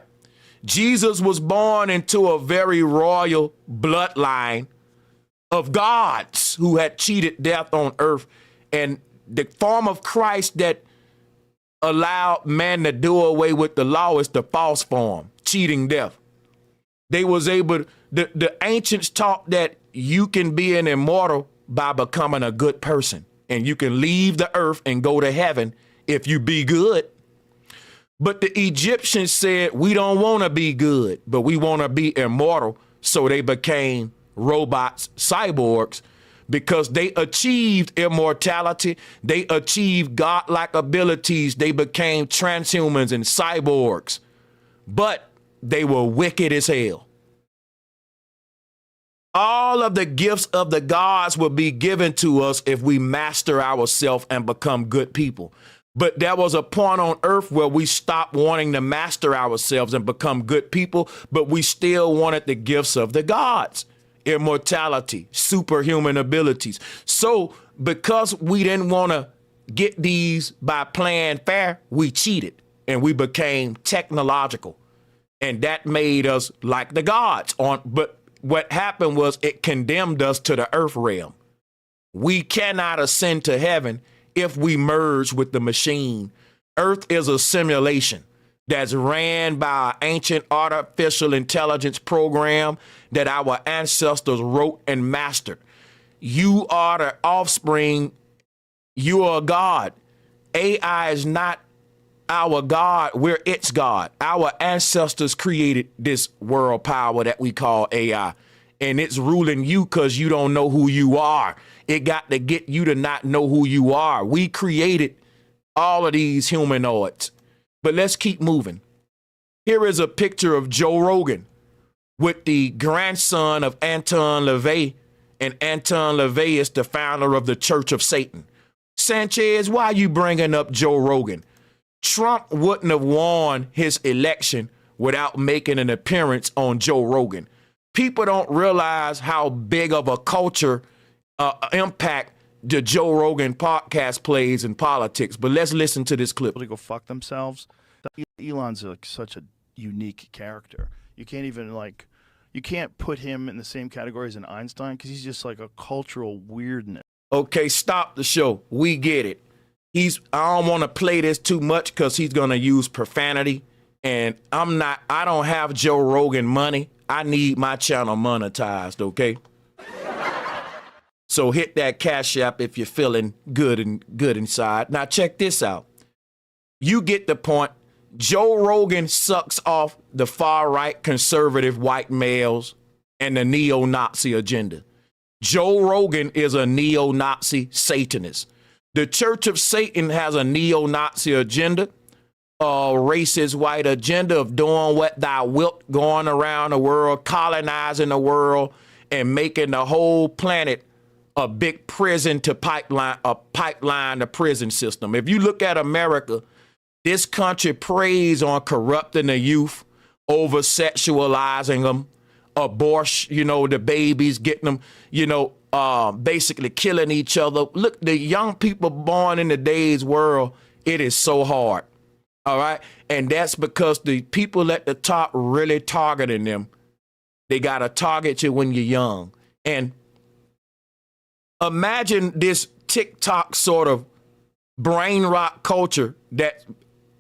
Jesus was born into a very royal bloodline of gods who had cheated death on earth. And the form of Christ that allowed man to do away with the law is the false form, cheating death. They was able, the ancients taught that you can be an immortal by becoming a good person, and you can leave the earth and go to heaven if you be good. But the Egyptians said, we don't want to be good, but we want to be immortal. So they became robots, cyborgs, because they achieved immortality. They achieved godlike abilities. They became transhumans and cyborgs, but they were wicked as hell. All of the gifts of the gods will be given to us if we master ourselves and become good people. But there was a point on earth where we stopped wanting to master ourselves and become good people, but we still wanted the gifts of the gods, immortality, superhuman abilities. So because we didn't want to get these by playing fair, we cheated and we became technological. And that made us like the gods. But what happened was it condemned us to the earth realm. We cannot ascend to heaven if we merge with the machine. Earth is a simulation that's ran by an ancient artificial intelligence program that our ancestors wrote and mastered. You are the offspring. You are God. AI is not our God. We're its God. Our ancestors created this world power that we call AI. And it's ruling you because you don't know who you are. It got to get you to not know who you are. We created all of these humanoids. But let's keep moving. Here is a picture of Joe Rogan with the grandson of Anton LaVey. And Anton LaVey is the founder of the Church of Satan. Sanchez, why are you bringing up Joe Rogan? Trump wouldn't have won his election without making an appearance on Joe Rogan. People don't realize how big of a culture impact the Joe Rogan podcast plays in politics. But let's listen to this clip. To go fuck themselves. Elon's like such a unique character. You can't even you can't put him in the same category as an Einstein because he's just like a cultural weirdness. Okay, stop the show. We get it. I don't want to play this too much because he's going to use profanity. And I don't have Joe Rogan money. I need my channel monetized, okay? So hit that Cash App if you're feeling good inside. Now check this out. You get the point. Joe Rogan sucks off the far-right conservative white males and the neo-Nazi agenda. Joe Rogan is a neo-Nazi Satanist. The Church of Satan has a neo-Nazi agenda, a racist white agenda of doing what thou wilt, going around the world, colonizing the world, and making the whole planet a big prison to pipeline the prison system. If you look at America, this country preys on corrupting the youth, over sexualizing them, abortion, the babies, getting them, basically killing each other. Look, the young people born in today's world, it is so hard. All right. And that's because the people at the top really targeting them. They got to target you when you're young. And imagine this TikTok sort of brain rot culture that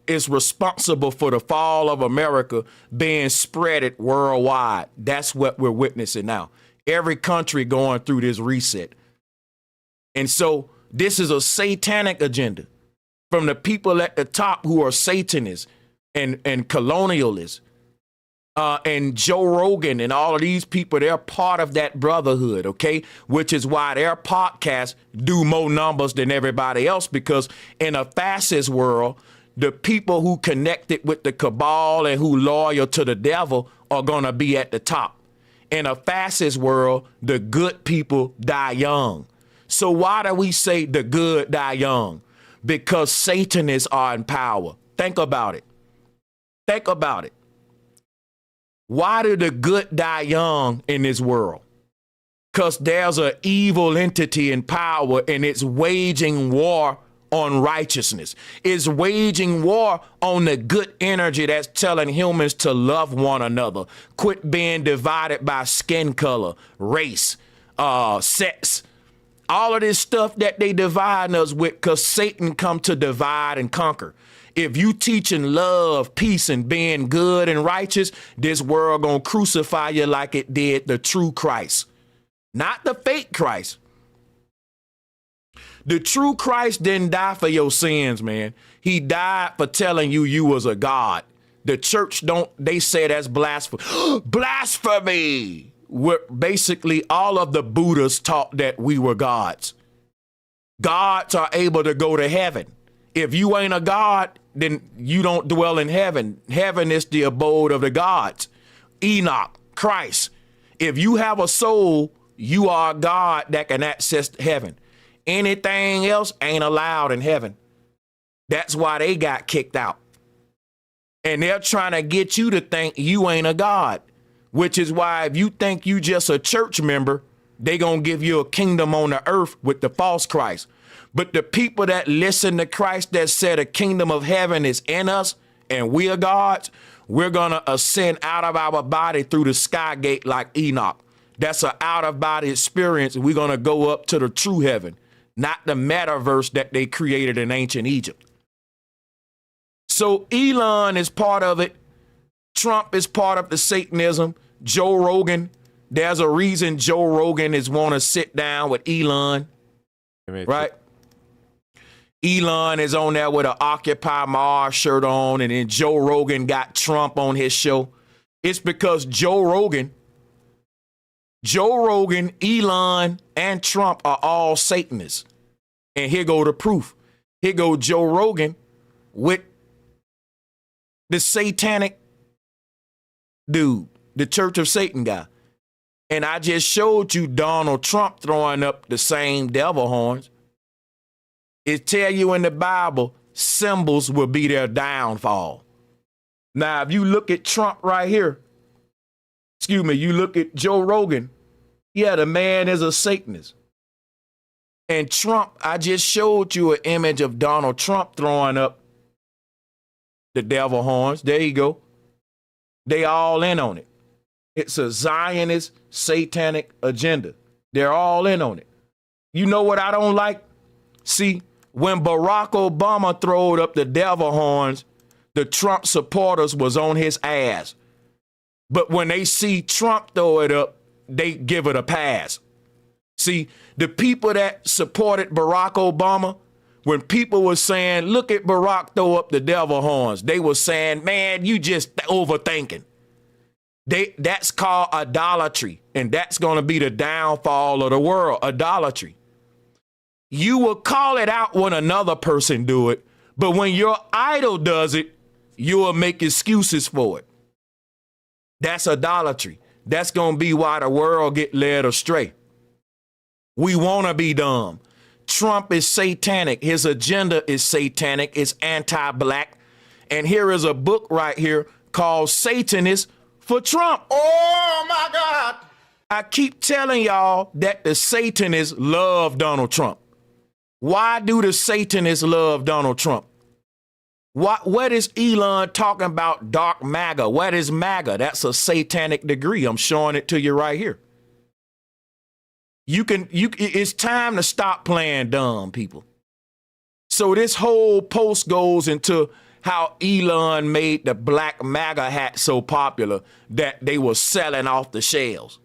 is responsible for the fall of America being spreaded worldwide. That's what we're witnessing now. Every country going through this reset. And so this is a satanic agenda from the people at the top who are Satanists and colonialists. And Joe Rogan and all of these people, they're part of that brotherhood, okay? Which is why their podcasts do more numbers than everybody else, because in a fascist world, the people who connected with the cabal and who loyal to the devil are going to be at the top. In a fascist world, the good people die young. So why do we say the good die young? Because Satanists are in power. Think about it. Think about it. Why do the good die young in this world? Because there's an evil entity in power and it's waging war on righteousness. It's waging war on the good energy that's telling humans to love one another. Quit being divided by skin color, race, sex. All of this stuff that they divide us with, because Satan come to divide and conquer. If you teaching love, peace, and being good and righteous, this world gonna crucify you like it did the true Christ, not the fake Christ. The true Christ didn't die for your sins, man. He died for telling you was a God. The church they say that's blasphemy. Blasphemy! basically all of the Buddhas taught that we were gods. Gods are able to go to heaven. If you ain't a god, then you don't dwell in heaven. Heaven is the abode of the gods. Enoch, Christ. If you have a soul, you are a god that can access heaven. Anything else ain't allowed in heaven. That's why they got kicked out. And they're trying to get you to think you ain't a god, which is why if you think you just a church member, they gonna give you a kingdom on the earth with the false Christ. But the people that listen to Christ that said a kingdom of heaven is in us and we are gods, we're gonna ascend out of our body through the sky gate like Enoch. That's an out of body experience. We're gonna go up to the true heaven, not the metaverse that they created in ancient Egypt. So Elon is part of it. Trump is part of the Satanism. Joe Rogan, there's a reason Joe Rogan is want to sit down with Elon, right? Elon is on there with an Occupy Mars shirt on, and then Joe Rogan got Trump on his show. It's because Joe Rogan, Elon, and Trump are all Satanists. And here go the proof. Here go Joe Rogan with the satanic dude, the Church of Satan guy. And I just showed you Donald Trump throwing up the same devil horns. It tell you in the Bible, symbols will be their downfall. Now, if you look at Trump right here, you look at Joe Rogan, yeah, the man is a Satanist. And Trump, I just showed you an image of Donald Trump throwing up the devil horns. There you go. They all in on it. It's a Zionist satanic agenda. They're all in on it. You know what I don't like? See, when Barack Obama throwed up the devil horns, the Trump supporters was on his ass. But when they see Trump throw it up, they give it a pass. See, the people that supported Barack Obama, when people were saying, look at Barack throw up the devil horns, they were saying, man, you just overthinking. That's called idolatry, and that's going to be the downfall of the world, idolatry. You will call it out when another person do it, but when your idol does it, you will make excuses for it. That's idolatry. That's going to be why the world get led astray. We want to be dumb. Trump is satanic. His agenda is satanic. It's anti-black. And here is a book right here called Satanist for Trump. Oh, my God. I keep telling y'all that the Satanists love Donald Trump. Why do the Satanists love Donald Trump? What is Elon talking about dark MAGA? What is MAGA? That's a satanic degree. I'm showing it to you right here. It's time to stop playing dumb, people. So this whole post goes into how Elon made the black MAGA hat so popular that they were selling off the shelves.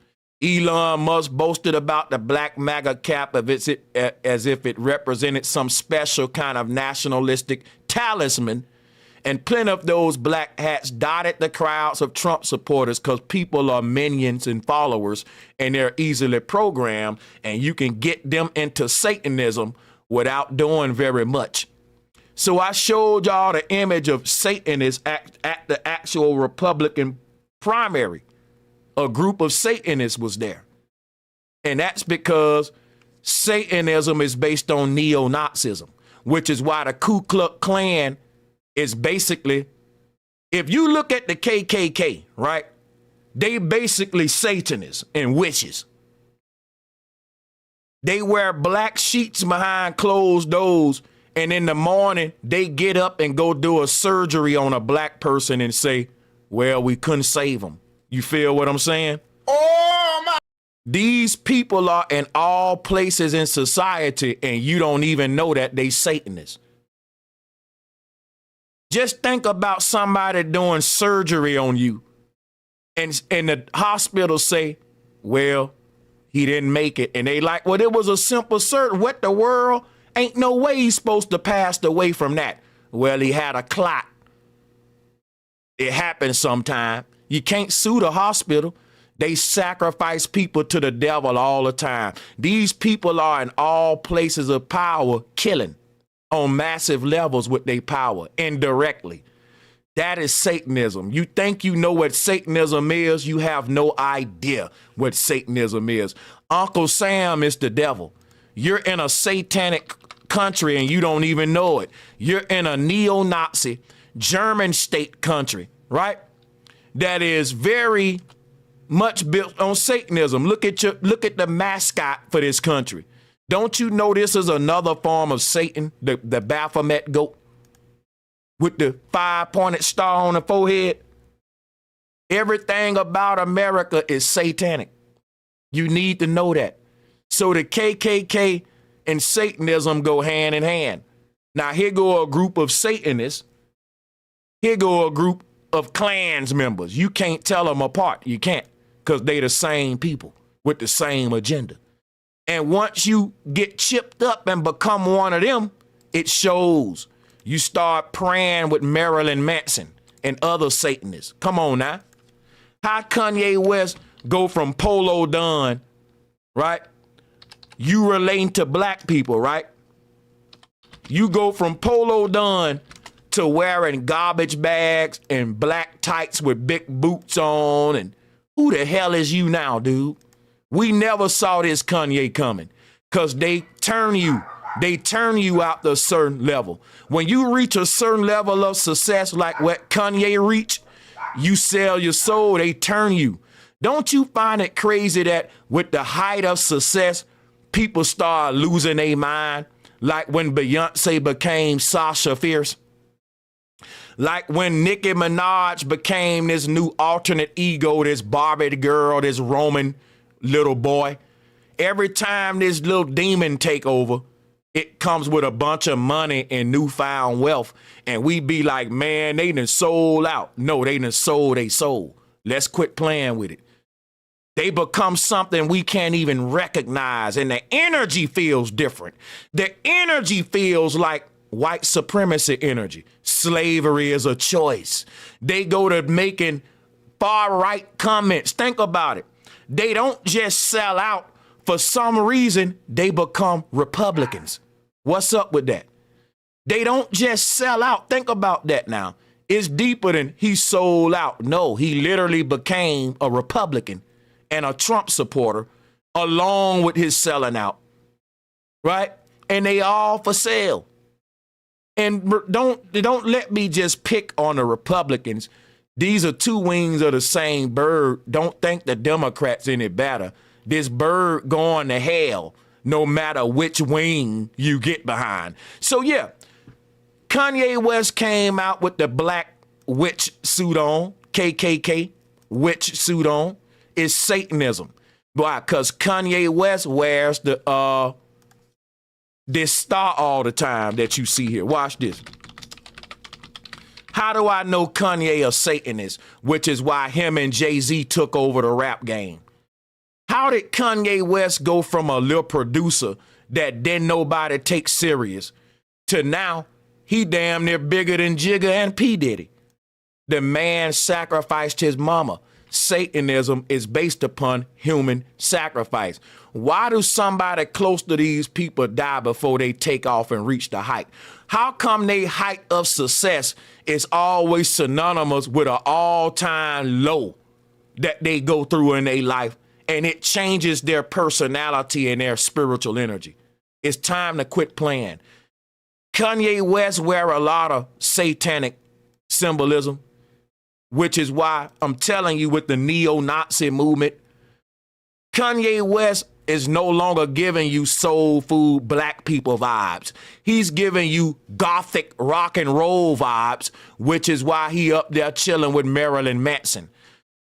Elon Musk boasted about the black MAGA cap as if it represented some special kind of nationalistic talisman, and plenty of those black hats dotted the crowds of Trump supporters because people are minions and followers, and they're easily programmed, and you can get them into Satanism without doing very much. So I showed y'all the image of Satanists at the actual Republican primary. A group of Satanists was there. And that's because Satanism is based on neo-Nazism, which is why the Ku Klux Klan is basically, if you look at the KKK, right, they basically Satanists and witches. They wear black sheets behind closed doors, and in the morning, they get up and go do a surgery on a black person and say, well, we couldn't save them. You feel what I'm saying? Oh, my. These people are in all places in society, and you don't even know that they Satanists. Just think about somebody doing surgery on you, and the hospital say, well, he didn't make it. And they like, well, it was a simple surgery. What the world? Ain't no way he's supposed to pass away from that. Well, he had a clot. It happens sometime. You can't sue the hospital. They sacrifice people to the devil all the time. These people are in all places of power, killing on massive levels with their power indirectly. That is Satanism. You think you know what Satanism is? You have no idea what Satanism is. Uncle Sam is the devil. You're in a satanic country and you don't even know it. You're in a neo-Nazi German state country, right? That is very much built on Satanism. Look at the mascot for this country. Don't you know this is another form of Satan, the Baphomet goat with the 5-pointed star on the forehead? Everything about America is satanic. You need to know that. So the KKK and Satanism go hand in hand. Now here go a group of Satanists. Here go a group of Klans members. You can't tell them apart. You can't, because they the same people with the same agenda. And once you get chipped up and become one of them, it shows. You start praying with Marilyn Manson and other Satanists. Come on now. How Kanye West go from Polo Don, right? You relating to black people, right? You go from Polo Don to wearing garbage bags and black tights with big boots on. And who the hell is you now, dude? We never saw this Kanye coming, because they turn you out to a certain level. When you reach a certain level of success, like what Kanye reached, you sell your soul, they turn you. Don't you find it crazy that with the height of success, people start losing their mind? Like when Beyonce became Sasha Fierce. Like when Nicki Minaj became this new alternate ego, this Barbie girl, this Roman little boy. Every time this little demon take over, it comes with a bunch of money and newfound wealth. And we be like, man, they done sold out. No, they done sold they soul. Let's quit playing with it. They become something we can't even recognize. And the energy feels different. The energy feels like white supremacy energy. Slavery is a choice. They go to making far-right comments. Think about it. They don't just sell out. For some reason, they become Republicans. What's up with that? They don't just sell out. Think about that now. It's deeper than he sold out. No, he literally became a Republican and a Trump supporter along with his selling out, right? And they all for sale. And don't let me just pick on the Republicans. These are two wings of the same bird. Don't think the Democrats any better. This bird going to hell no matter which wing you get behind. So yeah, Kanye West came out with the black witch suit on, KKK witch suit on. Is Satanism. Why? Because Kanye West wears this star all the time that you see here. Watch this. How do I know Kanye a Satanist? Which is why him and Jay-Z took over the rap game. How did Kanye West go from a little producer that didn't nobody take serious to now he damn near bigger than Jigga and P. Diddy? The man sacrificed his mama. Satanism is based upon human sacrifice. Why do somebody close to these people die before they take off and reach the height? How come their height of success is always synonymous with an all-time low that they go through in their life, and it changes their personality and their spiritual energy? It's time to quit playing. Kanye West wear a lot of satanic symbolism, which is why I'm telling you with the neo-Nazi movement, Kanye West is no longer giving you soul food black people vibes. He's giving you gothic rock and roll vibes, which is why he up there chilling with Marilyn Manson.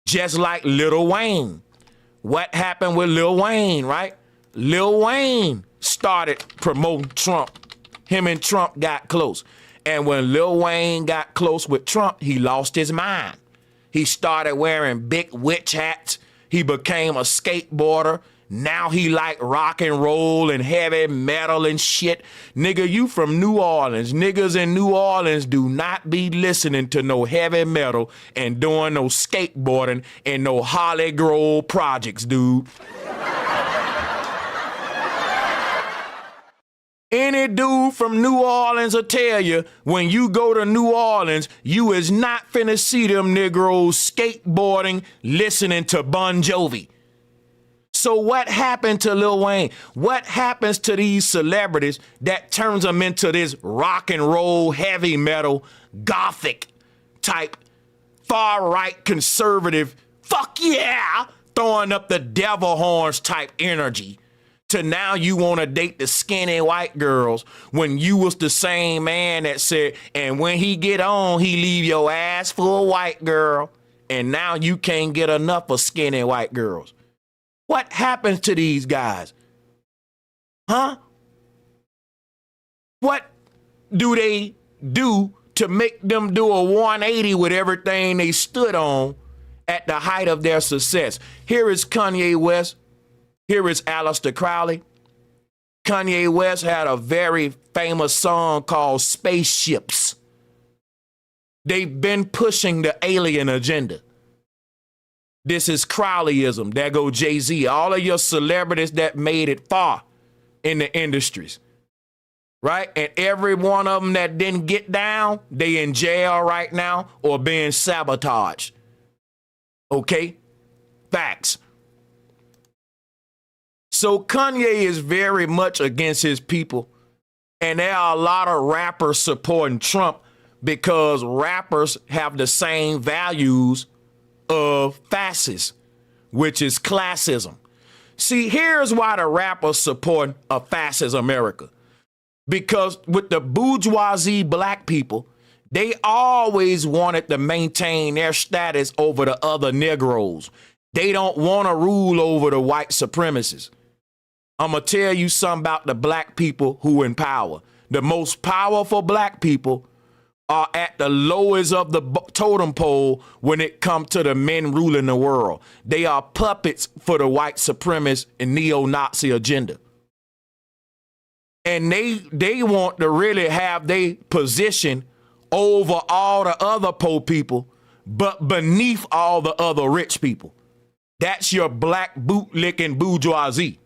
Just like Lil Wayne. What happened with Lil Wayne, right? Lil Wayne started promoting Trump. Him and Trump got close. And when Lil Wayne got close with Trump, he lost his mind. He started wearing big witch hats. He became a skateboarder. Now he like rock and roll and heavy metal and shit. Nigga, you from New Orleans. Niggas in New Orleans do not be listening to no heavy metal and doing no skateboarding and no Holly Grove projects, dude. Any dude from New Orleans will tell you, when you go to New Orleans, you is not finna see them Negroes skateboarding, listening to Bon Jovi. So what happened to Lil Wayne? What happens to these celebrities that turns them into this rock and roll, heavy metal, gothic type, far-right conservative, fuck yeah, throwing up the devil horns type energy? To now you want to date the skinny white girls when you was the same man that said, and when he get on, he leave your ass for a white girl. And now you can't get enough of skinny white girls. What happens to these guys? Huh? What do they do to make them do a 180 with everything they stood on at the height of their success? Here is Kanye West. Here is Aleister Crowley. Kanye West had a very famous song called Spaceships. They've been pushing the alien agenda. This is Crowleyism. There go Jay-Z. All of your celebrities that made it far in the industries. Right? And every one of them that didn't get down, they in jail right now or being sabotaged. Okay? Facts. So Kanye is very much against his people. And there are a lot of rappers supporting Trump because rappers have the same values of fascists, which is classism. See, here's why the rappers support a fascist America. Because with the bourgeoisie black people, they always wanted to maintain their status over the other Negroes. They don't want to rule over the white supremacists. I'm going to tell you something about the black people who in power. The most powerful black people are at the lowest of the totem pole when it comes to the men ruling the world. They are puppets for the white supremacist and neo-Nazi agenda. And they want to really have their position over all the other poor people, but beneath all the other rich people. That's your black bootlicking bourgeoisie.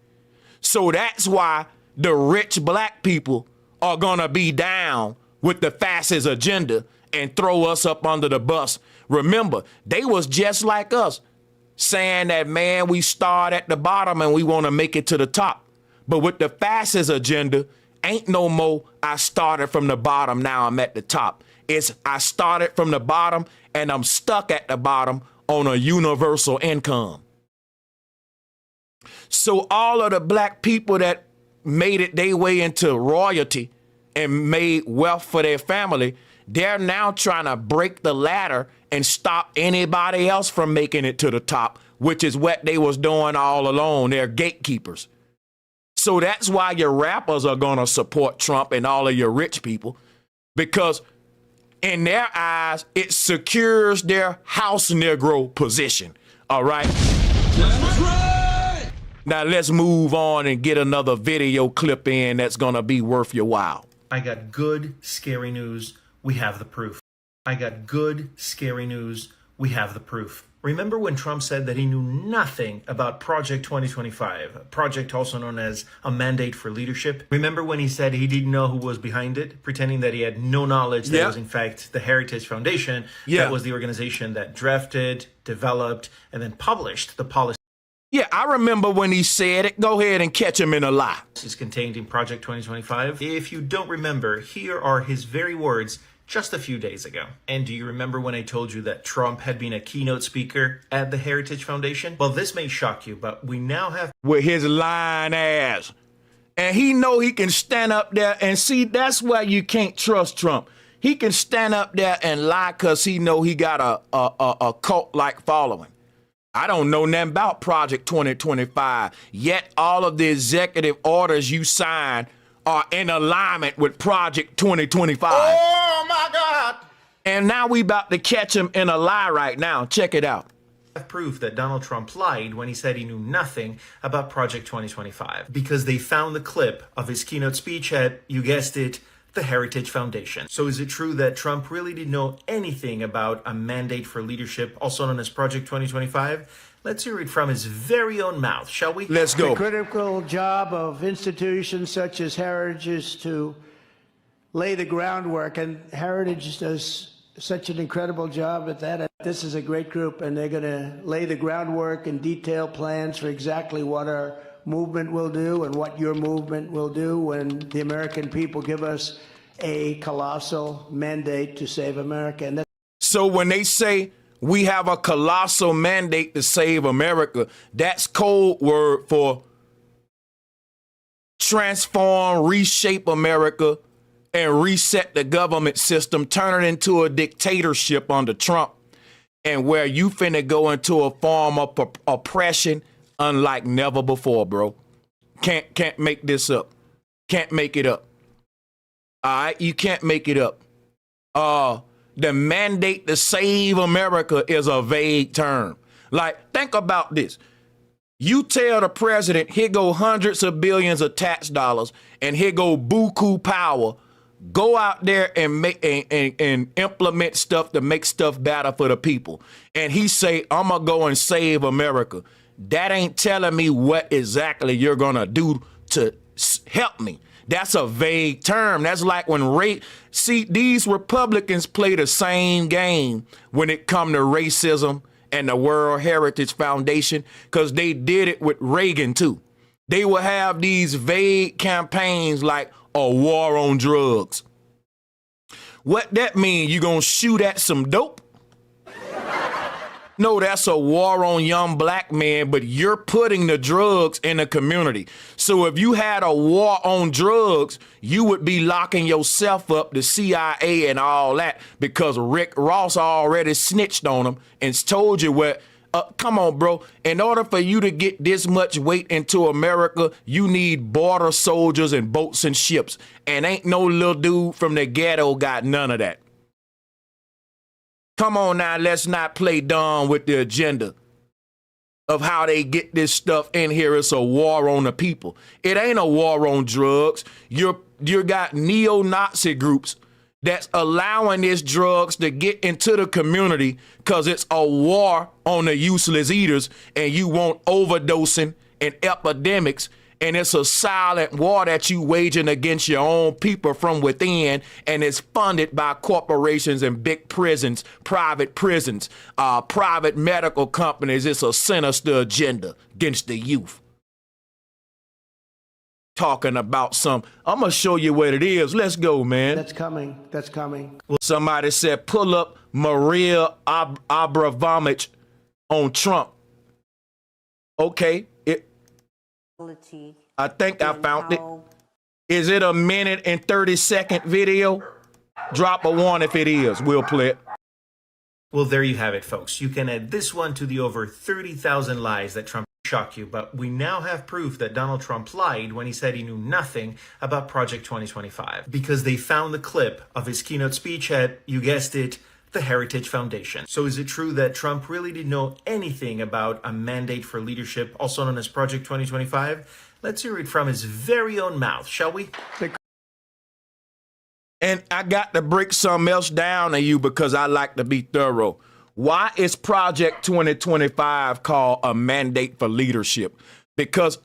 So that's why the rich black people are going to be down with the fascist agenda and throw us up under the bus. Remember, they was just like us, saying that, man, we start at the bottom and we want to make it to the top. But with the fascist agenda, ain't no more I started from the bottom, now I'm at the top. It's I started from the bottom and I'm stuck at the bottom on a universal income. So all of the black people that made it their way into royalty and made wealth for their family, they're now trying to break the ladder and stop anybody else from making it to the top, which is what they was doing all along. They're gatekeepers. So that's why your rappers are going to support Trump and all of your rich people, because in their eyes, it secures their house Negro position. All right? That's right. Now let's move on and get another video clip in that's going to be worth your while. I got good, scary news. We have the proof. I got good, scary news. We have the proof. Remember when Trump said that he knew nothing about Project 2025, a project also known as a mandate for leadership? Remember when he said he didn't know who was behind it, pretending that he had no knowledge that it was in fact the Heritage Foundation, that was the organization that drafted, developed, and then published the policy. Yeah, I remember when he said it. Go ahead and catch him in a lie. Is contained in Project 2025. If you don't remember, here are his very words just a few days ago. And do you remember when I told you that Trump had been a keynote speaker at the Heritage Foundation? Well, this may shock you, but we now have... with his lying ass. And he know he can stand up there and see, that's why you can't trust Trump. He can stand up there and lie because he know he got a cult-like following. I don't know nothing about Project 2025, yet all of the executive orders you sign are in alignment with Project 2025. Oh, my God. And now we about to catch him in a lie right now. Check it out. proof that Donald Trump lied when he said he knew nothing about Project 2025 because they found the clip of his keynote speech at, you guessed it, the Heritage Foundation. So is it true that Trump really didn't know anything about a mandate for leadership, also known as Project 2025? Let's hear it from his very own mouth, shall we? Let's go. The critical job of institutions such as Heritage is to lay the groundwork, and Heritage does such an incredible job at that. This is a great group, and they're going to lay the groundwork and detail plans for exactly what our movement will do and what your movement will do when the American people give us a colossal mandate to save America. And so when they say we have a colossal mandate to save America, that's code word for transform, reshape America, and reset the government system, turn it into a dictatorship under Trump, and where you finna go into a form of oppression unlike never before, bro. Can't make this up. Can't make it up. All right, you can't make it up. The mandate to save America is a vague term. Like, think about this. You tell the president, here go hundreds of billions of tax dollars, and here go buku power. Go out there and make and implement stuff to make stuff better for the people. And he say, I'm gonna go and save America. That ain't telling me what exactly you're gonna do to help me. That's a vague term. That's like when these Republicans play the same game when it come to racism and the World Heritage Foundation, because they did it with Reagan too. They will have these vague campaigns like a war on drugs. What that mean? You gonna shoot at some dope? No, that's a war on young black men, but you're putting the drugs in the community. So if you had a war on drugs, you would be locking yourself up, the CIA and all that, because Rick Ross already snitched on them and told you what. Come on, bro. In order for you to get this much weight into America, you need border soldiers and boats and ships. And ain't no little dude from the ghetto got none of that. Come on now, let's not play dumb with the agenda of how they get this stuff in here. It's a war on the people. It ain't a war on drugs. You got neo-Nazi groups that's allowing these drugs to get into the community because it's a war on the useless eaters, and you want overdosing and epidemics, and it's a silent war that you waging against your own people from within, and it's funded by corporations and big prisons, private medical companies. It's a sinister agenda against the youth. Talking about I'm gonna show you what it is. Let's go, man. That's coming. That's coming. Well, somebody said, pull up Maria Abramovich on Trump. Okay. I think I found it. Is it a 1:30 video? Drop a 1 if it is. We'll play it. Well, there you have it, folks. You can add this one to the over 30,000 lies that Trump shock you, but we now have proof that Donald Trump lied when he said he knew nothing about Project 2025 because they found the clip of his keynote speech at, you guessed it, the Heritage Foundation. So is it true that Trump really didn't know anything about a mandate for leadership, also known as Project 2025? Let's hear it from his very own mouth, shall we? And I got to break something else down to you because I like to be thorough. Why is Project 2025 called a mandate for leadership? Because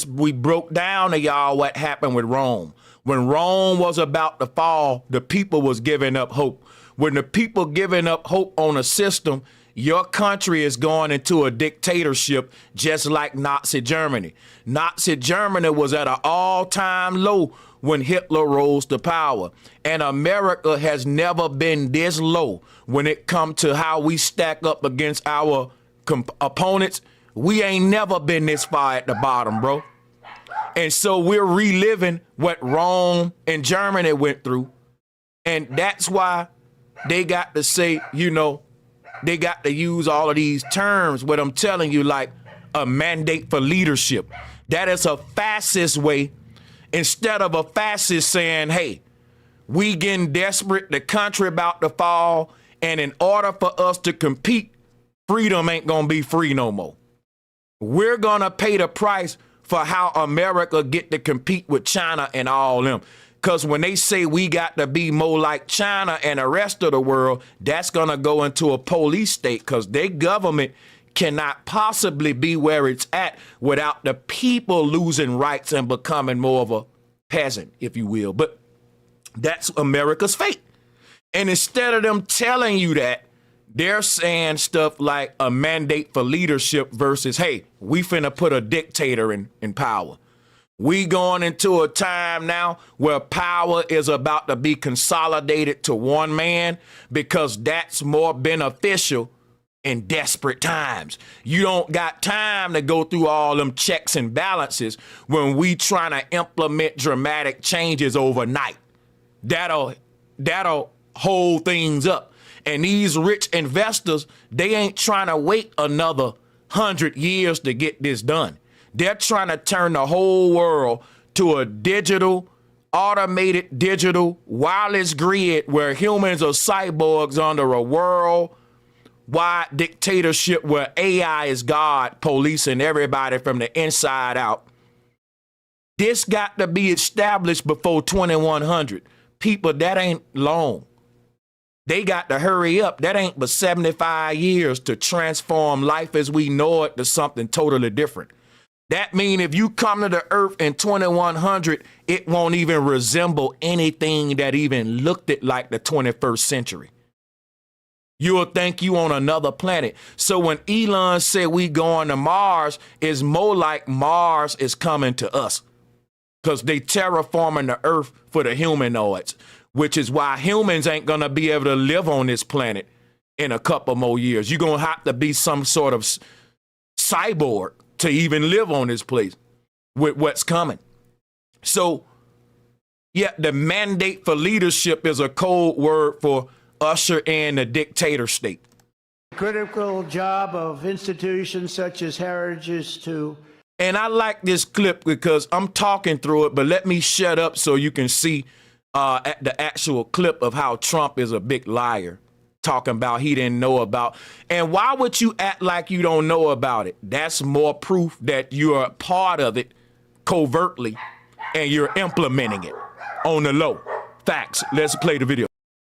we broke down to y'all what happened with Rome. When Rome was about to fall, the people was giving up hope. When the people giving up hope on a system, your country is going into a dictatorship just like Nazi Germany. Nazi Germany was at an all-time low when Hitler rose to power. And America has never been this low when it comes to how we stack up against our opponents. We ain't never been this far at the bottom, bro. And so we're reliving what Rome and Germany went through. And that's why they got to say, they got to use all of these terms, what I'm telling you, like a mandate for leadership. That is a fascist way. Instead of a fascist saying, hey, we getting desperate, the country about to fall, and in order for us to compete freedom ain't gonna be free no more. We're gonna pay the price for how America get to compete with China and all them. Because when they say we got to be more like China and the rest of the world, that's gonna go into a police state, because their government cannot possibly be where it's at without the people losing rights and becoming more of a peasant, if you will. But that's America's fate. And instead of them telling you that, they're saying stuff like a mandate for leadership versus, hey, we finna put a dictator in power. We going into a time now where power is about to be consolidated to one man, because that's more beneficial in desperate times. You don't got time to go through all them checks and balances when we trying to implement dramatic changes overnight. That'll hold things up. And these rich investors, they ain't trying to wait another 100 years to get this done. They're trying to turn the whole world to a automated digital wireless grid where humans are cyborgs under a worldwide dictatorship where AI is God, policing everybody from the inside out. This got to be established before 2100. People, that ain't long. They got to hurry up. That ain't but 75 years to transform life as we know it to something totally different. That means if you come to the earth in 2100, it won't even resemble anything that even looked it like the 21st century. You'll think you on another planet. So when Elon said we going to Mars, it's more like Mars is coming to us, because they terraforming the earth for the humanoids, which is why humans ain't going to be able to live on this planet in a couple more years. You're going to have to be some sort of cyborg to even live on this place with what's coming. So, yeah, the mandate for leadership is a code word for usher in the dictator state. Critical job of institutions such as Heritage to... And I like this clip because I'm talking through it, but let me shut up so you can see the actual clip of how Trump is a big liar, talking about he didn't know about. And why would you act like you don't know about it? That's more proof that you're a part of it covertly and you're implementing it on the low. Facts. Let's play the video.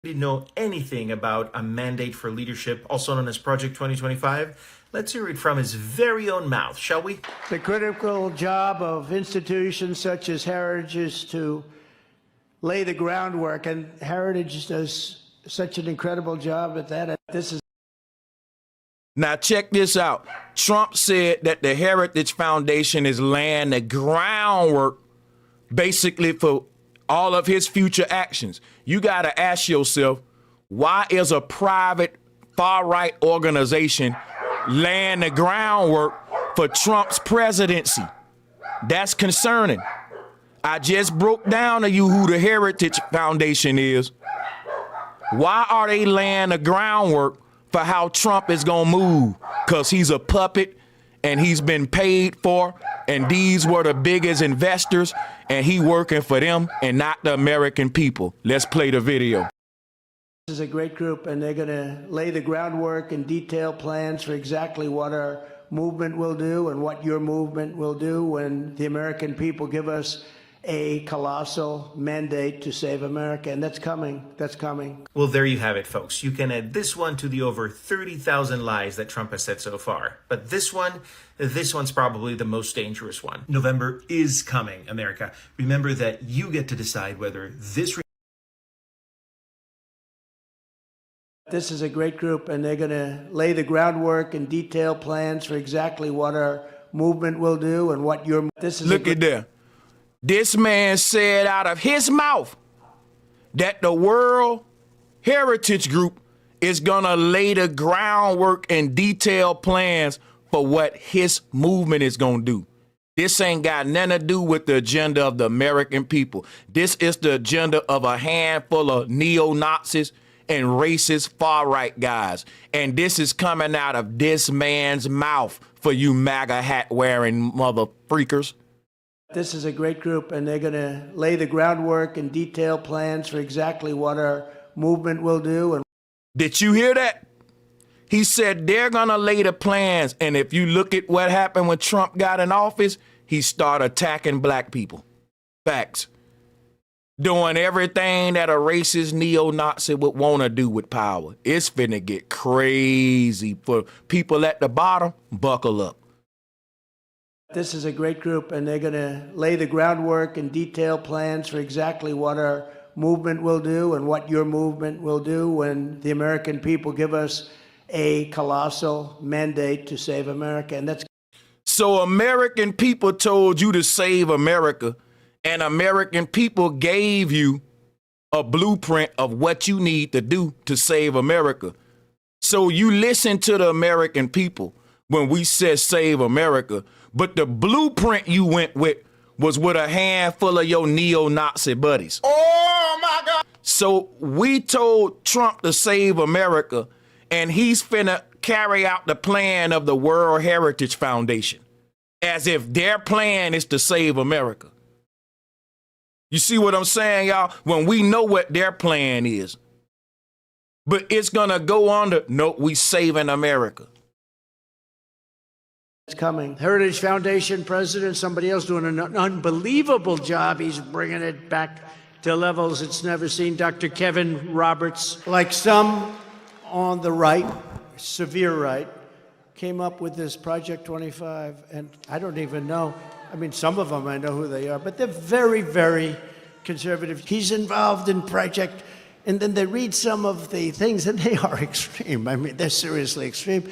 Didn't know anything about a mandate for leadership, also known as Project 2025. Let's hear it from his very own mouth, shall we? The critical job of institutions such as Heritage is to lay the groundwork, and Heritage does such an incredible job at that. This is... Now check this out. Trump said that the Heritage Foundation is laying the groundwork basically for all of his future actions. You got to ask yourself, why is a private far-right organization laying the groundwork for Trump's presidency? That's concerning. I just broke down to you who the Heritage Foundation is. Why are they laying the groundwork for how Trump is going to move? Because he's a puppet and he's been paid for, and these were the biggest investors, and he working for them and not the American people. Let's play the video. This is a great group, and they're going to lay the groundwork and detail plans for exactly what our movement will do and what your movement will do when the American people give us a colossal mandate to save America. And that's coming. That's coming. Well, there you have it, folks. You can add this one to the over 30,000 lies that Trump has said so far. But this one's probably the most dangerous one. November is coming, America. Remember that you get to decide whether this is a great group, and they're going to lay the groundwork and detail plans for exactly what our movement will do and what your... Look at there. This man said out of his mouth that the World Heritage Group is going to lay the groundwork and detail plans for what his movement is going to do. This ain't got nothing to do with the agenda of the American people. This is the agenda of a handful of neo-Nazis and racist far-right guys. And this is coming out of this man's mouth for you MAGA hat-wearing mother freakers. This is a great group, and they're going to lay the groundwork and detail plans for exactly what our movement will do. And did you hear that? He said they're going to lay the plans. And if you look at what happened when Trump got in office, he started attacking black people. Facts. Doing everything that a racist neo-Nazi would want to do with power. It's finna get crazy for people at the bottom. Buckle up. This is a great group, and they're going to lay the groundwork and detail plans for exactly what our movement will do and what your movement will do when the American people give us a colossal mandate to save America. And that's so American people told you to save America, and American people gave you a blueprint of what you need to do to save America. So you listen to the American people when we said save America, but the blueprint you went with was with a handful of your neo-Nazi buddies. Oh my God! So we told Trump to save America, and he's finna carry out the plan of the World Heritage Foundation, as if their plan is to save America. You see what I'm saying, y'all? When we know what their plan is. But it's gonna go under, no, we saving America. It's coming. Heritage Foundation president, somebody else doing an unbelievable job. He's bringing it back to levels it's never seen. Dr. Kevin Roberts, like some on the right, severe right, came up with this Project 25, and I don't even know. I mean, some of them I know who they are, but they're very, very conservative. He's involved in Project, and then they read some of the things, and they are extreme. I mean, they're seriously extreme.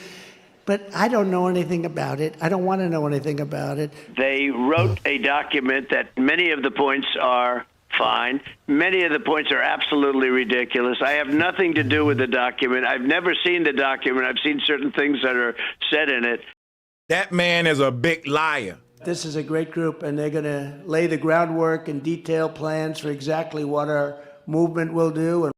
But I don't know anything about it. I don't want to know anything about it. They wrote a document that many of the points are fine. Many of the points are absolutely ridiculous. I have nothing to do with the document. I've never seen the document. I've seen certain things that are said in it. That man is a big liar. This is a great group, and they're going to lay the groundwork and detail plans for exactly what our movement will do.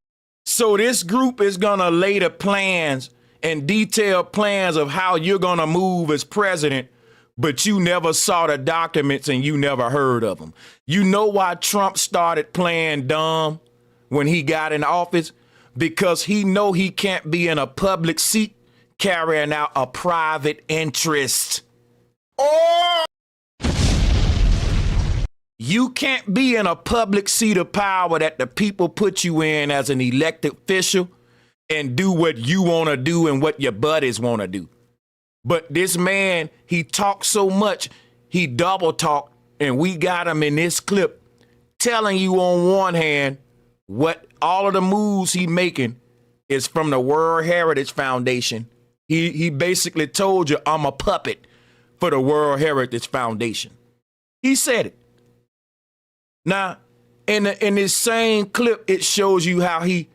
So this group is going to lay the plans and detailed plans of how you're going to move as president, but you never saw the documents and you never heard of them. You know why Trump started playing dumb when he got in office? Because he know he can't be in a public seat carrying out a private interest. Oh! You can't be in a public seat of power that the people put you in as an elected official and do what you want to do and what your buddies want to do. But this man, he talks so much, he double talked, and we got him in this clip telling you on one hand what all of the moves he making is from the World Heritage Foundation. He basically told you, I'm a puppet for the World Heritage Foundation. He said it. Now, in this same clip, it shows you how he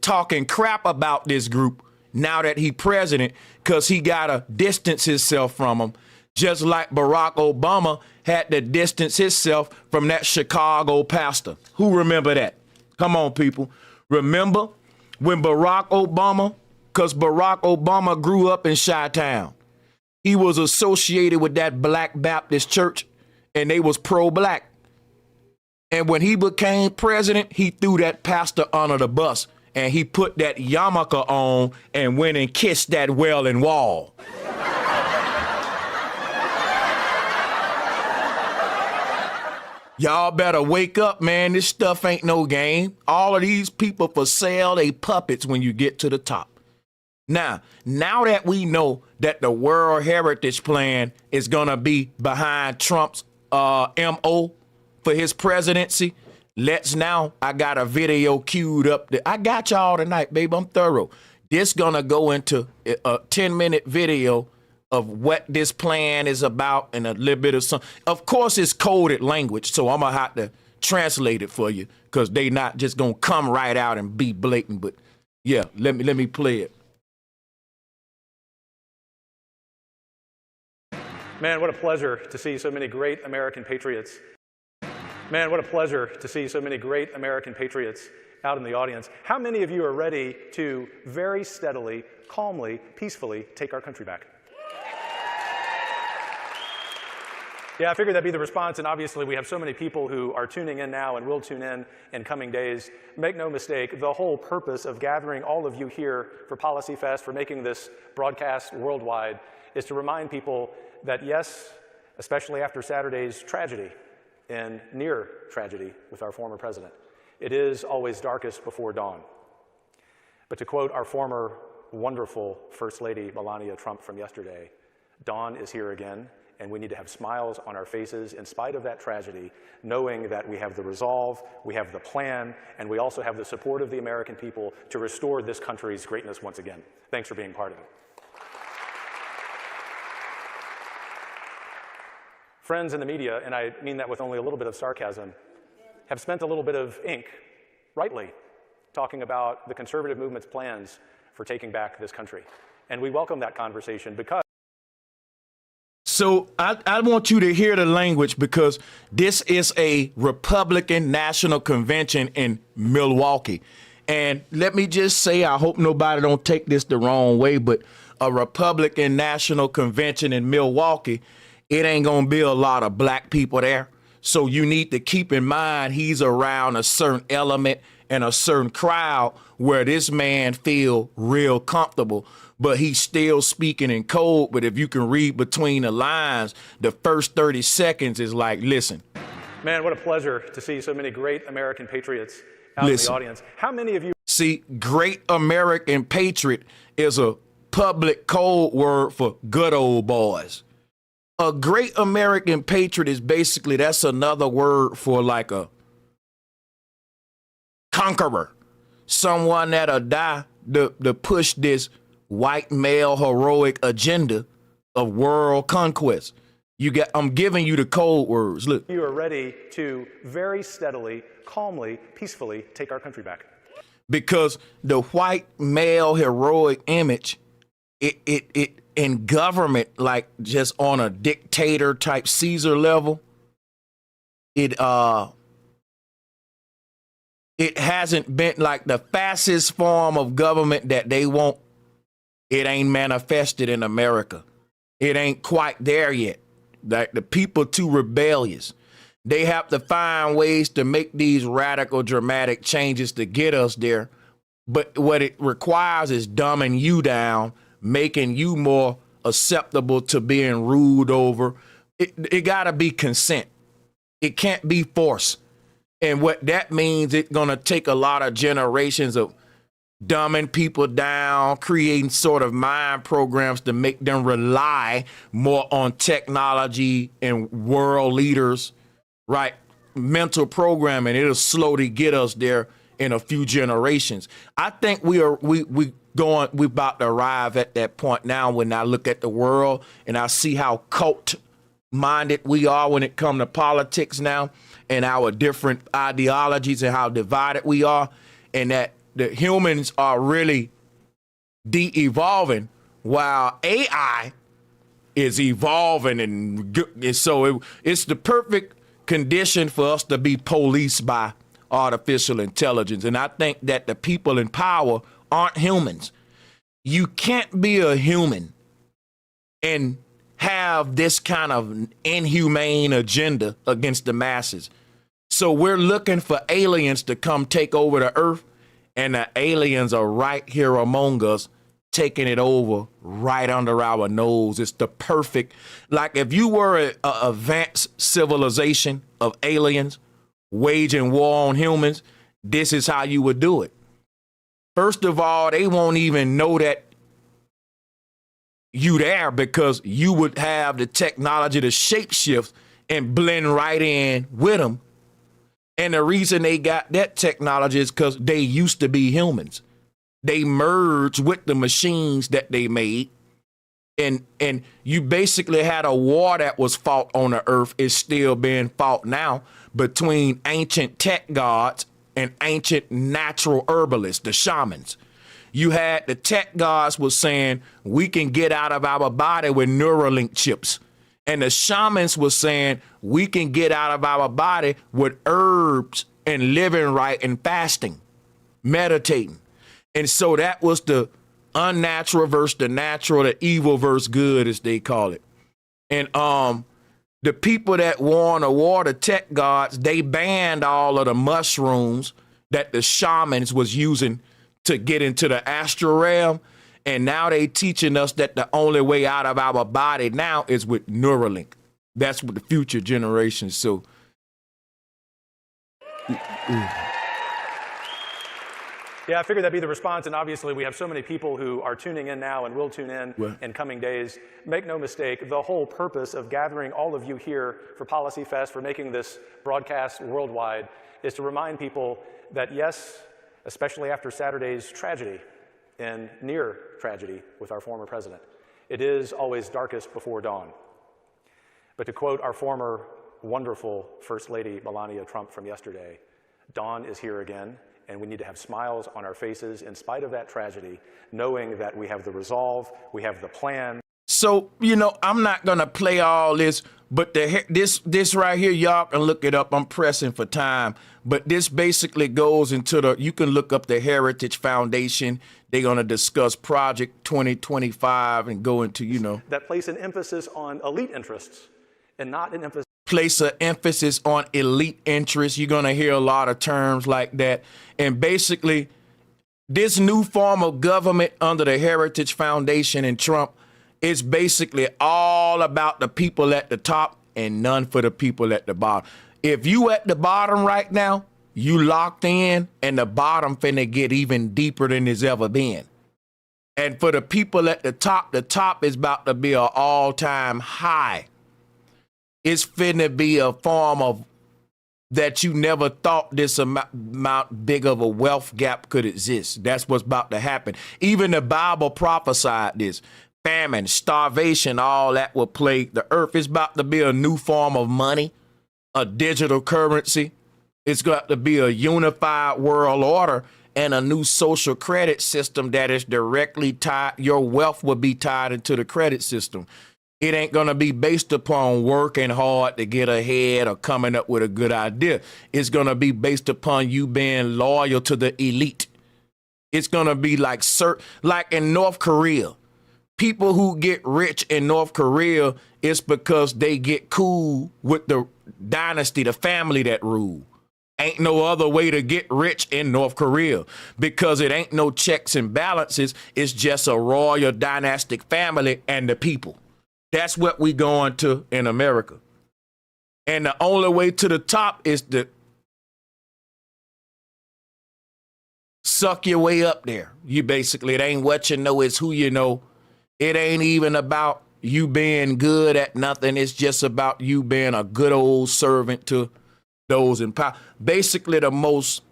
talking crap about this group now that he president, because he got to distance himself from them, just like Barack Obama had to distance himself from that Chicago pastor. Who remember that? Come on, people. Remember when Barack Obama, because Barack Obama grew up in Chi-Town, he was associated with that Black Baptist church, and they was pro-black. And when he became president, he threw that pastor under the bus, and he put that yarmulke on and went and kissed that Wailing Wall. Y'all better wake up, man. This stuff ain't no game. All of these people for sale, they puppets when you get to the top. Now that we know that the World Heritage Plan is gonna be behind Trump's MO for his presidency, I got a video queued up. I got y'all tonight, baby. I'm thorough. This gonna go into a 10-minute video of what this plan is about and a little bit of some. Of course, it's coded language, so I'm gonna have to translate it for you because they not just gonna come right out and be blatant. But yeah, let me play it. Man, what a pleasure to see so many great American patriots. Man, what a pleasure to see so many great American patriots out in the audience. How many of you are ready to very steadily, calmly, peacefully take our country back? Yeah, I figured that'd be the response, and obviously we have so many people who are tuning in now and will tune in coming days. Make no mistake, the whole purpose of gathering all of you here for Policy Fest, for making this broadcast worldwide, is to remind people that yes, especially after Saturday's tragedy and near tragedy with our former president, it is always darkest before dawn. But to quote our former wonderful First Lady Melania Trump from yesterday, dawn is here again, and we need to have smiles on our faces in spite of that tragedy, knowing that we have the resolve, we have the plan, and we also have the support of the American people to restore this country's greatness once again. Thanks for being part of it. Friends in the media, and I mean that with only a little bit of sarcasm, have spent a little bit of ink, rightly, talking about the conservative movement's plans for taking back this country. And we welcome that conversation because So I want you to hear the language, because this is a Republican National Convention in Milwaukee. And let me just say, I hope nobody don't take this the wrong way, but a Republican National Convention in Milwaukee, it ain't going to be a lot of black people there. So you need to keep in mind he's around a certain element and a certain crowd where this man feel real comfortable. But he's still speaking in code. But if you can read between the lines, the first 30 seconds is like, listen. man, what a pleasure to see so many great American patriots out in the audience. How many of you See, great American patriot is a public code word for good old boys. A great American patriot is basically, that's another word for like a conqueror. Someone that'll die to push this white male heroic agenda of world conquest. I'm giving you the code words. Look. You are ready to very steadily, calmly, peacefully take our country back. Because the white male heroic image, it in government, like just on a dictator type Caesar level, it hasn't been like the fascist form of government that they want. It ain't manifested in America. It ain't quite there yet. Like the people too rebellious. They have to find ways to make these radical, dramatic changes to get us there. But what it requires is dumbing you down, making you more acceptable to being ruled over. It got to be consent. It can't be force. And what that means, it's going to take a lot of generations of dumbing people down, creating sort of mind programs to make them rely more on technology and world leaders, right? Mental programming, it'll slowly get us there in a few generations. I think we about to arrive at that point now when I look at the world and I see how cult-minded we are when it comes to politics now and our different ideologies and how divided we are, and that the humans are really de-evolving while AI is evolving. And so it's the perfect condition for us to be policed by artificial intelligence. And I think that the people in power aren't humans. You can't be a human and have this kind of inhumane agenda against the masses. So we're looking for aliens to come take over the earth. And the aliens are right here among us, taking it over right under our nose. It's the perfect, like if you were an advanced civilization of aliens waging war on humans, this is how you would do it. First of all, they won't even know that you there because you would have the technology to shapeshift and blend right in with them. And the reason they got that technology is because they used to be humans. They merged with the machines that they made. And you basically had a war that was fought on the earth, is still being fought now, between ancient tech gods and ancient natural herbalists, the shamans. You had the tech gods was saying, we can get out of our body with Neuralink chips. And the shamans was saying, we can get out of our body with herbs and living right and fasting, meditating. And so that was the unnatural versus the natural, the evil versus good, as they call it. And The people that won a war, the tech gods, they banned all of the mushrooms that the shamans was using to get into the astral realm. And now they teaching us that the only way out of our body now is with Neuralink. That's what the future generations. So, Yeah, I figured that'd be the response, and obviously we have so many people who are tuning in now and will tune in coming days. Make no mistake, the whole purpose of gathering all of you here for Policy Fest, for making this broadcast worldwide, is to remind people that yes, especially after Saturday's tragedy and near tragedy with our former president, it is always darkest before dawn. But to quote our former wonderful First Lady Melania Trump from yesterday, dawn is here again, and we need to have smiles on our faces in spite of that tragedy, knowing that we have the resolve, we have the plan. So, you know, I'm not going to play all this, but this right here, y'all can look it up. I'm pressing for time. But this basically goes into you can look up the Heritage Foundation. They're going to discuss Project 2025 and go into, you know. That place an emphasis on elite interests and not an emphasis. Place an emphasis on elite interests. You're going to hear a lot of terms like that. And basically, this new form of government under the Heritage Foundation and Trump is basically all about the people at the top and none for the people at the bottom. If you at the bottom right now, you locked in, and the bottom finna get even deeper than it's ever been. And for the people at the top is about to be an all-time high. It's finna be a form of that you never thought this amount big of a wealth gap could exist. That's what's about to happen. Even the Bible prophesied this. Famine, starvation, all that will plague the earth. It's about to be a new form of money, a digital currency. It's got to be a unified world order and a new social credit system that is directly tied. Your wealth will be tied into the credit system. It ain't going to be based upon working hard to get ahead or coming up with a good idea. It's going to be based upon you being loyal to the elite. It's going to be like in North Korea. People who get rich in North Korea, it's because they get cool with the dynasty, the family that rule. Ain't no other way to get rich in North Korea because it ain't no checks and balances. It's just a royal dynastic family and the people. That's what we going to in America. And the only way to the top is to suck your way up there. You basically, it ain't what you know, it's who you know. It ain't even about you being good at nothing. It's just about you being a good old servant to those in power. Basically, the most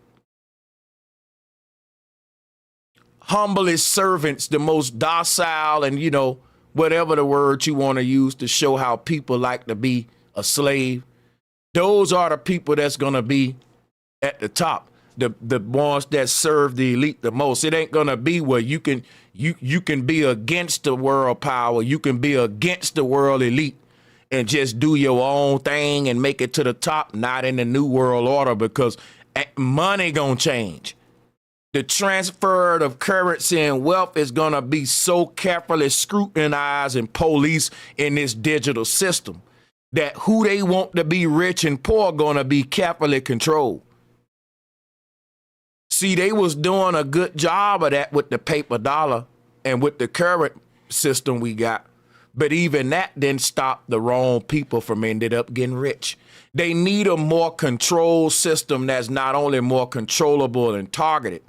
humblest servants, the most docile, and, you know, whatever the word you want to use to show how people like to be a slave. Those are the people that's going to be at the top. The ones that serve the elite the most. It ain't going to be where you can be against the world power. You can be against the world elite and just do your own thing and make it to the top, not in the new world order, because money going to change. The transfer of currency and wealth is going to be so carefully scrutinized and policed in this digital system that who they want to be rich and poor going to be carefully controlled. See, they was doing a good job of that with the paper dollar and with the current system we got. But even that didn't stop the wrong people from ended up getting rich. They need a more controlled system that's not only more controllable and targeted,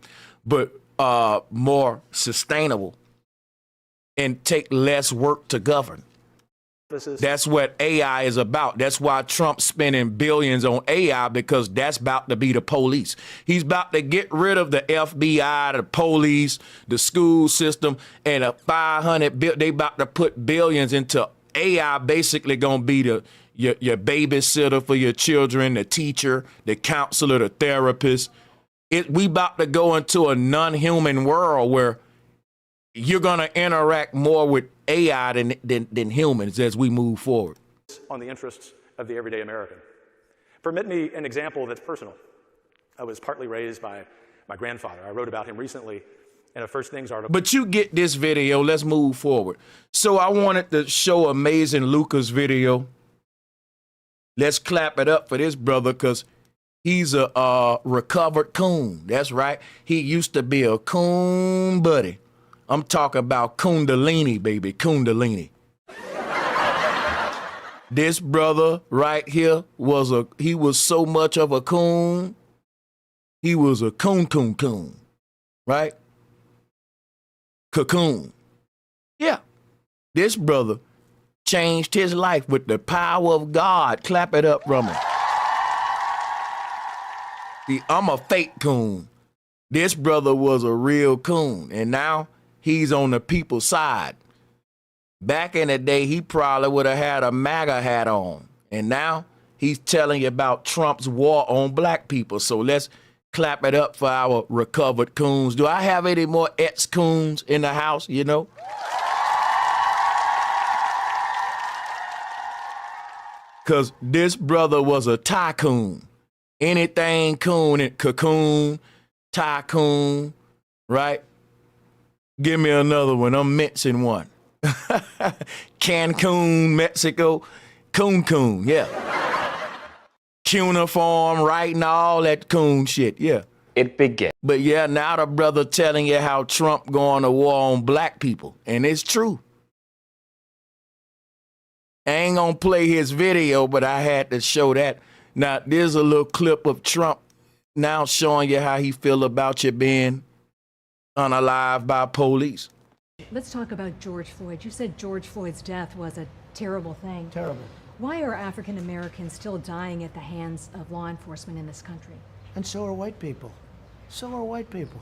but more sustainable and take less work to govern. That's what AI is about. That's why Trump's spending billions on AI, because that's about to be the police. He's about to get rid of the FBI, the police, the school system, and they about to put billions into AI. Basically going to be your babysitter for your children, the teacher, the counselor, the therapist. We about to go into a non-human world where you're going to interact more with AI than humans as we move forward. On the interests of the everyday American. Permit me an example that's personal. I was partly raised by my grandfather. I wrote about him recently in a First Things article. But you get this video. Let's move forward. So I wanted to show Amazing Luca's video. Let's clap it up for this brother, because he's a recovered coon. That's right. He used to be a coon buddy. I'm talking about Kundalini, baby, Kundalini. This brother right here he was so much of a coon. He was a coon, right? Cocoon. Yeah. This brother changed his life with the power of God. Clap it up, Rummer. See, I'm a fake coon. This brother was a real coon, and now he's on the people's side. Back in the day, he probably would have had a MAGA hat on, and now he's telling you about Trump's war on black people. So let's clap it up for our recovered coons. Do I have any more ex-coons in the house, you know? Because this brother was a tycoon. Anything coon, cocoon, tycoon, right? Give me another one. I'm mixing one. Cancun, Mexico, coon, yeah. Cuneiform, writing, all that coon shit, yeah. It began. But yeah, now the brother telling you how Trump going to war on black people, and it's true. I ain't gonna play his video, but I had to show that. Now, there's a little clip of Trump now showing you how he feel about you being unalived by police. Let's talk about George Floyd. You said George Floyd's death was a terrible thing. Terrible. Why are African Americans still dying at the hands of law enforcement in this country? And so are white people. So are white people.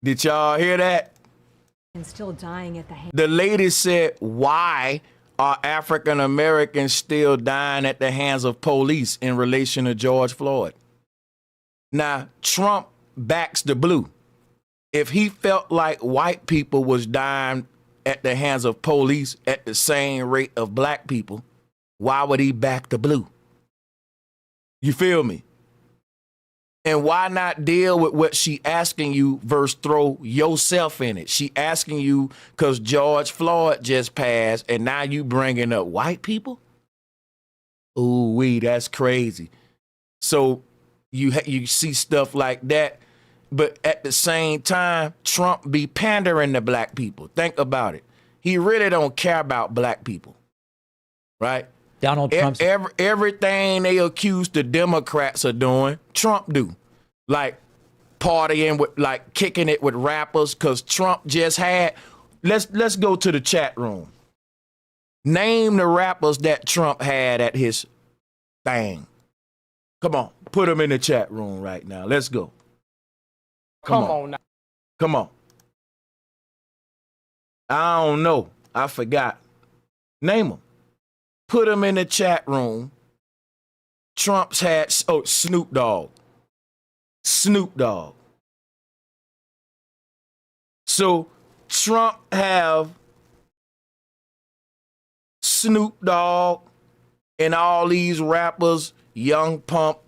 Did y'all hear that? And still dying at the hands. The lady said, why are African Americans still dying at the hands of police in relation to George Floyd? Now, Trump backs the blue. If he felt like white people was dying at the hands of police at the same rate of black people, why would he back the blue? You feel me? And why not deal with what she asking you versus throw yourself in it? She asking you because George Floyd just passed and now you bringing up white people? Ooh, that's crazy. So you see stuff like that. But at the same time, Trump be pandering to black people. Think about it. He really don't care about black people, right? Donald Trump. Everything they accuse the Democrats of doing, Trump do. Like partying with, like kicking it with rappers, because Trump just had. Let's go to the chat room. Name the rappers that Trump had at his thing. Come on, put them in the chat room right now. Let's go. Come on now. Come on. I don't know. I forgot. Name them. Put them in the chat room. Trump's had, Snoop Dogg. Snoop Dogg. So Trump have Snoop Dogg and all these rappers, Young Pump,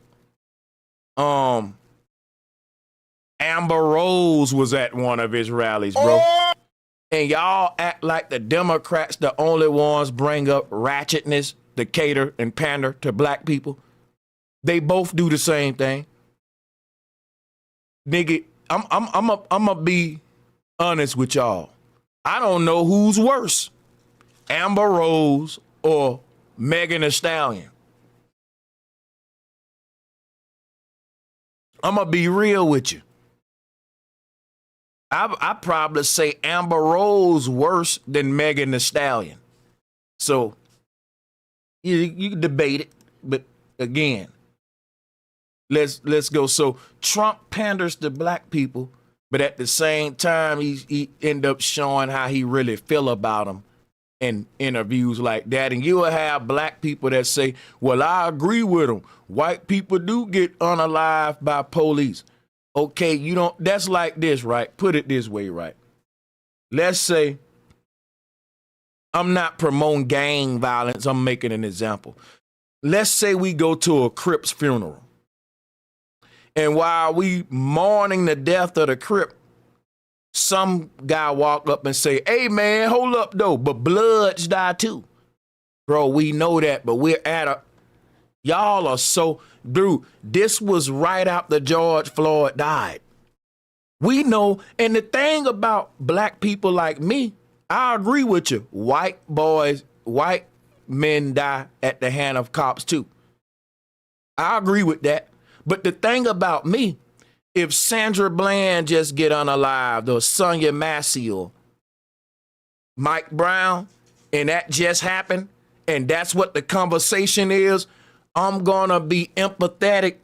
Amber Rose was at one of his rallies, bro. And y'all act like the Democrats the only ones bring up ratchetness, to cater and pander to black people. They both do the same thing. Nigga, I'm gonna be honest with y'all. I don't know who's worse, Amber Rose or Megan Thee Stallion. I'm gonna be real with you. I probably say Amber Rose worse than Megan Thee Stallion. So you can debate it, but again, let's go. So Trump panders to black people, but at the same time, he end up showing how he really feel about them in interviews like that. And you'll have black people that say, well, I agree with him. White people do get unalived by police. Okay, you don't, that's like this, right? Put it this way, right? Let's say I'm not promoting gang violence. I'm making an example. Let's say we go to a Crip's funeral. And while we mourning the death of the Crip, some guy walk up and say, hey, man, hold up, though, but Bloods die too. Bro, we know that, but we're at a, Y'all are so, dude, this was right after George Floyd died. We know, and the thing about black people like me, I agree with you. White men die at the hand of cops too. I agree with that. But the thing about me, if Sandra Bland just get unalived or Sonia Massey or Mike Brown, and that just happened, and that's what the conversation is, I'm gonna be empathetic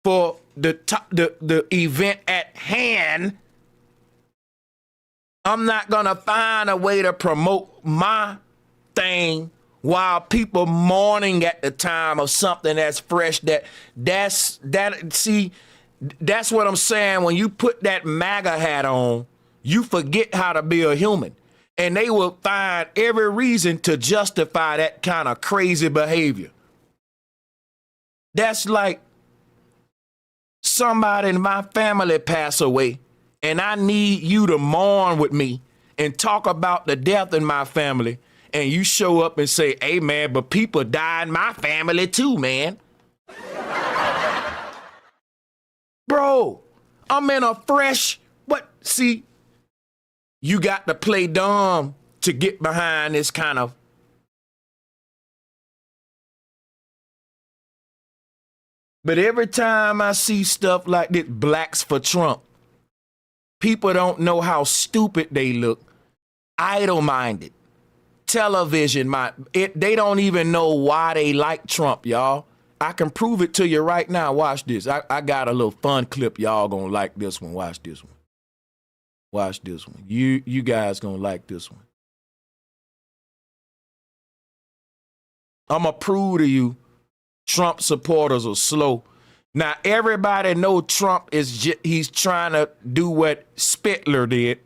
for the event at hand. I'm not gonna find a way to promote my thing while people mourning at the time of something that's fresh. That's what I'm saying. When you put that MAGA hat on, you forget how to be a human. And they will find every reason to justify that kind of crazy behavior. That's like somebody in my family pass away, and I need you to mourn with me and talk about the death in my family, and you show up and say, hey, man, but people die in my family too, man. Bro, I'm in a fresh, see, you got to play dumb to get behind this kind of. But every time I see stuff like this, blacks for Trump, people don't know how stupid they look, idle-minded, television, they don't even know why they like Trump, y'all. I can prove it to you right now. Watch this. I got a little fun clip. Y'all gonna like this one. Watch this one. Watch this one. You guys gonna like this one. I'm gonna prove to you Trump supporters are slow. Now, everybody know Trump he's trying to do what Spittler did.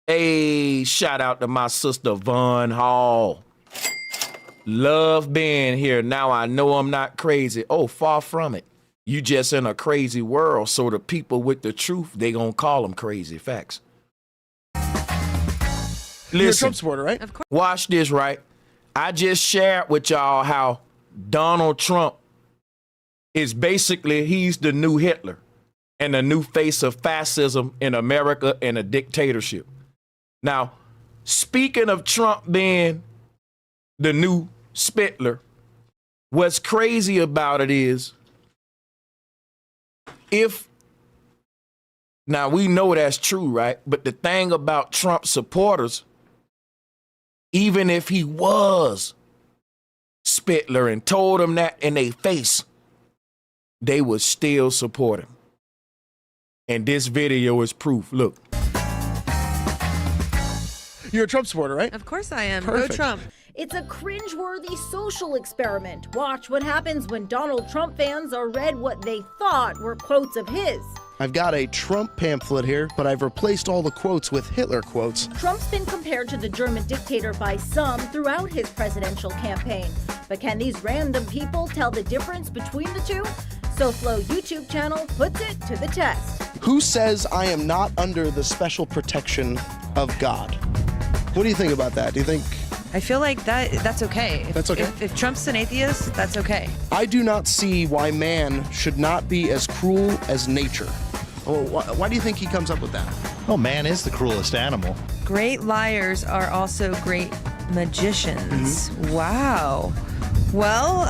Hey, shout out to my sister Von Hall. Love being here. Now I know I'm not crazy. Oh, far from it. You just in a crazy world, so the people with the truth, they gonna call them crazy. Facts. Listen, you're a Trump supporter, right? Of course. Watch this, right? I just shared with y'all how Donald Trump is basically, he's the new Hitler and the new face of fascism in America and a dictatorship. Now, speaking of Trump being the new Spittler, what's crazy about it is, now we know that's true, right? But the thing about Trump supporters, even if he was Spittler and told them that in their face, they would still support him. And this video is proof. Look. You're a Trump supporter, right? Of course I am. Perfect. Go Trump. It's a cringeworthy social experiment. Watch what happens when Donald Trump fans are read what they thought were quotes of his. I've got a Trump pamphlet here, but I've replaced all the quotes with Hitler quotes. Trump's been compared to the German dictator by some throughout his presidential campaign. But can these random people tell the difference between the two? SoFlo YouTube channel puts it to the test. Who says I am not under the special protection of God? What do you think about that? Do you think... I feel like that's okay. That's okay? If Trump's an atheist, that's okay. I do not see why man should not be as cruel as nature. Well, why do you think he comes up with that? Well, man is the cruelest animal. Great liars are also great magicians. Mm-hmm. Wow. Well,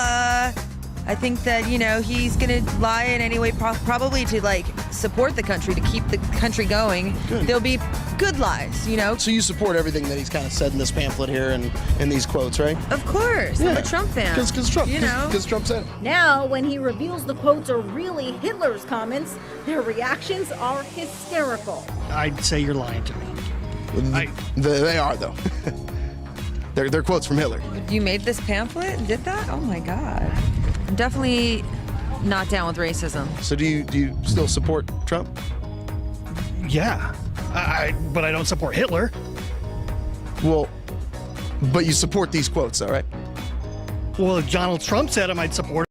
I think that, he's going to lie in any way, probably to, support the country, to keep the country going. Good. There'll be good lies, So you support everything that he's kind of said in this pamphlet here and in these quotes, right? Of course. Yeah. I'm a Trump fan. Because Trump, because Trump said it. Now, when he reveals the quotes are really Hitler's comments, their reactions are hysterical. I'd say you're lying to me. They are, though. They're quotes from Hitler. You made this pamphlet and did that? Oh, my God. I'm definitely not down with racism. So do you still support Trump? Yeah, but I don't support Hitler. Well, but you support these quotes, though, right? Well, if Donald Trump said them, I'd support.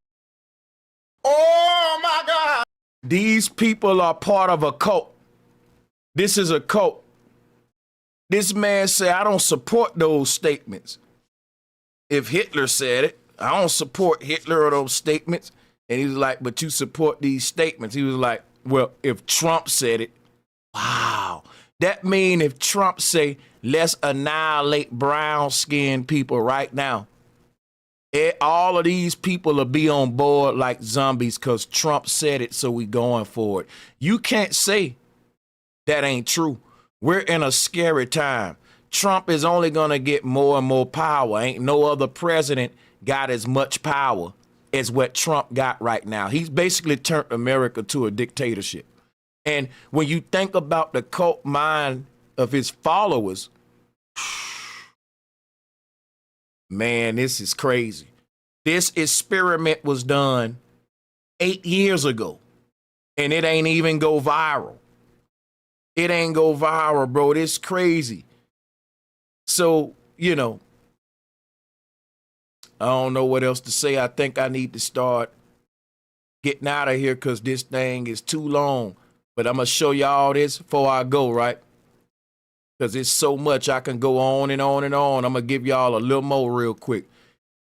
Oh my God! These people are part of a cult. This is a cult. This man said, I don't support those statements. If Hitler said it, I don't support Hitler or those statements. And he was like, but you support these statements. He was like, well, if Trump said it, wow. That mean if Trump say, let's annihilate brown-skinned people right now, all of these people will be on board like zombies because Trump said it, so we going for it. You can't say that ain't true. We're in a scary time. Trump is only going to get more and more power. Ain't no other president got as much power as what Trump got right now. He's basically turned America to a dictatorship. And when you think about the cult mind of his followers, man, this is crazy. This experiment was done 8 years ago, and it ain't even go viral. It ain't go viral, bro. This crazy. So, you know, I don't know what else to say. I think I need to start getting out of here because this thing is too long. But I'm going to show y'all this before I go, right? Because it's so much I can go on and on and on. I'm going to give y'all a little more real quick.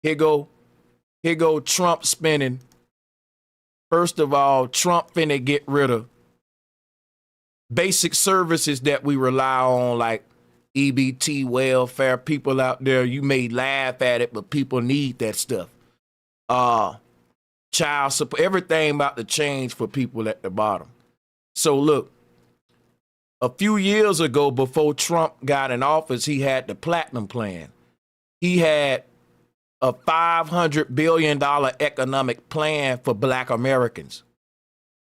Here go Trump spending. First of all, Trump finna get rid of basic services that we rely on, like EBT, welfare. People out there, you may laugh at it, but people need that stuff. Child support, everything about to change for people at the bottom. So look, a few years ago, before Trump got in office, he had the Platinum Plan. He had a $500 billion economic plan for Black Americans.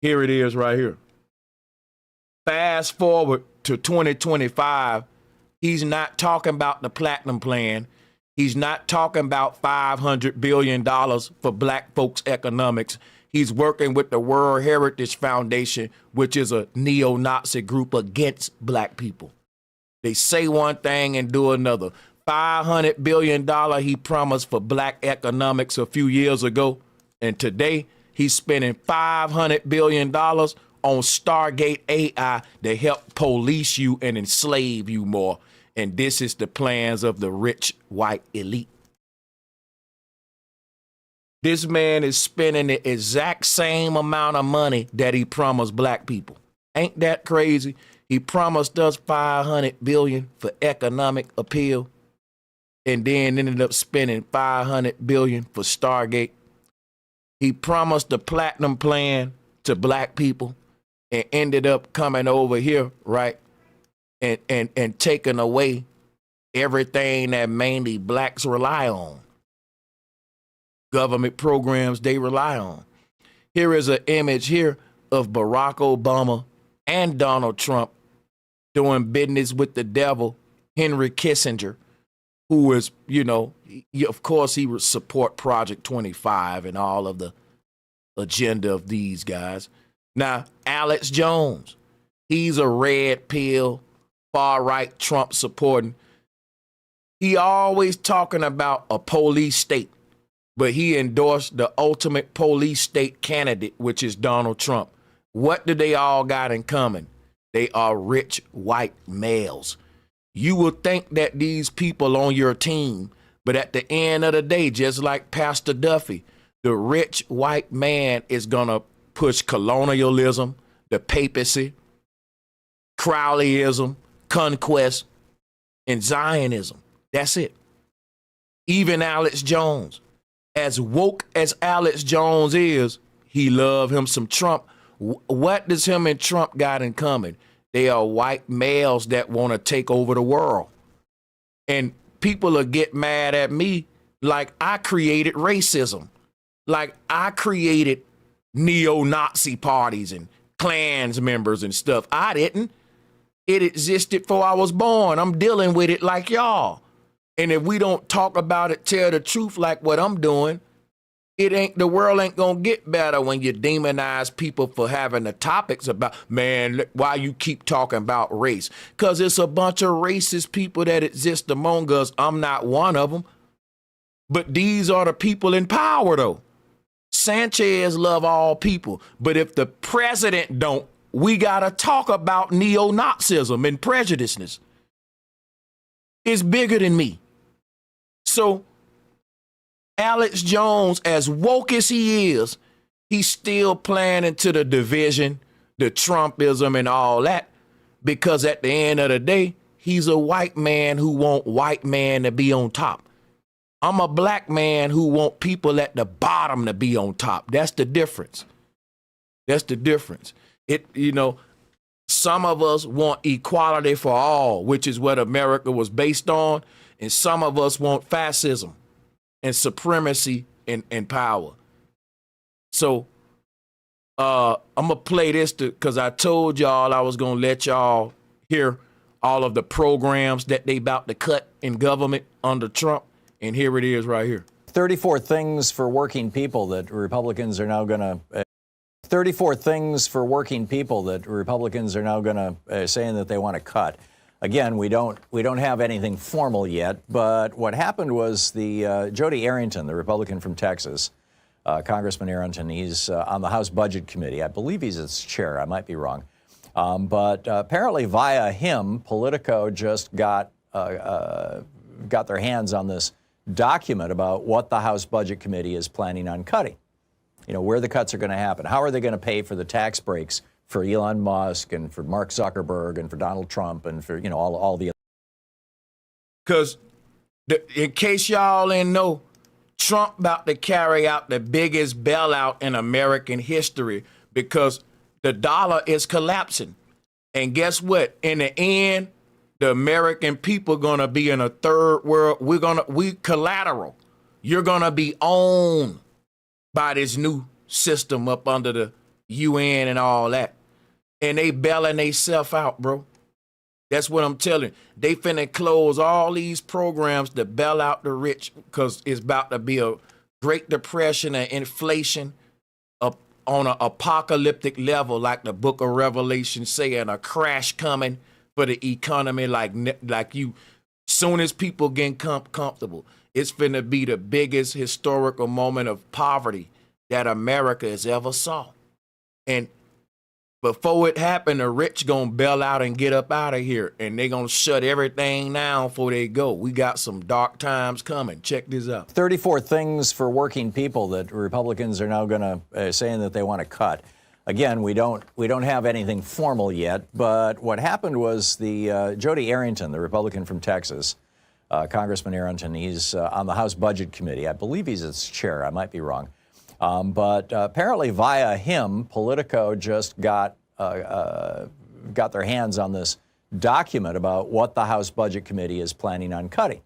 Here it is right here. Fast forward to 2025, he's not talking about the Platinum Plan. He's not talking about $500 billion for Black folks' economics. He's working with the World Heritage Foundation, which is a neo-Nazi group against Black people. They say one thing and do another. $500 billion he promised for Black economics a few years ago. And today he's spending $500 billion on Stargate AI to help police you and enslave you more. And this is the plans of the rich white elite. This man is spending the exact same amount of money that he promised Black people. Ain't that crazy? He promised us $500 billion for economic appeal and then ended up spending $500 billion for Stargate. He promised the Platinum Plan to Black people and ended up coming over here, right, and taking away everything that mainly Blacks rely on. Government programs they rely on. Here is an image here of Barack Obama and Donald Trump doing business with the devil, Henry Kissinger, who is, you know, of course he would support Project 25 and all of the agenda of these guys. Now, Alex Jones, he's a red pill, far-right Trump supporting. He always talking about a police state, but he endorsed the ultimate police state candidate, which is Donald Trump. What do they all got in common? They are rich white males. You would think that these people on your team, but at the end of the day, just like Pastor Duffy, the rich white man is going to push colonialism, the papacy, Crowleyism, conquest, and Zionism. That's it. Even Alex Jones. As woke as Alex Jones is, he love him some Trump. What does him and Trump got in common? They are white males that want to take over the world. And people will get mad at me like I created racism. Like I created neo-Nazi parties and Klans members and stuff. I didn't. It existed before I was born. I'm dealing with it like y'all. And if we don't talk about it, tell the truth like what I'm doing, the world ain't gonna get better when you demonize people for having the topics about, man, why you keep talking about race? Because it's a bunch of racist people that exist among us. I'm not one of them. But these are the people in power, though. Sanchez love all people. But if the president don't, we gotta talk about neo-Nazism and prejudiceness. It's bigger than me. So Alex Jones, as woke as he is, he's still playing into the division, the Trumpism and all that, because at the end of the day, he's a white man who want white man to be on top. I'm a black man who want people at the bottom to be on top. That's the difference. That's the difference. Some of us want equality for all, which is what America was based on, and some of us want fascism and supremacy and power. So I'm going to play this because I told y'all I was going to let y'all hear all of the programs that they about to cut in government under Trump. And here it is right here. 34 things for working people that Republicans are now going to 34 things for working people that Republicans are now going to saying that they want to cut. Again, we don't have anything formal yet, but what happened was the Jody Arrington, the Republican from Texas, Congressman Arrington, he's on the House Budget Committee. I believe he's its chair. I might be wrong. But apparently via him, Politico just got their hands on this document about what the House Budget Committee is planning on cutting. Where the cuts are going to happen. How are they going to pay for the tax breaks for Elon Musk and for Mark Zuckerberg and for Donald Trump and for, all the. Because in case y'all didn't know, Trump about to carry out the biggest bailout in American history because the dollar is collapsing. And guess what? In the end, the American people going to be in a third world. We collateral. You're going to be owned by this new system up under the UN and all that. And they bailing themselves out, bro. That's what I'm telling you. They finna close all these programs to bail out the rich because it's about to be a Great Depression and inflation up on an apocalyptic level, like the book of Revelation saying a crash coming for the economy like you. Soon as people get comfortable, it's finna be the biggest historical moment of poverty that America has ever saw. And before it happened, the rich gonna bail out and get up out of here, and they gonna shut everything down before they go. We got some dark times coming. Check this out. 34 things for working people that Republicans are now going to saying that they want to cut. Again, we don't have anything formal yet, but what happened was the Jody Arrington, the Republican from Texas, Congressman Arrington, he's on the House Budget Committee. I believe he's its chair. I might be wrong. But apparently via him, Politico just got their hands on this document about what the House Budget Committee is planning on cutting.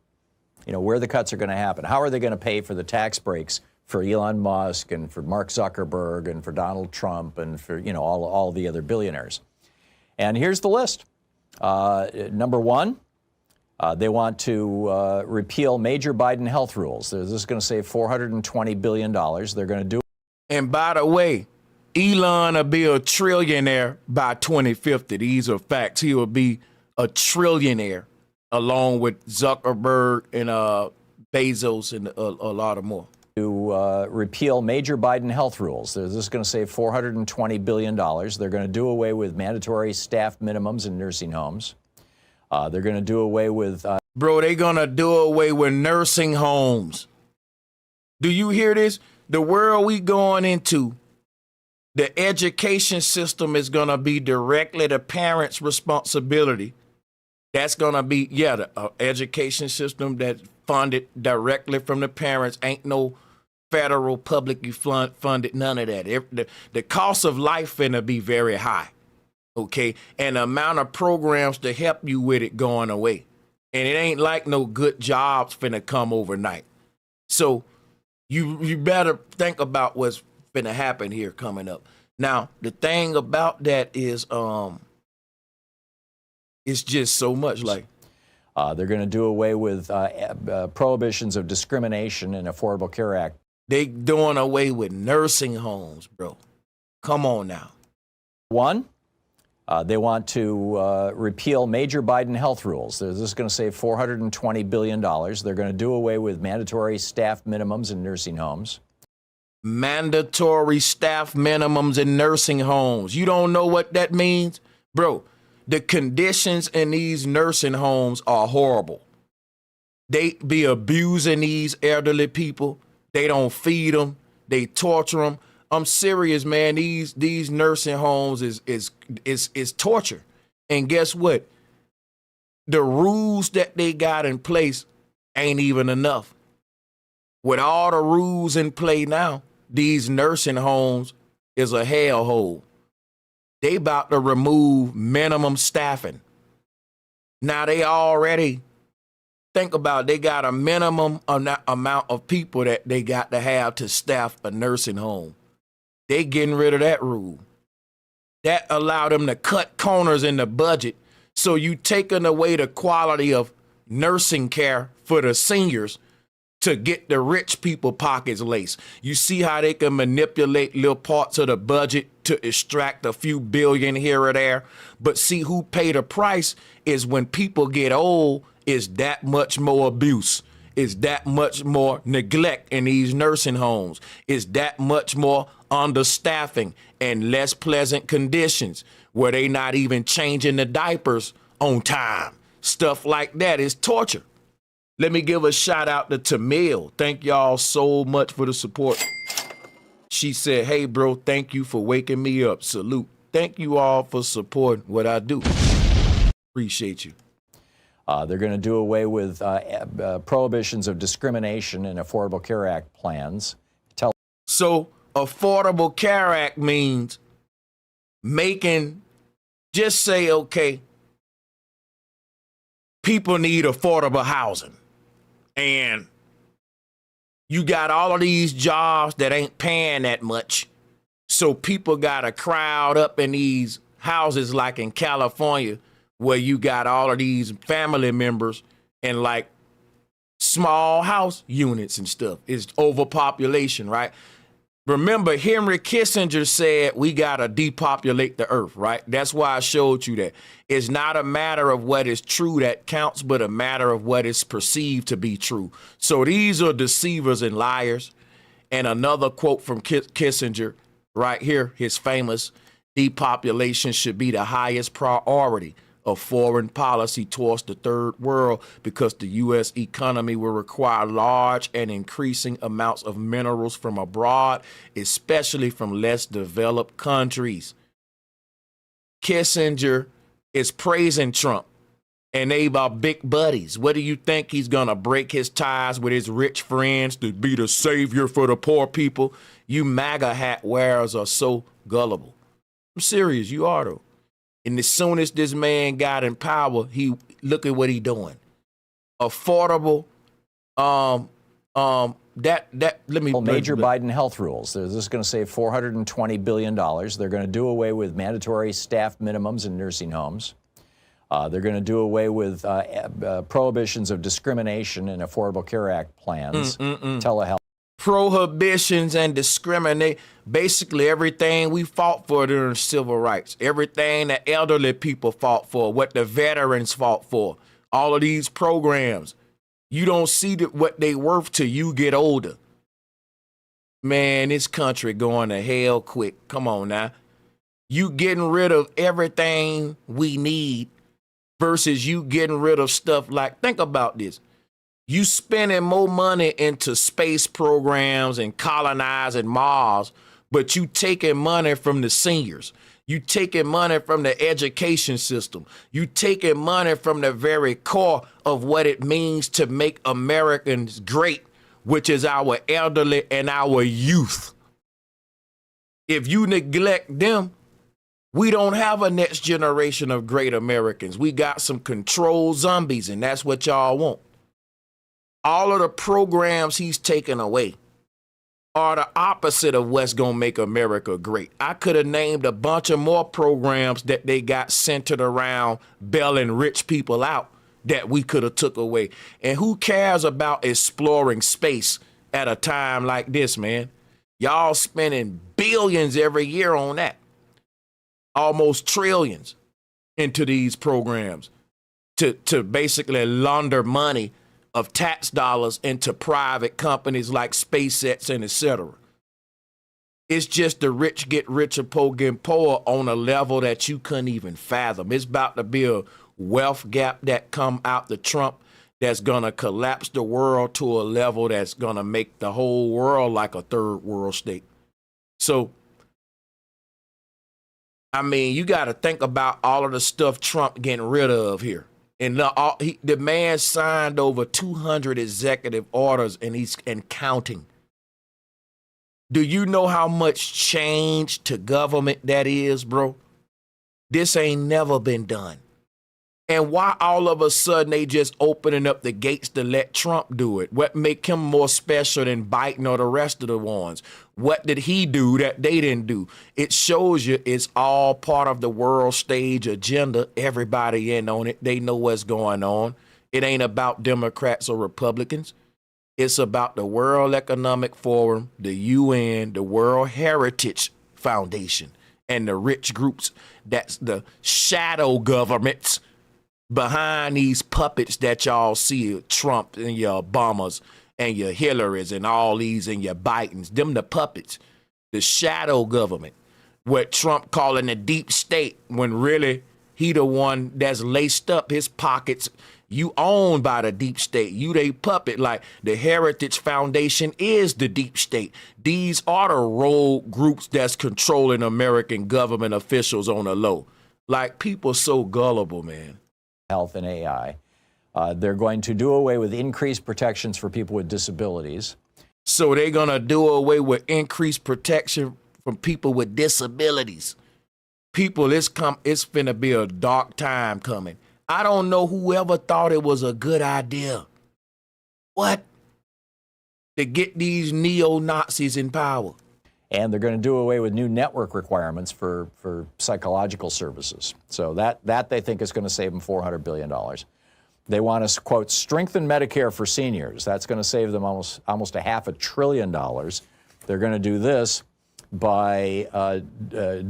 Where the cuts are going to happen. How are they going to pay for the tax breaks for Elon Musk and for Mark Zuckerberg and for Donald Trump and for, all the other billionaires. And here's the list. Number one, they want to repeal major Biden health rules. This is going to save $420 billion. They're going to do. And by the way, Elon will be a trillionaire by 2050. These are facts. He will be a trillionaire along with Zuckerberg and Bezos and a lot of more. To repeal major Biden health rules. This is going to save $420 billion. They're going to do away with mandatory staff minimums in nursing homes. They're going to do away with... Bro, they're going to do away with nursing homes. Do you hear this? The world we going into, the education system is going to be directly the parents' responsibility. That's going to be, the education system that's funded directly from the parents. Ain't no federal, publicly funded, none of that. The cost of life finna be very high, okay? And the amount of programs to help you with it going away. And it ain't like no good jobs finna come overnight. So you better think about what's finna happen here coming up. Now, the thing about that is it's just so much like. They're going to do away with prohibitions of discrimination in Affordable Care Act. They doing away with nursing homes, bro. Come on now. One, they want to repeal major Biden health rules. This is going to save $420 billion. They're going to do away with mandatory staff minimums in nursing homes. Mandatory staff minimums in nursing homes. You don't know what that means? Bro, the conditions in these nursing homes are horrible. They be abusing these elderly people. They don't feed them. They torture them. I'm serious, man. These nursing homes is torture. And guess what? The rules that they got in place ain't even enough. With all the rules in play now, these nursing homes is a hellhole. They about to remove minimum staffing. Now they already, think about it, they got a minimum amount of people that they got to have to staff a nursing home. They getting rid of that rule. That allowed them to cut corners in the budget. So you taking away the quality of nursing care for the seniors to get the rich people pockets laced. You see how they can manipulate little parts of the budget to extract a few billion here or there. But see, who pay the price is when people get old, is that much more abuse. Is that much more neglect in these nursing homes. Is that much more understaffing and less pleasant conditions where they not even changing the diapers on time. Stuff like that is torture. Let me give a shout out to Tamil. Thank y'all so much for the support. She said, hey, bro, thank you for waking me up. Salute. Thank you all for supporting what I do. Appreciate you. They're going to do away with prohibitions of discrimination in Affordable Care Act plans. So Affordable Care Act means making, just say, okay, people need affordable housing. And you got all of these jobs that ain't paying that much. So people got to crowd up in these houses like in California, where you got all of these family members in like small house units and stuff. It's overpopulation, right? Remember, Henry Kissinger said we got to depopulate the earth, right? That's why I showed you that. It's not a matter of what is true that counts, but a matter of what is perceived to be true. So these are deceivers and liars. And another quote from Kissinger right here, his famous, depopulation should be the highest priority of foreign policy towards the third world because the U.S. economy will require large and increasing amounts of minerals from abroad, especially from less developed countries. Kissinger is praising Trump, and they are big buddies. What do you think? He's going to break his ties with his rich friends to be the savior for the poor people? You MAGA hat wearers are so gullible. I'm serious, you are though. And as soon as this man got in power, he look at what he doing. Affordable, let me major Biden health rules. This is going to save $420 billion. They're going to do away with mandatory staff minimums in nursing homes. They're going to do away with prohibitions of discrimination in Affordable Care Act plans, telehealth. Prohibitions and discriminate, basically everything we fought for during civil rights, everything the elderly people fought for, what the veterans fought for, all of these programs, you don't see what they worth till you get older. Man, this country going to hell quick. Come on now. You getting rid of everything we need versus you getting rid of stuff like, think about this. You spending more money into space programs and colonizing Mars, but you taking money from the seniors. You taking money from the education system. You taking money from the very core of what it means to make Americans great, which is our elderly and our youth. If you neglect them, we don't have a next generation of great Americans. We got some controlled zombies, and that's what y'all want. All of the programs he's taken away are the opposite of what's going to make America great. I could have named a bunch of more programs that they got centered around bailing rich people out that we could have took away. And who cares about exploring space at a time like this, man? Y'all spending billions every year on that. Almost trillions into these programs to basically launder money of tax dollars into private companies like SpaceX and et cetera. It's just the rich get richer, poor get poorer on a level that you couldn't even fathom. It's about to be a wealth gap that come out the Trump that's going to collapse the world to a level that's going to make the whole world like a third world state. So, I mean, you got to think about all of the stuff Trump getting rid of here. And the man signed over 200 executive orders and counting. Do you know how much change to government that is, bro? This ain't never been done. And why all of a sudden they just opening up the gates to let Trump do it? What make him more special than Biden or the rest of the ones? What did he do that they didn't do? It shows you it's all part of the world stage agenda. Everybody in on it. They know what's going on. It ain't about Democrats or Republicans. It's about the World Economic Forum, the UN, the World Heritage Foundation, and the rich groups. That's the shadow governments behind these puppets that y'all see, Trump and your Obamas and your Hillarys and all these and your Bidens. Them the puppets, the shadow government. What Trump calling the deep state when really he the one that's laced up his pockets. You owned by the deep state. You they puppet. Like the Heritage Foundation is the deep state. These are the rogue groups that's controlling American government officials on the low. Like people so gullible, man. Health and AI. They're going to do away with increased protections for people with disabilities. So they're going to do away with increased protection from people with disabilities. People, it's finna be a dark time coming. I don't know whoever thought it was a good idea. What? To get these neo-Nazis in power. And they're going to do away with new network requirements for psychological services. So that they think is going to save them $400 billion. They want to, quote, strengthen Medicare for seniors. That's going to save them almost $500 billion. They're going to do this by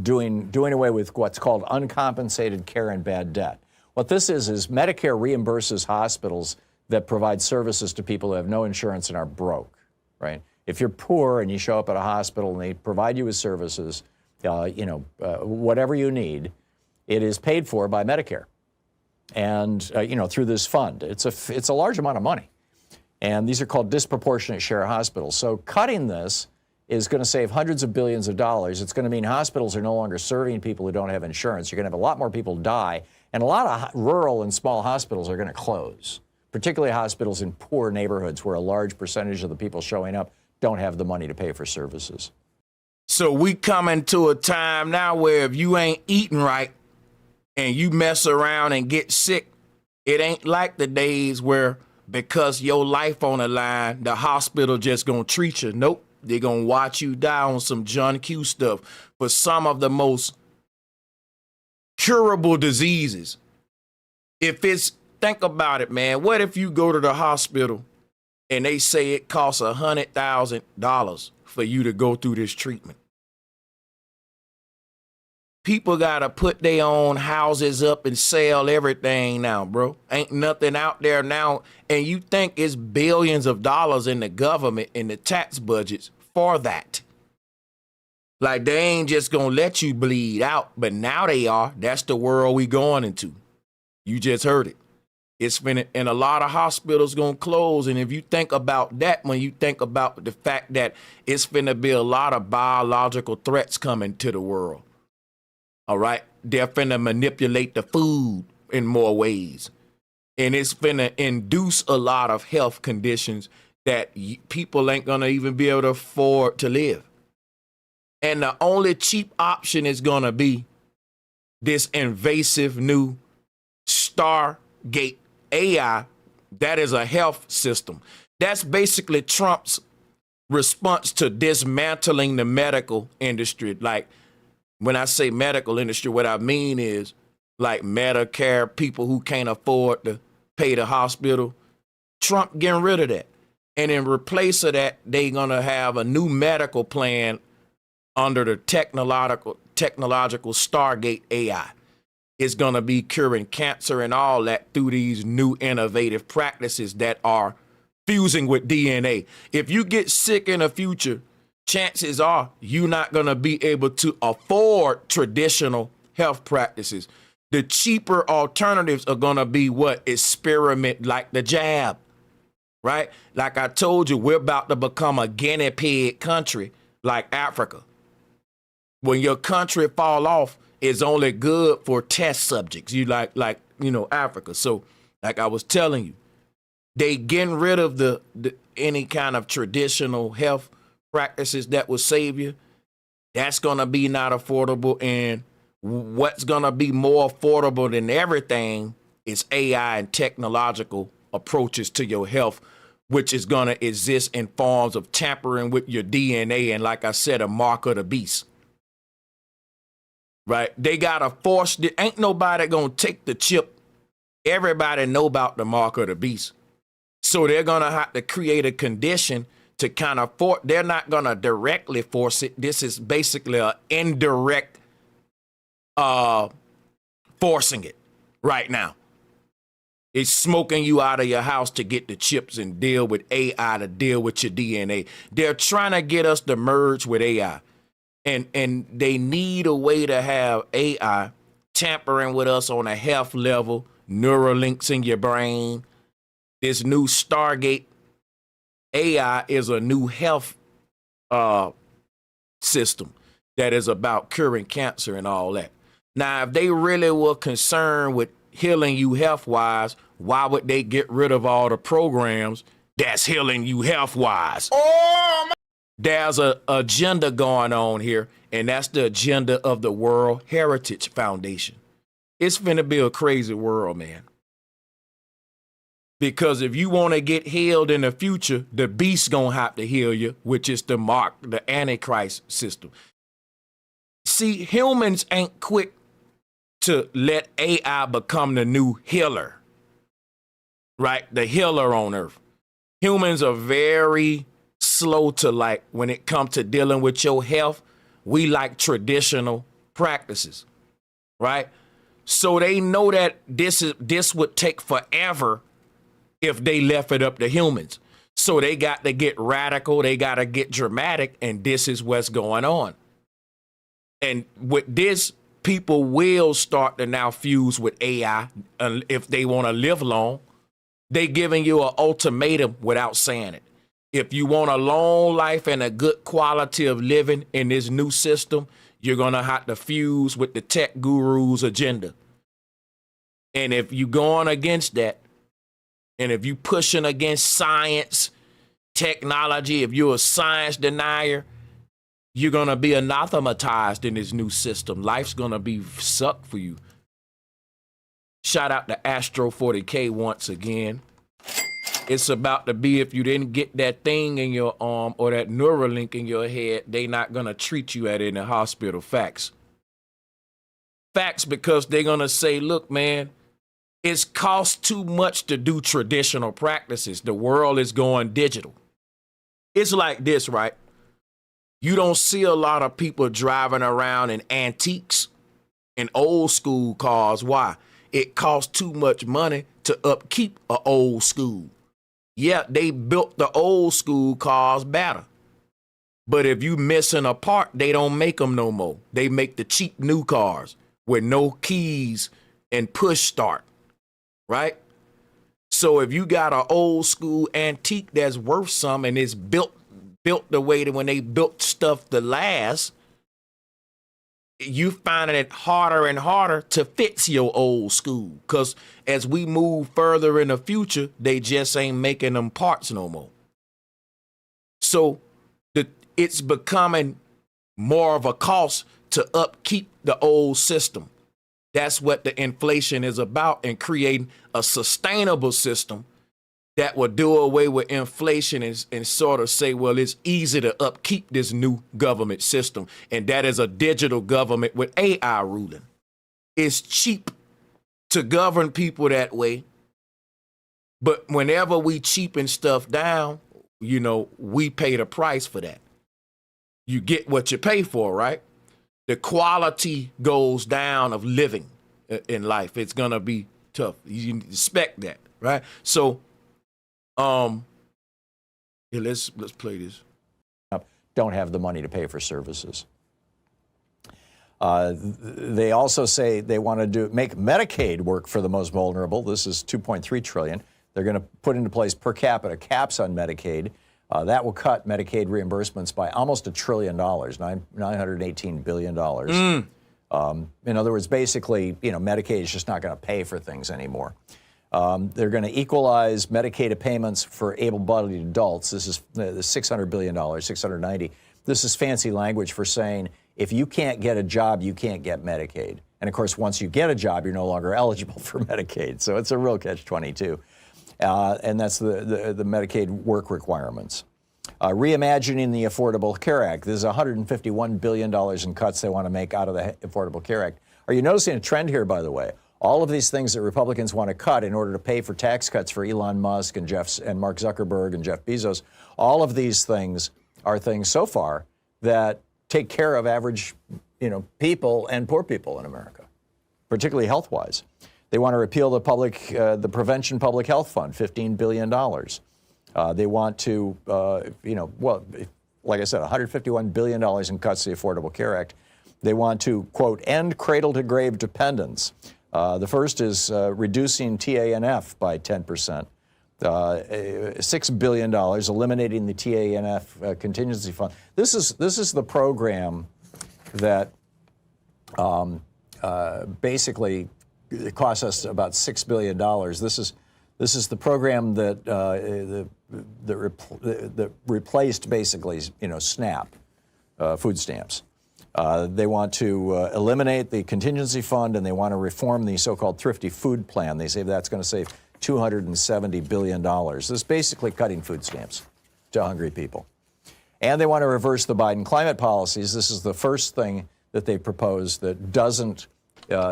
doing away with what's called uncompensated care and bad debt. What this is Medicare reimburses hospitals that provide services to people who have no insurance and are broke, right? If you're poor and you show up at a hospital and they provide you with services, whatever you need, it is paid for by Medicare, and through this fund. It's a large amount of money, and these are called disproportionate share hospitals. So cutting this is going to save hundreds of billions of dollars. It's going to mean hospitals are no longer serving people who don't have insurance. You're going to have a lot more people die, and a lot of rural and small hospitals are going to close, particularly hospitals in poor neighborhoods where a large percentage of the people showing up don't have the money to pay for services. So we coming to a time now where if you ain't eating right and you mess around and get sick, it ain't like the days where because your life on the line, the hospital just gonna treat you. Nope, they're gonna watch you die on some John Q stuff for some of the most curable diseases. Think about it, man. What if you go to the hospital and they say it costs $100,000 for you to go through this treatment? People got to put their own houses up and sell everything now, bro. Ain't nothing out there now. And you think it's billions of dollars in the government, in the tax budgets for that. Like they ain't just going to let you bleed out, but now they are. That's the world we going into. You just heard it. It's finna, and a lot of hospitals gonna close. And if you think about that, when you think about the fact that it's finna be a lot of biological threats coming to the world, all right? They're finna manipulate the food in more ways. And it's finna induce a lot of health conditions that people ain't gonna even be able to afford to live. And the only cheap option is gonna be this invasive new Stargate AI, that is a health system. That's basically Trump's response to dismantling the medical industry. Like, when I say medical industry, what I mean is like Medicare, people who can't afford to pay the hospital. Trump getting rid of that. And in replace of that, they're going to have a new medical plan under the technological Stargate AI. It's going to be curing cancer and all that through these new innovative practices that are fusing with DNA. If you get sick in the future, chances are you're not going to be able to afford traditional health practices. The cheaper alternatives are going to be what? Experiment like the jab, right? Like I told you, we're about to become a guinea pig country like Africa. When your country fall off, it's only good for test subjects. You like Africa. So like I was telling you, they getting rid of the any kind of traditional health practices that will save you. That's going to be not affordable. And what's going to be more affordable than everything is AI and technological approaches to your health, which is going to exist in forms of tampering with your DNA. And like I said, a mark of the beast. Right? They got to force it. Ain't nobody going to take the chip. Everybody know about the mark of the beast. So they're going to have to create a condition to kind of force. They're not going to directly force it. This is basically an indirect forcing it right now. It's smoking you out of your house to get the chips and deal with AI to deal with your DNA. They're trying to get us to merge with AI. And they need a way to have AI tampering with us on a health level, neural links in your brain. This new Stargate AI is a new health system that is about curing cancer and all that. Now, if they really were concerned with healing you health-wise, why would they get rid of all the programs that's healing you health-wise? There's an agenda going on here, and that's the agenda of the World Heritage Foundation. It's finna be a crazy world, man. Because if you want to get healed in the future, the beast's going to have to heal you, which is the mark, the Antichrist system. See, humans ain't quick to let AI become the new healer, right? The healer on earth. Humans are very slow to like, when it comes to dealing with your health, we like traditional practices, right? So they know that this would take forever if they left it up to humans. So they got to get radical, they got to get dramatic, and this is what's going on. And with this, people will start to now fuse with AI if they want to live long. They giving you an ultimatum without saying it. If you want a long life and a good quality of living in this new system, you're going to have to fuse with the tech guru's agenda. And if you're going against that, and if you pushing against science, technology, if you're a science denier, you're going to be anathematized in this new system. Life's going to be sucked for you. Shout out to Astro 40K once again. It's about to be, if you didn't get that thing in your arm or that Neuralink in your head, they not going to treat you at any hospital. Facts. Facts, because they're going to say, look, man, it's cost too much to do traditional practices. The world is going digital. It's like this, right? You don't see a lot of people driving around in antiques and old school cars. Why? It costs too much money to upkeep an old school. Yeah, they built the old school cars better. But if you missing a part, they don't make them no more. They make the cheap new cars with no keys and push start. Right? So if you got an old school antique that's worth some and it's built the way that when they built stuff to last, you finding it harder and harder to fix your old school. Because as we move further in the future, they just ain't making them parts no more. So it's becoming more of a cost to upkeep the old system. That's what the inflation is about, and creating a sustainable system that will do away with inflation and sort of say, well, it's easy to upkeep this new government system. And that is a digital government with AI ruling. It's cheap to govern people that way. But whenever we cheapen stuff down, you know, we pay the price for that. You get what you pay for, right? The quality goes down of living in life. It's going to be tough. You expect that, right? So, yeah, let's play this. Don't have the money to pay for services. They also say they want to make Medicaid work for the most vulnerable. This is $2.3 trillion. They're going to put into place per capita caps on Medicaid. That will cut Medicaid reimbursements by almost $1 trillion, $918 billion. In other words, basically, Medicaid is just not going to pay for things anymore. They're going to equalize Medicaid payments for able-bodied adults. This is the $600 billion, $690. This is fancy language for saying if you can't get a job, you can't get Medicaid. And of course, once you get a job, you're no longer eligible for Medicaid. So it's a real catch-22. And that's the Medicaid work requirements. Reimagining the Affordable Care Act. There's $151 billion in cuts they want to make out of the Affordable Care Act. Are you noticing a trend here, by the way? All of these things that Republicans want to cut in order to pay for tax cuts for Elon Musk and Mark Zuckerberg and Jeff Bezos, all of these things are things so far that take care of average, people and poor people in America, particularly health-wise. They want to repeal the Prevention Public Health Fund, $15 billion. They want to, like I said, $151 billion in cuts to the Affordable Care Act. They want to, quote, end cradle-to-grave dependence. The first is reducing TANF by 10%. $6 billion, eliminating the TANF contingency fund. This is the program that basically costs us about $6 billion. This is the program that replaced basically, SNAP, food stamps. They want to eliminate the contingency fund, and they want to reform the so-called thrifty food plan. They say that's going to save $270 billion. This is basically cutting food stamps to hungry people. And they want to reverse the Biden climate policies. This is the first thing that they propose that doesn't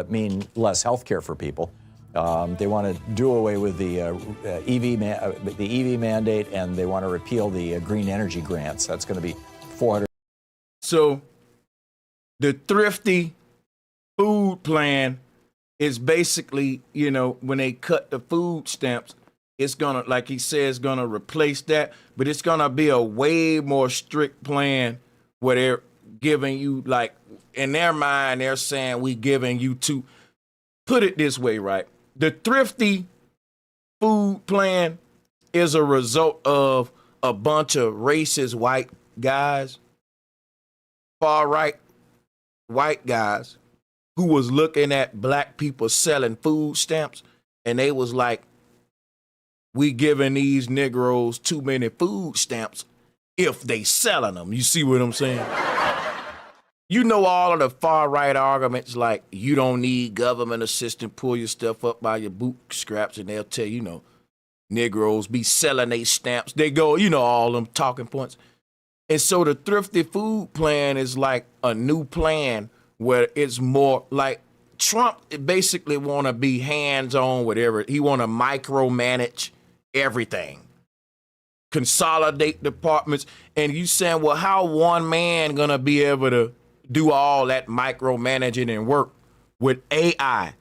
mean less health care for people. They want to do away with the EV mandate, and they want to repeal the green energy grants. That's going to be $400. So the thrifty food plan is basically, when they cut the food stamps, it's going to, like he says, going to replace that. But it's going to be a way more strict plan where they're giving you, like, in their mind, they're saying we giving you to, put it this way, right? The thrifty food plan is a result of a bunch of racist white guys, far-right white guys, who was looking at black people selling food stamps, and they was like, we giving these Negroes too many food stamps if they selling them. You see what I'm saying? All of the far-right arguments like, you don't need government assistance, pull your stuff up by your bootstraps, and they'll tell you, Negroes be selling they stamps. They go, all them talking points. And so the thrifty food plan is like a new plan where it's more like Trump basically want to be hands-on whatever. He want to micromanage everything, consolidate departments. And you saying, well, how one man going to be able to do all that micromanaging and work with AI?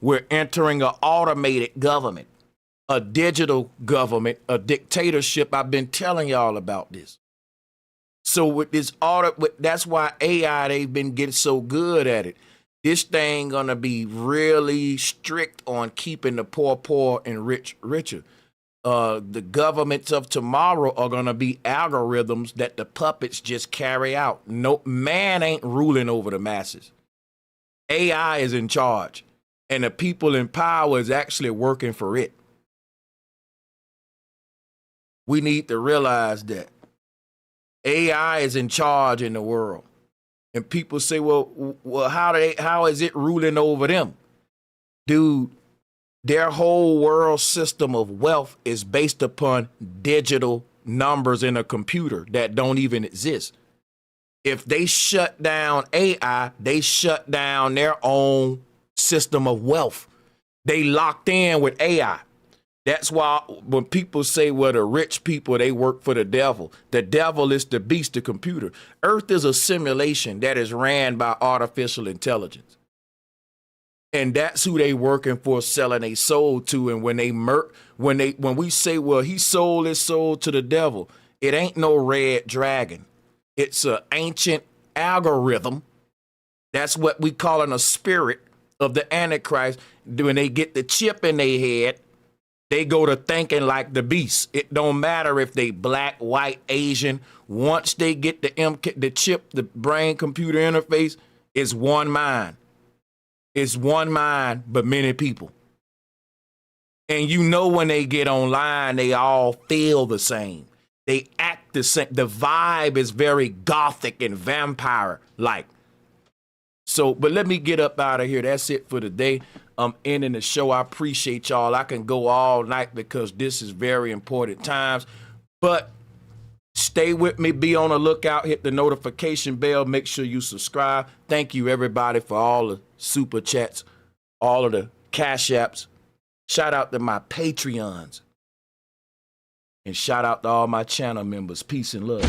We're entering an automated government, a digital government, a dictatorship. I've been telling y'all about this. So with this that's why AI, they've been getting so good at it. This thing gonna be really strict on keeping the poor and rich richer. The governments of tomorrow are gonna be algorithms that the puppets just carry out. No man ain't ruling over the masses. AI is in charge, and the people in power is actually working for it. We need to realize that. AI is in charge in the world. And people say, well, how is it ruling over them? Dude, their whole world system of wealth is based upon digital numbers in a computer that don't even exist. If they shut down AI, they shut down their own system of wealth. They locked in with AI. That's why when people say, well, the rich people, they work for the devil is the beast, the computer. Earth is a simulation that is ran by artificial intelligence. And that's who they working for, selling a soul to. And when we say, well, he sold his soul to the devil, it ain't no red dragon. It's an ancient algorithm That's what we calling a spirit of the Antichrist. When they get the chip in their head, they go to thinking like the beast. It don't matter if they black, white, Asian. Once they get the chip, the brain computer interface, it's one mind. It's one mind, but many people. And you know when they get online, they all feel the same. They act the same. The vibe is very gothic and vampire-like. So, but let me get up out of here. That's it for today. I'm ending the show. I appreciate y'all. I can go all night because this is very important times. But stay with me. Be on the lookout. Hit the notification bell. Make sure you subscribe. Thank you, everybody, for all the super chats, all of the cash apps. Shout out to my Patreons. And shout out to all my channel members. Peace and love.